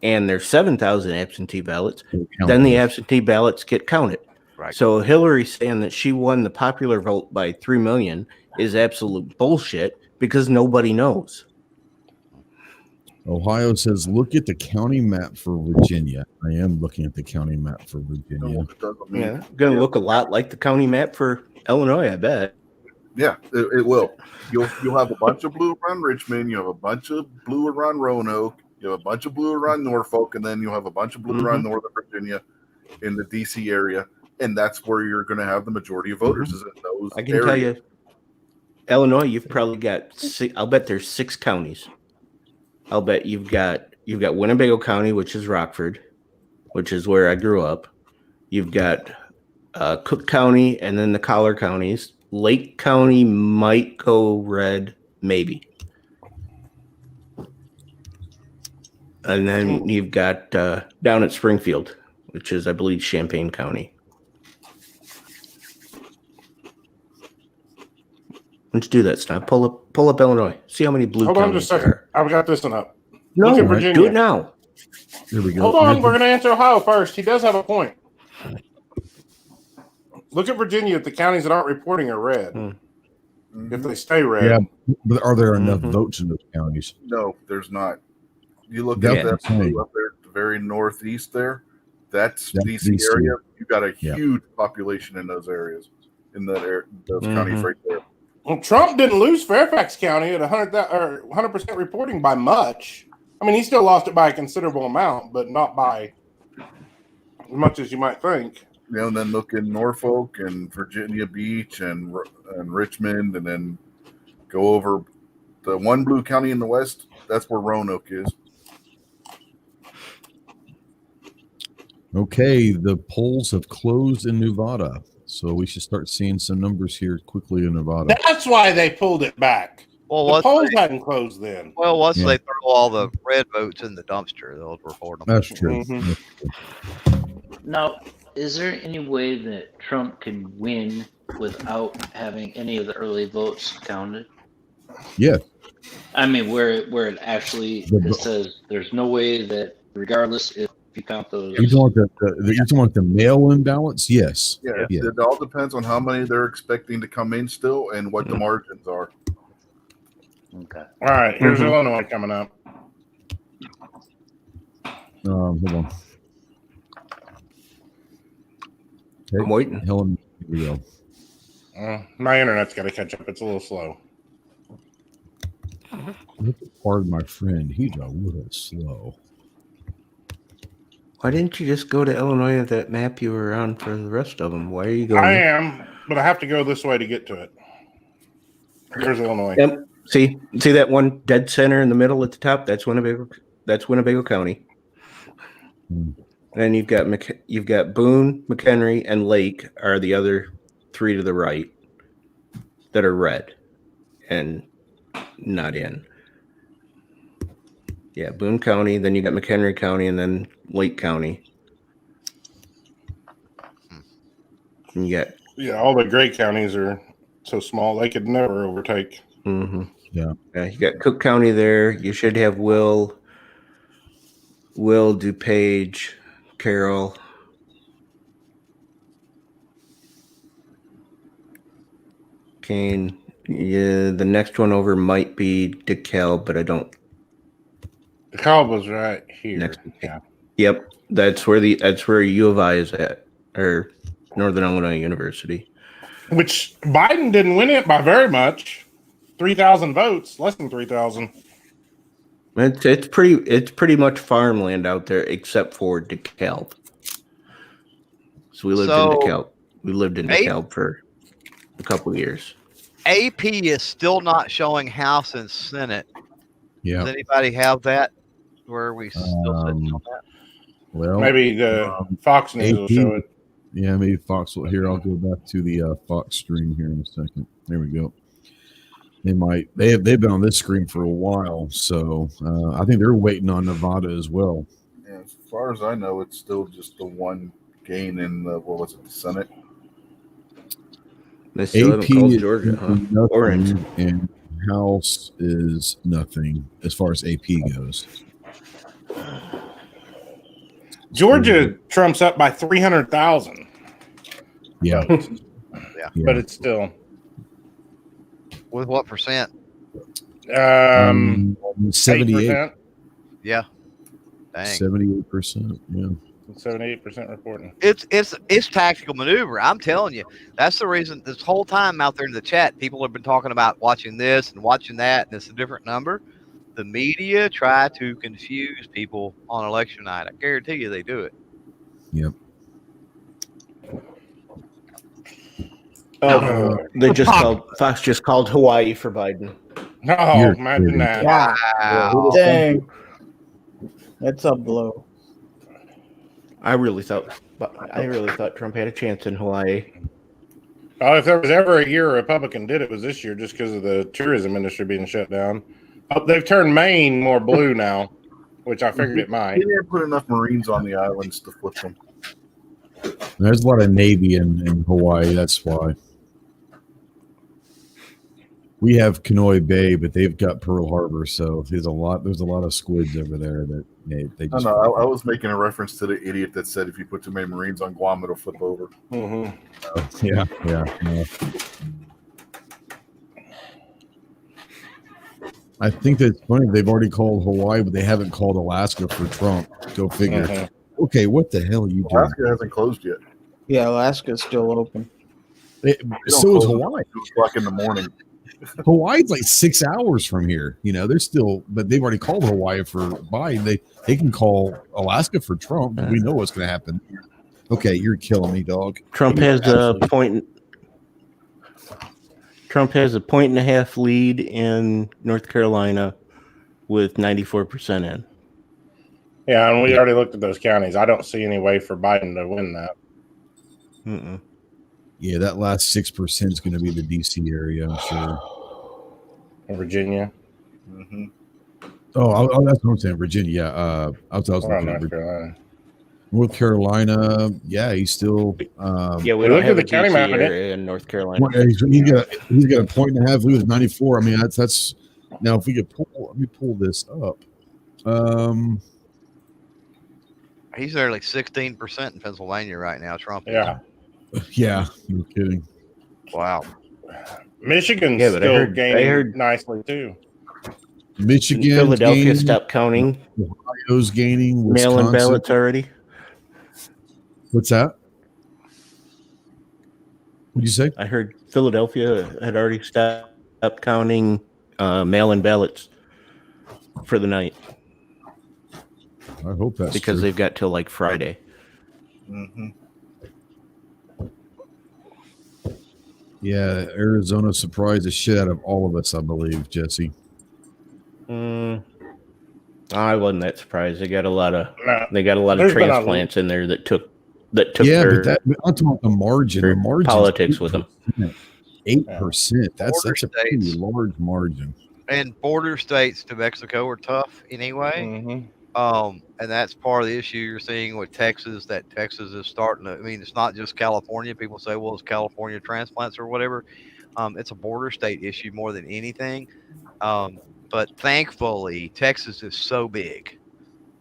and there's 7,000 absentee ballots, then the absentee ballots get counted. Right. So Hillary saying that she won the popular vote by 3 million is absolute bullshit because nobody knows. Ohio says, look at the county map for Virginia. I am looking at the county map for Virginia. Yeah, going to look a lot like the county map for Illinois, I bet. Yeah, it will. You'll have a bunch of blue around Richmond. You have a bunch of blue around Roanoke. You have a bunch of blue around Norfolk, and then you'll have a bunch of blue around Northern Virginia in the D.C. area. And that's where you're going to have the majority of voters. Is in those I can areas. tell you, Illinois, you've probably got I'll bet there's 6 counties. I'll bet you've got Winnebago County, which is Rockford, which is where I grew up. You've got Cook County, and then the collar counties. Lake County might go red, maybe. And then you've got down at Springfield, which is, I believe, Champaign County. Why don't you do that, Stan? Pull up Illinois. See how many blue Hold on counties just a second. I've got this one up. No, Look at Virginia. do it now. Here we go. Hold on. We're going to answer Ohio first. He does have a point. Look at Virginia. The counties that aren't reporting are red. If they stay red. Yeah, but are there enough votes in those counties? No, there's not. You look That's at that the thing. up there at the very northeast there. That's That's DC DC. area. You've got a Yeah. huge population in those areas, in that area, those counties right there. Well, Trump didn't lose Fairfax County at 100% reporting by much. I mean, he still lost it by a considerable amount, but not by as much as you might think. You know, and then look in Norfolk and Virginia Beach and Richmond, and then go over the one blue county in the west. That's where Roanoke is. Okay, the polls have closed in Nevada, so we should start seeing some numbers here quickly in Nevada. That's why they pulled it back. Well, The polls hadn't closed then. Well, once Yeah. they throw all the red votes in the dumpster, they'll report them. That's true. Now, is there any way that Trump can win without having any of the early votes counted? Yeah. I mean, where it actually says there's no way that, regardless if you count those. You don't want the mail-in ballots? Yes. Yeah, it all depends on how many they're expecting to come in still and what the margins are. Okay. All right, here's Illinois coming up. Hold on. Okay. I'm waiting. Helen, here we go. My internet's got to catch up. It's a little slow. Pardon my friend. He's a little slow. Why didn't you just go to Illinois at that map you were on for the rest of them? Why are you going? I am, but I have to go this way to get to it. Here's Illinois. Yep. See that one dead center in the middle at the top? That's Winnebago. That's Winnebago County. And you've got Boone, McHenry, and Lake are the other 3 to the right that are red and not in. Yeah, Boone County, then you got McHenry County, and then Lake County. And you got all the great counties are so small they could never overtake. Yeah. You got Cook County there. You should have Will, DuPage, Carroll. Kane. Yeah, the next one over might be DeKalb, but I don't. DeKalb was right here. Next. Yeah. Yep. That's where U of I is at, or Northern Illinois University. Which Biden didn't win it by very much. 3,000 votes, less than 3,000. It's pretty much farmland out there, except for DeKalb. So we lived in DeKalb. We lived in DeKalb for a couple of years. AP is still not showing House and Senate. Yeah. Does anybody have that? Where we still sitting on that? Well, maybe the Fox News will show it. Yeah, maybe Fox will. Here, I'll go back to the Fox stream here in a second. There we go. They've been on this screen for a while, so I think they're waiting on Nevada as well. Yeah, as far as I know, it's still just the one gain in the the Senate. They still haven't called is Georgia, huh? nothing, Orange. And House is nothing as far as AP goes. Georgia trumps up by 300,000. Yeah. But it's still. With what percent? 78. Yeah. Dang. 78%. Yeah. 78% reporting. It's tactical maneuver. I'm telling you, that's the reason this whole time out there in the chat, people have been talking about watching this and watching that, and it's a different number. The media try to confuse people on election night. I guarantee you they do it. Yep. Oh, Fox just called Hawaii for Biden. Oh, imagine that. Wow. Dang. That's a blow. I really thought Trump had a chance in Hawaii. Oh, if there was ever a year a Republican did it, was this year, just because of the tourism industry being shut down. Oh, they've turned Maine more blue now, which I figured it might. He didn't put enough Marines on the islands to flip them. There's a lot of Navy in Hawaii. That's why. We have Kenoi Bay, but they've got Pearl Harbor, so there's a lot of squids over there that they just. I was making a reference to the idiot that said if you put too many Marines on Guam, it'll flip over. Mm-hmm. Yeah. I think that's funny. They've already called Hawaii, but they haven't called Alaska for Trump. Go figure. Mm-hmm. Okay, what the hell are you doing? Alaska hasn't closed yet. Yeah, Alaska's still open. So is Hawaii. 2 o'clock in the morning. Hawaii's like 6 hours from here. They're still, but they've already called Hawaii for Biden. They can call Alaska for Trump. We know what's going to happen. Okay, you're killing me, dog. Trump has a point. Trump has a 1.5 lead in North Carolina with 94% in. Yeah, and we already looked at those counties. I don't see any way for Biden to win that. Mm-mm. Yeah, that last 6% is going to be the D.C. area, I'm sure. In Virginia. Mm-hmm. Oh, that's what I'm saying. Virginia, yeah. I was North Carolina. North Carolina, yeah, he's still. Yeah, we don't have a county map area in North Carolina. He's got a 1.5 lead with 94. I mean, that's now if we could let me pull this up. He's nearly 16% in Pennsylvania right now, Trump. Yeah. Yeah, no kidding. Wow. Michigan's still gaining nicely too. Michigan, Philadelphia gaining, stopped counting. Ohio's gaining. Mail-in ballots already. What's that? What'd you say? I heard Philadelphia had already stopped counting mail-in ballots for the night. I hope that's because true. They've got till like Friday. Mm-hmm. Yeah, Arizona surprised the shit out of all of us, I believe, Jesse. I wasn't that surprised. They got a lot of transplants in there that took yeah, but I'm talking about the margin. The margin politics with them. 8%. That's a pretty large margin. And border states to Mexico are tough anyway. Mm-hmm. And that's part of the issue you're seeing with Texas, that Texas is starting to, I mean, it's not just California. People say, well, it's California transplants or whatever. It's a border state issue more than anything. But thankfully, Texas is so big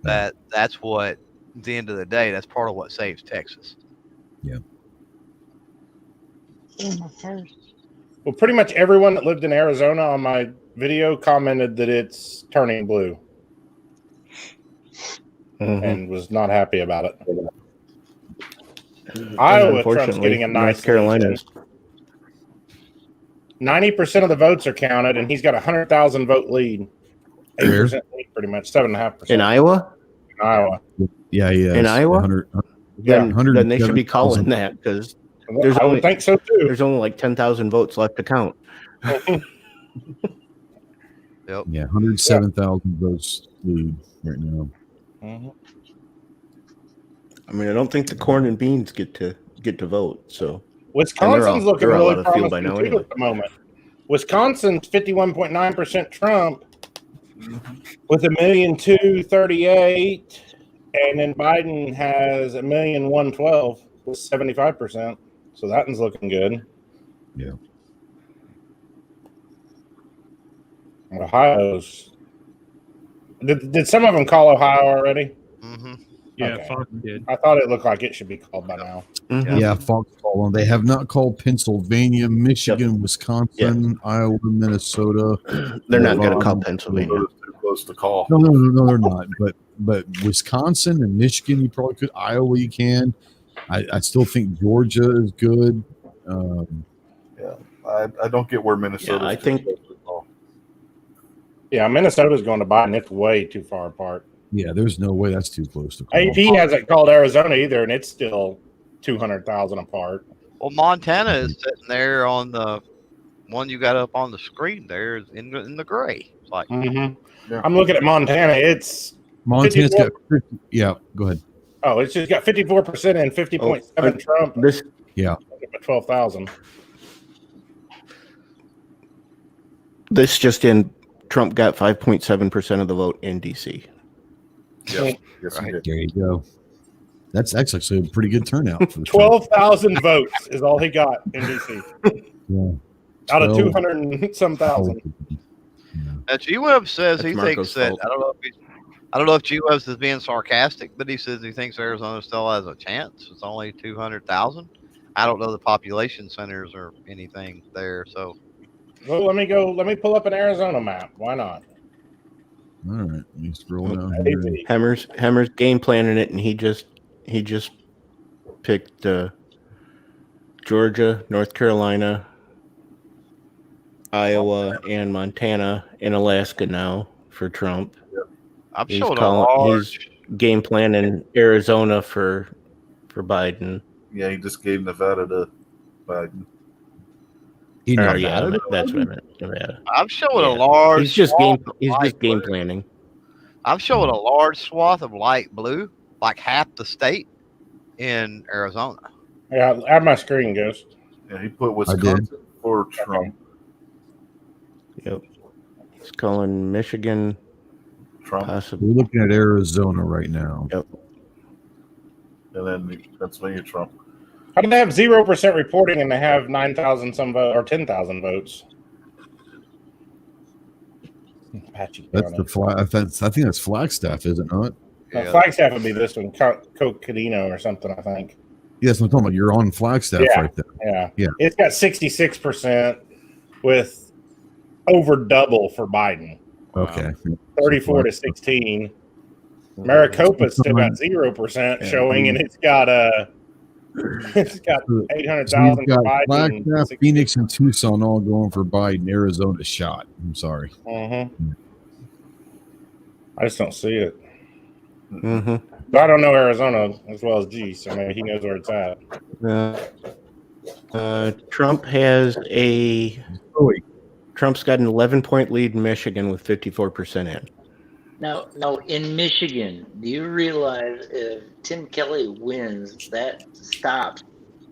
that that's what, at the end of the day, that's part of what saves Texas. Yeah. Well, pretty much everyone that lived in Arizona on my video commented that it's turning blue. And was not happy about it. Iowa, Trump's getting a nice North Carolina. 90% of the votes are counted, and he's got 100,000 vote lead. 8% lead, pretty much 7.5%. In Iowa? In Iowa. Yeah, yeah. In Iowa? Then they should be calling that because I would think so too. There's only like 10,000 votes left to count. Yep. Yeah, 107,000 votes lead right now. Mm-hmm. I mean, I don't think the corn and beans get to vote. So Wisconsin's looking really promising by now too anyway. at the moment. Wisconsin's 51.9% Trump with 1,238,000, and then Biden has 1,112,000 with 75%. So that one's looking good. Yeah. Ohio's. Did some of them call Ohio already? Mm-hmm. Yeah, Okay. Fox did. I thought it looked like it should be called by now. Mhm. Yeah, Fox called them. They have not called Pennsylvania, Michigan, Wisconsin, Iowa, Minnesota. They're not going to call Pennsylvania. close to call. No, they're not. But Wisconsin and Michigan, you probably could. Iowa, you can. I still think Georgia is good. Yeah, I don't get where Minnesota. Yeah, I think. Yeah, Minnesota's going to Biden. It's way too far apart. Yeah, there's no way that's too close to call. AP hasn't called Arizona either, and it's still 200,000 apart. Well, Montana is sitting there on the one you got up on the screen there in the gray. It's like, I'm looking at Montana. Montana's got. Yeah, go ahead. Oh, it's just got 54% and 50.7 Trump. Yeah, 12,000. This just in. Trump got 5.7% of the vote in D.C. Yes, right. There you go. That's actually a pretty good turnout. For 12,000 votes is all he got in D.C. Yeah. Out of 200 and some thousand. Now, G-Web says That's he Marco's thinks that fault. I don't know if G-Web is being sarcastic, but he says he thinks Arizona still has a chance. It's only 200,000. I don't know the population centers or anything there, so. Well, let me pull up an Arizona map. Why not? All right, let me scroll down here. Hemmer's game planning it, and he just picked Georgia, North Carolina, Iowa, and Montana, and Alaska now for Trump. He's game planning Arizona for Biden. Yeah, he just gave Nevada to Biden. Nevada? That's what I meant. Nevada. I'm showing a large. He's just game planning. I'm showing a large swath of light blue, like half the state in Arizona. Yeah, add my screen, Ghost. Yeah, he put Wisconsin for Trump. Yep. He's calling Michigan Trump. Possibly. We're looking at Arizona right now. Yep. And then Pennsylvania Trump. How do they have 0% reporting and they have 9,000 some vote or 10,000 votes? Apache That's County. the flag. I think that's Flagstaff, is it not? No, Flagstaff would be this one, Coconino or something, I think. Yes, I'm talking about. You're on Flagstaff right there. Yeah. It's got 66% with over double for Biden. Okay. 34 to 16. Maricopa's still got 0% showing, and it's got 800,000 for Biden. Flagstaff, Phoenix, and Tucson all going for Biden. Arizona shot. I'm sorry. I just don't see it. Mm-hmm. But I don't know Arizona as well as G, so maybe he knows where it's at. Trump's got an 11-point lead in Michigan with 54% in. Now, in Michigan, do you realize if Tim Kelly wins, that stops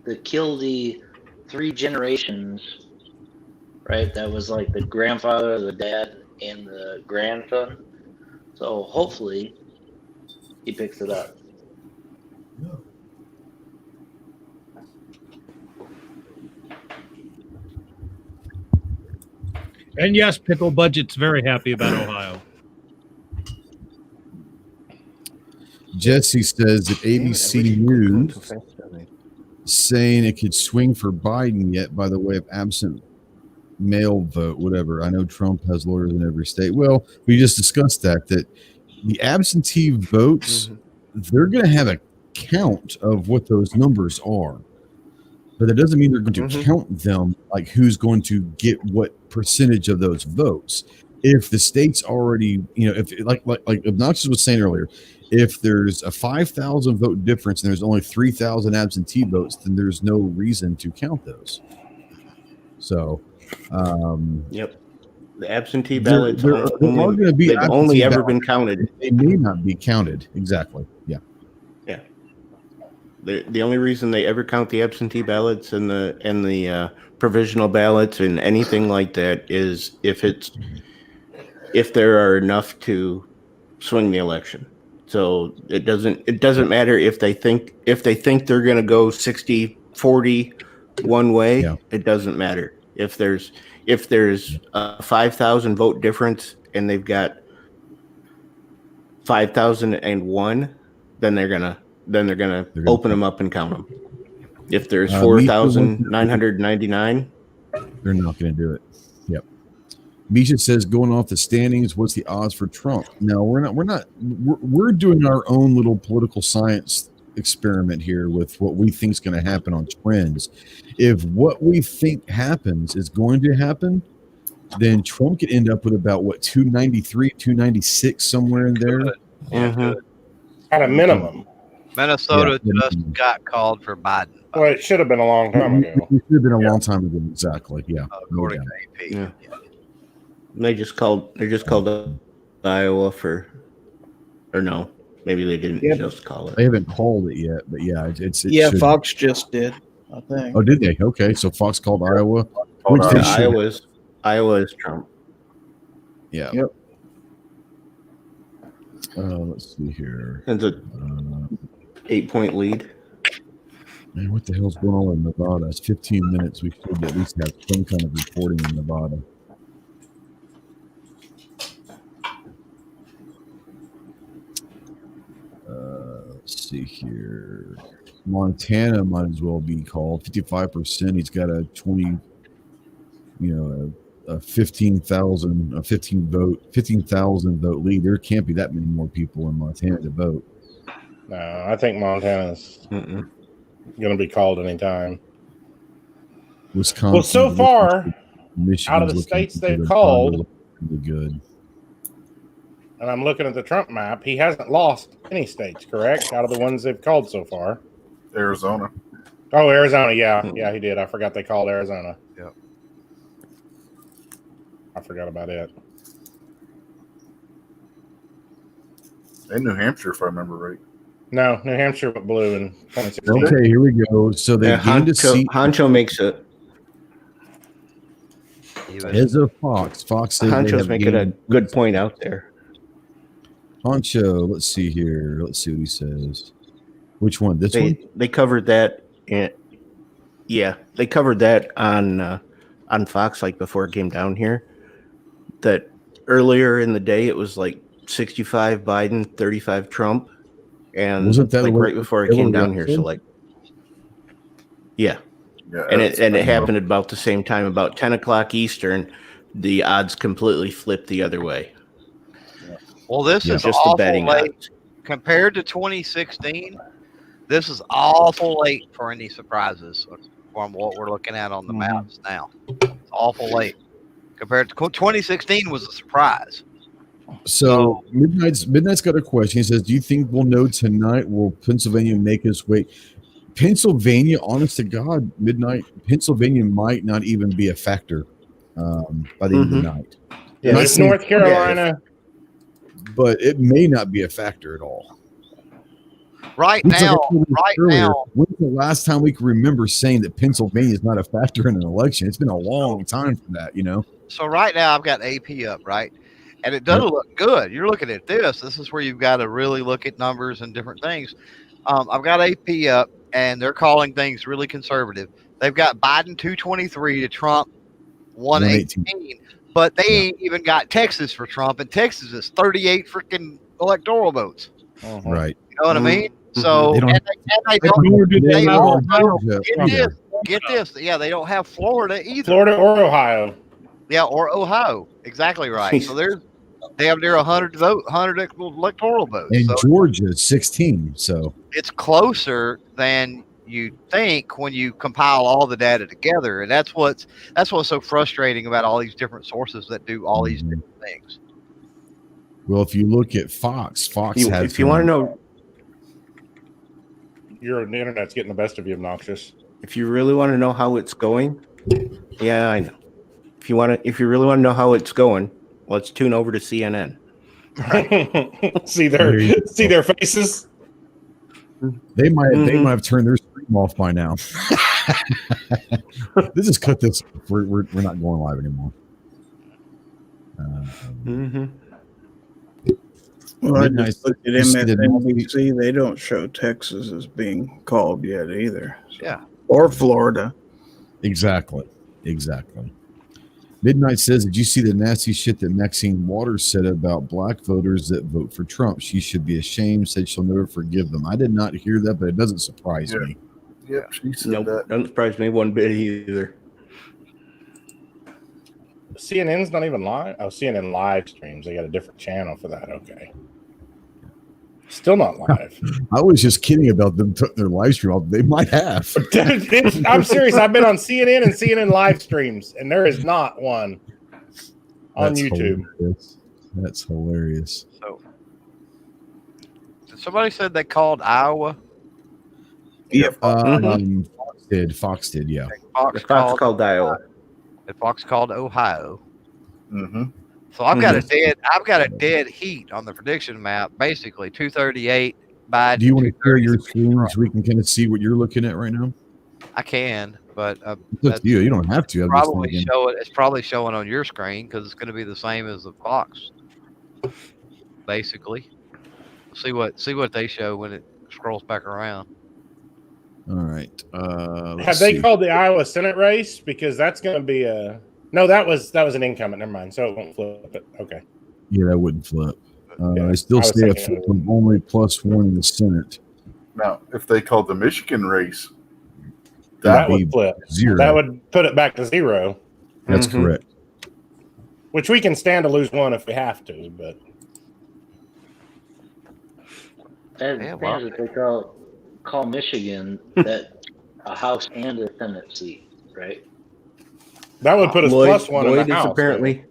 the Kildee 3 generations, right? That was like the grandfather, the dad, and the grandson. So hopefully he picks it up. And yes, Pickle Budget's very happy about Ohio. Jesse says that ABC News saying it could swing for Biden yet by the way of absent mail vote, whatever. I know Trump has lawyers in every state. Well, we just discussed that the absentee votes, they're going to have a count of what those numbers are. But that doesn't mean they're going to count them like who's going to get what percentage of those votes. If the state's already, if like Obnoxious was saying earlier, if there's a 5,000 vote difference and there's only 3,000 absentee votes, then there's no reason to count those. So, yep, the absentee ballots they've only ever been counted. They may not be counted exactly. Yeah. The only reason they ever count the absentee ballots and the provisional ballots and anything like that is if there are enough to swing the election. So it doesn't matter if they think they're going to go 60-40 one way. Yeah. It doesn't matter if there's a 5,000 vote difference and they've got 5,001, then they're gonna open them up and count them. If there's 4,999, they're not going to do it. Yep. Misha says, going off the standings, what's the odds for Trump? No, we're doing our own little political science experiment here with what we think is going to happen on trends. If what we think happens is going to happen, then Trump could end up with about 293, 296, somewhere in there. At a minimum. Minnesota just got called for Biden. Well, it should have been a long time ago. It should have been a long time ago, exactly. Yeah. According to AP. Yeah. They just called Iowa or no, maybe they didn't just call it. They haven't called it yet, but yeah, it should. Fox just did, I think. Oh, did they? Okay, so Fox called Iowa. Iowa is Trump. Yeah. Yep. Let's see here. It's a 8-point lead. Man, what the hell's going on in Nevada? It's 15 minutes. We should at least have some kind of reporting in Nevada. Let's see here. Montana might as well be called 55%. He's got a 20, a 15,000 vote lead. There can't be that many more people in Montana to vote. No, I think Montana's going to be called anytime. Wisconsin. Well, so far, Michigan's out of the states they've called, really good. And I'm looking at the Trump map, he hasn't lost any states, correct? Out of the ones they've called so far. Arizona. Oh, Arizona, yeah, he did. I forgot they called Arizona. Yep. I forgot about it. And New Hampshire, if I remember right. No, New Hampshire went blue in 2016. Okay, here we go. So they gained a seat. Honcho makes it. As a Fox says Honcho's making a good point out there. Honcho, let's see here. Let's see what he says. Which one? This one? They covered that. They covered that on Fox like before it came down here. That earlier in the day it was like 65 Biden, 35 Trump, and wasn't that like right before it came down here. So like, and it happened at about the same time, about 10 o'clock Eastern. The odds completely flipped the other way. Well, this is just awful the betting late odds. compared to 2016. This is awful late for any surprises from what we're looking at on the maps now. It's awful late compared to 2016 was a surprise. So Midnight's got a question. He says, "Do you think we'll know tonight? Will Pennsylvania make us wait?" Pennsylvania, honest to God, Midnight, Pennsylvania might not even be a factor by the end of the night. Yeah, it's North Carolina. But it may not be a factor at all. Right now. When's the last time we can remember saying that Pennsylvania is not a factor in an election? It's been a long time for that, So right now I've got AP up, right? And it doesn't look good. You're looking at this. This is where you've got to really look at numbers and different things. I've got AP up, and they're calling things really conservative. They've got Biden 223 to Trump 118. But they ain't even got Texas for Trump, and Texas is 38 freaking electoral votes. Right. You know what I mean? So, get this. Yeah, they don't have Florida either. Florida or Ohio. Yeah, or Ohio. Exactly right. So they have near 100 electoral votes. And so Georgia is 16. So it's closer than you think when you compile all the data together, and that's what's so frustrating about all these different sources that do all these different things. Well, if you look at Fox has. If you want to know, the internet's getting the best of you, obnoxious. If you really want to know how it's going, yeah, I know. If you really want to know how it's going, let's tune over to CNN. see their faces. They might have turned their stream off by now. Let's just cut this. We're not going live anymore. Well, I just looked at MSNBC. They don't show Texas as being called yet either. Yeah. Or Florida. Exactly. Midnight says, "Did you see the nasty shit that Maxine Waters said about black voters that vote for Trump? She should be ashamed. Said she'll never forgive them." I did not hear that, but it doesn't surprise me. Yep, she said that. Doesn't surprise me one bit either. CNN's not even live? Oh, CNN live streams. They got a different channel for that. Okay. Still not live. I was just kidding about them took their live stream off. They might have. I'm serious. I've been on CNN and CNN live streams, and there is not one on YouTube. Hilarious. That's hilarious. So, somebody said they called Iowa. Yeah, Fox did, yeah. Fox called Iowa. And Fox called Ohio. Mm-hmm. So I've got a dead heat on the prediction map. Basically, 238 Biden. Do you want to share your screen so we can kind of see what you're looking at right now? I can, but It's you. You don't have to. It's probably showing on your screen because it's going to be the same as the Fox. Basically, see what they show when it scrolls back around. All right. Have they called the Iowa Senate race? Because that's going to be a no. That was an incumbent. Never mind. So it won't flip it. Okay. Yeah, that wouldn't flip. I still stay at only +1 in the Senate. Now, if they called the Michigan race, that would flip. 0. That would put it back to 0. That's correct. Which we can stand to lose 1 if we have to, but if they call Michigan that a House and a Senate seat, right? That would put us +1 in the House. Apparently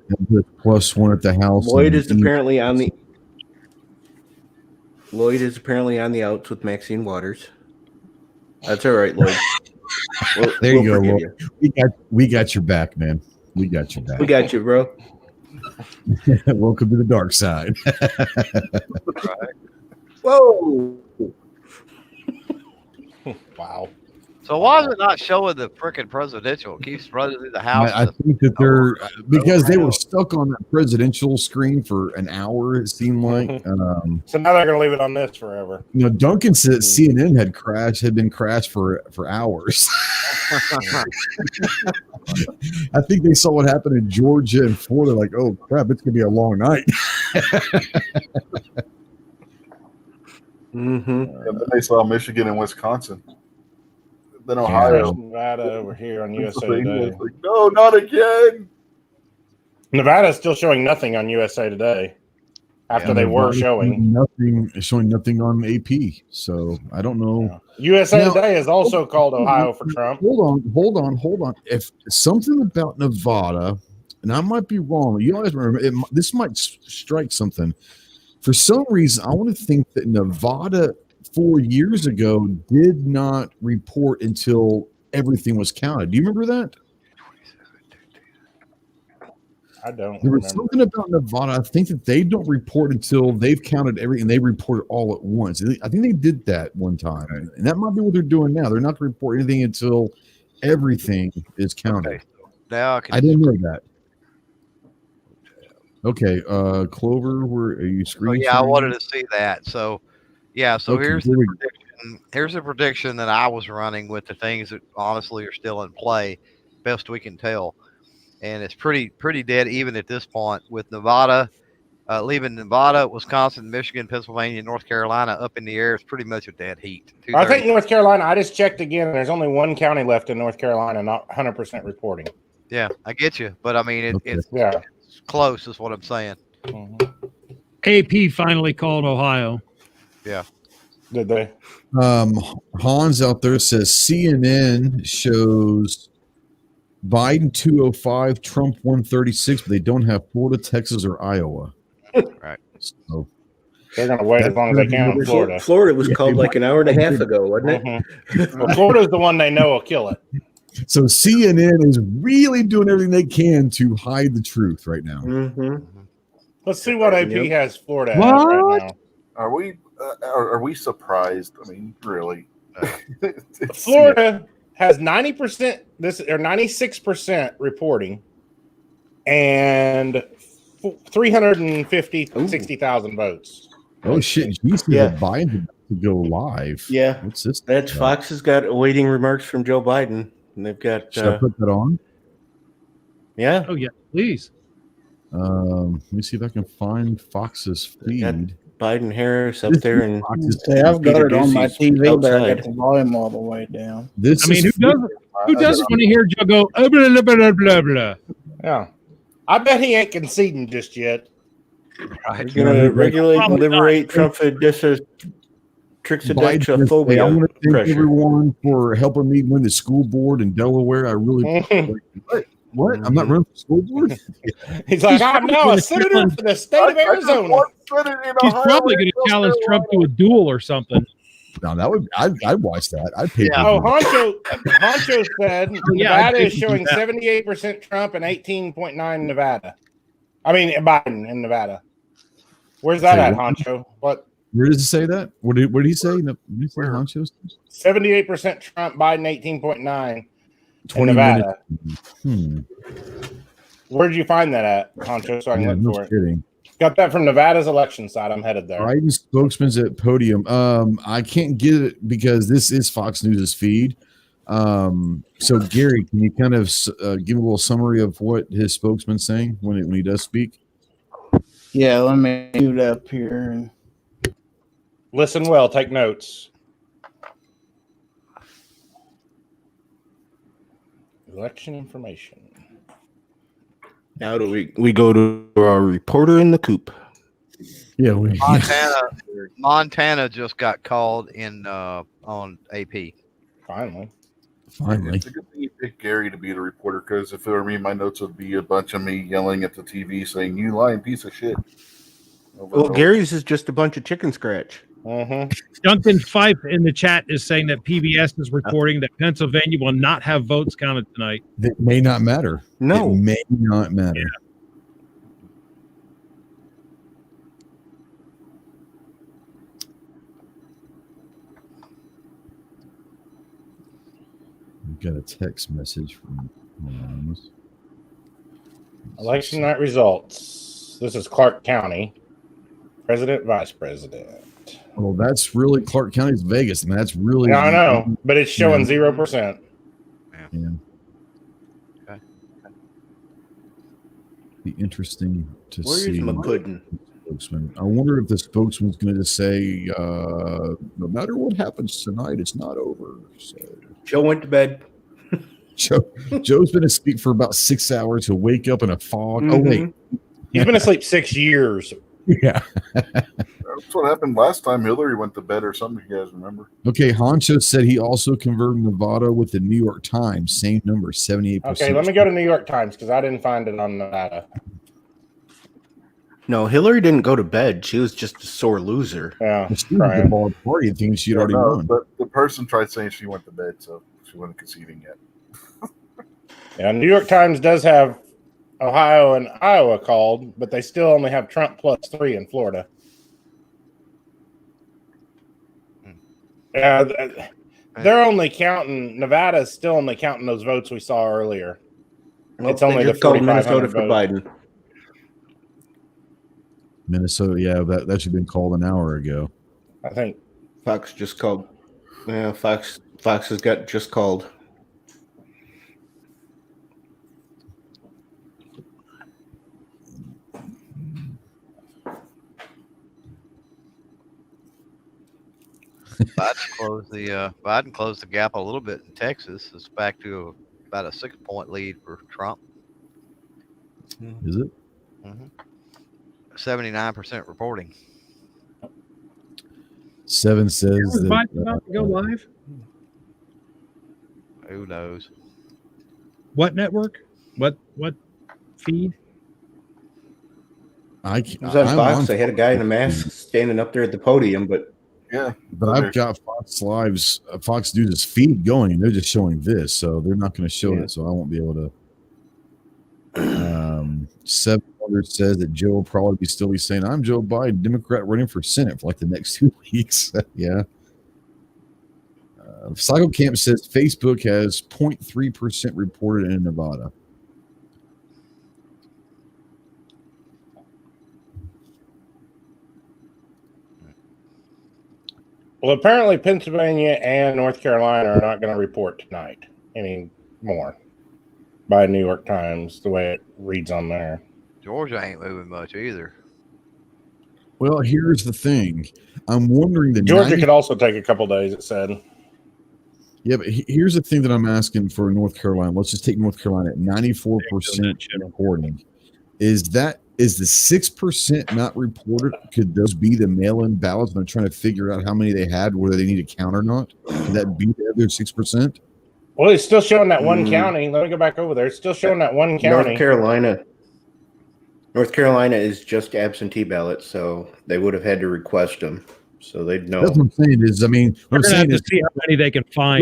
+1 at the House. Lloyd is apparently on the outs with Maxine Waters. That's all right, Lloyd. There you go, Lloyd. We got your back, man. We got your back. We got you, bro. Welcome to the dark side. Whoa. Wow. So why is it not showing the frickin' presidential? It keeps running through the House. I think that they're because they were stuck on that presidential screen for an hour. It seemed like. So now they're going to leave it on this forever. You know, Duncan said CNN had been crashed for hours. I think they saw what happened in Georgia and Florida. Like, oh crap, it's going to be a long night. And then they saw Michigan and Wisconsin. Then Ohio. Nevada over here on USA Today. Like, no, not again. Nevada's still showing nothing on USA Today after they were showing nothing on AP. So I don't know. USA Today has also called Ohio for Trump. Hold on. If something about Nevada, and I might be wrong, you always remember this might strike something. For some reason, I want to think that Nevada 4 years ago did not report until everything was counted. Do you remember that? I don't. There was something about Nevada. I think that they don't report until they've counted everything. They report it all at once. I think they did that one time, and that might be what they're doing now. They're not going to report anything until everything is counted. Okay. Now I didn't know that. Okay, Clover, where are you screen? I wanted to see that. So, here's the prediction. Here's a prediction that I was running with the things that honestly are still in play, best we can tell, and it's pretty dead even at this point with Nevada, leaving Nevada, Wisconsin, Michigan, Pennsylvania, North Carolina up in the air. It's pretty much a dead heat. I think North Carolina. I just checked again, and there's only one county left in North Carolina not 100% reporting. Yeah, I get you, but I mean it's close is what I'm saying. AP finally called Ohio. Yeah. Did they? Hans out there says CNN shows Biden 205, Trump 136, but they don't have Florida, Texas, or Iowa. Right. So they're going to wait as long as they can in Florida. Florida was called like an hour and a half ago, wasn't it? Well, Florida's the one they know will kill it. So CNN is really doing everything they can to hide the truth right now. Let's see what AP has Florida What? right now. Are we surprised? I mean, really? Florida has 90% or 96% reporting and 60,000 votes. Oh shit! You see that Biden to go live? Yeah, what's this? That's Fox has got awaiting remarks from Joe Biden, and they've got. Should I put that on? Yeah. Oh yeah, please. Let me see if I can find Fox's feed. Biden Harris up there, and I've got it on my TV, but I got the volume all the way down. Who doesn't want to hear Joe go blah blah blah blah blah? Yeah, I bet he ain't conceding just yet. Right. We're gonna regulate and liberate Trixadextrophobia. I want to thank everyone for helping me win the school board in Delaware. I really what? I'm not running for school board. He's like, I'm now a senator for the state of Arizona. He's probably going to challenge Trump to a duel or something. No, that would I'd watch that. I'd pay. Yeah. Oh, Honcho said Nevada is showing 78% Trump and 18.9 Nevada. I mean Biden in Nevada. Where's that at, Honcho? What? Where does it say that? What did he say? Did he say Honcho's? 78% Trump, Biden 18.9 in Nevada. Where did you find that at, Honcho? So I can look for it. Kidding. Got that from Nevada's election site. I'm headed there. Biden spokesman's at podium. I can't get it because this is Fox News' feed. So Gary, can you kind of give a little summary of what his spokesman's saying when he does speak? Yeah, let me do it up here. And listen well. Take notes. Election information. Now do we go to our reporter in the coop? Yeah, Montana just got called in on AP. Finally. It's a good thing you picked Gary to be the reporter, because if it were me, my notes would be a bunch of me yelling at the TV saying, "You lying piece of shit." Well, Gary's is just a bunch of chicken scratch. Duncan Fife in the chat is saying that PBS is reporting that Pennsylvania will not have votes counted tonight. It may not matter. No. It may not matter. Yeah. We've got a text message from Anonymous. Election night results. This is Clark County. President, vice president. Well, that's really Clark County's Vegas, and that's really. Yeah, I know, but it's showing 0%. Yeah. Okay. Be interesting to Where see. is McGooden? Spokesman. I wonder if the spokesman's going to just say, no matter what happens tonight, it's not over. So Joe went to bed. Joe's been asleep for about 6 hours. He'll wake up in a fog. Oh, wait. He's been asleep 6 years. Yeah. That's what happened last time Hillary went to bed or something, if you guys remember. Okay, Honcho said he also converted Nevada with the New York Times. Same number, 78%. Okay, let me go to New York Times because I didn't find it on Nevada. No, Hillary didn't go to bed. She was just a sore loser. Yeah, she was at the ball party thinking she'd already won. But the person tried saying she went to bed, so she wasn't conceding yet. Yeah, New York Times does have Ohio and Iowa called, but they still only have Trump +3 in Florida. Yeah, they're only counting. Nevada's still only counting those votes we saw earlier. Well, it's only the Minnesota for Biden. Minnesota, yeah, that should have been called an hour ago. I think Fox just called. Yeah, Fox has got just called. Biden closed the gap a little bit in Texas. It's back to about a 6-point lead for Trump. Is it? 79% reporting. 7 says Is that. Biden about to go live? Who knows? What network? What feed? It was on Fox. They had a guy in a mask standing up there at the podium, but I've got Fox News' feed going, and they're just showing this, so they're not going to show it, so I won't be able to. 700 says that Joe will probably still be saying, "I'm Joe Biden, Democrat running for Senate for like the next 2 weeks." Yeah. Cycle Camp says Facebook has 0.3% reported in Nevada. Well, apparently Pennsylvania and North Carolina are not going to report tonight anymore by New York Times, the way it reads on there. Georgia ain't moving much either. Well, here's the thing. I'm wondering that Georgia could also take a couple days, it said. Yeah, but here's the thing that I'm asking for North Carolina. Let's just take North Carolina at 94% reporting. Is the 6% not reported? Could those be the mail-in ballots? I'm trying to figure out how many they had, whether they need to count or not. Could that be the other 6%? Well, it's still showing that one county. Let me go back over there. It's still showing that one county. North Carolina is just absentee ballots, so they would have had to request them, so they'd know. That's what I'm saying is, I mean, what I'm saying is, see how many they can find.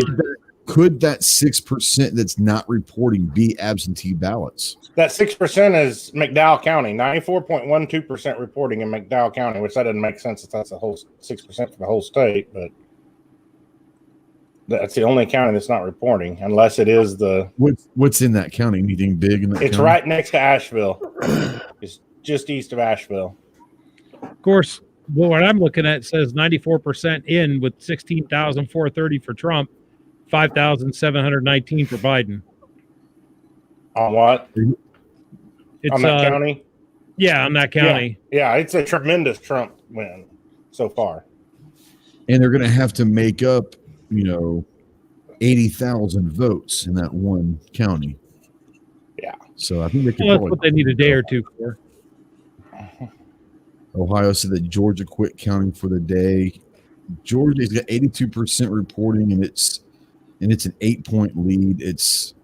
Could that 6% that's not reporting be absentee ballots? That 6% is McDowell County, 94.12% reporting in McDowell County, which that doesn't make sense if that's the whole 6% for the whole state, but that's the only county that's not reporting, unless it is the. What's in that county? Anything big in that It's county? right next to Asheville. It's just east of Asheville. Of course, what I'm looking at says 94% in with 16,430 for Trump, 5,719 for Biden. On what? It's on that county? Yeah, on that county. Yeah, it's a tremendous Trump win so far. And they're going to have to make up, 80,000 votes in that one county. Yeah. So I think they could. Well, that's what they need a day or two for. Ohio said that Georgia quit counting for the day. Georgia's got 82% reporting, and it's an 8-point lead. It's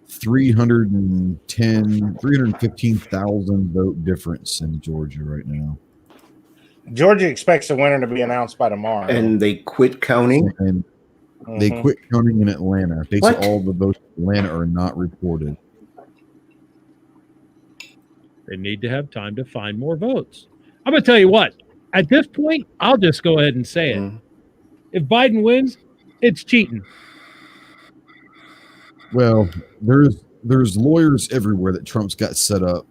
315,000 vote difference in Georgia right now. Georgia expects the winner to be announced by tomorrow. And they quit counting? And they quit counting in Atlanta. Basically, all the votes in Atlanta are not reported. They need to have time to find more votes. I'm going to tell you what. At this point, I'll just go ahead and say it. If Biden wins, it's cheating. Well, there's lawyers everywhere that Trump's got set up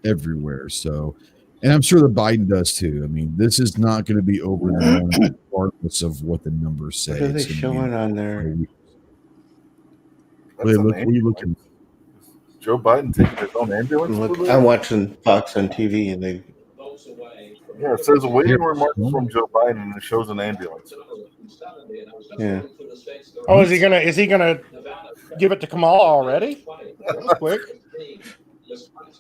everywhere. So, and I'm sure that Biden does too. I mean, this is not going to be over regardless of what the numbers say. What are they showing on there? What are you looking? Joe Biden taking his own ambulance? I'm watching Fox on TV, and they. Yeah, it says awaiting remarks from Joe Biden, and it shows an ambulance. Yeah. Oh, is he gonna give it to Kamala already? That's quick.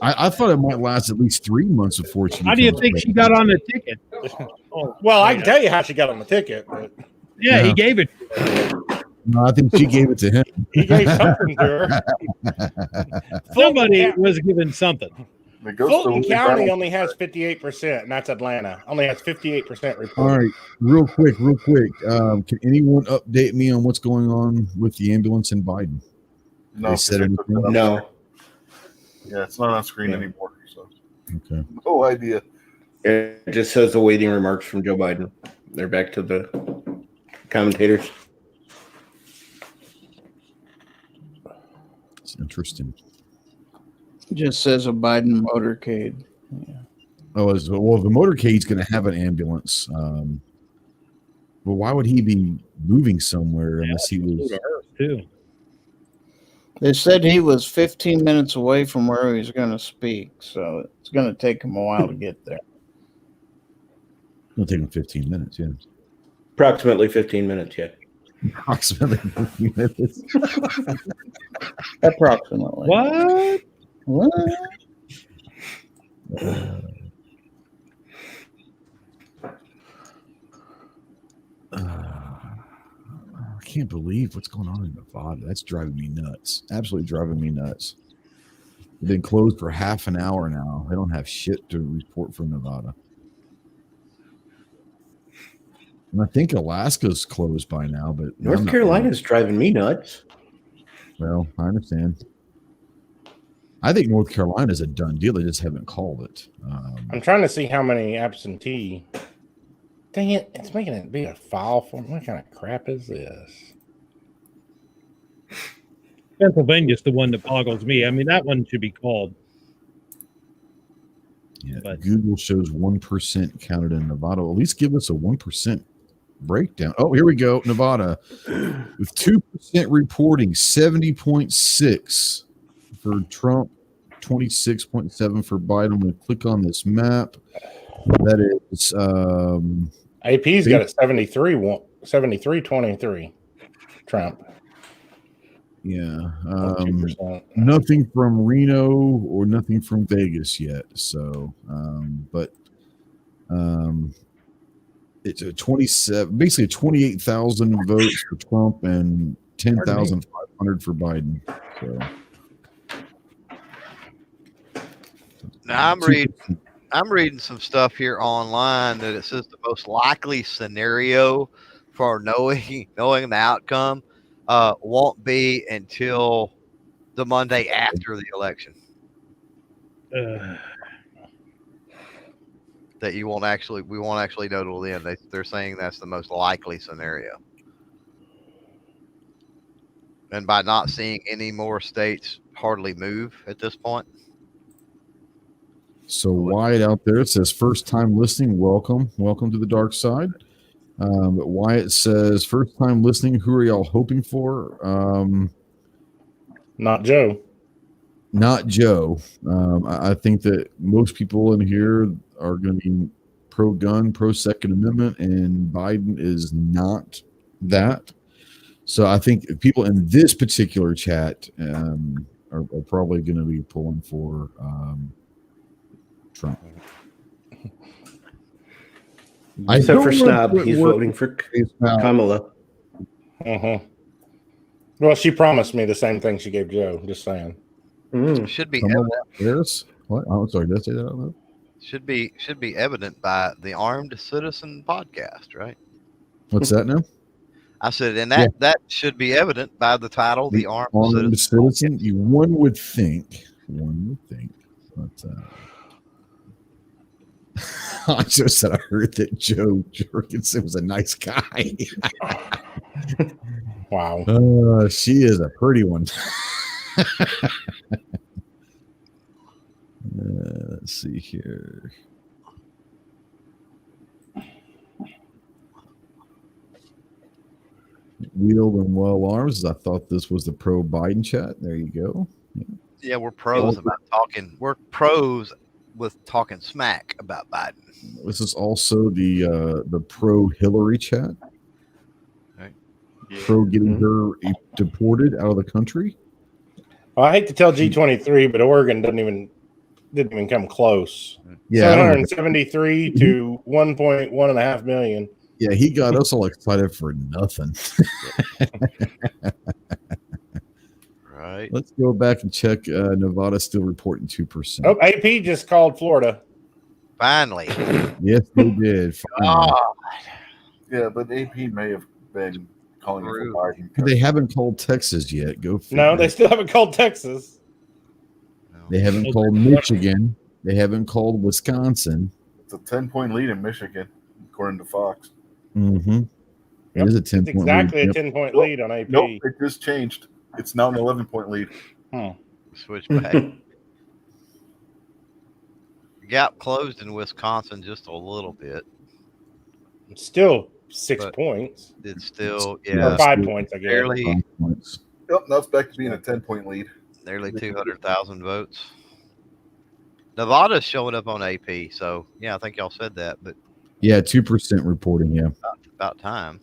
I thought it might last at least 3 months before she. How do you think she got on the ticket? Well, I can tell you how she got on the ticket. But. Yeah, he gave it. No, I think she gave it to him. He gave something to her. Somebody was given something. Fulton County only has 58%, and that's Atlanta. Only has 58% reported. All right, real quick. Can anyone update me on what's going on with the ambulance and Biden? No, they said anything? No. Yeah, it's not on screen anymore. So, okay, no idea. It just says awaiting remarks from Joe Biden. They're back to the commentators. It's interesting. It just says a Biden motorcade. Yeah. Oh, the motorcade's going to have an ambulance. But why would he be moving somewhere unless he was? Too. They said he was 15 minutes away from where he was going to speak, so it's going to take him a while to get there. It'll take him 15 minutes, yeah. Approximately 15 minutes, yeah. Approximately 15 minutes. Approximately. What? I can't believe what's going on in Nevada. That's driving me nuts. Absolutely driving me nuts. They've been closed for half an hour now. They don't have shit to report from Nevada. And I think Alaska's closed by now, but North Carolina's driving me nuts. Well, I understand. I think North Carolina's a done deal. They just haven't called it. I'm trying to see how many absentee. Dang it! It's making it be a file form. What kind of crap is this? Pennsylvania's the one that boggles me. I mean, that one should be called. Yeah, but Google shows 1% counted in Nevada. At least give us a 1% breakdown. Oh, here we go. Nevada with 2% reporting, 70.6 for Trump, 26.7 for Biden. I'm going to click on this map. That is AP's got a 73-23 Trump. Yeah. 2%. Nothing from Reno or nothing from Vegas yet. So, it's a 27, basically 28,000 votes for Trump and 10,500 for Biden. So Now I'm reading some stuff here online that it says the most likely scenario for knowing the outcome won't be until the Monday after the election. That we won't actually know till then. They're saying that's the most likely scenario. And by not seeing any more states hardly move at this point. So Wyatt out there, it says first time listening, welcome to the dark side. But Wyatt says first time listening, who are y'all hoping for? Not Joe. Not Joe. I think that most people in here are going to be pro-gun, pro-Second Amendment, and Biden is not that. So I think people in this particular chat are probably going to be pulling for Trump. Except for Snob, he's voting for Kamala. Well, she promised me the same thing she gave Joe. Just saying. Should be Kamala Harris. What? Oh, sorry. Did I say that out loud? Should be evident by the Armed Citizen podcast, right? What's that now? I said, and that should be evident by the title, the Armed Citizen. One would think, but I just said I heard that Joe Jorgensen was a nice guy. Wow. She is a pretty one. Let's see here. Wheeled and well arms. I thought this was the pro Biden chat. There you go. Yeah, we're pros about talking. We're pros with talking smack about Biden. This is also the pro Hillary chat. Right. Pro getting her deported out of the country. Well, I hate to tell G23, but Oregon didn't even come close. Yeah, 773 to 1.1.5 million. Yeah, he got us all excited for nothing. Right. Let's go back and check. Nevada still reporting 2%. Oh, AP just called Florida. Finally. Yes, they did. Yeah, but AP may have been calling for Biden. They haven't called Texas yet. Go figure. No, they still haven't called Texas. They haven't called Michigan. They haven't called Wisconsin. It's a 10-point lead in Michigan, according to Fox. Mm-hmm. Yep. It is a 10-point exactly lead. A 10-point lead on AP. Nope, it just changed. It's now an 11-point lead. Switch back. Gap closed in Wisconsin just a little bit. It's still 6 points. It's still, or 5 points, I guess. Barely. Yep, now it's back to being a 10-point lead. Nearly 200,000 votes. Nevada's showing up on AP, so yeah, I think y'all said that, but yeah, 2% reporting. Yeah, about time.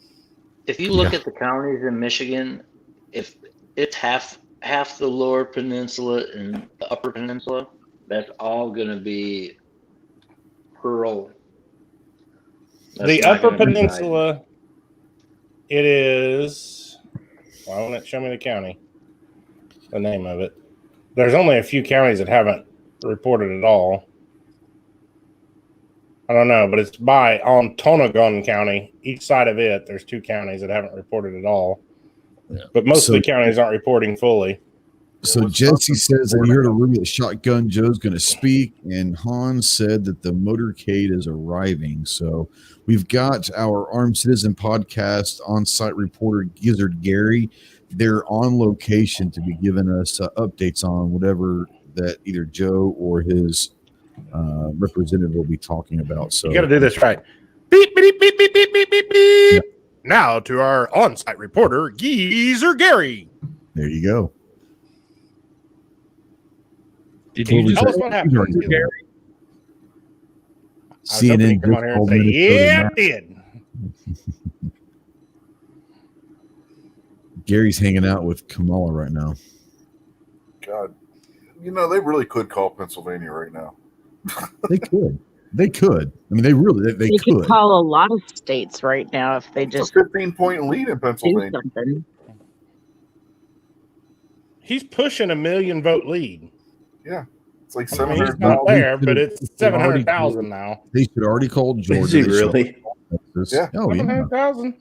If you look at the counties in Michigan, if it's half the lower peninsula and the upper peninsula, that's all going to be rural. The upper peninsula, it is. Why won't it show me the county? The name of it. There's only a few counties that haven't reported at all. I don't know, but it's on Tonagon County. Each side of it, there's 2 counties that haven't reported at all. Yeah. But most of the counties aren't reporting fully. So Jesse says that he heard a rumor that Shotgun Joe's going to speak, and Hans said that the motorcade is arriving. So we've got our Armed Citizen podcast on-site reporter Gizzard Gary. They're on location to be giving us updates on whatever that either Joe or his representative will be talking about. So you got to do this right. Beep, beep, beep, beep, beep, beep, beep, beep. Yep. Now to our on-site reporter, Geezer Gary. There you go. Did you tell us what happened, Gary? CNN come on here and say, yeah, I did. Gary's hanging out with Kamala right now. God, they really could call Pennsylvania right now. They could. They could. I mean, they could call a lot of states right now if they just a 15-point lead in Pennsylvania. do something. He's pushing 1 million vote lead. Yeah, it's like I mean, 700. he's not there, but it's 700,000 now. They should already call Georgia. Is he really? Yeah. Oh, yeah. 700,000.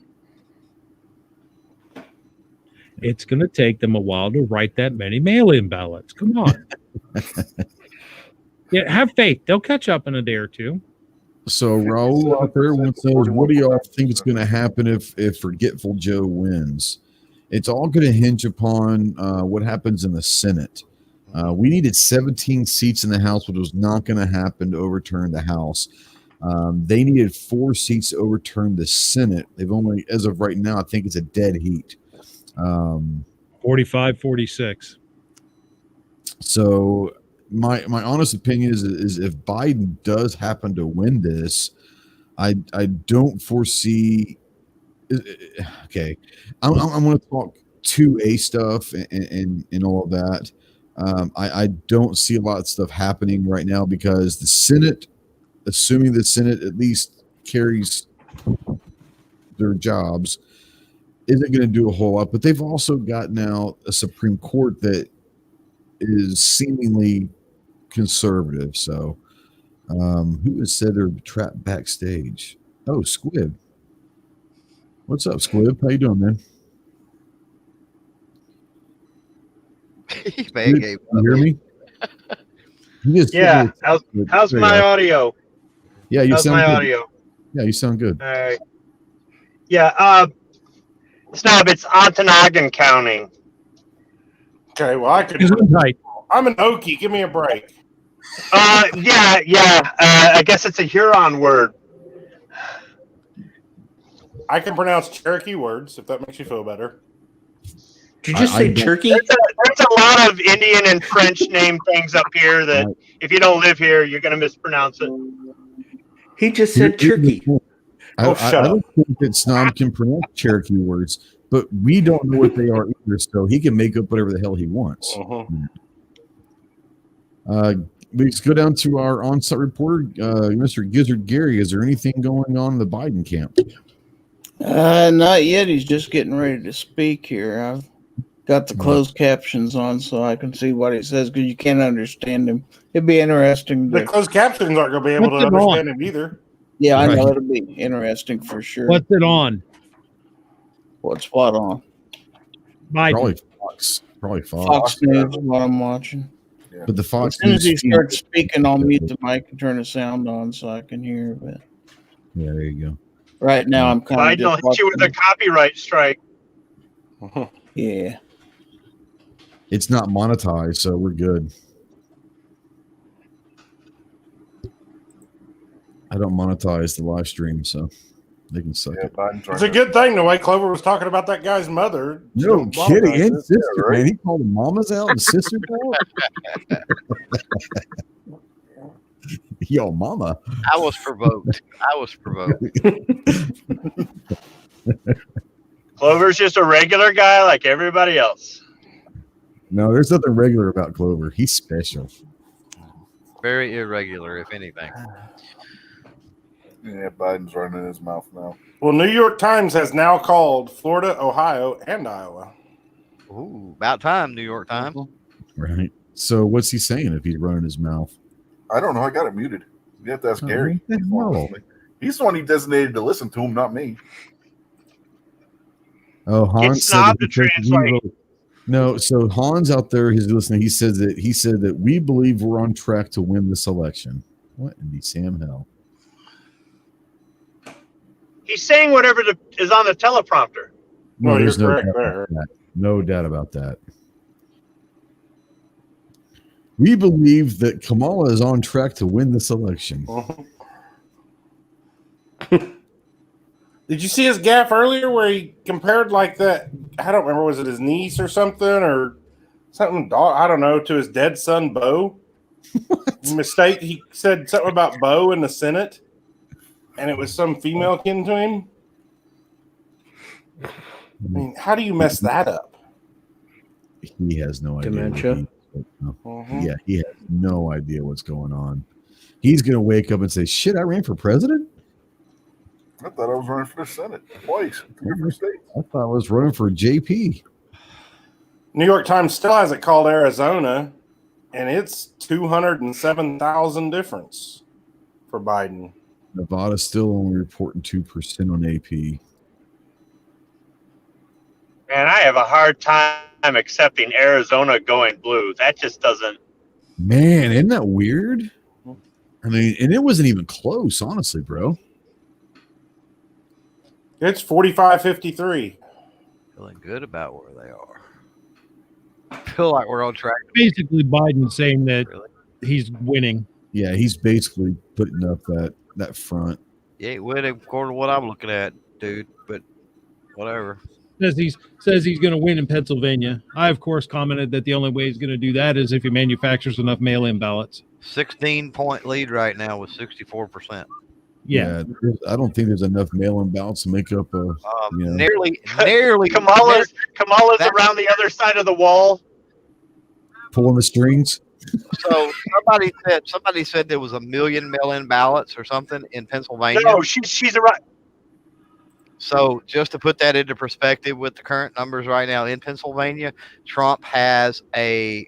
It's going to take them a while to write that many mail-in ballots. Come on. Yeah, have faith. They'll catch up in a day or two. So Raul out there wants to know, what do y'all think is going to happen if Forgetful Joe wins? It's all going to hinge upon what happens in the Senate. We needed 17 seats in the House, which was not going to happen to overturn the House. They needed 4 seats to overturn the Senate. They've only, as of right now, I think it's a dead heat. 45-46. So my honest opinion is if Biden does happen to win this, I don't foresee. Okay, I'm going to talk 2A stuff and all of that. I don't see a lot of stuff happening right now because the Senate, assuming the Senate at least carries their jobs, isn't going to do a whole lot. But they've also got now a Supreme Court that is seemingly conservative. So who has said they're trapped backstage? Oh, Squib. What's up, Squib? How you doing, man? You hear me? Yeah. How's my audio? Yeah, you sound good. Audio? Yeah, you sound good. All right. Yeah. Snob, it's Ontonagon counting. Okay, well, I'm an Okie. Give me a break. Yeah. I guess it's a Huron word. I can pronounce Cherokee words, if that makes you feel better. Did you just say turkey? There's a lot of Indian and French name things up here that if you don't live here, you're going to mispronounce it. He just said turkey. I don't think that Snob can pronounce Cherokee words, but we don't know what they are either, so he can make up whatever the hell he wants. Let's go down to our on-site reporter, Mr. Gizzard Gary. Is there anything going on in the Biden camp? Not yet. He's just getting ready to speak here. I've got the closed captions on so I can see what he says because you can't understand him. It'd be interesting. The closed captions aren't going to be able to understand him either. Yeah, I know it'll be interesting for sure. What's it on? What's what on? Biden. Probably Fox. Fox News is what I'm watching. Yeah. But the Fox as soon as he News starts speaking, I'll mute the mic and turn the sound on so I can hear. But yeah, there you go. Right now, I'm kind Biden will hit you with a copyright strike. Yeah. It's not monetized, so we're good. I don't monetize the live stream, so they can suck it. It's a good thing the way Clover was talking about that guy's mother. No kidding. And sister, man. He called the mamas out and sisters out. Yo, mama. I was provoked. Clover's just a regular guy like everybody else. No, there's nothing regular about Clover. He's special. Very irregular, if anything. Yeah, Biden's running his mouth now. Well, New York Times has now called Florida, Ohio, and Iowa. Ooh, about time, New York Times. Right. So what's he saying if he's running his mouth? I don't know. I got it muted. You have to ask Gary. No. He's the one he designated to listen to him, not me. Oh, Hans It's not to translate. No, so Hans out there, he's listening. He said that we believe we're on track to win this election. What in the Sam hell? He's saying whatever is on the teleprompter. No, there's no correct doubt there. about that. No doubt about that. We believe that Kamala is on track to win this election. Did you see his gaffe earlier where he compared like that? I don't remember. Was it his niece or something or something? I don't know. To his dead son, Bo. Mistake. He said something about Bo in the Senate, and it was some female kin to him. I mean, how do you mess that up? He has no idea. Dementia. Yeah, he has no idea what's going on. He's going to wake up and say, shit, I ran for president? I thought I was running for the Senate twice in 2 different states. I thought I was running for JP. New York Times still hasn't called Arizona, and it's 207,000 difference for Biden. Nevada's still only reporting 2% on AP. Man, I have a hard time accepting Arizona going blue. That just doesn't. Man, isn't that weird? I mean, and it wasn't even close, honestly, bro. It's 45-53. Feeling good about where they are. I feel like we're on track. Basically, Biden saying that he's winning. Yeah, he's basically putting up that front. You ain't winning according to what I'm looking at, dude. But whatever. Says he's going to win in Pennsylvania. I, of course, commented that the only way he's going to do that is if he manufactures enough mail-in ballots. 16-point lead right now with 64%. Yeah, I don't think there's enough mail-in ballots to make up a nearly. Kamala's around the other side of the wall. Pulling the strings. So somebody said there was 1 million mail-in ballots or something in Pennsylvania. No, she's around. So just to put that into perspective with the current numbers right now in Pennsylvania, Trump has a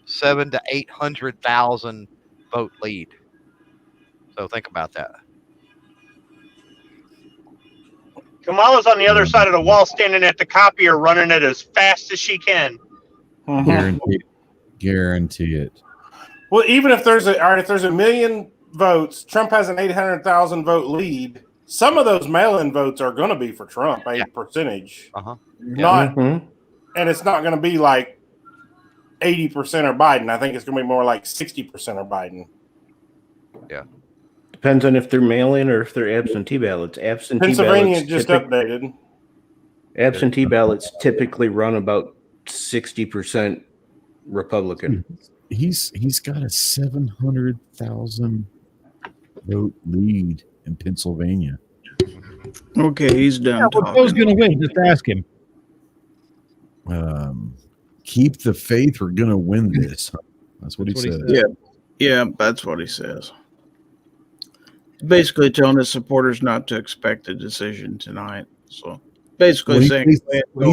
700,000 to 800,000 vote lead. So think about that. Kamala's on the other side of the wall, standing at the copier, running it as fast as she can. Guarantee it. Well, even if there's a million votes, Trump has an 800,000 vote lead. Some of those mail-in votes are going to be for Trump, a percentage. Not, and it's not going to be like 80% or Biden. I think it's going to be more like 60% or Biden. Yeah. Depends on if they're mail-in or if they're absentee ballots. Pennsylvania just updated. Absentee ballots typically run about 60% Republican. He's got a 700,000 vote lead in Pennsylvania. Okay, he's done. Yeah, well, Joe's going to win. Just ask him. Keep the faith. We're going to win this. That's what he said. Yeah, that's what he says. Basically telling his supporters not to expect a decision tonight. So basically saying he's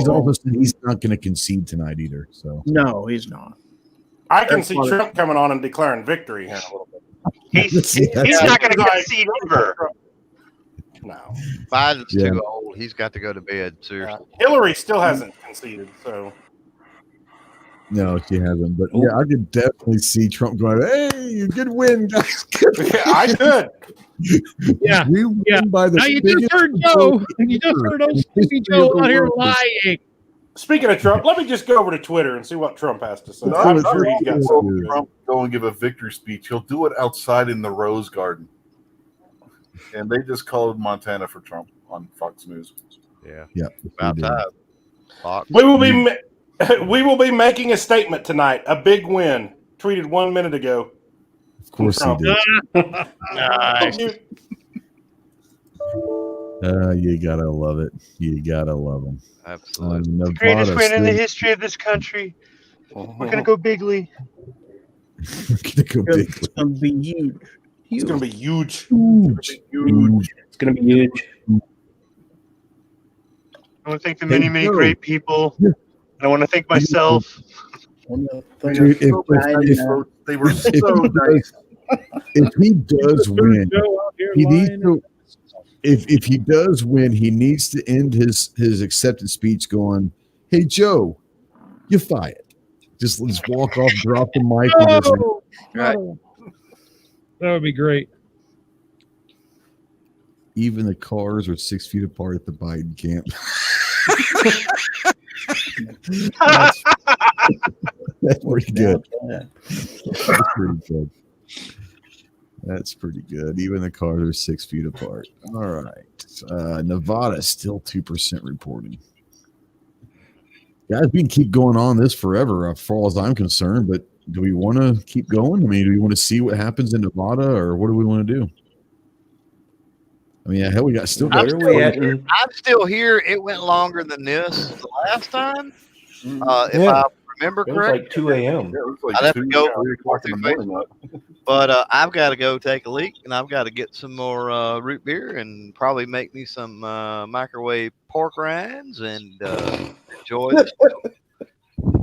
also saying he's not going to concede tonight either. So no, he's not. I can see Trump coming on and declaring victory here in a little bit. He's not going to concede either. No. Biden's too old. He's got to go to bed. Seriously. Hillary still hasn't conceded, so. No, she hasn't. But yeah, I could definitely see Trump going, hey, you good win, guys. I could. Yeah. We win by the now you just heard Joe. You just heard old Sleepy Joe out here lying. Speaking of Trump, let me just go over to Twitter and see what Trump has to say. No, I'm sure he's got something. Trump go and give a victory speech. He'll do it outside in the Rose Garden. And they just called Montana for Trump on Fox News. Yeah. About time. Fox. We will be making a statement tonight. A big win. Tweeted 1 minute ago. Of course he did. Nice. You gotta love it. You gotta love them. Absolutely. The greatest win in the history of this country. We're gonna go bigly. It's gonna be huge. It's gonna be huge. It's gonna be huge. I want to thank the many, many great people. And I want to thank myself. Dude, they were so nice. If he does win, he needs to. If he does win, he needs to end his acceptance speech going, "Hey Joe, you're fired." Just walk off, drop the mic. Right. That would be great. Even the cars are 6 feet apart at the Biden camp. That's pretty good. That's pretty good. That's pretty good. Even the cars are 6 feet apart. All right. Nevada still 2% reporting. Guys, we can keep going on this forever, as far as I'm concerned, but do we want to keep going? I mean, do we want to see what happens in Nevada, or what do we want to do? I mean, hell, we got still. What are we at? I'm still here. It went longer than this the last time. If Yeah. I remember It was correctly. like 2 a.m. I'd have to go 3 o'clock in the morning. But I've got to go take a leak, and I've got to get some more root beer and probably make me some microwave pork rinds and enjoy this.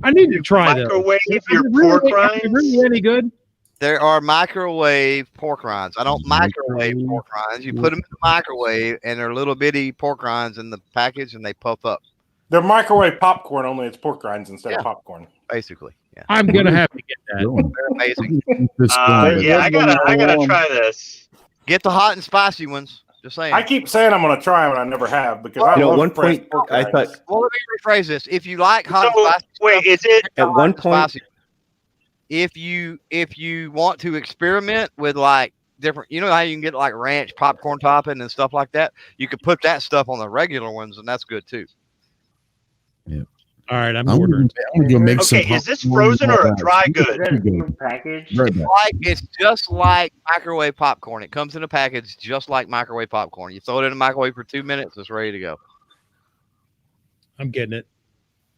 I need to try those. Microwave Is your it pork really, rinds? is it really any good? There are microwave pork rinds. I don't microwave pork rinds. You put them in the microwave, and they're little bitty pork rinds in the package, and they puff up. They're microwave popcorn, only it's pork rinds instead of popcorn. Basically, yeah. I'm gonna have to get that. They're amazing. Yeah, I gotta try this. Get the hot and spicy ones. Just saying. I keep saying I'm going to try them, and I never have because I love at one fresh point pork I rinds. thought. Well, let me rephrase this. If you like hot and So spicy, wait, is it At one point, spicy, if you want to experiment with like different, you know how you can get like ranch popcorn topping and stuff like that, you could put that stuff on the regular ones, and that's good too. Yeah. All right, I'm I'm ordering. gonna go make some. okay? Is this frozen or a dry good? Package? Right back. It's just like microwave popcorn. It comes in a package just like microwave popcorn. You throw it in the microwave for 2 minutes, it's ready to go. I'm getting it.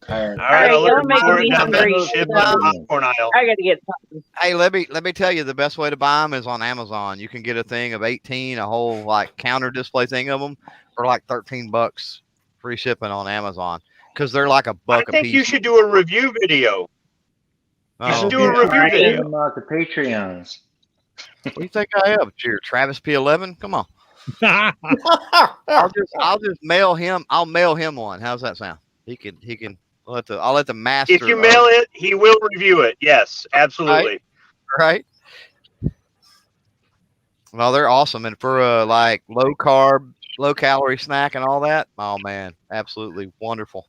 All right, I'll y'all look making for me it down hungry. the ship on the popcorn aisle. I gotta get something. Hey, let me tell you, the best way to buy them is on Amazon. You can get a thing of 18, a whole like counter display thing of them for like $13, free shipping on Amazon, because they're like $1 I a think piece. you should do a review video. You should do a review video. The Patreons. What do you think I am? Cheer, Travis P11. Come on. I'll just mail him. I'll mail him one. How's that sound? He can. I'll let the master. If you mail it, he will review it. Yes, absolutely. Right. Well, they're awesome, and for a like low carb, low calorie snack and all that. Oh man, absolutely wonderful.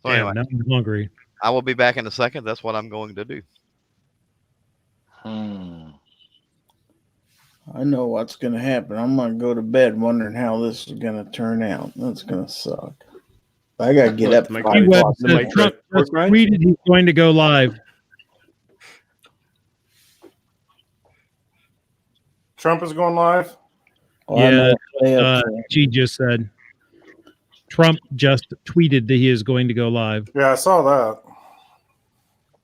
So Damn, anyway, now I'm hungry. I will be back in a second. That's what I'm going to do. I know what's going to happen. I'm going to go to bed wondering how this is going to turn out. That's going to suck. I got to get up. T Web says Trump just tweeted he's going to go live. Trump is going live? Yeah, she just said Trump just tweeted that he is going to go live. Yeah, I saw that.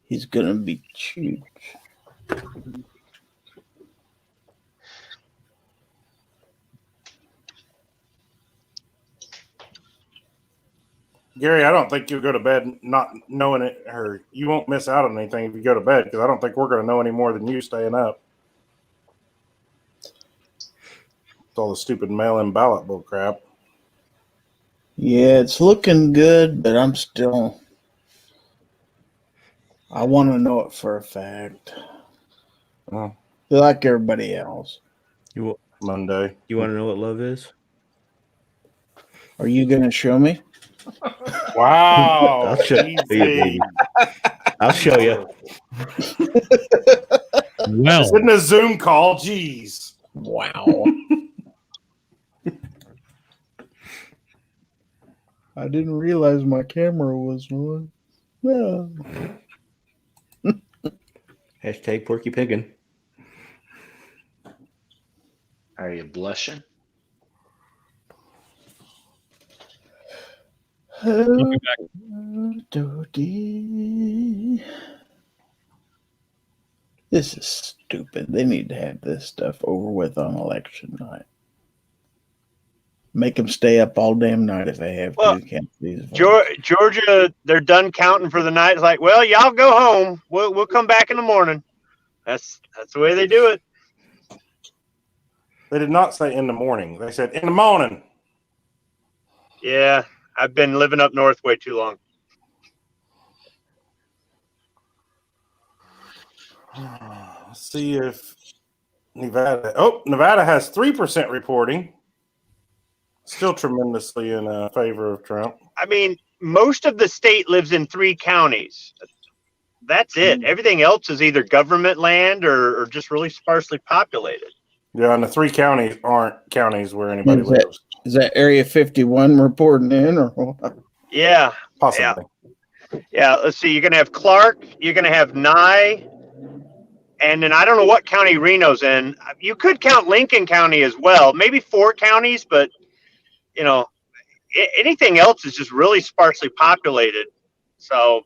He's going to be huge. Gary, I don't think you'll go to bed not knowing it, or you won't miss out on anything if you go to bed, because I don't think we're going to know any more than you staying up. It's all the stupid mail-in ballot bull crap. Yeah, it's looking good, but I'm still. I want to know it for a fact. Like everybody else. Monday. You want to know what love is? Are you going to show me? Wow. I'll show you, baby. I'll show you. Well, It's in a Zoom call. Jeez. Wow. I didn't realize my camera was on. No. Hashtag Porky Piggin. Are you blushing? This is stupid. They need to have this stuff over with on election night. Make them stay up all damn night if they have to. Count these votes. Georgia, they're done counting for the night. It's like, well, y'all go home. We'll come back in the morning. That's the way they do it. They did not say in the morning. They said in the morning. Yeah, I've been living up north way too long. Let's see if Nevada. Oh, Nevada has 3% reporting. Still tremendously in favor of Trump. I mean, most of the state lives in 3 counties. That's it. Everything else is either government land or just really sparsely populated. Yeah, and the 3 counties aren't counties where anybody lives. Is that Area 51 reporting in or what? Yeah. Possibly. Yeah, let's see. You're going to have Clark. You're going to have Nye. And then I don't know what county Reno's in. You could count Lincoln County as well, maybe 4 counties, but anything else is just really sparsely populated. So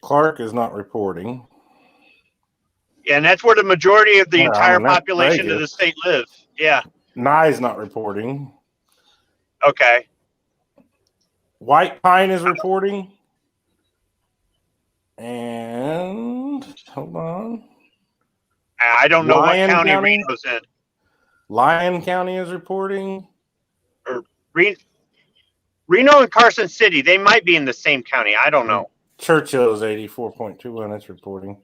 Clark is not reporting. yeah, and that's where the majority of the entire that's population of the Vegas. state live. Yeah. Nye's not reporting. Okay. White Pine is reporting. And hold on. I don't know Lyon what county County? Reno's in. Lyon County is reporting. Or Reno and Carson City, they might be in the same county. I don't know. Churchill is 84.21. That's reporting.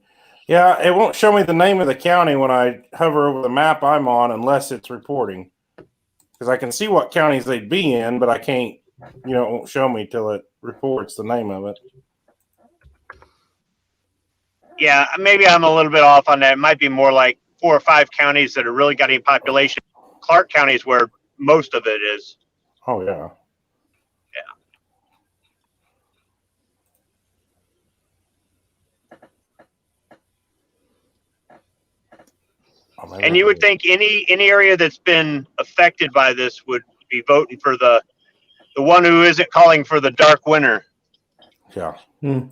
Yeah, it won't show me the name of the county when I hover over the map I'm on unless it's reporting. Because I can see what counties they'd be in, but I can't, it won't show me till it reports the name of it. Yeah, maybe I'm a little bit off on that. It might be more like 4 or 5 counties that are really got any population. Clark County is where most of it is. Oh, yeah. And you would think any area that's been affected by this would be voting for the one who isn't calling for the dark winter. Yeah. Well,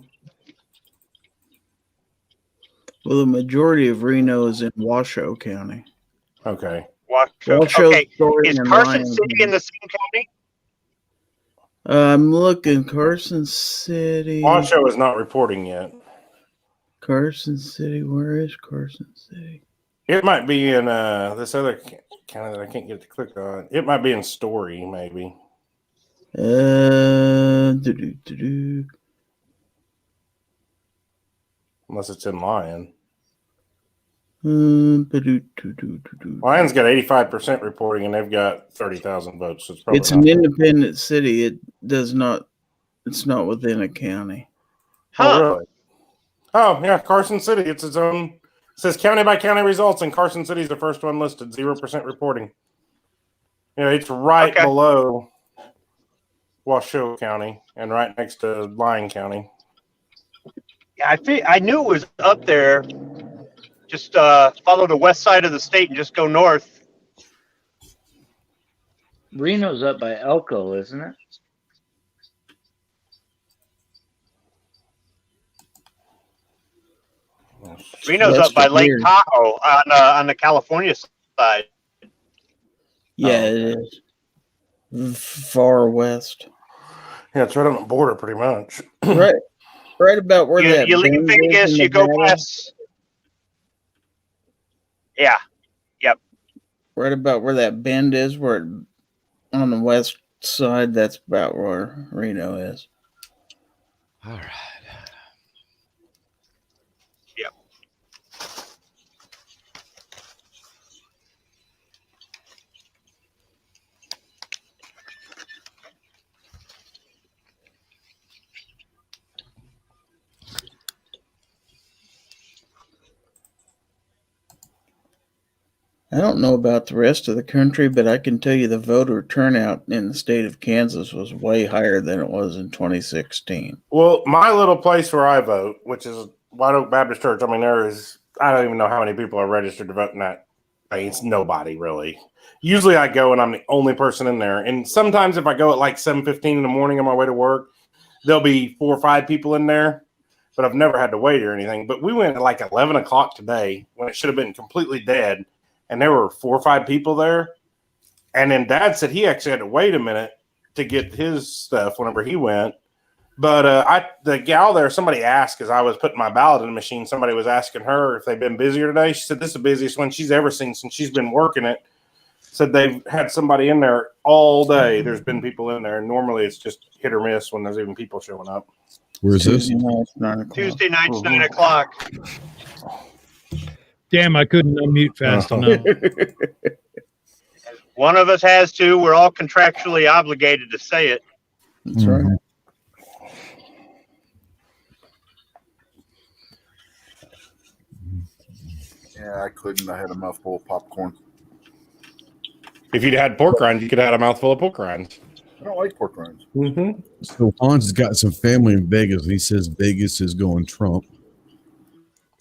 the majority of Reno is in Washoe County. Okay. Washoe. Okay. Is Carson City in the same county? I'm looking. Carson City. Washoe is not reporting yet. Carson City. Where is Carson City? It might be in this other county that I can't get to click on. It might be in Story, maybe. Unless it's in Lyon. Lion's got 85% reporting, and they've got 30,000 votes. So it's an independent city. It does not. It's not within a county. Oh, really? Oh, yeah. Carson City. It's its own. It says county by county results, and Carson City is the first one listed. 0% reporting. It's right below Washoe County and right next to Lyon County. Yeah, I knew it was up there. Just follow the west side of the state and just go north. Reno's up by Elko, isn't it? Reno's up by Lake Tahoe on the California side. Yeah, it is. Far west. Yeah, it's right on the border, pretty much. Right about where that you leave Vegas, you go west. Yeah. Yep. Right about where that bend is, on the west side, that's about where Reno is. All right. Yep. I don't know about the rest of the country, but I can tell you the voter turnout in the state of Kansas was way higher than it was in 2016. Well, my little place where I vote, which is White Oak Baptist Church, I don't even know how many people are registered to vote in that. It's nobody, really. Usually I go and I'm the only person in there. And sometimes if I go at like 7:15 in the morning on my way to work, there'll be 4 or 5 people in there. But I've never had to wait or anything. But we went at like 11 o'clock today when it should have been completely dead. And there were 4 or 5 people there. And then Dad said he actually had to wait a minute to get his stuff whenever he went. But the gal there, somebody asked, as I was putting my ballot in the machine, somebody was asking her if they've been busier today. She said this is the busiest one she's ever seen since she's been working it. Said they've had somebody in there all day. There's been people in there. And normally it's just hit or miss when there's even people showing up. Where's this? Tuesday nights, 9 o'clock. Damn, I couldn't unmute fast enough. One of us has to. We're all contractually obligated to say it. That's right. Yeah, I couldn't. I had a mouthful of popcorn. If you'd had pork rinds, you could have had a mouthful of pork rinds. I don't like pork rinds. Mm-hmm. So Hans has got some family in Vegas, and he says Vegas is going Trump.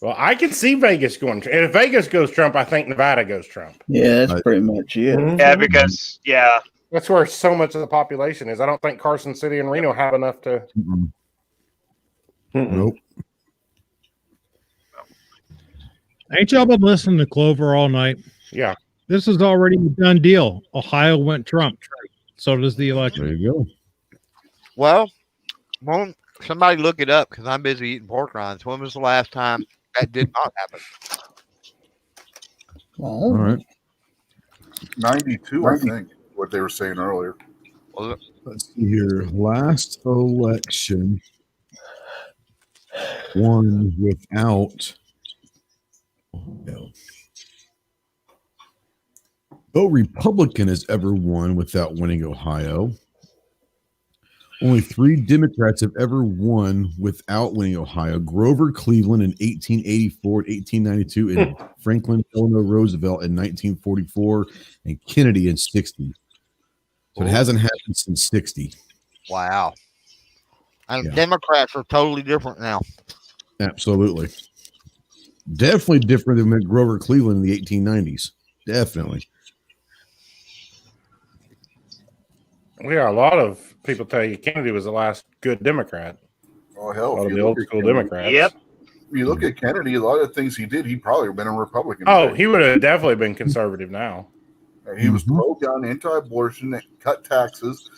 Well, I can see Vegas going. And if Vegas goes Trump, I think Nevada goes Trump. Yeah, that's pretty much it. Mm-hmm. Yeah, because that's where so much of the population is. I don't think Carson City and Reno have enough to. Nope. Ain't y'all been listening to Clover all night? Yeah. This is already a done deal. Ohio went Trump. So does the election. There you go. Well, won't somebody look it up because I'm busy eating pork rinds. When was the last time that did not happen? All right. 92, I think, what they were saying earlier. Let's see here. Last election won without. No Republican has ever won without winning Ohio. Only 3 Democrats have ever won without winning Ohio. Grover Cleveland in 1884, 1892, and Franklin Delano Roosevelt in 1944, and Kennedy in 60. So it hasn't happened since 60. Wow. And Yeah. Democrats are totally different now. Absolutely. Definitely different than Grover Cleveland in the 1890s. Definitely. Yeah, a lot of people tell you Kennedy was the last good Democrat. Oh, hell. A lot if of you the look old at school Kennedy- Democrats. Yep. If you look at Kennedy, a lot of things he did, he'd probably have been a Republican. Oh, today. he would have definitely been conservative now. He was pro-gun, anti-abortion, cut taxes.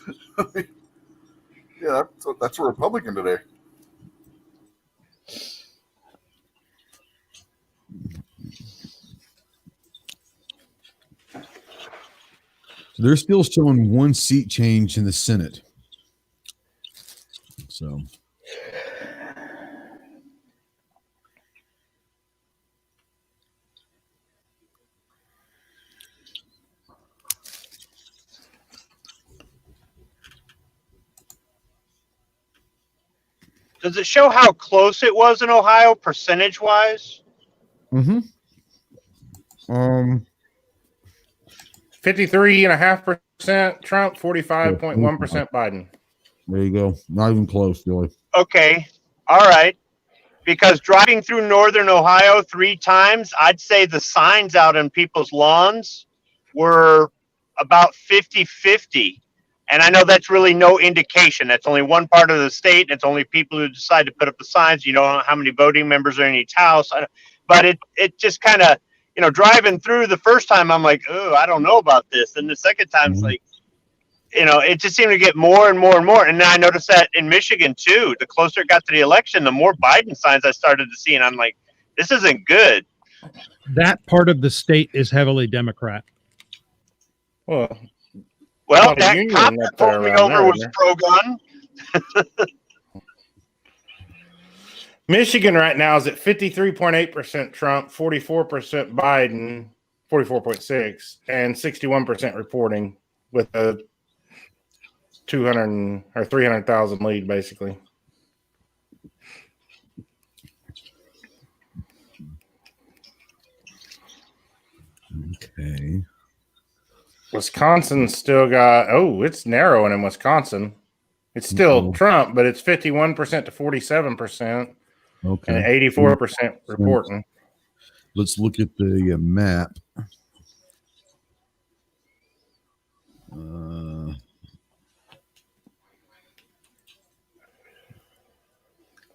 Yeah, that's a Republican today. So they're still showing 1 seat change in the Senate. So Does it show how close it was in Ohio, percentage-wise? 53.5% Trump, 45.1% Biden. there you go. Not even close, Billy. Okay, all right. Because driving through northern Ohio 3 times, I'd say the signs out on people's lawns were about 50-50. And I know that's really no indication. That's only one part of the state. And it's only people who decide to put up the signs. You know how many voting members are in each house. But it just kind of, driving through the first time, I'm like, oh, I don't know about this. And the second time, it's like, it just seemed to get more and more and more. And then I noticed that in Michigan, too. The closer it got to the election, the more Biden signs I started to see. And I'm like, this isn't good. That part of the state is heavily Democrat. Well, that cop that pulled me over was pro-gun. Michigan right now is at 53.8% Trump, 44% Biden, 44.6%, and 61% reporting with a 200 or 300,000 lead, basically. Okay. Wisconsin still got, it's narrowing in Wisconsin. It's still Trump, but it's 51% to 47%. Okay. And 84% reporting. Let's look at the map.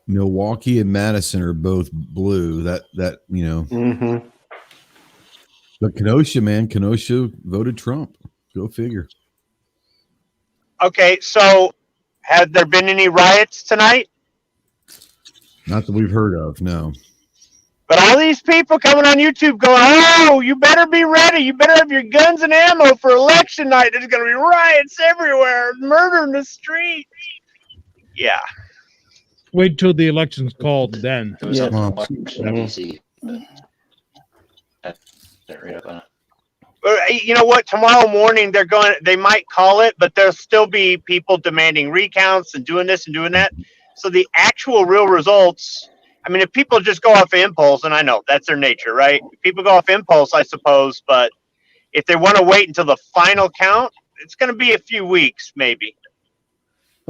Milwaukee and Madison are both blue. That Mm-hmm. But Kenosha voted Trump. Go figure. Okay, so have there been any riots tonight? Not that we've heard of, no. But all these people coming on YouTube going, oh, you better be ready. You better have your guns and ammo for election night. There's going to be riots everywhere, murder in the street. Yeah. Wait till the election's called then. You know what? Tomorrow morning they might call it, but there'll still be people demanding recounts and doing this and doing that. So the actual real results, I mean, if people just go off impulse, and I know that's their nature, right? People go off impulse, I suppose, but if they want to wait until the final count, it's going to be a few weeks, maybe.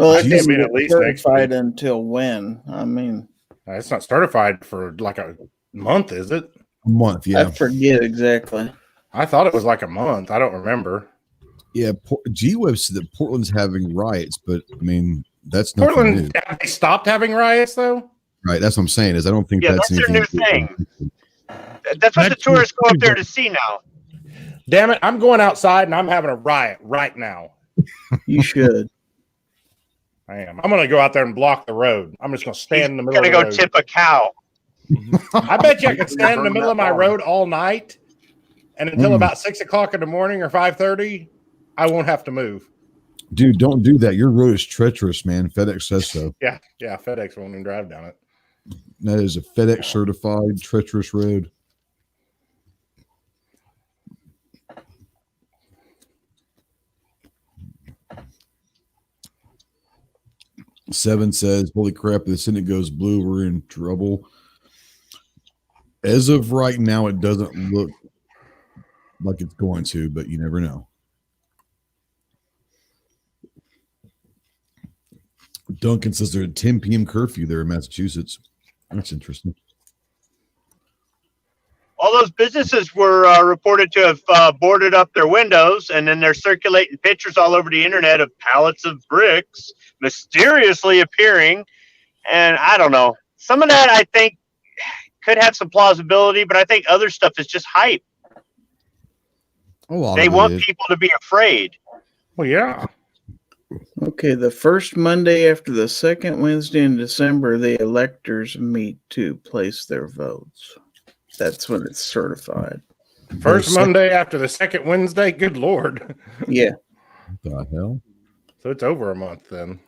Well, It can't be it's at least next certified week. until when? I mean, It's not certified for like a month, is it? A month, yeah. I forget exactly. I thought it was like a month. I don't remember. Yeah, G-Web said that Portland's having riots, but I mean that's nothing Portland, new. have they stopped having riots though? Right, that's what I'm saying. Is I don't think that's their anything new thing. That's what the tourists go up there to see now. Damn it! I'm going outside and I'm having a riot right now. You should. I am. I'm going to go out there and block the road. I'm just going to stand in the middle of the Gonna road. go tip a cow. I bet you I could stand in the middle of my road all night, and until about 6 o'clock in the morning or 5:30, I won't have to move. Dude, don't do that. Your road is treacherous, man. FedEx says so. Yeah. FedEx won't even drive down it. That is a FedEx certified treacherous road. Seven says, holy crap, if the Senate goes blue, we're in trouble. As of right now, it doesn't look like it's going to, but you never know. Duncan says there's a 10 p.m. curfew there in Massachusetts. That's interesting. All those businesses were reported to have boarded up their windows, and then they're circulating pictures all over the internet of pallets of bricks mysteriously appearing. And I don't know. Some of that I think could have some plausibility, but I think other stuff is just hype. They want people to be afraid. Well, yeah. Okay, the first Monday after the second Wednesday in December, the electors meet to place their votes. That's when it's certified. First Monday after the second Wednesday? Good Lord. Yeah. What the hell? So it's over a month then.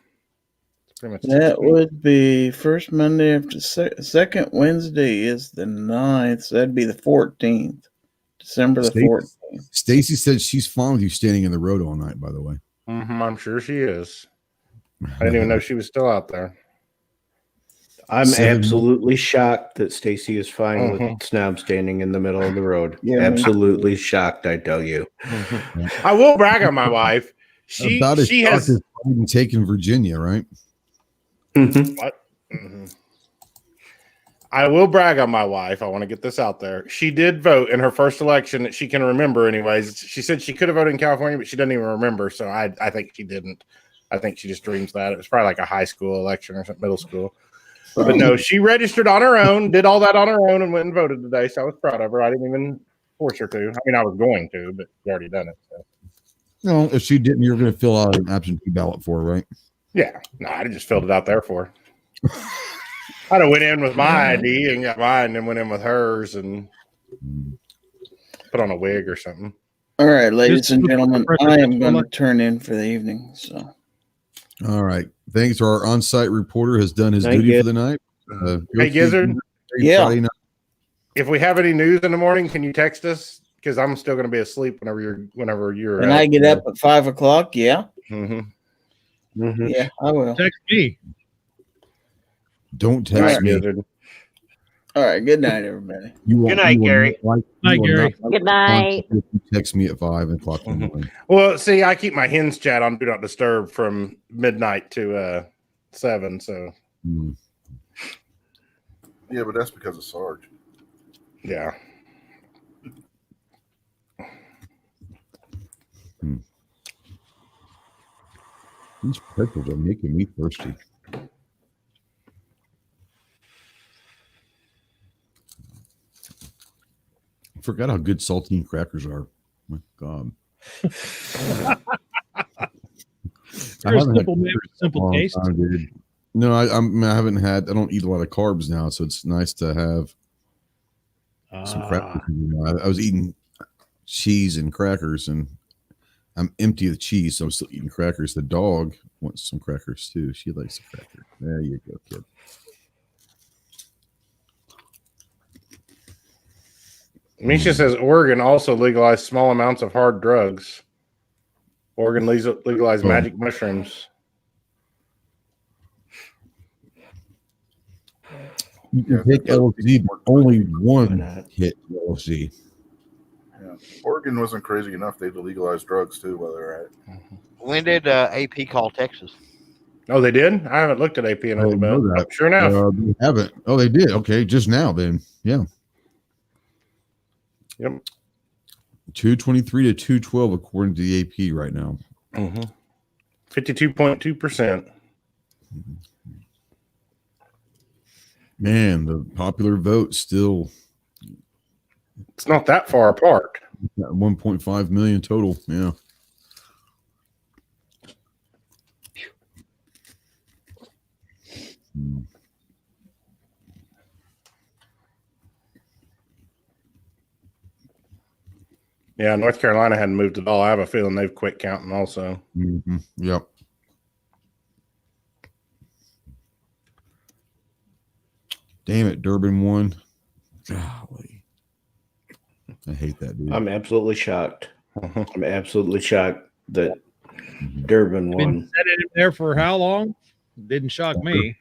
It's pretty much That would be first Monday after second Wednesday is the 9th. So that'd be the 14th. December the 14th. Stacy said she's fine with you standing in the road all night, by the way. I'm sure she is. I didn't even know she was still out there. I'm absolutely shocked that Stacy is fine with Snob standing in the middle of the road. Yeah, absolutely shocked, I tell you. I will brag on my wife. She has taken Virginia, right? What? I will brag on my wife. I want to get this out there. She did vote in her first election that she can remember anyways. She said she could have voted in California, but she doesn't even remember. So I think she didn't. I think she just dreams that. It was probably like a high school election or something, middle school. But no, she registered on her own, did all that on her own, and went and voted today. So I was proud of her. I didn't even force her to. I mean, I was going to, but she already done it. So. No, if she didn't, you're going to fill out an absentee ballot for her, right? Yeah. No, I just filled it out there for her. I'd have went in with my ID and got mine, and then went in with hers and put on a wig or something. All right, ladies and gentlemen, I am going to turn in for the evening. So, all right. Thanks. Our on-site reporter has done his duty for the night. Hey, Gizzard. Yeah. If we have any news in the morning, can you text us? Because I'm still going to be asleep whenever you're. When I get up at 5 o'clock, yeah. Mm-hmm. Yeah, I will. Text me. Don't text me. All right. Good night, everybody. Good night, Gary. Night, Gary. Good night. Text me at 5 o'clock in the morning. Well, see, I keep my hens chat on Do Not Disturb from midnight to 7. So. Yeah, but that's because of Sarge. Yeah. These pretzels are making me thirsty. I forgot how good saltine crackers are. My God. Simple taste. No, I haven't had. I don't eat a lot of carbs now, so it's nice to have some crackers. I was eating cheese and crackers, and I'm empty of cheese, so I'm still eating crackers. The dog wants some crackers too. She likes a cracker. There you go, kid. Misha says Oregon also legalized small amounts of hard drugs. Oregon legalized magic mushrooms. You can take LSD, but only one hit LSD. Yeah. Oregon wasn't crazy enough. They had to legalize drugs too while they're at it. When did AP call Texas? Oh, they did? I haven't looked at AP in a little bit. Oh, sure enough. They haven't. Oh, they did. Okay, just now then. Yeah. Yep. 223 to 212 according to the AP right now. 52.2%. Man, the popular vote still. It's not that far apart. 1.5 million total. Yeah. Yeah, North Carolina hadn't moved at all. I have a feeling they've quit counting also. Yep. Damn it, Durbin won. Golly. I hate that, dude. I'm absolutely shocked. I'm absolutely shocked that Durbin won. Been sitting there for how long? Didn't shock me.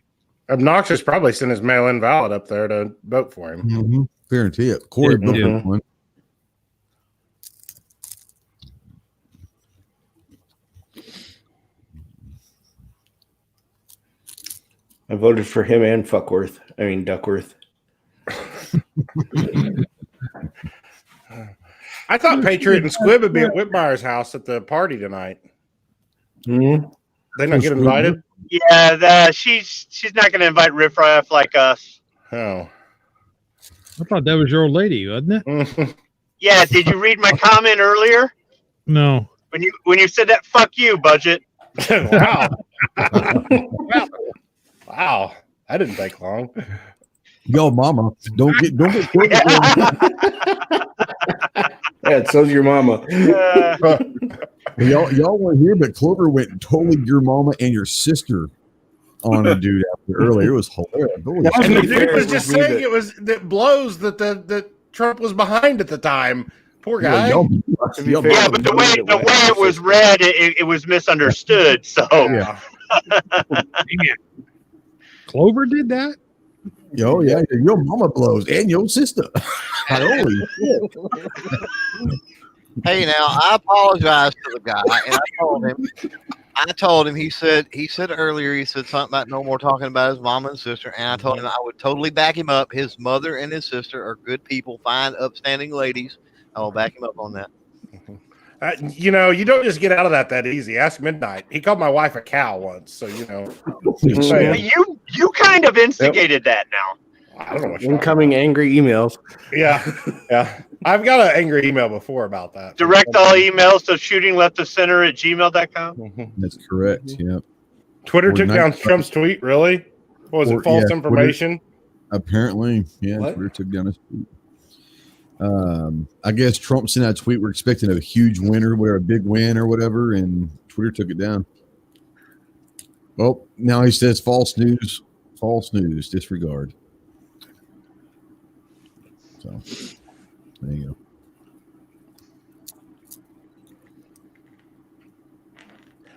Obnoxious probably sent his mail-in ballot up there to vote for him. Guarantee it. Corey won. I voted for him and Duckworth. I thought Patriot and Squib would be at Whitmire's house at the party tonight. They not get invited? Yeah, she's not going to invite riffraff like us. Oh. I thought that was your old lady, wasn't it? Yeah, did you read my comment earlier? No. When you said that, fuck you, budget. Wow. Wow. That didn't take long. Yo, mama, don't get Yeah, so's your mama. Y'all weren't here, but Clover went totally your mama and your sister on a dude after earlier. It was hilarious. And the dude was just saying that blows that Trump was behind at the time. Poor guy. Yeah, but the way it was read, it was misunderstood. So yeah. Clover did that? Yo, yeah, your mama blows and your sister. Holy shit. Hey, now I apologize to the guy, and I told him. He said earlier. He said something about no more talking about his mama and sister, and I told him I would totally back him up. His mother and his sister are good people, fine, upstanding ladies. I will back him up on that. You don't just get out of that easy. Ask Midnight. He called my wife a cow once, so you kind of instigated that now. I don't know what incoming angry emails. Yeah. I've got an angry email before about that. Direct all emails to shootingleftofcenter@gmail.com. That's correct. Yep. Twitter took down Trump's tweet. Really? What was it? False information? Twitter, apparently, yeah. What? Twitter took down his tweet. I guess Trump sent out a tweet. We're expecting a huge winner, a big win or whatever, and Twitter took it down. Well, now he says false news, disregard. So there you go.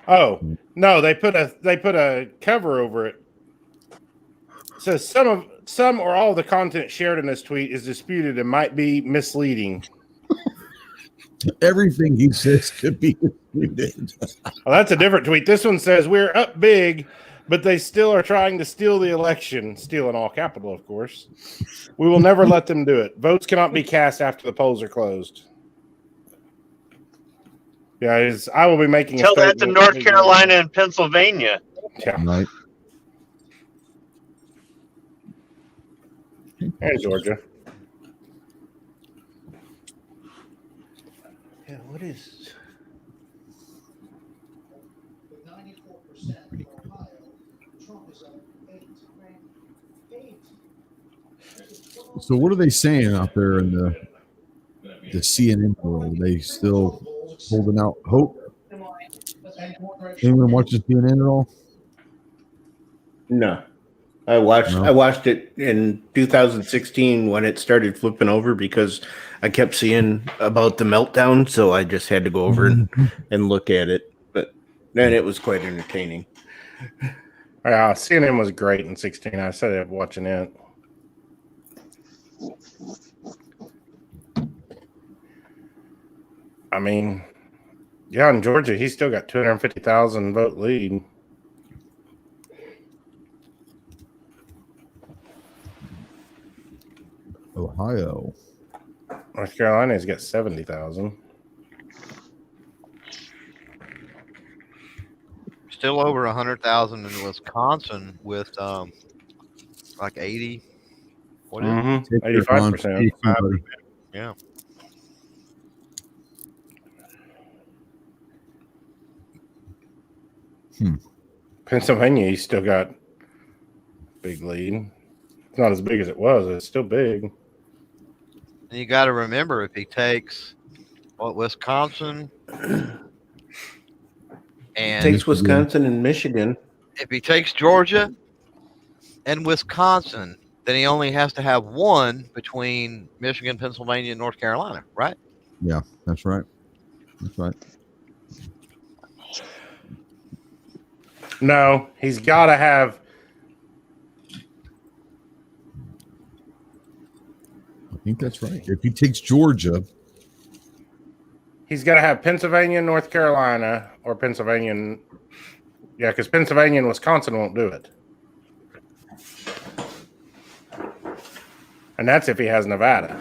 Oh no, they put a cover over it. It says some or all of the content shared in this tweet is disputed and might be misleading. Everything he says could be disputed. Well, that's a different tweet. This one says we're up big, but they still are trying to steal the election. Steal in all capital, of course. We will never let them do it. Votes cannot be cast after the polls are closed. Yeah, I will be making. Tell that to North Carolina and Pennsylvania. Yeah. Right. And Georgia. Yeah, what is? With 94% in Ohio, Trump is up 8. So what are they saying out there in the CNN world? Are they still holding out hope? Anyone watches CNN at all? No. I watched it in 2016 when it started flipping over because I kept seeing about the meltdown, so I just had to go over and look at it. But then it was quite entertaining. CNN was great in 16. I started watching it. I mean, yeah, in Georgia, he's still got 250,000 vote lead. Ohio. North Carolina's got 70,000. Still over 100,000 in Wisconsin with like 80. What is it? 85%. Yeah. Pennsylvania, he's still got big lead. It's not as big as it was. It's still big. And you got to remember, if he takes Wisconsin and Takes Wisconsin and Michigan. If he takes Georgia and Wisconsin, then he only has to have one between Michigan, Pennsylvania, and North Carolina, right? Yeah, that's right. That's right. No, he's got to have. I think that's right. If he takes Georgia, He's got to have Pennsylvania and North Carolina, or Pennsylvania and because Pennsylvania and Wisconsin won't do it. And that's if he has Nevada.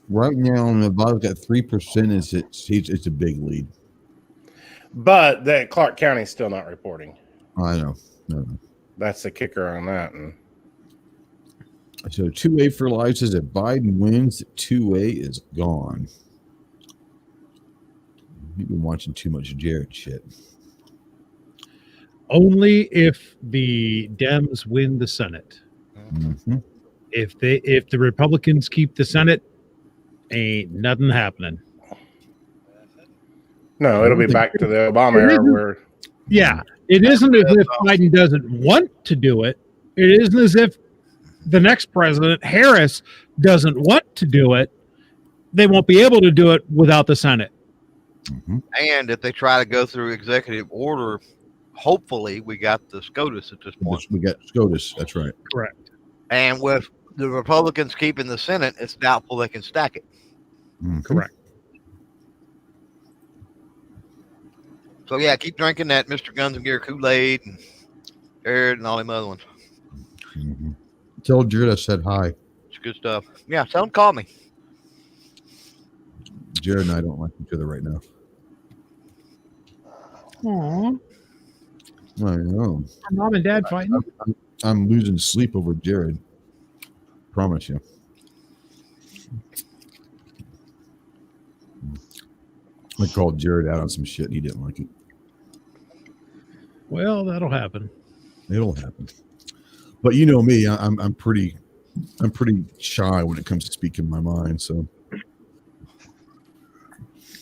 right now Nevada's got 3%. It's a big lead. But that Clark County's still not reporting. I know. That's the kicker on that. And so 2A for life says if Biden wins, 2A is gone. You've been watching too much Jared shit. Only if the Dems win the Senate. Mm-hmm. If the Republicans keep the Senate, ain't nothing happening. no, it'll be back to the Obama era where. Yeah, it isn't as if Biden doesn't want to do it. It isn't as if the next president, Harris, doesn't want to do it. They won't be able to do it without the Senate. Mm-hmm. And if they try to go through executive order, hopefully we got the SCOTUS at this point. We got SCOTUS. That's right. Correct. And with the Republicans keeping the Senate, it's doubtful they can stack it. Mm-hmm. Correct. So yeah, keep drinking that Mr. Guns and Gear Kool-Aid and Jared and all them other ones. Mm-hmm. Tell Jared I said hi. It's good stuff. Yeah, tell him to call me. Jared and I don't like each other right now. Aww. I know. Are mom and dad fighting? I'm losing sleep over Jared. Promise you. I called Jared out on some shit. He didn't like it. Well, that'll happen. It'll happen. But you know me, I'm pretty shy when it comes to speaking my mind. So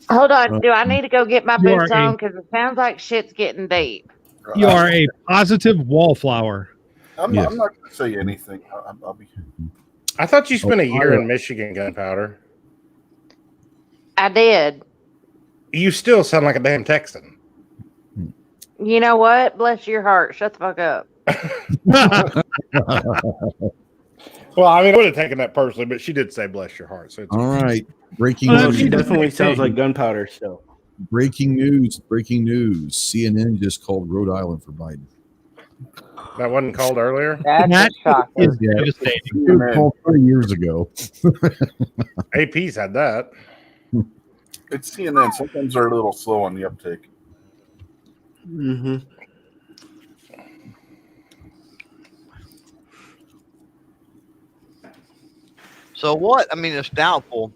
Hold on. Do I need to go get my You are boots on? Because it sounds like shit's getting deep. You are a positive wallflower. I'm not going to say anything. I'll be. I thought you spent a year in Michigan, Gunpowder. I did. You still sound like a damn Texan. You know what? Bless your heart. Shut the fuck up. Well, I mean, I would have taken that personally, but she did say bless your heart. So it's all right. Breaking Well, news. she definitely sounds like Gunpowder still. Breaking news. CNN just called Rhode Island for Biden. That wasn't called earlier? That's shocking. Is devastating. It was called 30 years ago. AP's had that. It's CNN. Sometimes they're a little slow on the uptake. Mm-hmm. So what? I mean, it's doubtful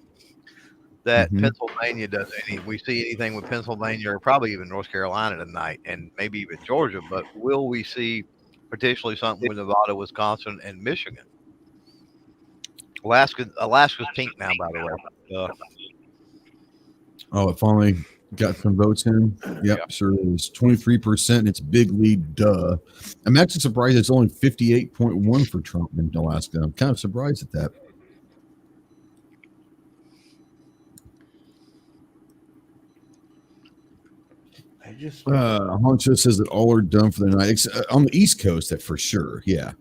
that Mhm. Pennsylvania does we see anything with Pennsylvania or probably even North Carolina tonight and maybe even Georgia, but will we see potentially something with Nevada, Wisconsin, and Michigan? Alaska's pink now, by the way. Oh, it finally got some votes in. Yep, sure is. 23%. It's a big lead. Duh. I'm actually surprised it's only 58.1 for Trump in Alaska. I'm kind of surprised at that. Honcho says that all are done for the night. On the East Coast, that for sure. Yeah.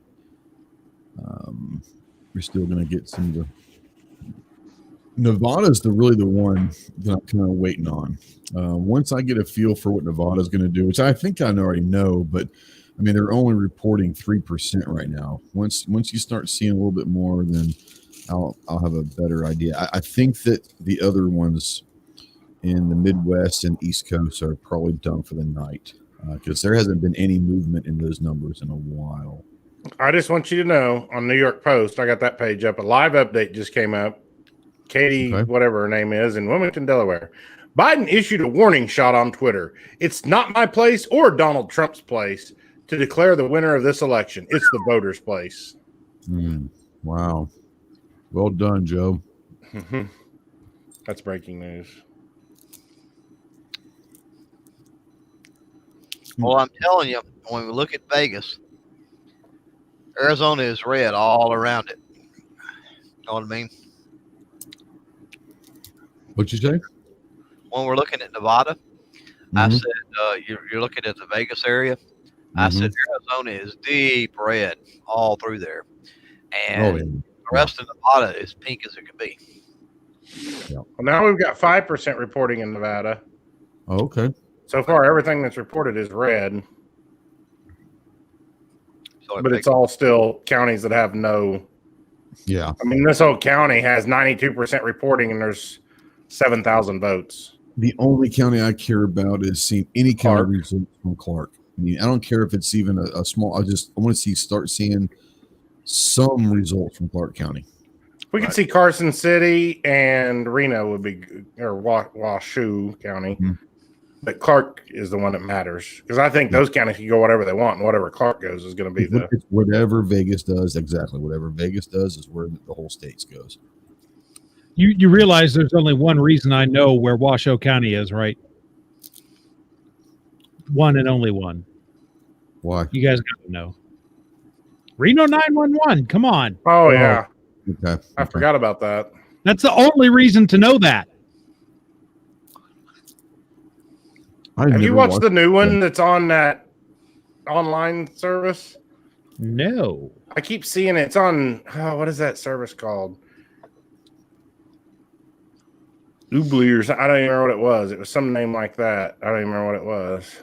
We're still going to get some of the. Nevada's really the one that I'm kind of waiting on. Once I get a feel for what Nevada's going to do, which I think I already know, but I mean, they're only reporting 3% right now. Once you start seeing a little bit more, then I'll have a better idea. I think that the other ones in the Midwest and East Coast are probably done for the night because there hasn't been any movement in those numbers in a while. I just want you to know on New York Post, I got that page up. A live update just came up. Katie, whatever her name is, in Wilmington, Delaware. Biden issued a warning shot on Twitter. It's not my place or Donald Trump's place to declare the winner of this election. It's the voters' place. Wow. Well done, Joe. That's breaking news. Well, I'm telling you, when we look at Vegas, Arizona is red all around it. Know what I mean? What'd you say? When we're looking at Nevada, I said you're looking at the Vegas area. I said Arizona is deep red all through there, and the rest of Nevada is pink as it can be. Well, now we've got 5% reporting in Nevada. Oh, okay. So far, everything that's reported is red. But it's all still counties that have no. Yeah. I mean, this whole county has 92% reporting, and there's 7,000 votes. The only county I care about is seeing any kind of results from Clark. I mean, I don't care if it's even a small. I want to start seeing some results from Clark County. We could see Carson City and Reno would be, or Washoe County. But Clark is the one that matters because I think those counties can go whatever they want, and whatever Clark goes is going to be whatever Vegas does. Exactly, whatever Vegas does is where the whole state goes. You realize there's only one reason I know where Washoe County is, right? One and only one. Why? You guys got to know. Reno 911. Come on. Oh yeah. Okay. I forgot about that. That's the only reason to know that. Have you watched the new one that's on that online service? No. I keep seeing it. It's on, what is that service called? Oobly or something. I don't even remember what it was. It was some name like that. I don't even remember what it was.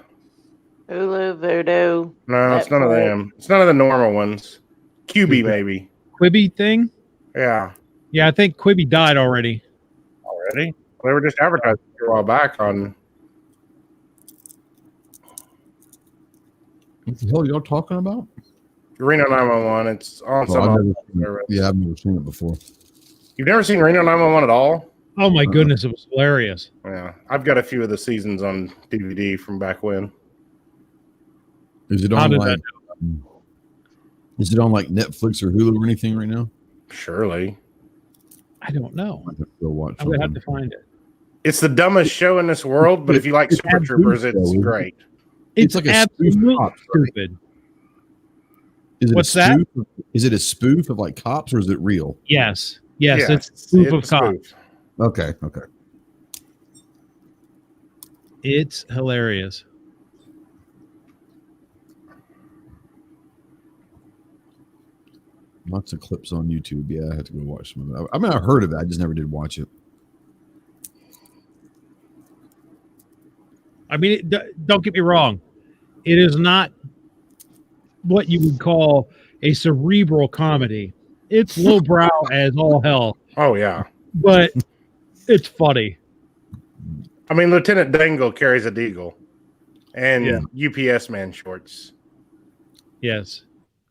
Hulu, Voodoo. No, it's none of them. It's none of the normal ones. QB maybe. Quibi thing? Yeah. Yeah, I think Quibi died already. Already? They were just advertising a while back on. What the hell are y'all talking about? Reno 911. It's on some service. Yeah, I've never seen it before. You've never seen Reno 911 at all? Oh my goodness, it was hilarious. Yeah, I've got a few of the seasons on DVD from back when. Is it on like? Is it on like Netflix or Hulu or anything right now? Surely. I don't know. I would have to find it. It's the dumbest show in this world, but if you like Super Troopers, it's great. It's like absolutely stupid. Is it What's that? Is it a spoof of like Cops or is it real? Yes. Yes, it's a spoof of Cops. Okay. It's hilarious. Lots of clips on YouTube. Yeah, I had to go watch some of it. I mean, I heard of it. I just never did watch it. I mean, don't get me wrong. It is not what you would call a cerebral comedy. It's lowbrow as all hell. Oh, yeah. But it's funny. I mean, Lieutenant Dangle carries a deagle and UPS man shorts. Yes.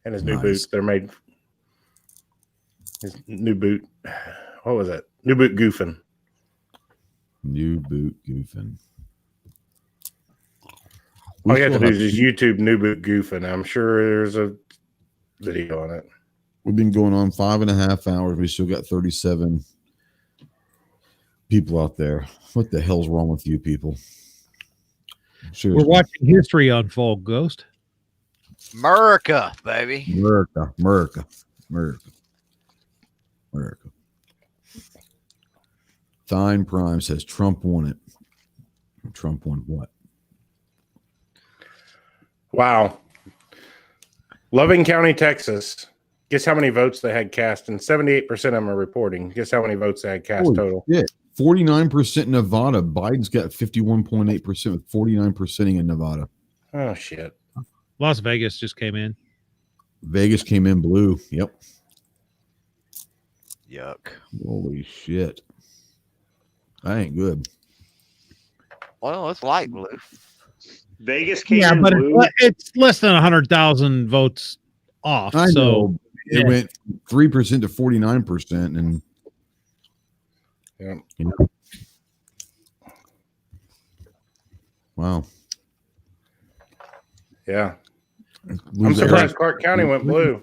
And his new boots. They're made. His new boot. What was that? New boot goofing. New boot goofing. All you have to do is just YouTube new boot goofing. I'm sure there's a video on it. We've been going on 5.5 hours. We still got 37 people out there. What the hell's wrong with you people? Seriously. We're watching history unfold, Ghost. America, baby. America. Thine Prime says Trump won it. Trump won what? Wow. Loving County, Texas. Guess how many votes they had cast? And 78% of them are reporting. Guess how many votes they had cast total? Yeah, 49% Nevada. Biden's got 51.8% with 49% in Nevada. Oh, shit. Las Vegas just came in. Vegas came in blue. Yep. Yuck. Holy shit. That ain't good. Well, it's light blue. Vegas came Yeah, in but blue. it's less than 100,000 votes off. I so know. It went 3% to 49%. And Yeah. You know, wow. Yeah. Lose I'm surprised Clark County went blue.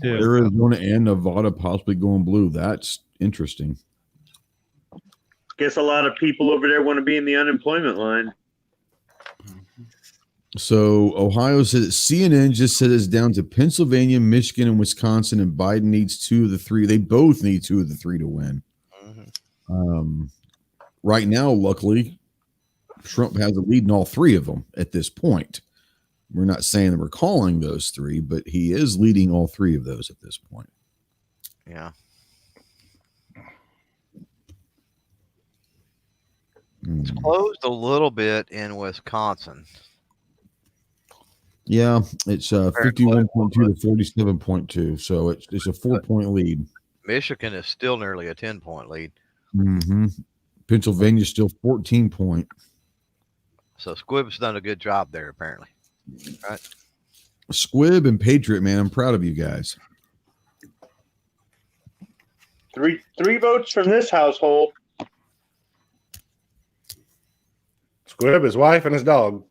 Arizona and Nevada possibly going blue. That's interesting. Guess a lot of people over there want to be in the unemployment line. So Ohio said CNN just said it's down to Pennsylvania, Michigan, and Wisconsin, and Biden needs 2 of the 3. They both need 2 of the 3 to win. Right now, luckily, Trump has a lead in all 3 of them at this point. We're not saying that we're calling those 3, but he is leading all 3 of those at this point. Yeah. It's closed a little bit in Wisconsin. Yeah, it's 51.2 to 47.2, so it's a 4-point lead. Michigan is still nearly a 10-point lead. Pennsylvania's still 14-point. So Squibb's done a good job there, apparently. Right? Squibb and Patriot, man, I'm proud of you guys. Three votes from this household. Squibb, his wife, and his dog.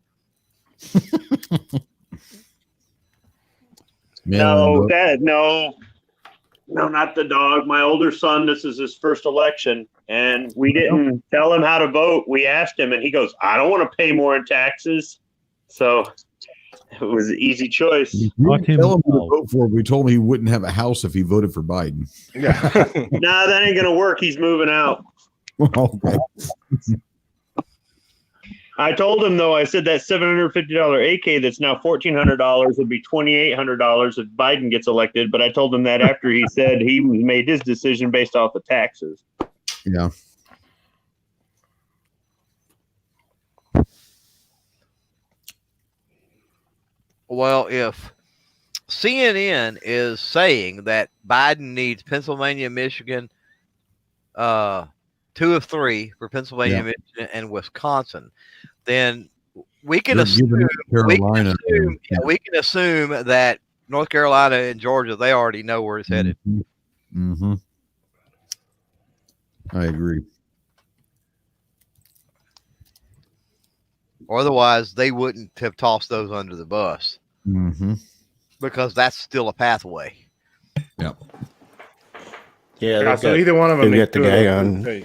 No, Dad, no, not the dog. My older son, this is his first election, and we didn't tell him how to vote. We asked him, and he goes, I don't want to pay more in taxes. So it was an easy choice. We didn't tell him who to vote for. We told him he wouldn't have a house if he voted for Biden. Yeah. Nah, that ain't going to work. He's moving out. Okay. I told him, though, I said that $750 AK that's now $1,400 would be $2,800 if Biden gets elected. But I told him that after he said he made his decision based off the taxes. Yeah. Well, if CNN is saying that Biden needs Pennsylvania, Michigan, 2 of 3 for Pennsylvania, Michigan, and Wisconsin, then we can assume that North Carolina and Georgia, they already know where it's headed. Mm-hmm. I agree. Otherwise, they wouldn't have tossed those under the bus because that's still a pathway. Yep. Yeah. So either one of them. Get the guy on.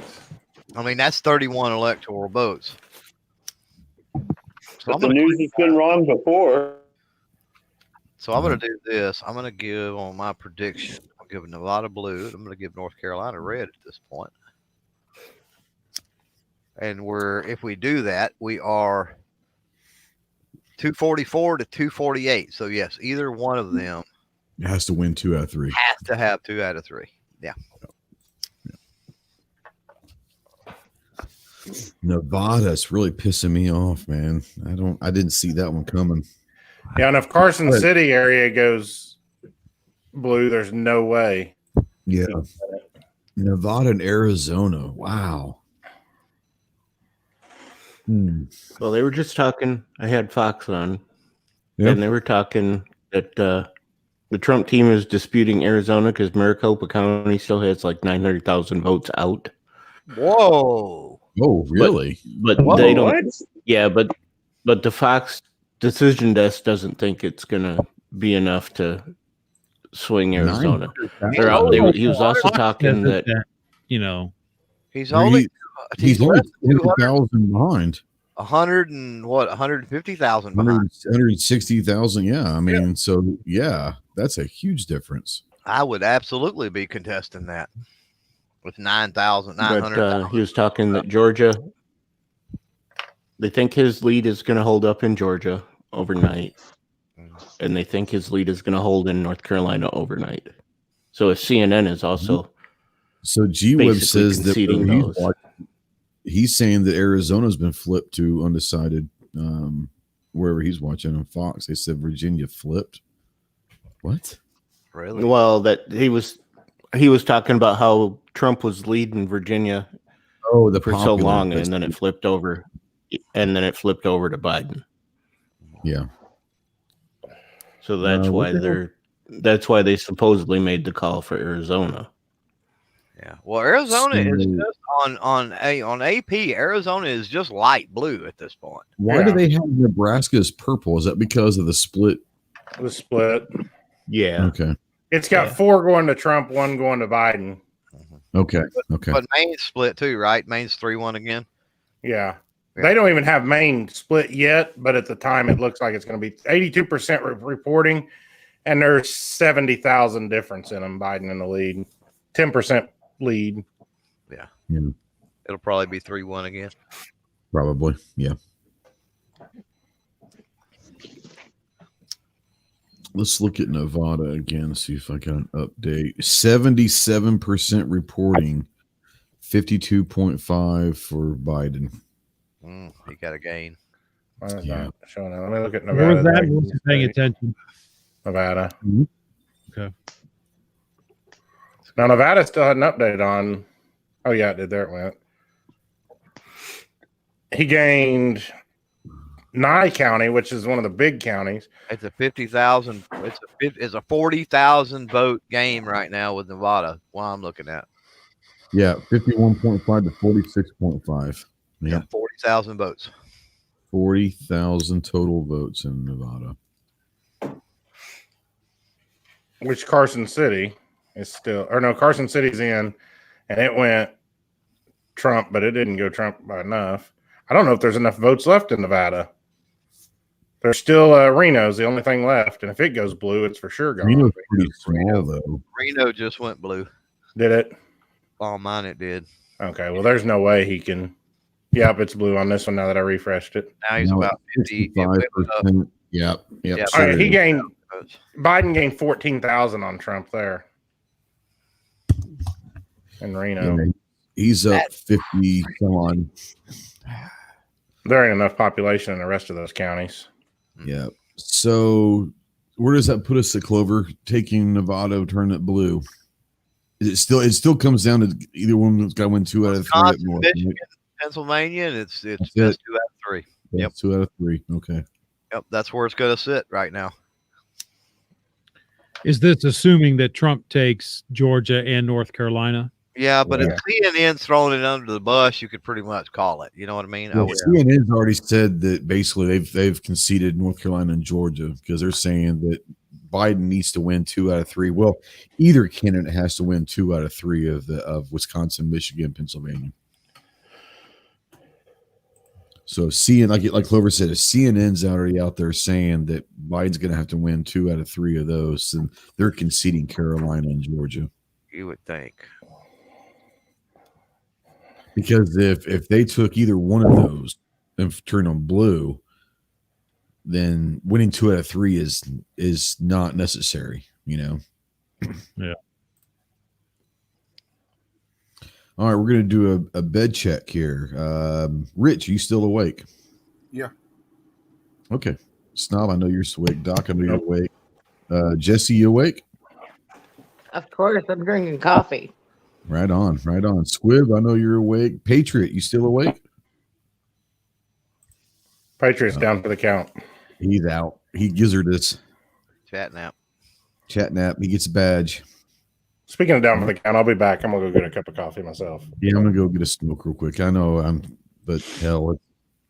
I mean, that's 31 electoral votes. So but the news has been wrong before. So I'm going to do this. I'm going to give on my prediction. I'm giving Nevada blue. I'm going to give North Carolina red at this point. And if we do that, we are 244 to 248. So yes, either one of them it has to win 2 out of 3. Has to have 2 out of 3. Yeah. Nevada's really pissing me off, man. I didn't see that one coming. Yeah, and if Carson City area goes blue, there's no way. Yeah. Nevada and Arizona. Wow. Well, they were just talking. I had Fox on, and they were talking that the Trump team is disputing Arizona because Maricopa County still has like 900,000 votes out. Whoa! Oh, really? But they don't. What? Yeah, but the Fox decision desk doesn't think it's gonna be enough to swing Arizona. He was also talking that he's only 200,000 behind. 150,000 behind. 160,000. Yeah, I mean, so yeah, that's a huge difference. I would absolutely be contesting that with 9,900. But he was talking that Georgia. They think his lead is going to hold up in Georgia overnight, and they think his lead is going to hold in North Carolina overnight. So if CNN is also, so G-Web says that he's saying that Arizona's been flipped to undecided. wherever he's watching on Fox. They said Virginia flipped. What? Really? Well, that he was talking about how Trump was leading Virginia for so long, and then it flipped over, to Biden. Yeah. So that's why they supposedly made the call for Arizona. Yeah. Well, Arizona is just on AP. Arizona is just light blue at this point. Why do they have Nebraska as purple? Is that because of the split? The split. Yeah. Okay. It's got 4 going to Trump, 1 going to Biden. Okay. But Maine's split too, right? Maine's 3-1 again. Yeah. They don't even have Maine split yet, but at the time it looks like it's going to be 82% reporting, and there's 70,000 difference in them. Biden in the lead, 10% lead. Yeah. It'll probably be 3-1 again. Probably. Yeah. Let's look at Nevada again, see if I got an update. 77% reporting, 52.5 for Biden. He got a gain. Yeah. Showing that. Let me look at Where Nevada. was that? Wasn't paying attention. Nevada. Okay. Now Nevada still had an update on. Oh yeah, it did. There it went. He gained Nye County, which is one of the big counties. It's a 50,000. It's a 40,000 vote game right now with Nevada. What I'm looking at. Yeah, 51.5 to 46.5. Yeah, 40,000 votes. 40,000 total votes in Nevada. Which Carson City is still, or no, Carson City's in, and it went Trump, but it didn't go Trump by enough. I don't know if there's enough votes left in Nevada. There's still Reno's the only thing left, and if it goes blue, it's for sure gone. Reno's pretty small, though. Reno just went blue. Did it? On mine, it did. Okay, well, there's no way he can. Yep, it's blue on this one now that I refreshed it. Now he's about 50. Yep. All right, he gained. Biden gained 14,000 on Trump there. In Reno. Yeah, he's up 50. Come on. There ain't enough population in the rest of those counties. Yeah. So where does that put us at Clover? Taking Nevada, turn it blue. It still comes down to either one's got to win 2 out of 3 at North. Michigan, Pennsylvania, and it's just 2 out of 3. Yep, 2 out of 3. Okay. Yep, that's where it's going to sit right now. Is this assuming that Trump takes Georgia and North Carolina? Yeah, but if CNN's throwing it under the bus, you could pretty much call it. You know what I mean? Well, CNN's already said that basically they've conceded North Carolina and Georgia because they're saying that Biden needs to win 2 out of 3. Well, either candidate has to win 2 out of 3 of Wisconsin, Michigan, Pennsylvania. So like Clover said, if CNN's already out there saying that Biden's going to have to win 2 out of 3 of those, and they're conceding Carolina and Georgia. You would think. Because if they took either one of those and turned them blue, then winning 2 out of 3 is not necessary, you know? Yeah. All right, we're going to do a bed check here. Rich, are you still awake? Yeah. Okay. Snob, I know you're awake. Doc, I know you're awake. Jesse, you awake? Of course, I'm drinking coffee. Right on. Squib, I know you're awake. Patriot, you still awake? Patriot's down for the count. He's out. He gizzarded this. Chat nap. He gets a badge. Speaking of down for the count, I'll be back. I'm going to go get a cup of coffee myself. Yeah, I'm going to go get a smoke real quick. I know but hell,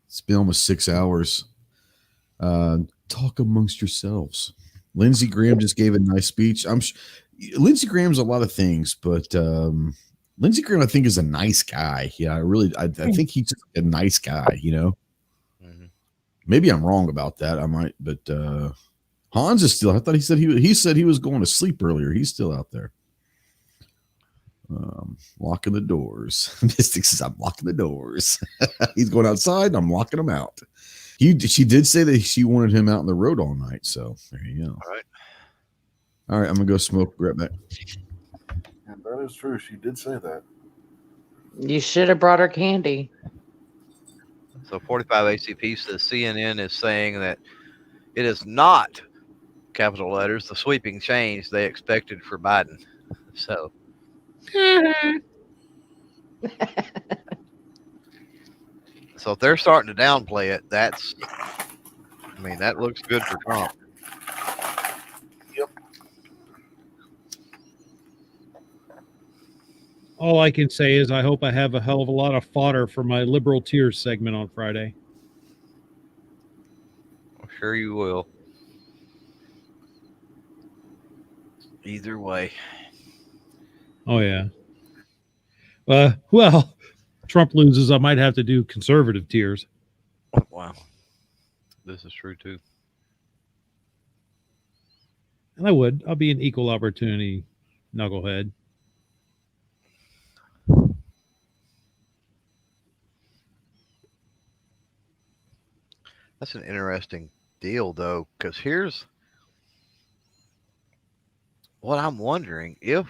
it's been almost 6 hours. Talk amongst yourselves. Lindsey Graham just gave a nice speech. Lindsey Graham's a lot of things, but Lindsey Graham, I think, is a nice guy. Yeah, I think he's just a nice guy, you know. Mm-hmm. Maybe I'm wrong about that. I might, but Hans is still. I thought he said he was going to sleep earlier. He's still out there. Locking the doors. Mystic says, I'm locking the doors. He's going outside. I'm locking him out. She did say that she wanted him out on the road all night. So there you go. All right. I'm going to go smoke. Right back. Yeah, that is true. She did say that. You should have brought her candy. So 45 ACP says CNN is saying that it is not capital letters, the sweeping change they expected for Biden. So so if they're starting to downplay it, that looks good for Trump. All I can say is I hope I have a hell of a lot of fodder for my liberal tears segment on Friday. I'm sure you will. Either way. Oh, yeah. Well, Trump loses, I might have to do conservative tears. Wow. This is true, too. And I would. I'll be an equal opportunity knucklehead. That's an interesting deal, though, because here's what I'm wondering. If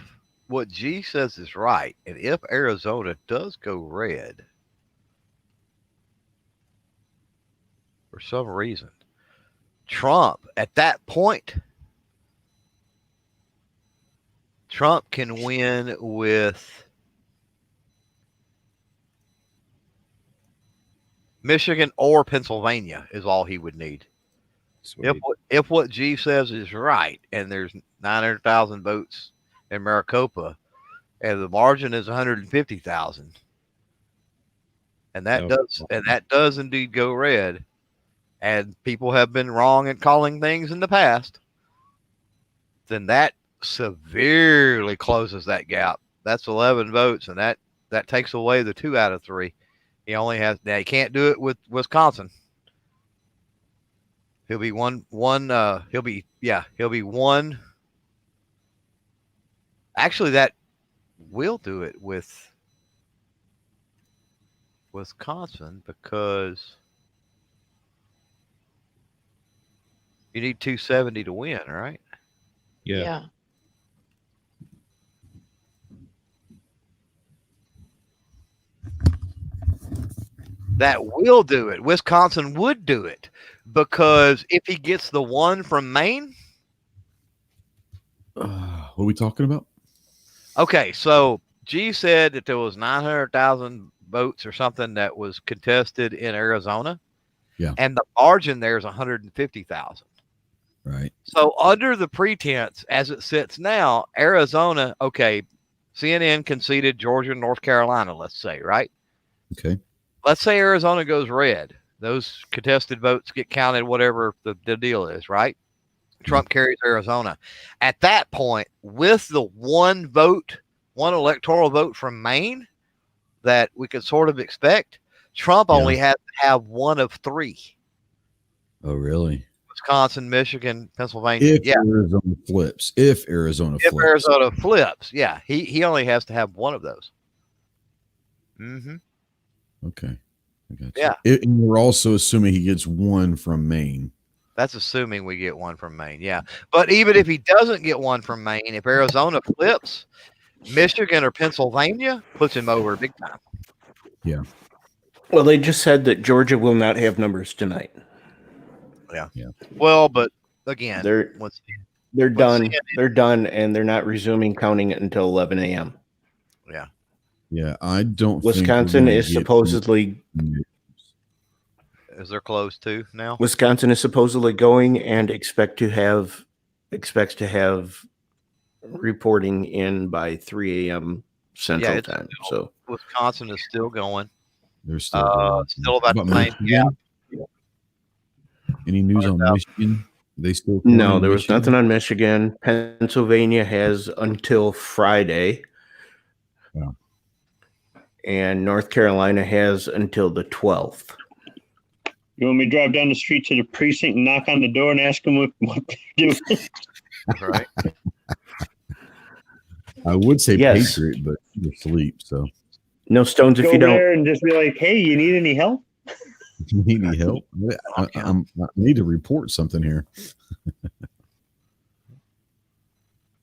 what G says is right, and if Arizona does go red for some reason, Trump, at that point, Trump can win with Michigan or Pennsylvania is all he would need. If what G says is right, and there's 900,000 votes in Maricopa, and the margin is 150,000, and that does indeed go red, and people have been wrong at calling things in the past, then that severely closes that gap. That's 11 votes, and that takes away the 2 out of 3. He only has now. He can't do it with Wisconsin. He'll be one. He'll be one. Actually, that will do it with Wisconsin because you need 270 to win, right? Yeah. That will do it. Wisconsin would do it because if he gets the one from Maine. What are we talking about? Okay, so G said that there was 900,000 votes or something that was contested in Arizona. Yeah. And the margin there is 150,000. Right. So under the pretense, as it sits now, Arizona, okay, CNN conceded Georgia and North Carolina, let's say, right? Okay. Let's say Arizona goes red. Those contested votes get counted, whatever the deal is, right? Trump carries Arizona. At that point, with the one electoral vote from Maine that we could sort of expect, Trump only has to have one of 3. Oh, really? Wisconsin, Michigan, Pennsylvania. If Arizona flips. If Arizona flips, yeah. He only has to have one of those. Mm-hmm. Okay. I got you. Yeah. And we're also assuming he gets one from Maine. That's assuming we get one from Maine, yeah. But even if he doesn't get one from Maine, if Arizona flips, Michigan or Pennsylvania puts him over big time. Yeah. Well, they just said that Georgia will not have numbers tonight. Yeah. Well, but again, they're done. They're done, and they're not resuming counting it until 11 a.m. Yeah. Yeah, I don't. Wisconsin is supposedly. Is there close to now? Wisconsin is supposedly going and expects to have reporting in by 3 a.m. Central Time. So Wisconsin is still going. They're still about the same. Yeah. Any news on Michigan? They still no. There was nothing on Michigan. Pennsylvania has until Friday. Yeah. And North Carolina has until the 12th. You want me to drive down the street to the precinct and knock on the door and ask them what they're doing? Right. I would say Patriot, but you're asleep, so no stones if you don't. Go there and just be like, "Hey, you need any help? You need any help? I need to report something here."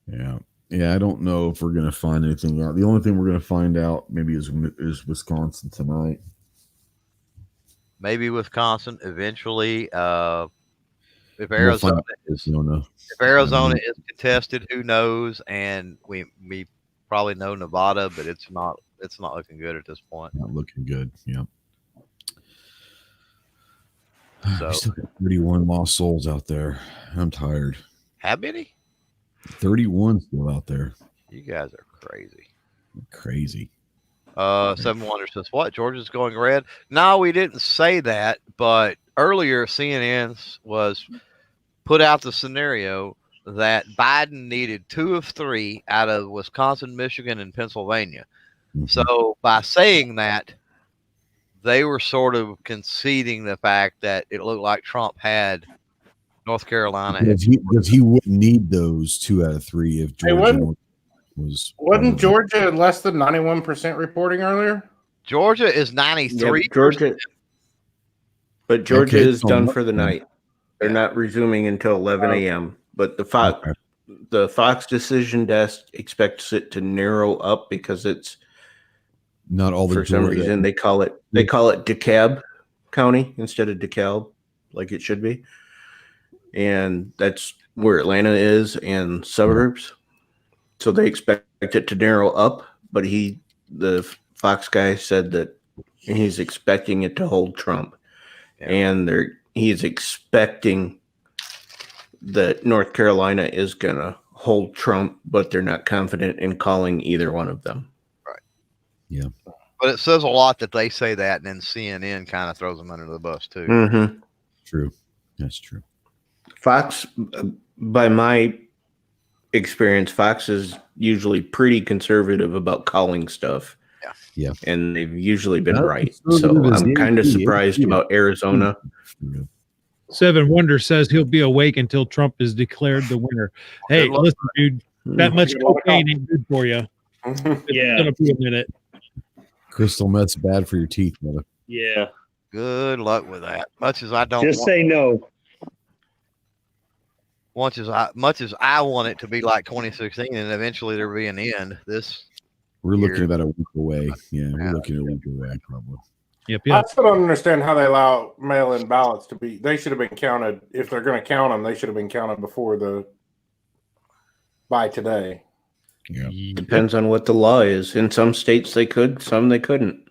Yeah. I don't know if we're gonna find anything out. The only thing we're gonna find out maybe is Wisconsin tonight. maybe Wisconsin eventually. If We'll find Arizona out Arizona. if Arizona is contested, who knows? And we probably know Nevada, but it's not looking good at this point. Not looking good. Yeah. So We still got 31 lost souls out there. I'm tired. how many? 31 still out there. You guys are crazy. Crazy. Seven Wonder says, what? Georgia's going red? No, we didn't say that, but earlier CNN was put out the scenario that Biden needed 2 of 3 out of Wisconsin, Michigan, and Pennsylvania. Mm-hmm. So by saying that, they were sort of conceding the fact that it looked like Trump had North Carolina. Because he wouldn't need those 2 out of 3 if Georgia wasn't Georgia less than 91% reporting earlier? Georgia is 93%. Yep, Georgia is done for the night. They're not resuming until 11 a.m. But the Fox decision desk expects it to narrow up because it's not all the for some reason they call it DeKalb County instead of DeKalb, like it should be, and that's where Atlanta is and suburbs. So they expect it to narrow up, but the Fox guy said that he's expecting it to hold Trump, and he's expecting that North Carolina is gonna hold Trump, but they're not confident in calling either one of them. Right. Yeah. But it says a lot that they say that, and then CNN kind of throws them under the bus too. Mm-hmm. True. That's true. Fox, by my experience, Fox is usually pretty conservative about calling stuff. Yeah. And they've usually been right. So I'm kind of surprised about Arizona. Seven Wonder says he'll be awake until Trump is declared the winner. Hey, listen, dude, that much cocaine ain't good for you. It's gonna be a minute. Crystal meth's bad for your teeth, brother. Yeah. Good luck with that. Much as I don't Just say no. Much as I want it to be like 2016 and eventually there will be an end. We're looking about a week away. Yeah, we're looking at a week away probably. Yep. I still don't understand how they allow mail-in ballots to be. They should have been counted. If they're going to count them, they should have been counted by today. Yeah. Depends on what the law is. In some states they could, some they couldn't.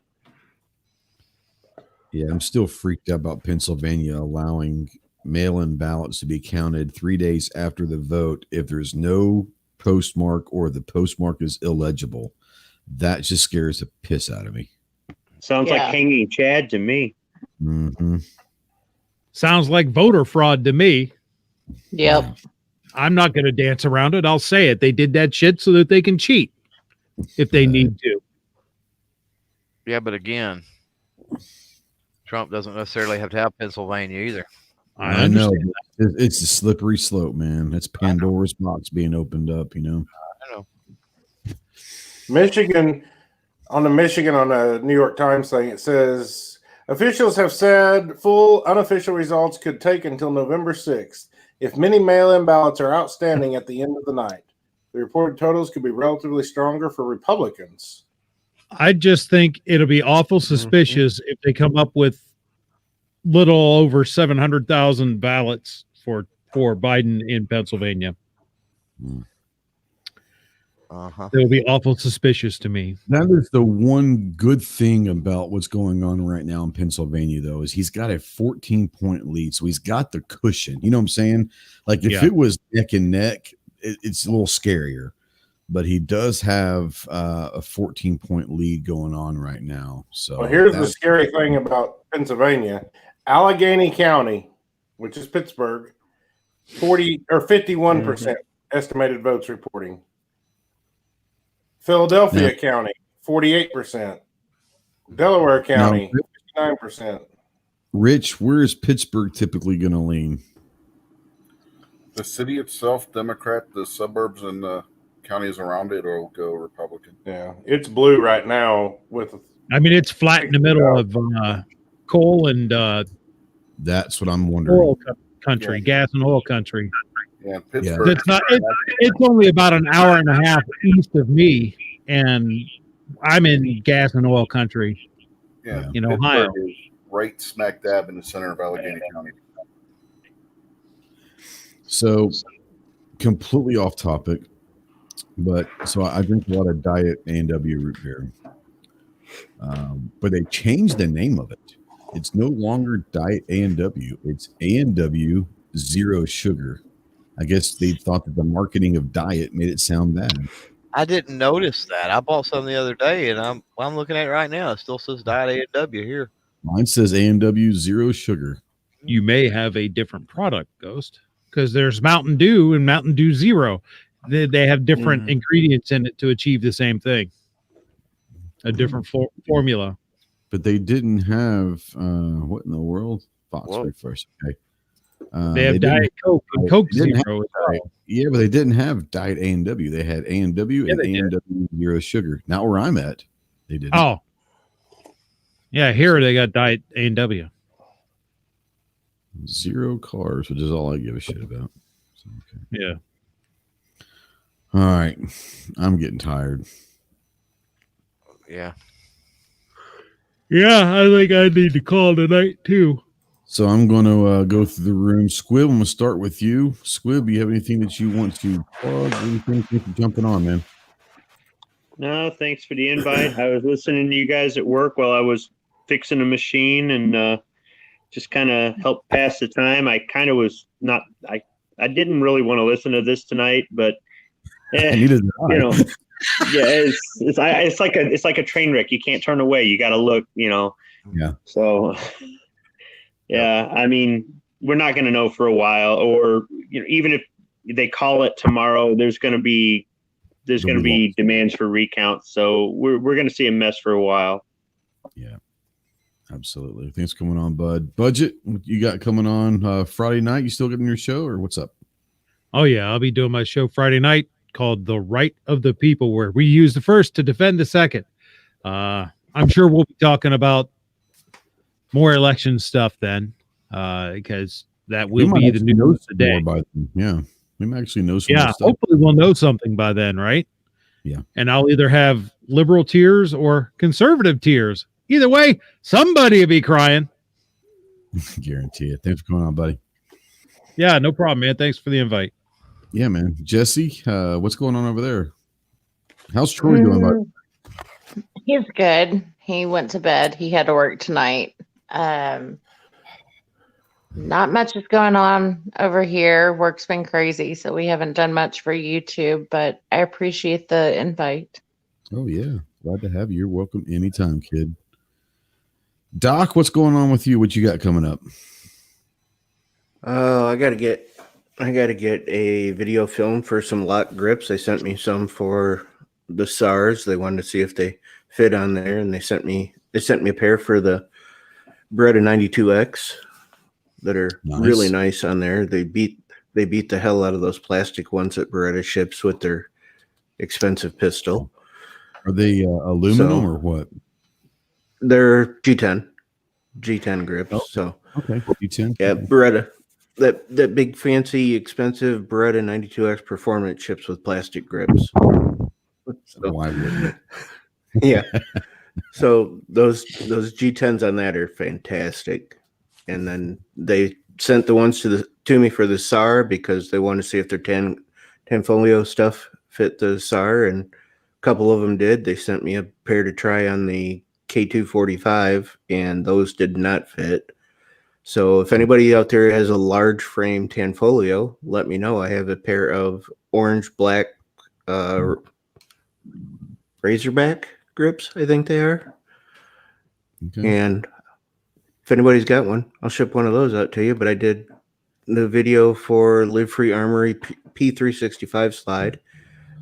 Yeah, I'm still freaked out about Pennsylvania allowing mail-in ballots to be counted 3 days after the vote if there's no postmark or the postmark is illegible. That just scares the piss out of me. Sounds like hanging Chad to me. Mm-hmm. Sounds like voter fraud to me. Yep. I'm not going to dance around it. I'll say it. They did that shit so that they can cheat if they need to. Yeah, but again, Trump doesn't necessarily have to have Pennsylvania either. I know. It's a slippery slope, man. It's Pandora's box being opened up, you know. I know. Michigan, on the New York Times thing, it says officials have said full unofficial results could take until November 6th if many mail-in ballots are outstanding at the end of the night. The reported totals could be relatively stronger for Republicans. I just think it'll be awful suspicious if they come up with little over 700,000 ballots for Biden in Pennsylvania. It will be awful suspicious to me. That is the one good thing about what's going on right now in Pennsylvania, though, is he's got a 14-point lead. So he's got the cushion. You know what I'm saying? Like if it was neck and neck, it's a little scarier. But he does have a 14-point lead going on right now. So well, here's the scary thing about Pennsylvania. Allegheny County, which is Pittsburgh, 51% estimated votes reporting. Philadelphia County, 48%. Delaware County, 59%. Rich, where is Pittsburgh typically going to lean? The city itself, Democrat. The suburbs and the counties around it will go Republican. Yeah, it's blue right now. It's flat in the middle of coal and that's what I'm wondering. Oil country, gas and oil country. Yeah, Pittsburgh. It's only about an hour and a half east of me, and I'm in gas and oil country. Yeah, in Ohio. right smack dab in the center of Allegheny County. So, completely off topic, but so I drink a lot of Diet A&W root beer, but they changed the name of it. It's no longer Diet A&W. It's A&W Zero Sugar. I guess they thought that the marketing of Diet made it sound bad. I didn't notice that. I bought some the other day, and I'm looking at it right now. It still says Diet A&W here. Mine says A&W Zero Sugar. You may have a different product, Ghost, because there's Mountain Dew and Mountain Dew Zero. They have different ingredients in it to achieve the same thing. A different formula. But they didn't have what in the world? Fox Refresh. Okay. They have Diet Coke and Coke Zero. Yeah, but they didn't have Diet A&W. They had A&W and A&W Zero Sugar. Not where I'm at. They didn't. Oh. Yeah, here they got Diet A&W. Zero carbs, which is all I give a shit about. So, okay. Yeah. All right. I'm getting tired. Yeah. Yeah, I think I need to call tonight too. So I'm going to go through the room. Squib, I'm going to start with you. Squib, you have anything that you want to plug? Anything for jumping on, man? No, thanks for the invite. I was listening to you guys at work while I was fixing a machine and just kind of helped pass the time. I kind of was not. I didn't really want to listen to this tonight, but you know, yeah, it's like a train wreck. You can't turn away. You got to look. You know. Yeah. So. Yeah, I mean, we're not going to know for a while, or even if they call it tomorrow, there's going to be demands for recounts. So we're going to see a mess for a while. Yeah, absolutely. Thanks for coming on, bud. Budget, what you got coming on Friday night? You still getting your show, or what's up? Oh yeah, I'll be doing my show Friday night called "The Right of the People," where we use the first to defend the second. I'm sure we'll be talking about more election stuff then, because that will be the news of the day. Yeah, we might actually know some. Yeah, hopefully we'll know something by then, right? Yeah. And I'll either have liberal tears or conservative tears. Either way, somebody will be crying. Guarantee it. Thanks for coming on, buddy. Yeah, no problem, man. Thanks for the invite. Yeah, man. Jesse, what's going on over there? How's Troy doing, bud? He's good. He went to bed. He had to work tonight. Not much is going on over here. Work's been crazy, so we haven't done much for YouTube, but I appreciate the invite. Oh yeah, glad to have you. You're welcome anytime, kid. Doc, what's going on with you? What you got coming up? I gotta get a video film for some lock grips. They sent me some for the SARS. They wanted to see if they fit on there, and they sent me a pair for the Beretta 92X that are really nice on there. They beat the hell out of those plastic ones that Beretta ships with their expensive pistol. Are they aluminum or what? They're G10 grips. Oh, so okay, G10. Yeah, Beretta. That big fancy expensive Beretta 92X Performance ships with plastic grips. So, why wouldn't it? Yeah. So those G10s on that are fantastic. And then they sent the ones to me for the SAR because they want to see if their Tanfolio stuff fit the SAR, and a couple of them did. They sent me a pair to try on the K245, and those did not fit. So if anybody out there has a large frame Tanfolio, let me know. I have a pair of orange black Razorback grips, I think they are. Okay. And if anybody's got one, I'll ship one of those out to you. But I did the video for Live Free Armory P365 slide.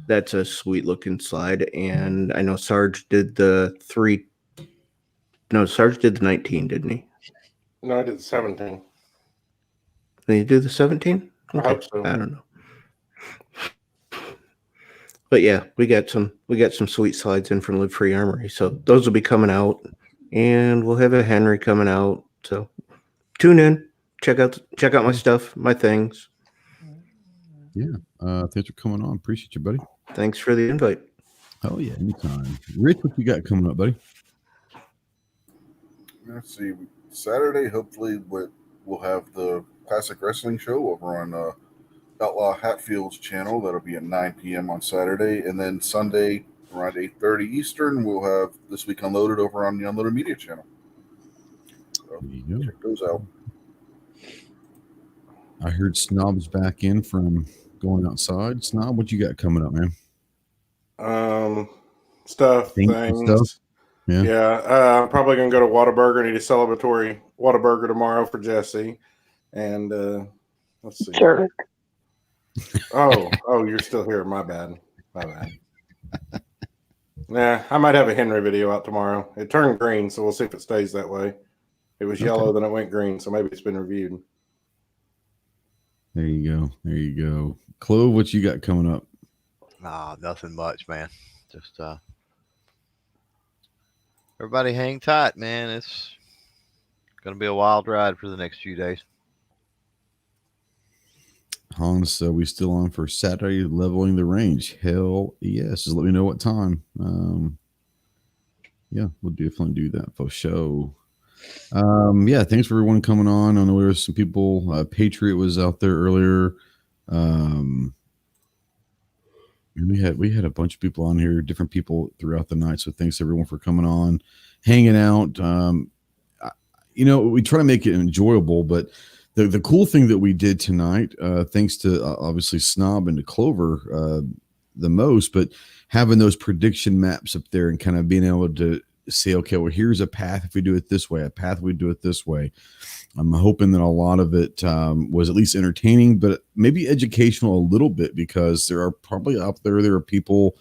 That's a sweet looking slide. And I know Sarge did the 19, didn't he? No, I did the 17. Did you do the 17? Okay. I hope so. I don't know. But yeah, we got some sweet slides in from Live Free Armory. So those will be coming out, and we'll have a Henry coming out. So tune in, check out my stuff, my things. Yeah. Thanks for coming on. Appreciate you, buddy. Thanks for the invite. Oh yeah, anytime. Rich, what you got coming up, buddy? Let's see. Saturday, hopefully, we'll have the classic wrestling show over on Outlaw Hatfield's channel. That'll be at 9 p.m. on Saturday. And then Sunday, around 8:30 Eastern, we'll have This Week Unloaded over on the Unloaded Media channel. So check those out. I heard Snob's back in from going outside. Snob, what you got coming up, man? Things. Yeah. I'm probably gonna go to Whataburger and eat a celebratory Whataburger tomorrow for Jesse. And let's see. Sure. Oh, you're still here. My bad. Nah, I might have a Henry video out tomorrow. It turned green, so we'll see if it stays that way. It was yellow, then it went green, so maybe it's been reviewed. There you go. Clove, what you got coming up? Nah, nothing much, man. Just everybody hang tight, man. It's gonna be a wild ride for the next few days. Hans, we still on for Saturday leveling the range? Hell yes. Just let me know what time. Yeah, we'll definitely do that for show. Yeah, thanks for everyone coming on. I know there was some people. Patriot was out there earlier. We had a bunch of people on here, different people throughout the night. So thanks everyone for coming on, hanging out. We try to make it enjoyable, but the cool thing that we did tonight, thanks to obviously Snob and to Clover the most, but having those prediction maps up there and kind of being able to say, okay, well, here's a path if we do it this way, a path we do it this way. I'm hoping that a lot of it was at least entertaining, but maybe educational a little bit, because there are probably out there are people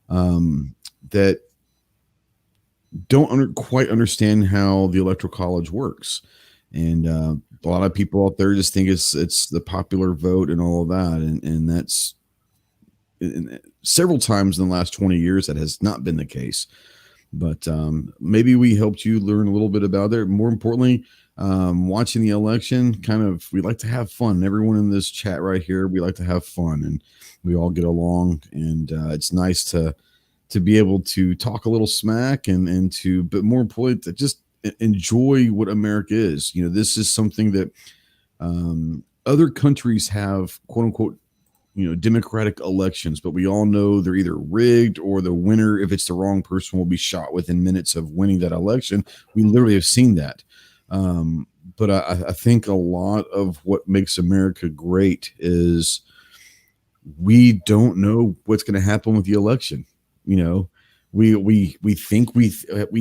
that don't quite understand how the Electoral College works. And a lot of people out there just think it's the popular vote and all of that. And that's several times in the last 20 years that has not been the case. But maybe we helped you learn a little bit about it. More importantly, watching the election, we like to have fun. Everyone in this chat right here, we like to have fun, and we all get along. And it's nice to be able to talk a little smack but more importantly, to just enjoy what America is. This is something that other countries have, quote unquote, democratic elections, but we all know they're either rigged, or the winner, if it's the wrong person, will be shot within minutes of winning that election. We literally have seen that. But I think a lot of what makes America great is we don't know what's going to happen with the election. We think we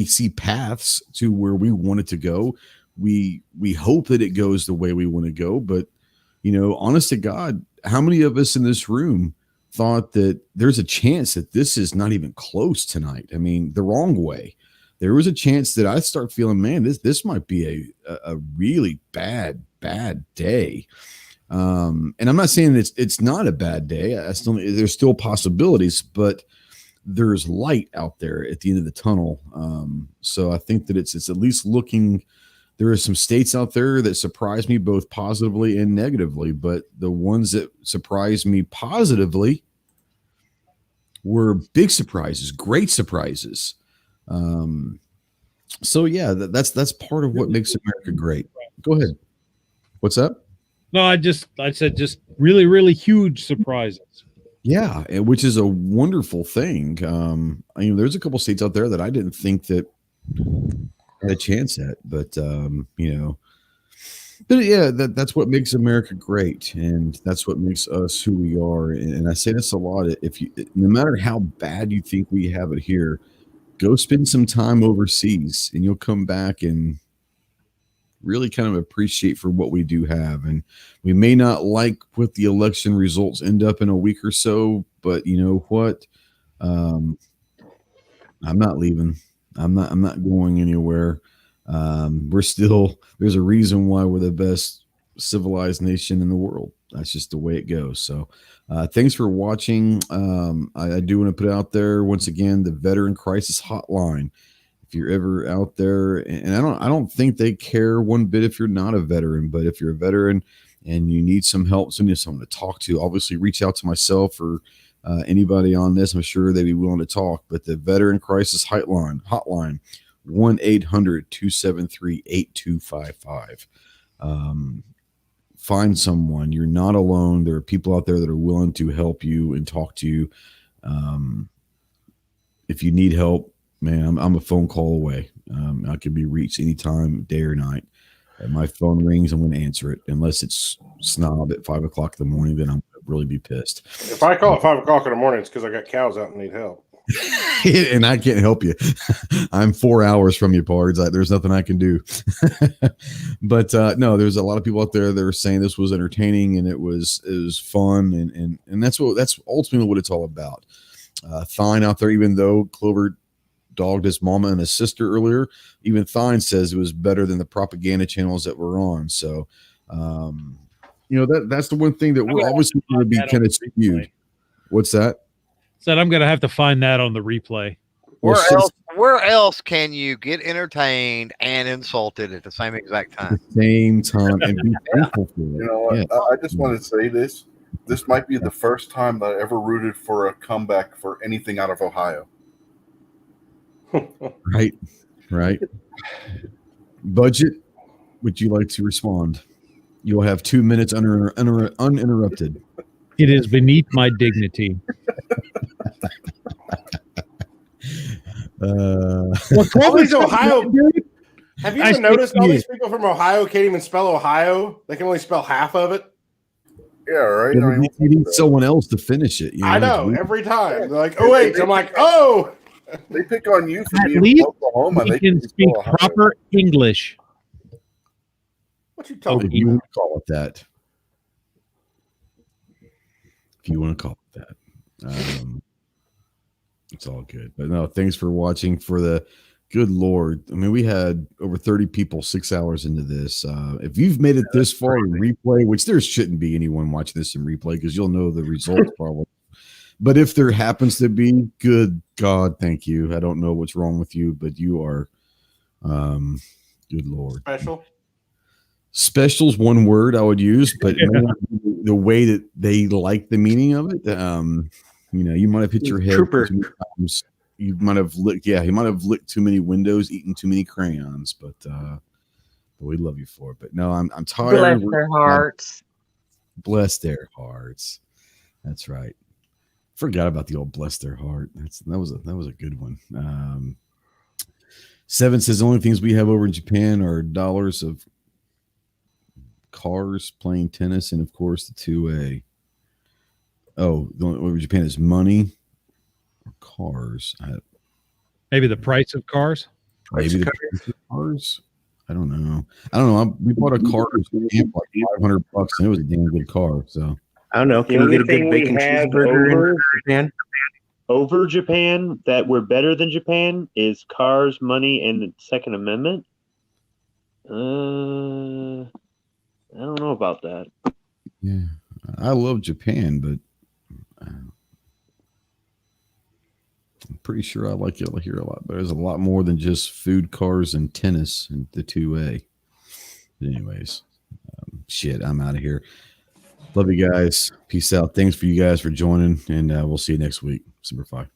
see paths to where we want it to go. We hope that it goes the way we want to go, but honest to God, how many of us in this room thought that there's a chance that this is not even close tonight? I mean, the wrong way. There was a chance that I start feeling, man, this might be a really bad day. And I'm not saying it's not a bad day. There's still possibilities, but there's light out there at the end of the tunnel. So I think that it's at least looking. There are some states out there that surprised me both positively and negatively, but the ones that surprised me positively were big surprises, great surprises. So yeah, that's part of what makes America great. Go ahead. What's up? No, I said just really, really huge surprises. Yeah, which is a wonderful thing. There's a couple states out there that I didn't think that had a chance at, but that's what makes America great, and that's what makes us who we are. And I say this a lot: no matter how bad you think we have it here, go spend some time overseas, and you'll come back and really kind of appreciate for what we do have. And we may not like what the election results end up in a week or so, but you know what? I'm not leaving. I'm not going anywhere. There's a reason why we're the best civilized nation in the world. That's just the way it goes. So thanks for watching. I do want to put out there once again, the Veteran Crisis Hotline. If you're ever out there, and I don't think they care one bit if you're not a veteran, but if you're a veteran and you need some help, so you need someone to talk to, obviously reach out to myself or anybody on this. I'm sure they'd be willing to talk. But the Veteran Crisis Hotline, 1-800-273-8255. Find someone. You're not alone. There are people out there that are willing to help you and talk to you. If you need help, man, I'm a phone call away. I can be reached anytime, day or night. And my phone rings, I'm going to answer it. Unless it's snob at 5 o'clock in the morning, then I'm going to really be pissed. If I call at 5 o'clock in the morning, it's because I got cows out and need help. And I can't help you. I'm 4 hours from you, Pards. There's nothing I can do. But no, there's a lot of people out there that are saying this was entertaining and it was fun, and that's ultimately what it's all about. Thine out there, even though Clover dogged his mama and his sister earlier, even Thine says it was better than the propaganda channels that we're on. So that's the one thing that we're always going to be kind of skewed. What's that? Said I'm going to have to find that on the replay. Where else can you get entertained and insulted at the same exact time? Same time, and be thankful for it. You know what? Yeah. I just want to say this. This might be the first time that I ever rooted for a comeback for anything out of Ohio. Right. Budget, would you like to respond? You'll have 2 minutes uninterrupted. It is beneath my dignity. All these Ohio. Have you ever noticed all these people from Ohio can't even spell Ohio? They can only spell half of it. Yeah, right. You need someone else to finish it. I know every time. They're like, oh wait, I'm like, oh. They pick on you for At being least from Oklahoma. we can speak proper English. What you talking If you want to call it that. If you want to call it that. It's all good. But no, thanks for watching. For the good Lord. I mean, we had over 30 people 6 hours into this. If you've made it this far in replay, which there shouldn't be anyone watching this in replay because you'll know the results probably. But if there happens to be, good God, thank you. I don't know what's wrong with you, but you are, good Lord. Special's one word I would use, but the way that they like the meaning of it, you might have hit your head too many times. You might have licked, he might have licked too many windows, eaten too many crayons, but we love you for it. But no, I'm tired. Bless their hearts. Bless their hearts. That's right. Forgot about the old bless their heart. That was a good one. 7 says the only things we have over in Japan are dollars of cars playing tennis and of course the 2A. Oh, the only over Japan is money or cars. Maybe the price of cars. Maybe the price of cars. I don't know. We bought a car like $500 and it was a damn good car. So I don't know. Can you get a good bacon cheeseburger in Japan? Over Japan that we're better than Japan is cars, money, and the Second Amendment. I don't know about that. Yeah, I love Japan, but I'm pretty sure I like it here a lot. But there's a lot more than just food, cars, and tennis and the 2A. But anyways, I'm out of here. Love you guys. Peace out. Thanks for you guys for joining, and we'll see you next week. Semper Fi.